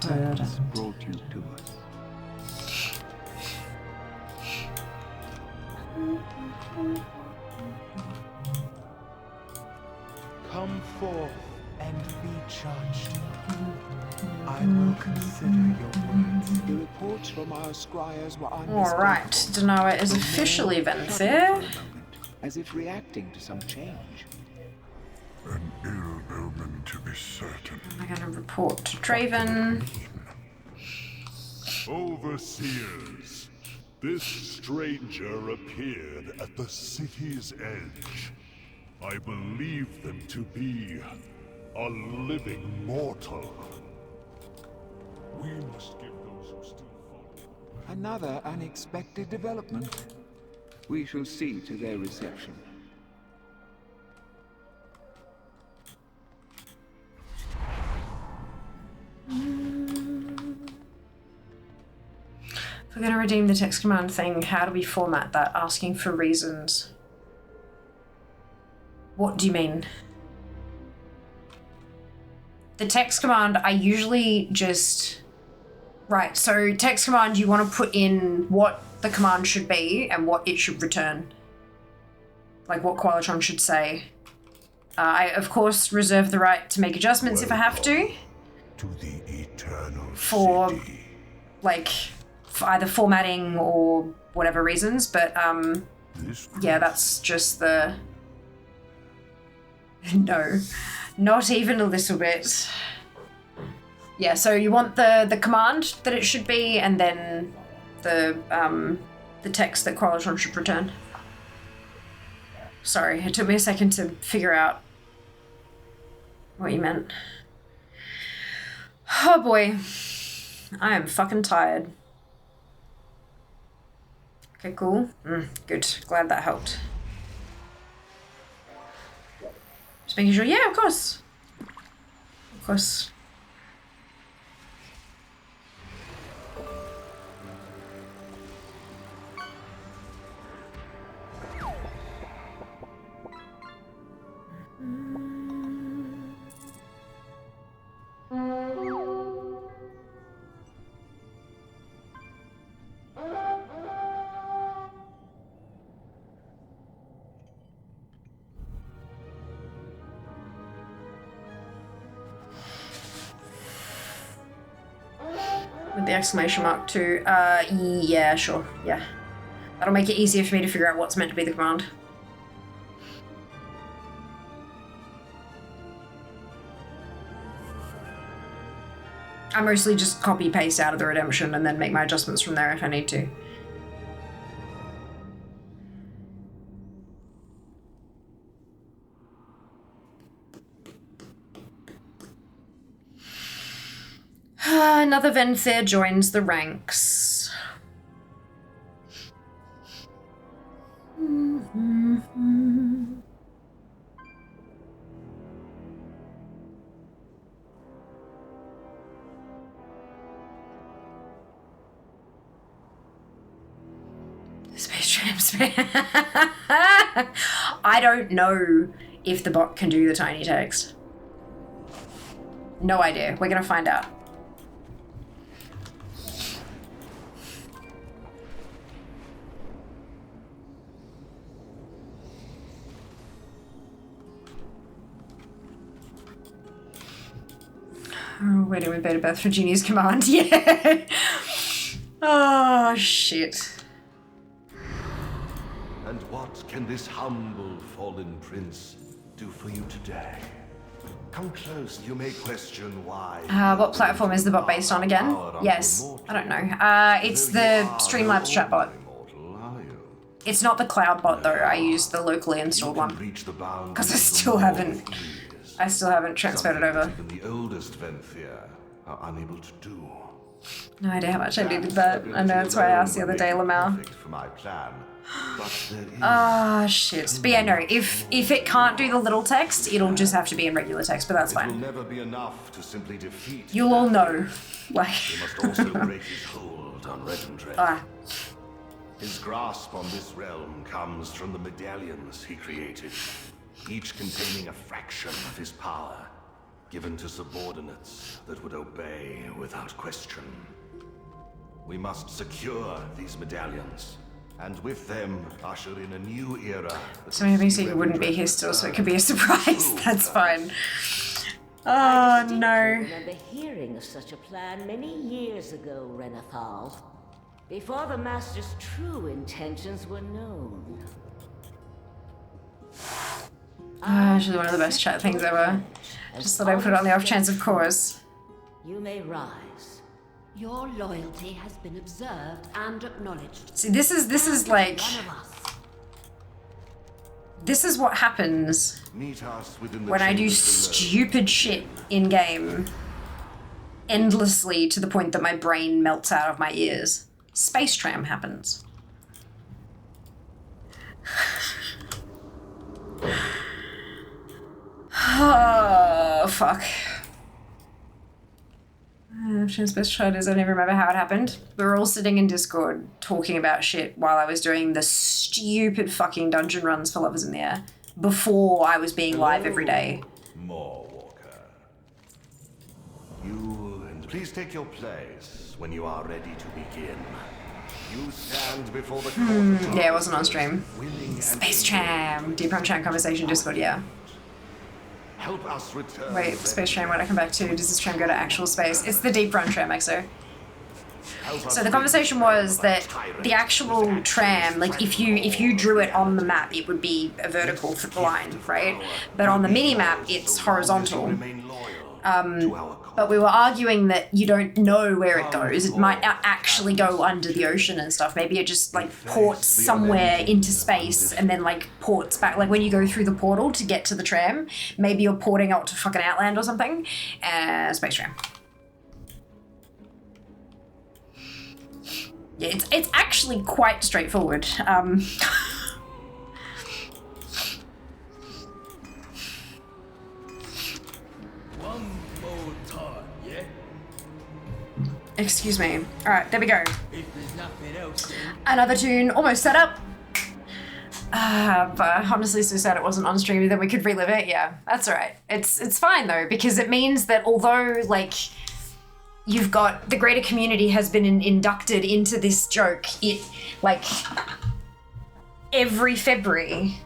Purpose brought you to us. Come forth and be judged. I will consider your words. The reports from our scryers were Alright, Danawa is officially Venfair. as if reacting to some change. An ill omen to be certain. I'm gonna report to Draven. Overseers, this stranger appeared at the city's edge. I believe them to be a living mortal. We must give those who still follow. Another unexpected development. We shall see to their reception. If we're gonna redeem the text command thing, how do we format that? Asking for reasons. What do you mean? The text command, I usually just... Right, so text command, you want to put in what the command should be and what it should return. Like what Qualatron should say. I, of course, reserve the right to make adjustments if I have to. To the eternal For, city. like, for either formatting or whatever reasons, but, yeah, that's just the... No, not even a little bit. Yeah, so you want the command that it should be, and then the text that Qualatron should return. Sorry, it took me a second to figure out what you meant. Oh boy, I am fucking tired. Okay, cool. Good, glad that helped. Just making sure, yeah, of course. Of course. With the exclamation mark too. Yeah, sure, yeah. That'll make it easier for me to figure out what's meant to be the command. I mostly just copy paste out of the redemption and then make my adjustments from there if I need to. Another Venthyr joins the ranks. Space trams. I don't know if the bot can do the tiny text. No idea. We're gonna find out. Oh, waiting with bated breath for Genie's command. Yeah. Oh, shit. And what can this humble fallen prince do for you today? Come close, you may question why. What platform is the bot based on again? Yes, I don't know. It's the Streamlabs chatbot. It's not the cloud bot though. I used the locally installed one because I still haven't transferred it over. The oldest Venthyr are unable to do. No idea how much I needed that. I know that's why I asked the other day, Lamau. For my plan. Ah, shit. But yeah, no, if it can't do the little text, it'll just have to be in regular text, but that's It will fine. never be enough to simply defeat. You'll all know. Like. He must also break his hold on Redendred. Ah. His grasp on this realm comes from the medallions he created, each containing a fraction of his power, given to subordinates that would obey without question. We must secure these medallions, and with them usher in a new era. So maybe so you wouldn't be here still, so it could be a surprise. That's fine. Oh, I no. remember hearing of such a plan many years ago, Renathal, before the Master's true intentions were known. Actually, one of the best chat things ever. Just thought I'd put it on the off chance, of course. You may rise. Your loyalty has been observed and acknowledged. See, this is like... This is what happens Meet us within the when I do chambers below. stupid shit in-game endlessly to the point that my brain melts out of my ears. Space tram happens. Oh, fuck. Best try is I don't even remember how it happened. We were all sitting in Discord talking about shit while I was doing the stupid fucking dungeon runs for Lovers in the Air before I was being live every day. More Walker. You and please take your place when you are ready to begin. You stand before the court. Yeah, it wasn't on stream. Space Tram. Deep Run Tram Conversation Discord, yeah. Help us return. Wait, Space Tram, when I come back to, does this tram go to actual space? It's the Deep Run Tram, XO. So the conversation was that the actual tram, like if you drew it on the map, it would be a vertical line, right? But on the mini map, it's horizontal. But we were arguing that you don't know where it goes. It might actually go under the ocean and stuff. Maybe it just like ports somewhere into space and then like ports back. Like when you go through the portal to get to the tram, maybe you're porting out to fucking Outland or something. Space tram. Yeah, it's actually quite straightforward. Excuse me. Alright, there we go. Another tune almost set up. But honestly so sad it wasn't on stream, then we could relive it. Yeah, that's alright. It's fine though, because it means that although like you've got the greater community has been inducted into this joke, it like every February,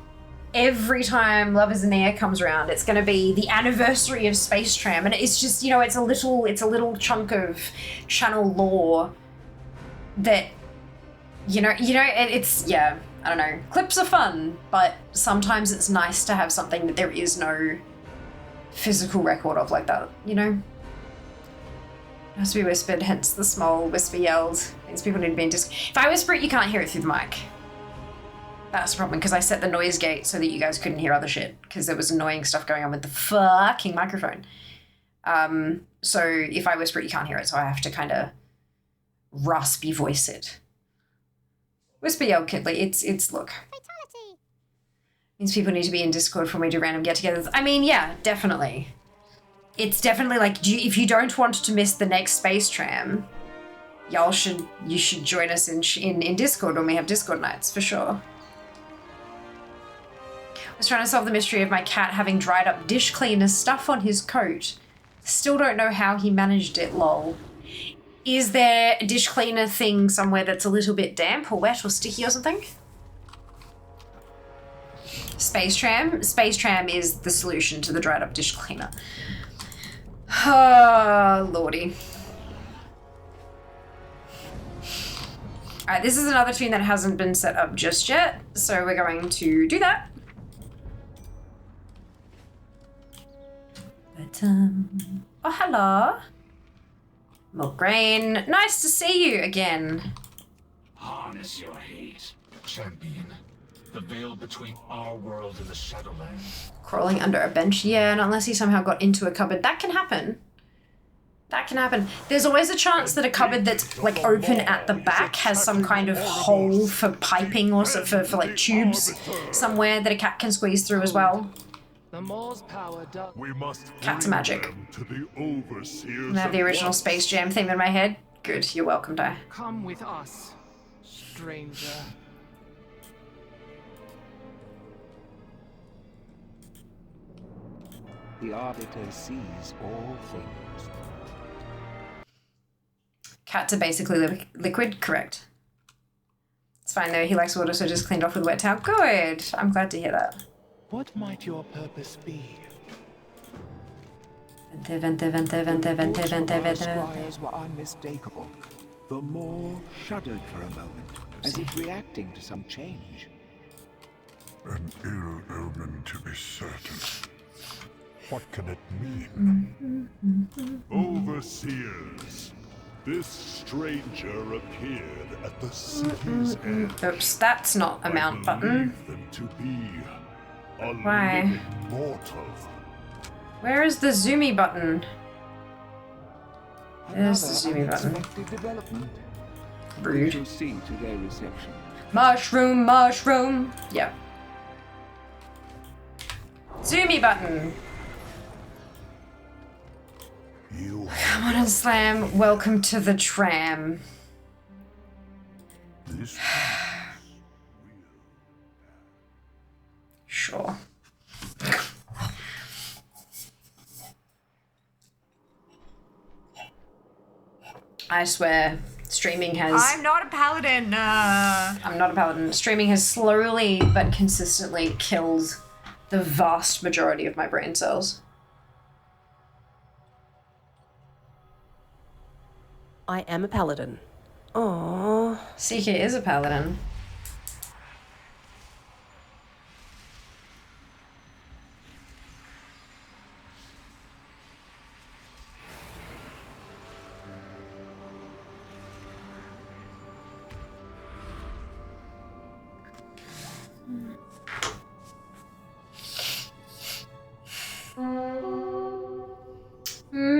every time Lovers in the Air comes around, it's going to be the anniversary of Space Tram, and it's just, you know, it's a little chunk of channel lore that, you know, it's, yeah, I don't know. Clips are fun, but sometimes it's nice to have something that there is no physical record of like that, you know? It has to be whispered, hence the small whisper yelled. Means people need to be in If I whisper it, you can't hear it through the mic. That's the problem, because I set the noise gate so that you guys couldn't hear other shit, because there was annoying stuff going on with the fucking microphone. So if I whisper it, you can't hear it, so I have to kind of raspy voice it. Whisper, yell, Kidley. It's look. Fatality. Means people need to be in Discord for me to random get-togethers. I mean, yeah, definitely. It's definitely like, if you don't want to miss the next space tram, you should join us in Discord when we have Discord nights, for sure. I was trying to solve the mystery of my cat having dried up dish cleaner stuff on his coat. Still don't know how he managed it, lol. Is there a dish cleaner thing somewhere that's a little bit damp or wet or sticky or something? Space tram? Space tram is the solution to the dried up dish cleaner. Oh, lordy. Alright, this is another tune that hasn't been set up just yet, so we're going to do that. But, oh, hello. Milgrain, nice to see you again. Harness your hate, champion. The veil between our world and the Shadowlands. Crawling under a bench? Yeah, not unless he somehow got into a cupboard. That can happen. That can happen. There's always a chance that a cupboard that's like open at the back has some kind of hole for piping or so for like tubes somewhere that a cat can squeeze through as well. The Moor's power does. We must Cats are magic. to the overseers. I have the original Space Jam theme in my head. Good, you're welcome, Di. Come with us, stranger. The Arbiter sees all things. Cats are basically liquid, correct. It's fine though, he likes water, so just cleaned off with a wet towel. Good, I'm glad to hear that. What might your purpose be? Vente. Squires were unmistakable. The Moor shuddered for a moment, as if reacting to some change. An ill omen, to be certain. What can it mean? Overseers, this stranger appeared at the city's end. Oops, that's not a mount button. Them to be a Why? living mortal. Where is the zoomy button? There's the Another zoomy button. unexpected development. We Rude. shall see to their reception. Mushroom. Yeah. Zoomy button. Come on and slam. Welcome to the tram. This Sure. I swear, streaming has... I'm not a paladin. I'm not a paladin. Streaming has slowly but consistently killed the vast majority of my brain cells. I am a paladin. Aww. Seeker is a paladin.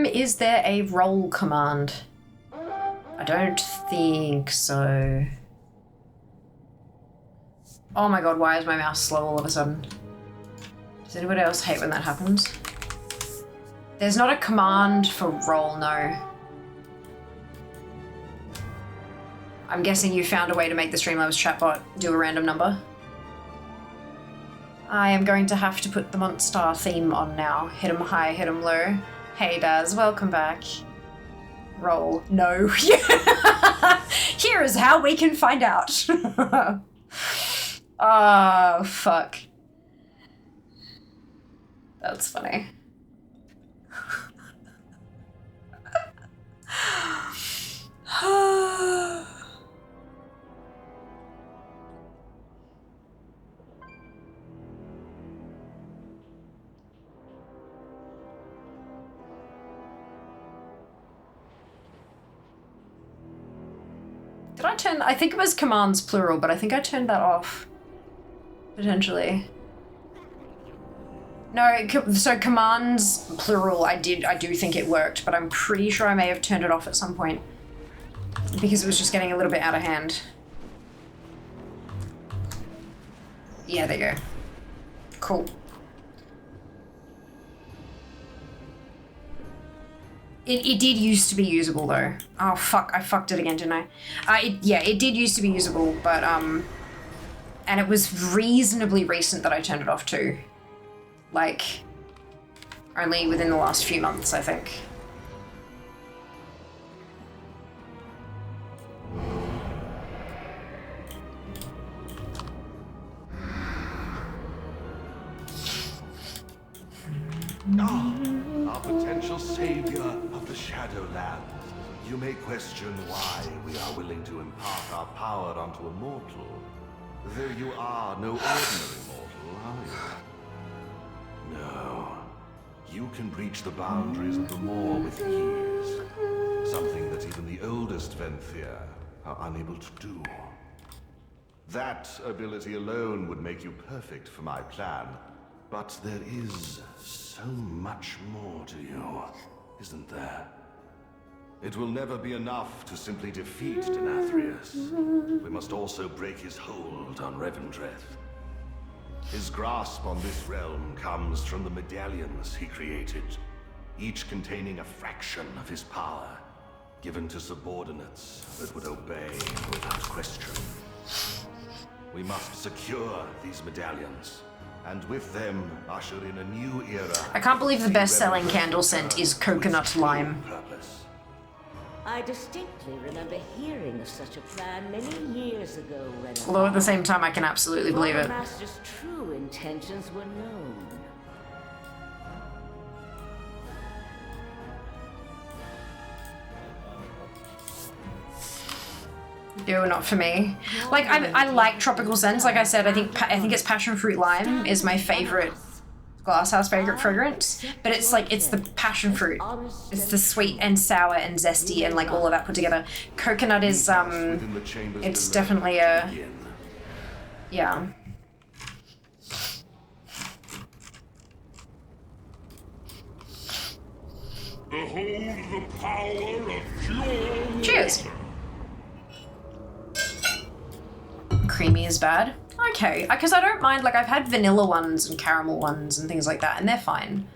Is there a roll command? I don't think so. Oh my god, why is my mouse slow all of a sudden? Does anybody else hate when that happens? There's not a command for roll, no. I'm guessing you found a way to make the Streamlabs chatbot do a random number. I am going to have to put the Monster theme on now. Hit 'em high, hit 'em low. Hey Daz, welcome back. Roll. No. Here is how we can find out. Oh, fuck. That's funny. Did I turn... I think it was commands plural, but I think I turned that off. Potentially. No, so commands, plural, I do think it worked, but I'm pretty sure I may have turned it off at some point. Because it was just getting a little bit out of hand. Yeah, there you go. Cool. It did used to be usable though. Oh fuck, I fucked it again, didn't I? Yeah, it did used to be usable, but and it was reasonably recent that I turned it off too. Like, only within the last few months, I think. Our potential savior of the Shadowlands. You may question why we are willing to impart our power onto a mortal. Though you are no ordinary mortal, are you? No. You can breach the boundaries of the Maw with ease. Something that even the oldest Venthyr are unable to do. That ability alone would make you perfect for my plan. But there is so much more to you, isn't there? It will never be enough to simply defeat Denathrius. We must also break his hold on Revendreth. His grasp on this realm comes from the medallions he created, each containing a fraction of his power, given to subordinates that would obey without question. We must secure these medallions, and with them usher in a new era. I can't believe the best-selling candle scent is coconut lime. I distinctly remember hearing of such a plan many years ago, Renaissance. Although at the same time, I can absolutely believe it. The Master's true intentions were known. No, not for me. Like, I like tropical scents. Like I said, I think it's passion fruit lime is my favorite glasshouse favorite fragrance, but it's like, it's the passion fruit. It's the sweet and sour and zesty and like all of that put together. Coconut is, it's definitely a, yeah. Behold the power of pure. Cheers. Creamy is bad. Okay, because I don't mind, like I've had vanilla ones and caramel ones and things like that, and they're fine.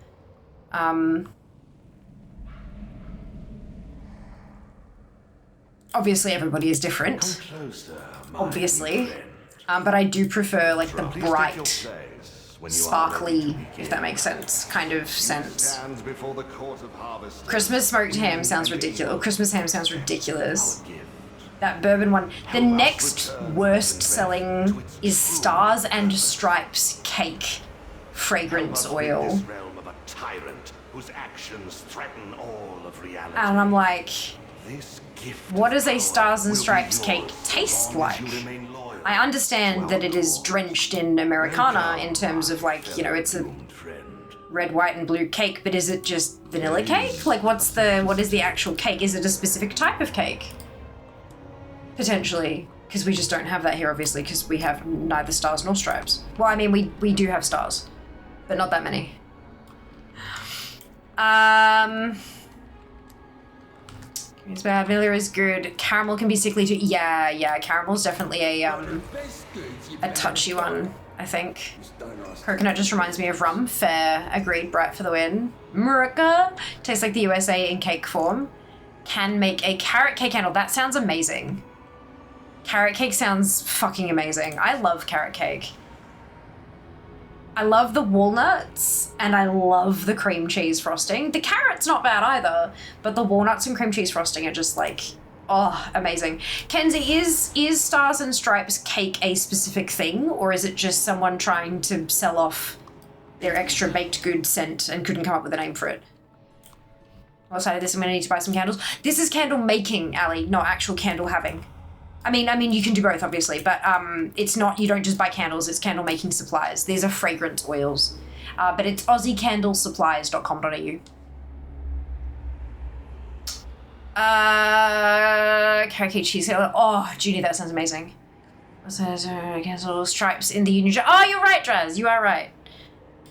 Obviously everybody is different. Obviously. But I do prefer like the bright, sparkly, if that makes sense, kind of scent. Christmas smoked ham sounds ridiculous. Christmas ham sounds ridiculous. That bourbon one. The next worst selling is Stars and Stripes Cake Fragrance Oil. And I'm like, what does a Stars and Stripes cake taste like? I understand that it is drenched in Americana in terms of like, you know, it's a red, white, and blue cake, but is it just vanilla cake? Like what is the actual cake? Is it a specific type of cake? Potentially, because we just don't have that here, obviously, because we have neither stars nor stripes. Well, I mean, we do have stars, but not that many. It's bad. Vanilla is good. Caramel can be sickly too. Yeah. Caramel's definitely a touchy one, I think. Coconut just reminds me of rum. Fair. Agreed. Bright for the win. Murica tastes like the USA in cake form. Can make a carrot cake candle. That sounds amazing. Carrot cake sounds fucking amazing. I love carrot cake. I love the walnuts and I love the cream cheese frosting. The carrot's not bad either, but the walnuts and cream cheese frosting are just like, oh, amazing. Kenzie, is Stars and Stripes cake a specific thing, or is it just someone trying to sell off their extra baked good scent and couldn't come up with a name for it? Outside of this, I'm gonna need to buy some candles. This is candle making, Ali, not actual candle having. I mean, you can do both, obviously, but it's not, you don't just buy candles, it's candle making supplies. These are fragrance oils. But it's aussiecandlesupplies.com.au. Carrot cake cheese. Oh, Judy, that sounds amazing. Cancel stripes in the Union. Oh, you're right, Draz, you are right.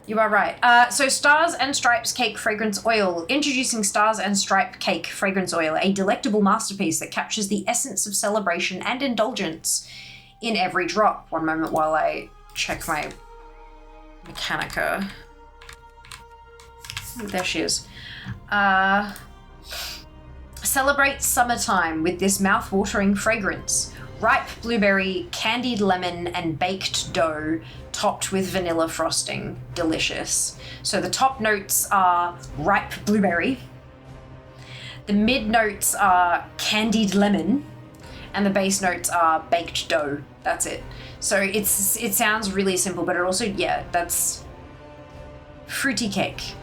You are right. So Stars and Stripes Cake Fragrance Oil. Introducing Stars and Stripe Cake Fragrance Oil, a delectable masterpiece that captures the essence of celebration and indulgence in every drop. One moment while I check my Mechanica. There she is. Celebrate summertime with this mouth-watering fragrance. Ripe blueberry, candied lemon, and baked dough topped with vanilla frosting. Delicious. So the top notes are ripe blueberry. The mid notes are candied lemon. And the base notes are baked dough. That's it. So it sounds really simple, but it also, yeah, that's fruity cake.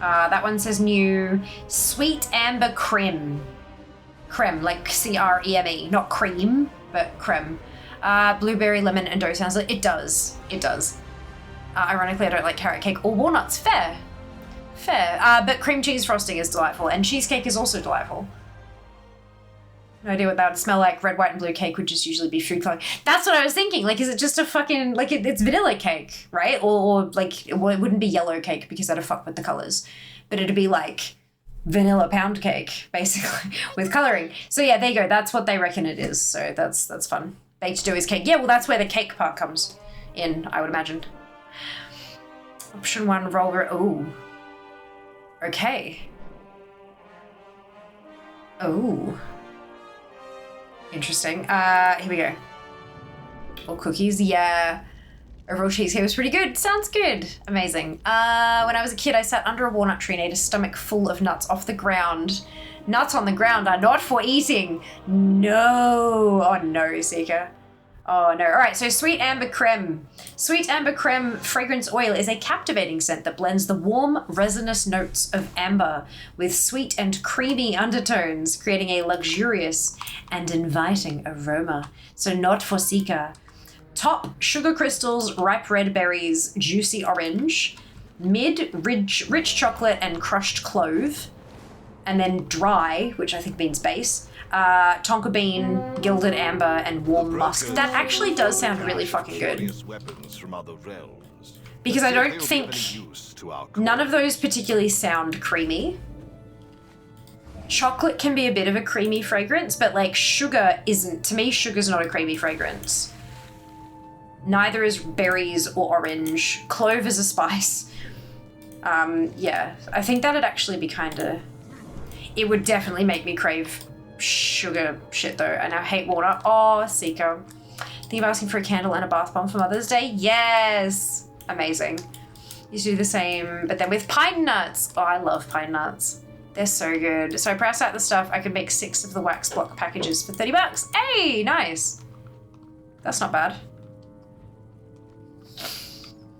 That one says new Sweet Amber Creme. Creme, like C-R-E-M-E, not cream, but creme. Blueberry, lemon, and dough sounds like it does. It does. Ironically, I don't like carrot cake or walnuts. Fair. Fair. But cream cheese frosting is delightful, and cheesecake is also delightful. No idea what that would smell like. Red, white, and blue cake would just usually be food coloring. That's what I was thinking. Like, is it just a fucking, like, it's vanilla cake, right? Or like, well, it wouldn't be yellow cake because that'd fuck with the colors. But it'd be like vanilla pound cake, basically, with coloring. So yeah, there you go. That's what they reckon it is. So that's fun. Baked dough is cake. Yeah, well, that's where the cake part comes in, I would imagine. Option 1, roller. Oh. Okay. Oh. Interesting. Here we go. All cookies, yeah. Overall cheesecake was pretty good. Sounds good. Amazing. When I was a kid, I sat under a walnut tree and ate a stomach full of nuts off the ground. Nuts on the ground are not for eating. No. Oh no, Seeker. Oh no. All right, so Sweet Amber Creme. Sweet Amber Creme fragrance oil is a captivating scent that blends the warm, resinous notes of amber with sweet and creamy undertones, creating a luxurious and inviting aroma. So not for Seeker. Top, sugar crystals, ripe red berries, juicy orange. Mid, rich chocolate and crushed clove. And then dry, which I think means base. Tonka bean, gilded amber, and warm musk. That actually does sound really fucking good. Because I don't think none of those particularly sound creamy. Chocolate can be a bit of a creamy fragrance, but like sugar isn't. To me, sugar's not a creamy fragrance. Neither is berries or orange. Clove is a spice. Yeah, I think that'd actually be kind of... It would definitely make me crave sugar shit though, and I hate water. Oh, Seeker. Think of asking for a candle and a bath bomb for Mother's Day? Yes! Amazing. You do the same, but then with pine nuts. Oh, I love pine nuts. They're so good. So I priced out the stuff. I could make 6 of the wax block packages for $30. Hey, nice. That's not bad.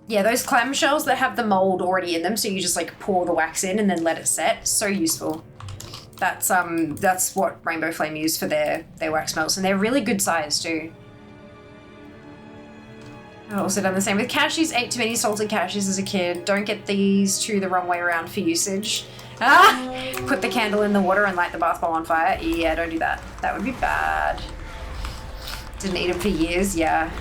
Yeah, those clamshells that have the mold already in them, so you just like pour the wax in and then let it set. So useful. That's what Rainbow Flame use for their wax melts, and they're really good size too. I've also done the same with cashews. Ate too many salted cashews as a kid. Don't get these two the wrong way around for usage. Put the candle in the water and light the bath bomb on fire. Yeah, don't do that. That would be bad. Didn't eat them for years, yeah.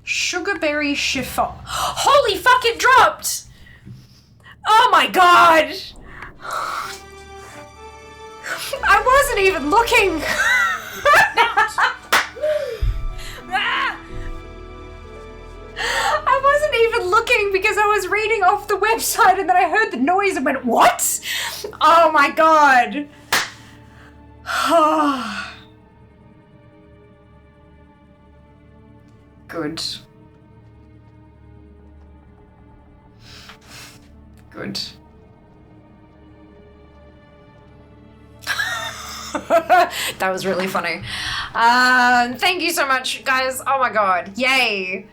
Sugarberry chiffon. Holy fuck, it dropped! Oh my god! I wasn't even looking! I wasn't even looking because I was reading off the website and then I heard the noise and went, what? Oh my god! Good. Good. That was really funny. Thank you so much, guys. Oh my god. Yay.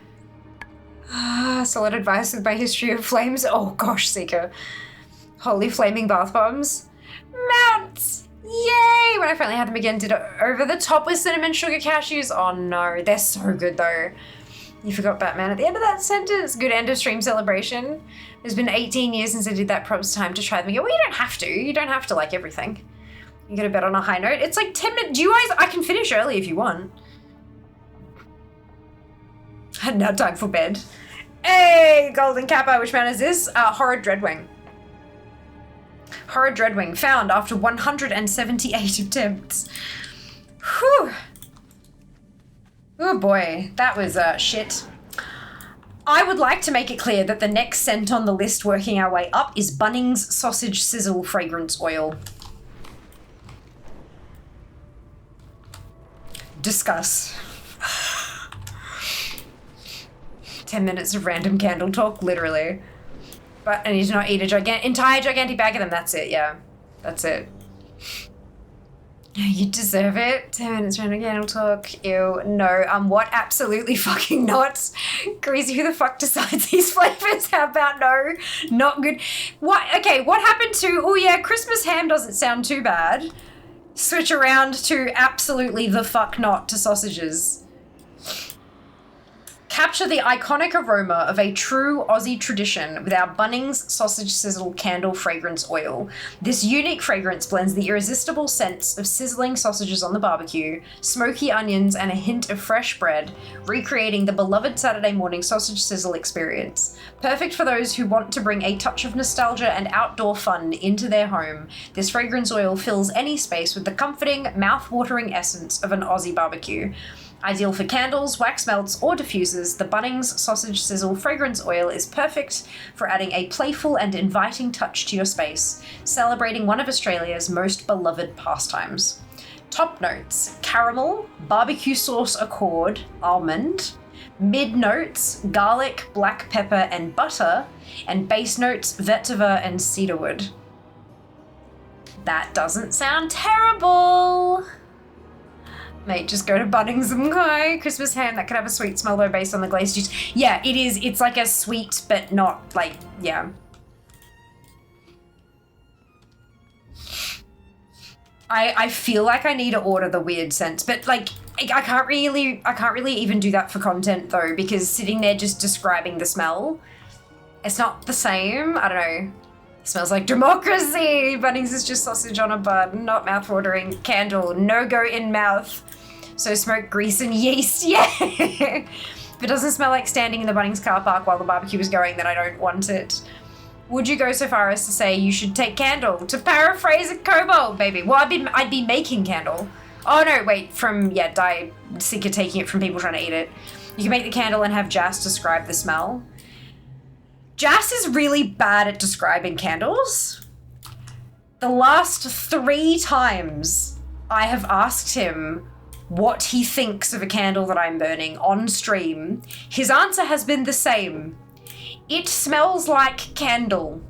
Solid advice with my history of flames. Oh gosh, Seeker. Holy flaming bath bombs. Mounts. Yay! When I finally had them again, did it over the top with cinnamon sugar cashews. Oh no, they're so good though. You forgot Batman at the end of that sentence. Good end of stream celebration. It's been 18 years since I did that. Props time to try them again. Well, you don't have to. You don't have to like everything. You gotta bet on a high note. It's like 10 minutes. Do you guys, I can finish early if you want. Now time for bed. Hey, Golden Kappa, which man is this? Horrid Dreadwing. Horrid Dreadwing, found after 178 attempts. Whew. Oh boy, that was shit. I would like to make it clear that the next scent on the list working our way up is Bunnings Sausage Sizzle Fragrance Oil. Discuss. 10 minutes of random candle talk, literally. But I need to not eat a entire gigantic bag of them. That's it, yeah. That's it. You deserve it. 10 minutes random candle talk. Ew, no. What? Absolutely fucking not. Greasy, who the fuck decides these flavors? How about no? Not good. What? Okay, what happened to, oh yeah, Christmas ham doesn't sound too bad. Switch around to absolutely the fuck not to sausages. Capture the iconic aroma of a true Aussie tradition with our Bunnings Sausage Sizzle Candle Fragrance Oil. This unique fragrance blends the irresistible scents of sizzling sausages on the barbecue, smoky onions, and a hint of fresh bread, recreating the beloved Saturday morning sausage sizzle experience. Perfect for those who want to bring a touch of nostalgia and outdoor fun into their home, this fragrance oil fills any space with the comforting, mouth-watering essence of an Aussie barbecue. Ideal for candles, wax melts, or diffusers, the Bunnings Sausage Sizzle Fragrance Oil is perfect for adding a playful and inviting touch to your space, celebrating one of Australia's most beloved pastimes. Top notes: caramel, barbecue sauce accord, almond. Mid notes: garlic, black pepper, and butter. And base notes: vetiver and cedarwood. That doesn't sound terrible! Mate, just go to Bunnings and go. Christmas ham that could have a sweet smell though based on the glazed juice. Yeah, it is. It's like a sweet, but not like, yeah. I feel like I need to order the weird scents, but like, I can't really even do that for content though, because sitting there just describing the smell, it's not the same. I don't know. It smells like democracy. Bunnings is just sausage on a bun, not mouth-watering. Candle, no go in mouth. So smoke, grease, and yeast. Yeah. If it doesn't smell like standing in the Bunnings car park while the barbecue is going, then I don't want it. Would you go so far as to say you should take candle? To paraphrase a kobold, baby. Well, I'd be making candle. Oh no, wait. Sick of taking it from people trying to eat it. You can make the candle and have Jas describe the smell. Jas is really bad at describing candles. The last 3 times I have asked him what he thinks of a candle that I'm burning on stream, his answer has been the same. It smells like candle.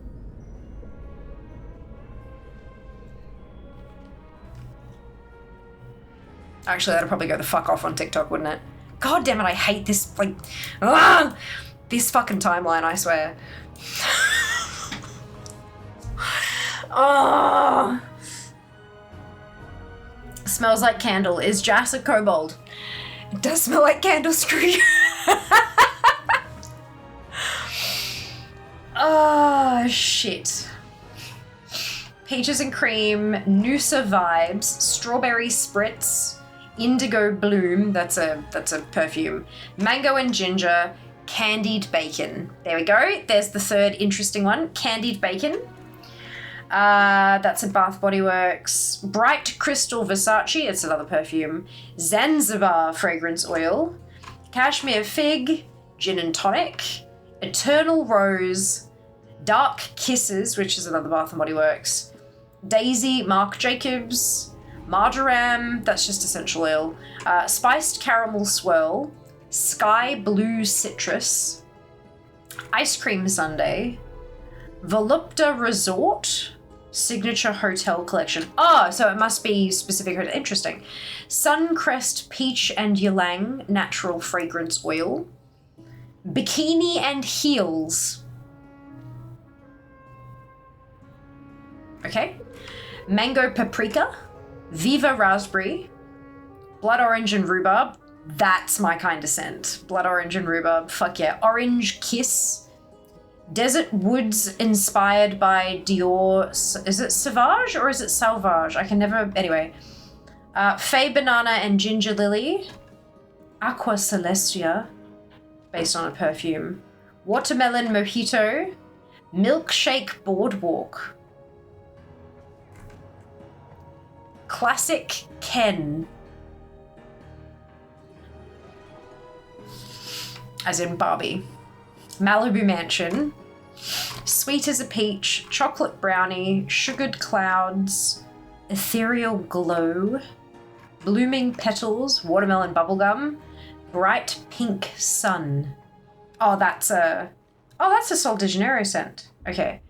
Actually, that'd probably go the fuck off on TikTok, wouldn't it? God damn it, I hate this, this fucking timeline, I swear. Oh. Smells like candle. Is Jas a kobold? It does smell like candle, screw you. Oh, shit. Peaches and cream, Noosa vibes, strawberry spritz, indigo bloom, that's a perfume, mango and ginger, candied bacon. There we go. There's the third interesting one, candied bacon. That's at Bath Body Works. Bright Crystal Versace, it's another perfume. Zanzibar fragrance oil. Cashmere Fig, gin and tonic. Eternal Rose. Dark Kisses, which is another Bath Body Works. Daisy, Marc Jacobs. Marjoram, that's just essential oil. Spiced Caramel Swirl. Sky Blue Citrus. Ice Cream Sundae. Volupta Resort. Signature Hotel Collection. Oh, so it must be specific. Interesting. Suncrest Peach and Ylang Natural Fragrance Oil. Bikini and Heels. Okay. Mango Paprika. Viva Raspberry. Blood Orange and Rhubarb. That's my kind of scent. Blood orange and rhubarb. Fuck yeah. Orange kiss. Desert woods inspired by Dior. Is it Sauvage or is it Salvage? I can never. Anyway. Fey banana and ginger lily. Aqua celestia. Based on a perfume. Watermelon mojito. Milkshake boardwalk. Classic Ken. As in Barbie. Malibu Mansion. Sweet as a peach. Chocolate brownie. Sugared clouds. Ethereal glow. Blooming petals. Watermelon bubblegum. Bright pink sun. Oh, that's a Sol de Janeiro scent. Okay.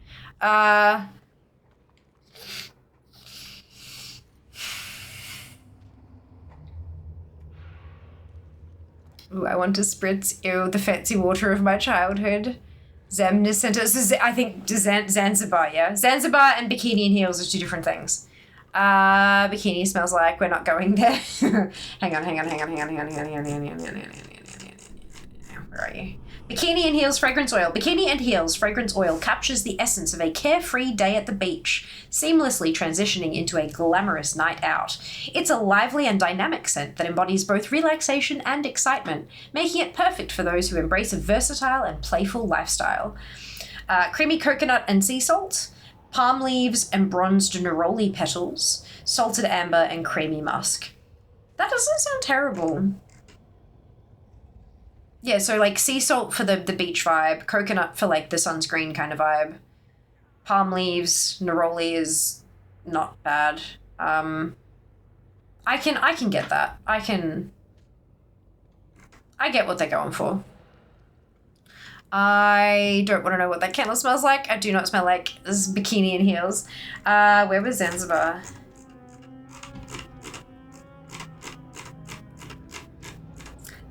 Ooh, I want to spritz, the fancy water of my childhood. Zemnis Center. So I think Zanzibar, yeah? Zanzibar and bikini and heels are two different things. Bikini smells like we're not going there. Hang on. Where are you? Bikini and Heels Fragrance Oil. Bikini and Heels Fragrance Oil captures the essence of a carefree day at the beach, seamlessly transitioning into a glamorous night out. It's a lively and dynamic scent that embodies both relaxation and excitement, making it perfect for those who embrace a versatile and playful lifestyle. Creamy coconut and sea salt, palm leaves and bronzed neroli petals, salted amber and creamy musk. That doesn't sound terrible. Yeah, so like sea salt for the beach vibe, coconut for like the sunscreen kind of vibe. Palm leaves, neroli is not bad. I can get that. I get what they're going for. I don't want to know what that candle smells like. I do not smell like this bikini and heels. Where was Zanzibar?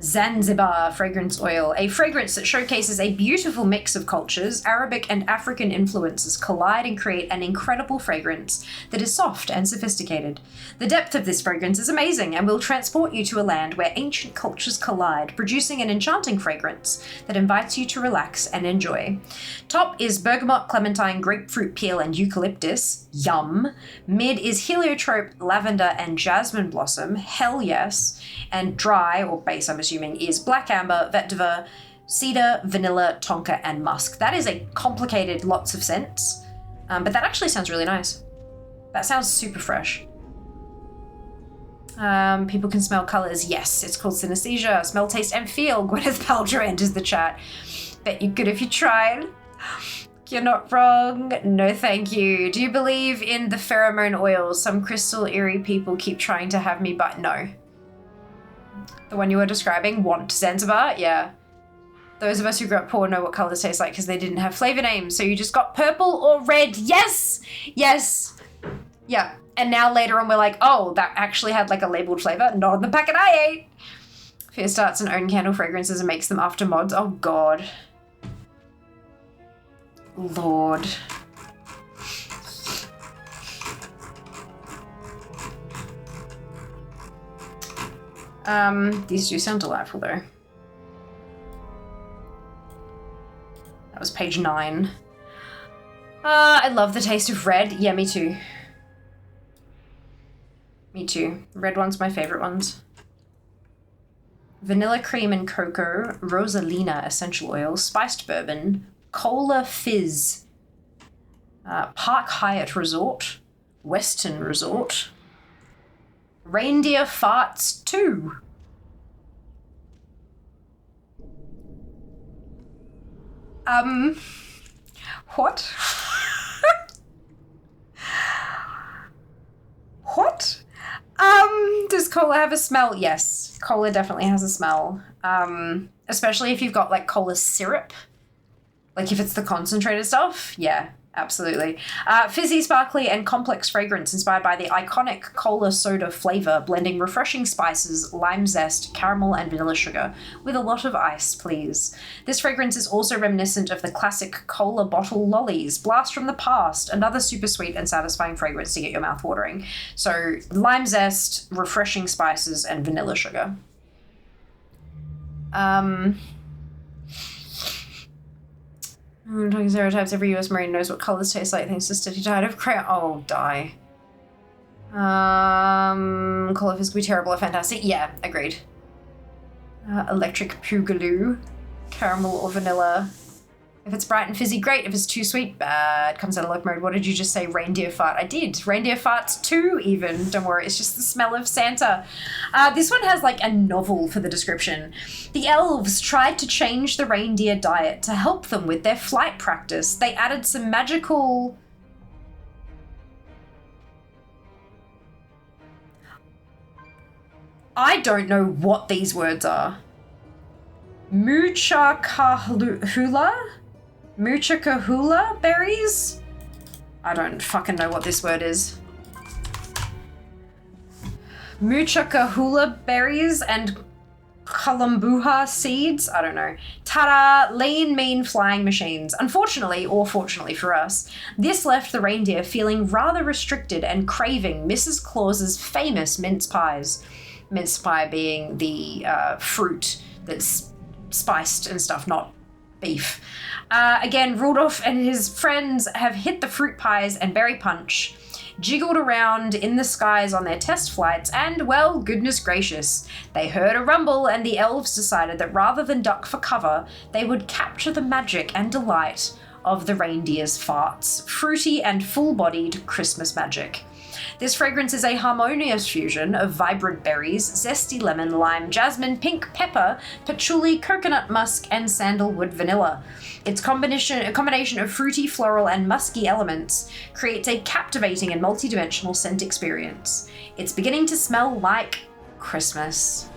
Zanzibar Fragrance Oil, a fragrance that showcases a beautiful mix of cultures. Arabic and African influences collide and create an incredible fragrance that is soft and sophisticated. The depth of this fragrance is amazing and will transport you to a land where ancient cultures collide, producing an enchanting fragrance that invites you to relax and enjoy. Top is bergamot, clementine, grapefruit peel, and eucalyptus. Yum. Mid is heliotrope, lavender, and jasmine blossom. Hell yes. And dry, or base I'm assuming, is black amber, vetiver, cedar, vanilla, tonka, and musk. That is a complicated lots of scents, but that actually sounds really nice. That sounds super fresh. People can smell colors. Yes, it's called synesthesia. Smell, taste, and feel. Gwyneth Paltrow enters the chat. Bet you could if you tried. You're not wrong. No, thank you. Do you believe in the pheromone oils? Some crystal eerie people keep trying to have me, but no. The one you were describing, want Zanzibar? Yeah. Those of us who grew up poor know what colors taste like because they didn't have flavor names. So you just got purple or red. Yes! Yes! Yeah. And now later on we're like, oh, that actually had like a labeled flavor. Not on the packet I ate. Fear starts and own candle fragrances and makes them after mods. Oh, God. Lord. These do sound delightful though. That was page 9. I love the taste of red. Yeah, me too. Me too. Red one's my favorite ones. Vanilla cream and cocoa, Rosalina essential oil, spiced bourbon, cola fizz, Park Hyatt Resort, Western Resort, Reindeer Farts 2. What? What? Does cola have a smell? Yes, cola definitely has a smell. Especially if you've got like cola syrup. Like if it's the concentrated stuff, yeah. Absolutely. Fizzy, sparkly, and complex fragrance inspired by the iconic cola soda flavor, blending refreshing spices, lime zest, caramel, and vanilla sugar, with a lot of ice, please. This fragrance is also reminiscent of the classic cola bottle lollies, blast from the past, another super sweet and satisfying fragrance to get your mouth watering. So, lime zest, refreshing spices, and vanilla sugar. I'm talking stereotypes. Every US Marine knows what colors taste like thanks to steady diet of crayon. Oh, die. Call of could be terrible or fantastic. Yeah, agreed. Electric Poogaloo. Caramel or vanilla. If it's bright and fizzy, great. If it's too sweet, bad. Comes out of lock mode. What did you just say? Reindeer fart. I did. Reindeer farts too, even. Don't worry, it's just the smell of Santa. This one has like a novel for the description. The elves tried to change the reindeer diet to help them with their flight practice. They added some magical... I don't know what these words are. Muchakahula berries? I don't fucking know what this word is. Muchakahula berries and Kalambuha seeds? I don't know. Ta-da! Lean, mean flying machines. Unfortunately, or fortunately for us, this left the reindeer feeling rather restricted and craving Mrs. Claus's famous mince pies. Mince pie being the fruit that's spiced and stuff, not beef. Again, Rudolph and his friends have hit the fruit pies and berry punch, jiggled around in the skies on their test flights, and, well, goodness gracious, they heard a rumble and the elves decided that rather than duck for cover, they would capture the magic and delight of the reindeer's farts. Fruity and full-bodied Christmas magic. This fragrance is a harmonious fusion of vibrant berries, zesty lemon, lime, jasmine, pink pepper, patchouli, coconut musk, and sandalwood vanilla. Its combination of fruity, floral, and musky elements creates a captivating and multi-dimensional scent experience. It's beginning to smell like Christmas.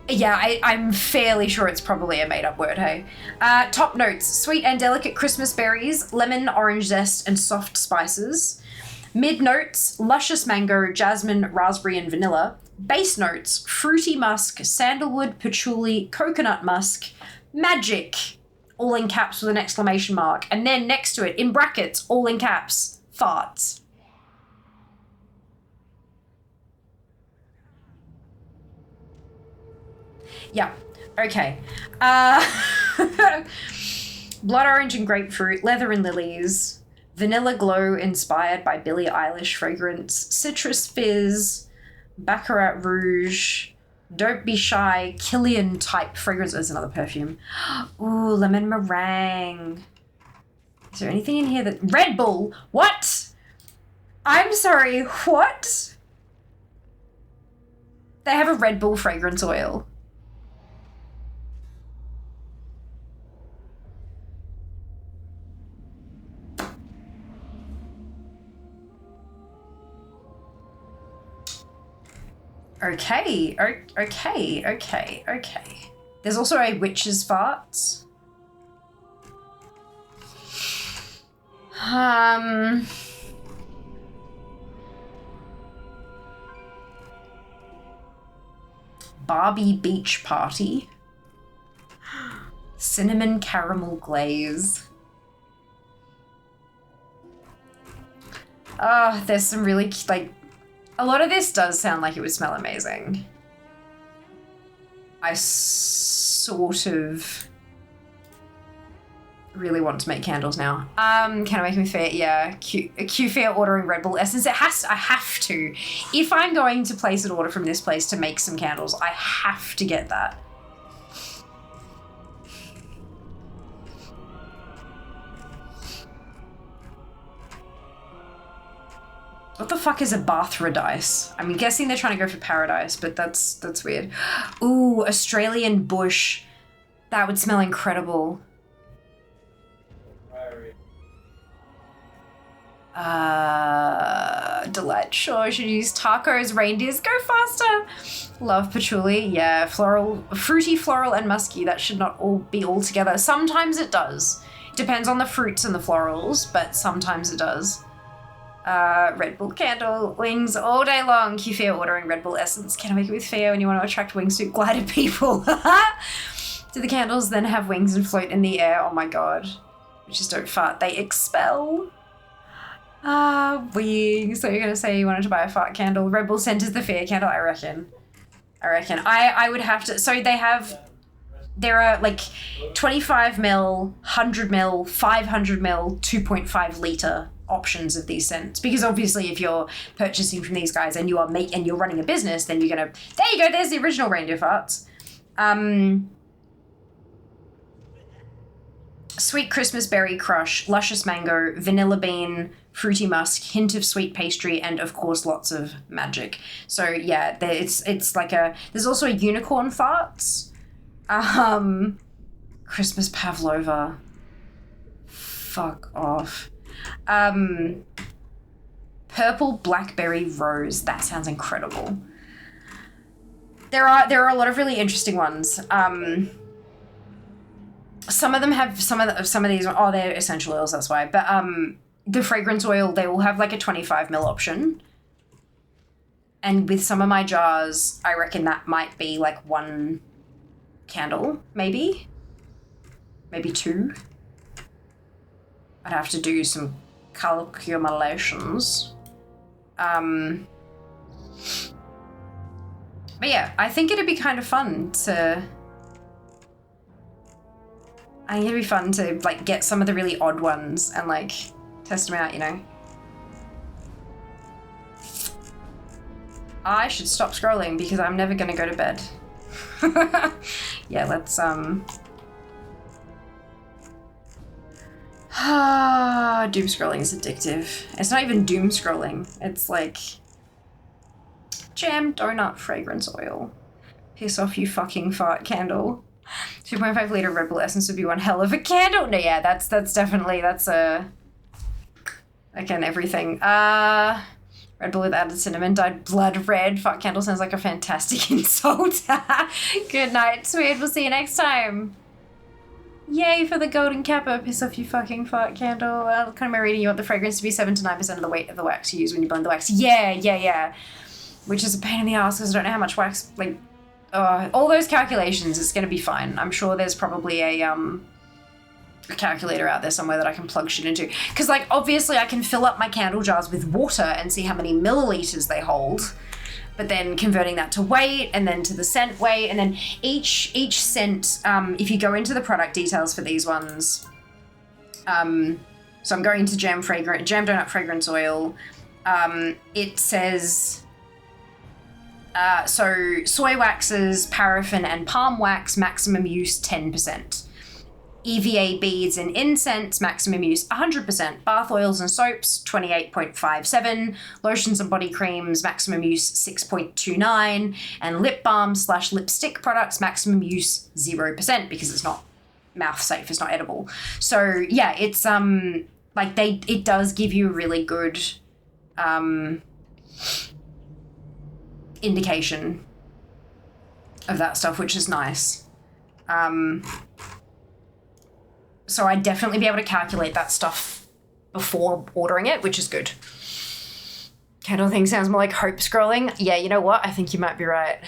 Yeah, I'm fairly sure it's probably a made-up word, hey? Top notes: sweet and delicate Christmas berries, lemon, orange zest, and soft spices. Mid notes: luscious mango, jasmine, raspberry, and vanilla. Base notes: fruity musk, sandalwood, patchouli, coconut musk, magic, all in caps with an exclamation mark. And then next to it, in brackets, all in caps, farts. Yeah, okay. Blood orange and grapefruit, leather and lilies. Vanilla glow inspired by Billie Eilish fragrance, citrus fizz, Baccarat rouge, don't be shy, Killian type fragrance. There's another perfume. Ooh, lemon meringue. Is there anything in here that... Red Bull! What? I'm sorry, what? They have a Red Bull fragrance oil. Okay. There's also a witch's farts. Barbie beach party. Cinnamon caramel glaze. Oh, there's some really, like, a lot of this does sound like it would smell amazing. I sort of really want to make candles now. Can I make me fair? Yeah, Q-Fair ordering Red Bull Essence. I have to. If I'm going to place an order from this place to make some candles, I have to get that. What the fuck is a Bathradise? I'm guessing they're trying to go for paradise, but that's weird. Ooh, Australian bush. That would smell incredible. Delight. Sure, should use tacos, reindeers, go faster. Love patchouli. Yeah, floral, fruity, floral, and musky. That should not all be all together. Sometimes it does. Depends on the fruits and the florals, but sometimes it does. Red Bull candle, wings all day long. Q-Fair ordering Red Bull Essence. Can I make it with Fair when you want to attract wingsuit glider people? Do the candles then have wings and float in the air? Oh my god. Witches don't fart, they expel. Wings. So you're going to say you wanted to buy a fart candle. Red Bull scent is the Fair candle, I reckon. I reckon. I would have to, so there are like 25 mil, 100 mil, 500 mil, 2.5 litre options of these scents, because obviously if you're purchasing from these guys and you're running a business, then you're gonna, there you go, there's the original reindeer farts. Sweet Christmas berry crush, luscious mango, vanilla bean, fruity musk, hint of sweet pastry, and of course lots of magic. So yeah, it's like there's also a unicorn farts. Christmas pavlova. Fuck off. Purple blackberry rose. That sounds incredible. There are a lot of really interesting ones. Some of them have some of these. Oh, they're essential oils. That's why. But the fragrance oil, they will have like a 25 ml option. And with some of my jars, I reckon that might be like one candle, maybe 2. I'd have to do some calculations. But yeah, I think it'd be kind of fun to... I think it'd be fun to like get some of the really odd ones and like test them out, you know? I should stop scrolling because I'm never gonna go to bed. Yeah, let's doom scrolling is addictive. It's not even doom scrolling. It's like jam donut fragrance oil. Piss off, you fucking fart candle. 2.5 litre Red Bull essence would be one hell of a candle. No, yeah, that's definitely, that's again, everything. Red Bull with added cinnamon, dyed blood red. Fart candle sounds like a fantastic insult. Good night, sweet. We'll see you next time. Yay for the golden kappa. Piss off, you fucking fart candle. Kind of my reading, you want the fragrance to be 7 to 9% of the weight of the wax you use when you blend the wax. Yeah. Which is a pain in the ass because I don't know how much wax, like, all those calculations, it's going to be fine. I'm sure there's probably a calculator out there somewhere that I can plug shit into. Because, like, obviously I can fill up my candle jars with water and see how many milliliters they hold. But then converting that to weight and then to the scent weight. And then each scent, if you go into the product details for these ones, so I'm going to Jam Donut Fragrance Oil. It says... so soy waxes, paraffin, and palm wax, maximum use 10%. EVA beads and incense, maximum use 100%. Bath oils and soaps, 28.57. Lotions and body creams, maximum use 6.29. And lip balm / lipstick products, maximum use 0% because it's not mouth safe, it's not edible. So yeah, it's like it does give you a really good indication of that stuff, which is nice. So I'd definitely be able to calculate that stuff before ordering it, which is good. Candle thing sounds more like hope scrolling. Yeah, you know what? I think you might be right.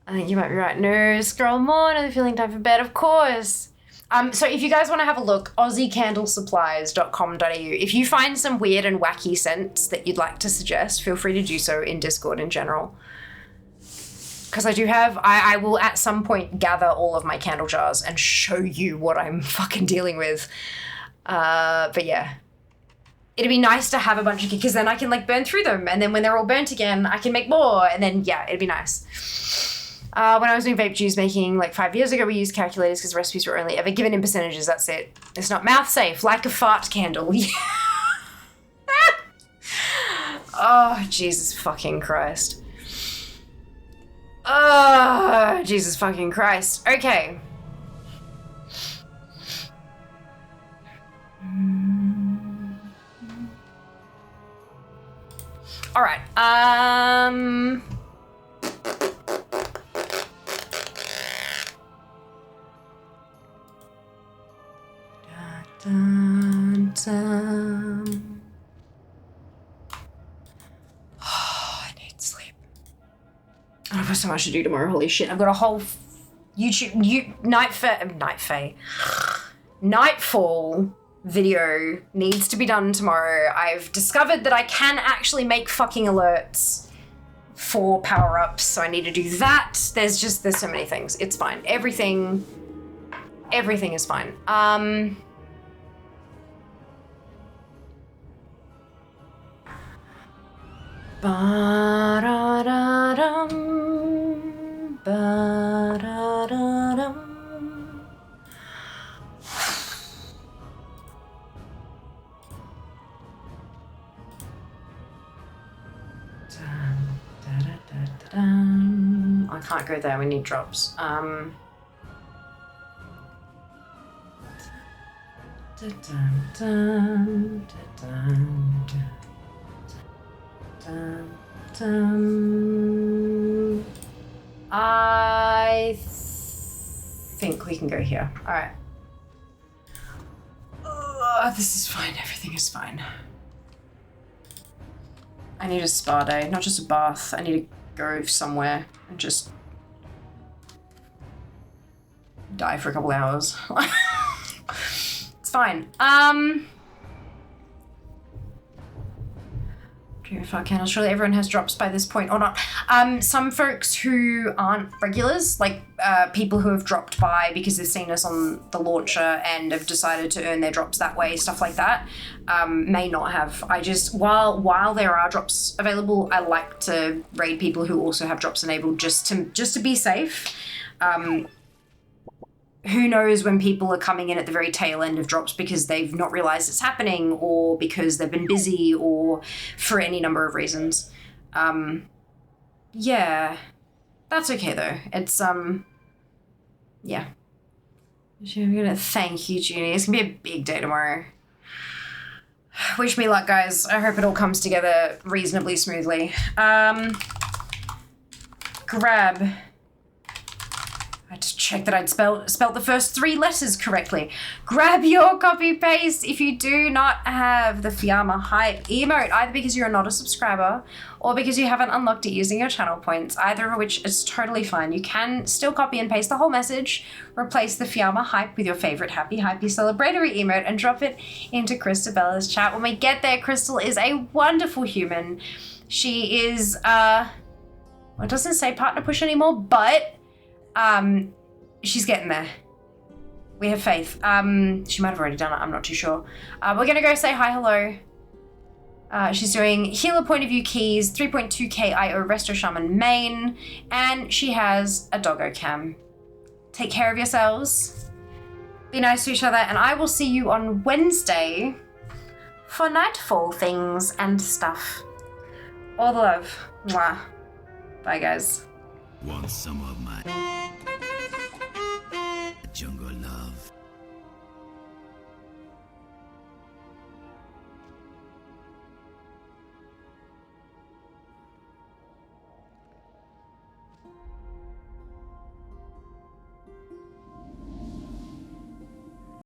No, scroll more. Another feeling time for bed, of course. So if you guys want to have a look, AussieCandleSupplies.com.au. If you find some weird and wacky scents that you'd like to suggest, feel free to do so in Discord in general. Because I will at some point gather all of my candle jars and show you what I'm fucking dealing with. But yeah. It'd be nice to have a bunch of, because then I can like burn through them. And then when they're all burnt again, I can make more. And then, yeah, it'd be nice. When I was doing vape juice making like 5 years ago, we used calculators because recipes were only ever given in percentages. That's it. It's not mouth safe, like a fart candle. Oh, Jesus fucking Christ. Oh, Jesus fucking Christ. Okay. All right. Dun, dun. Oh, I need sleep. I've got so much to do tomorrow. Holy shit. I've got a whole Nightfall video needs to be done tomorrow. I've discovered that I can actually make fucking alerts 4 power-ups, so I need to do that. There's so many things. It's fine. Everything is fine. Ba-da-da-dum, ba-da-da-dum. I can't go there, we need drops. I think we can go here. All right. This is fine. Everything is fine. I need a spa day, not just a bath. I need to go somewhere and just die for a couple hours. It's fine. If I can, surely everyone has drops by this point or not. Some folks who aren't regulars, like people who have dropped by because they've seen us on the launcher and have decided to earn their drops that way, stuff like that, may not have. I just, while there are drops available, I like to raid people who also have drops enabled just to be safe. Who knows when people are coming in at the very tail end of drops because they've not realized it's happening or because they've been busy or for any number of reasons. Yeah, that's okay though. It's, yeah. I'm gonna thank you, Junie. It's gonna be a big day tomorrow. Wish me luck, guys. I hope it all comes together reasonably smoothly. Grab. I had to check that I'd spelt the first 3 letters correctly. Grab your copy paste if you do not have the Fiamma Hype emote, either because you're not a subscriber or because you haven't unlocked it using your channel points, either of which is totally fine. You can still copy and paste the whole message, replace the Fiamma Hype with your favorite happy celebratory emote and drop it into Christabella's chat. When we get there, Crystal is a wonderful human. She is, well, it doesn't say partner push anymore, but she's getting there. We have faith. She might have already done it, I'm not too sure. We're gonna go say hi, hello. She's doing healer point of view keys, 3.2k IO resto shaman main, and she has a doggo cam. Take care of yourselves. Be nice to each other, and I will see you on Wednesday for nightfall things and stuff. All the love. Mwah. Bye, guys. Want some of my...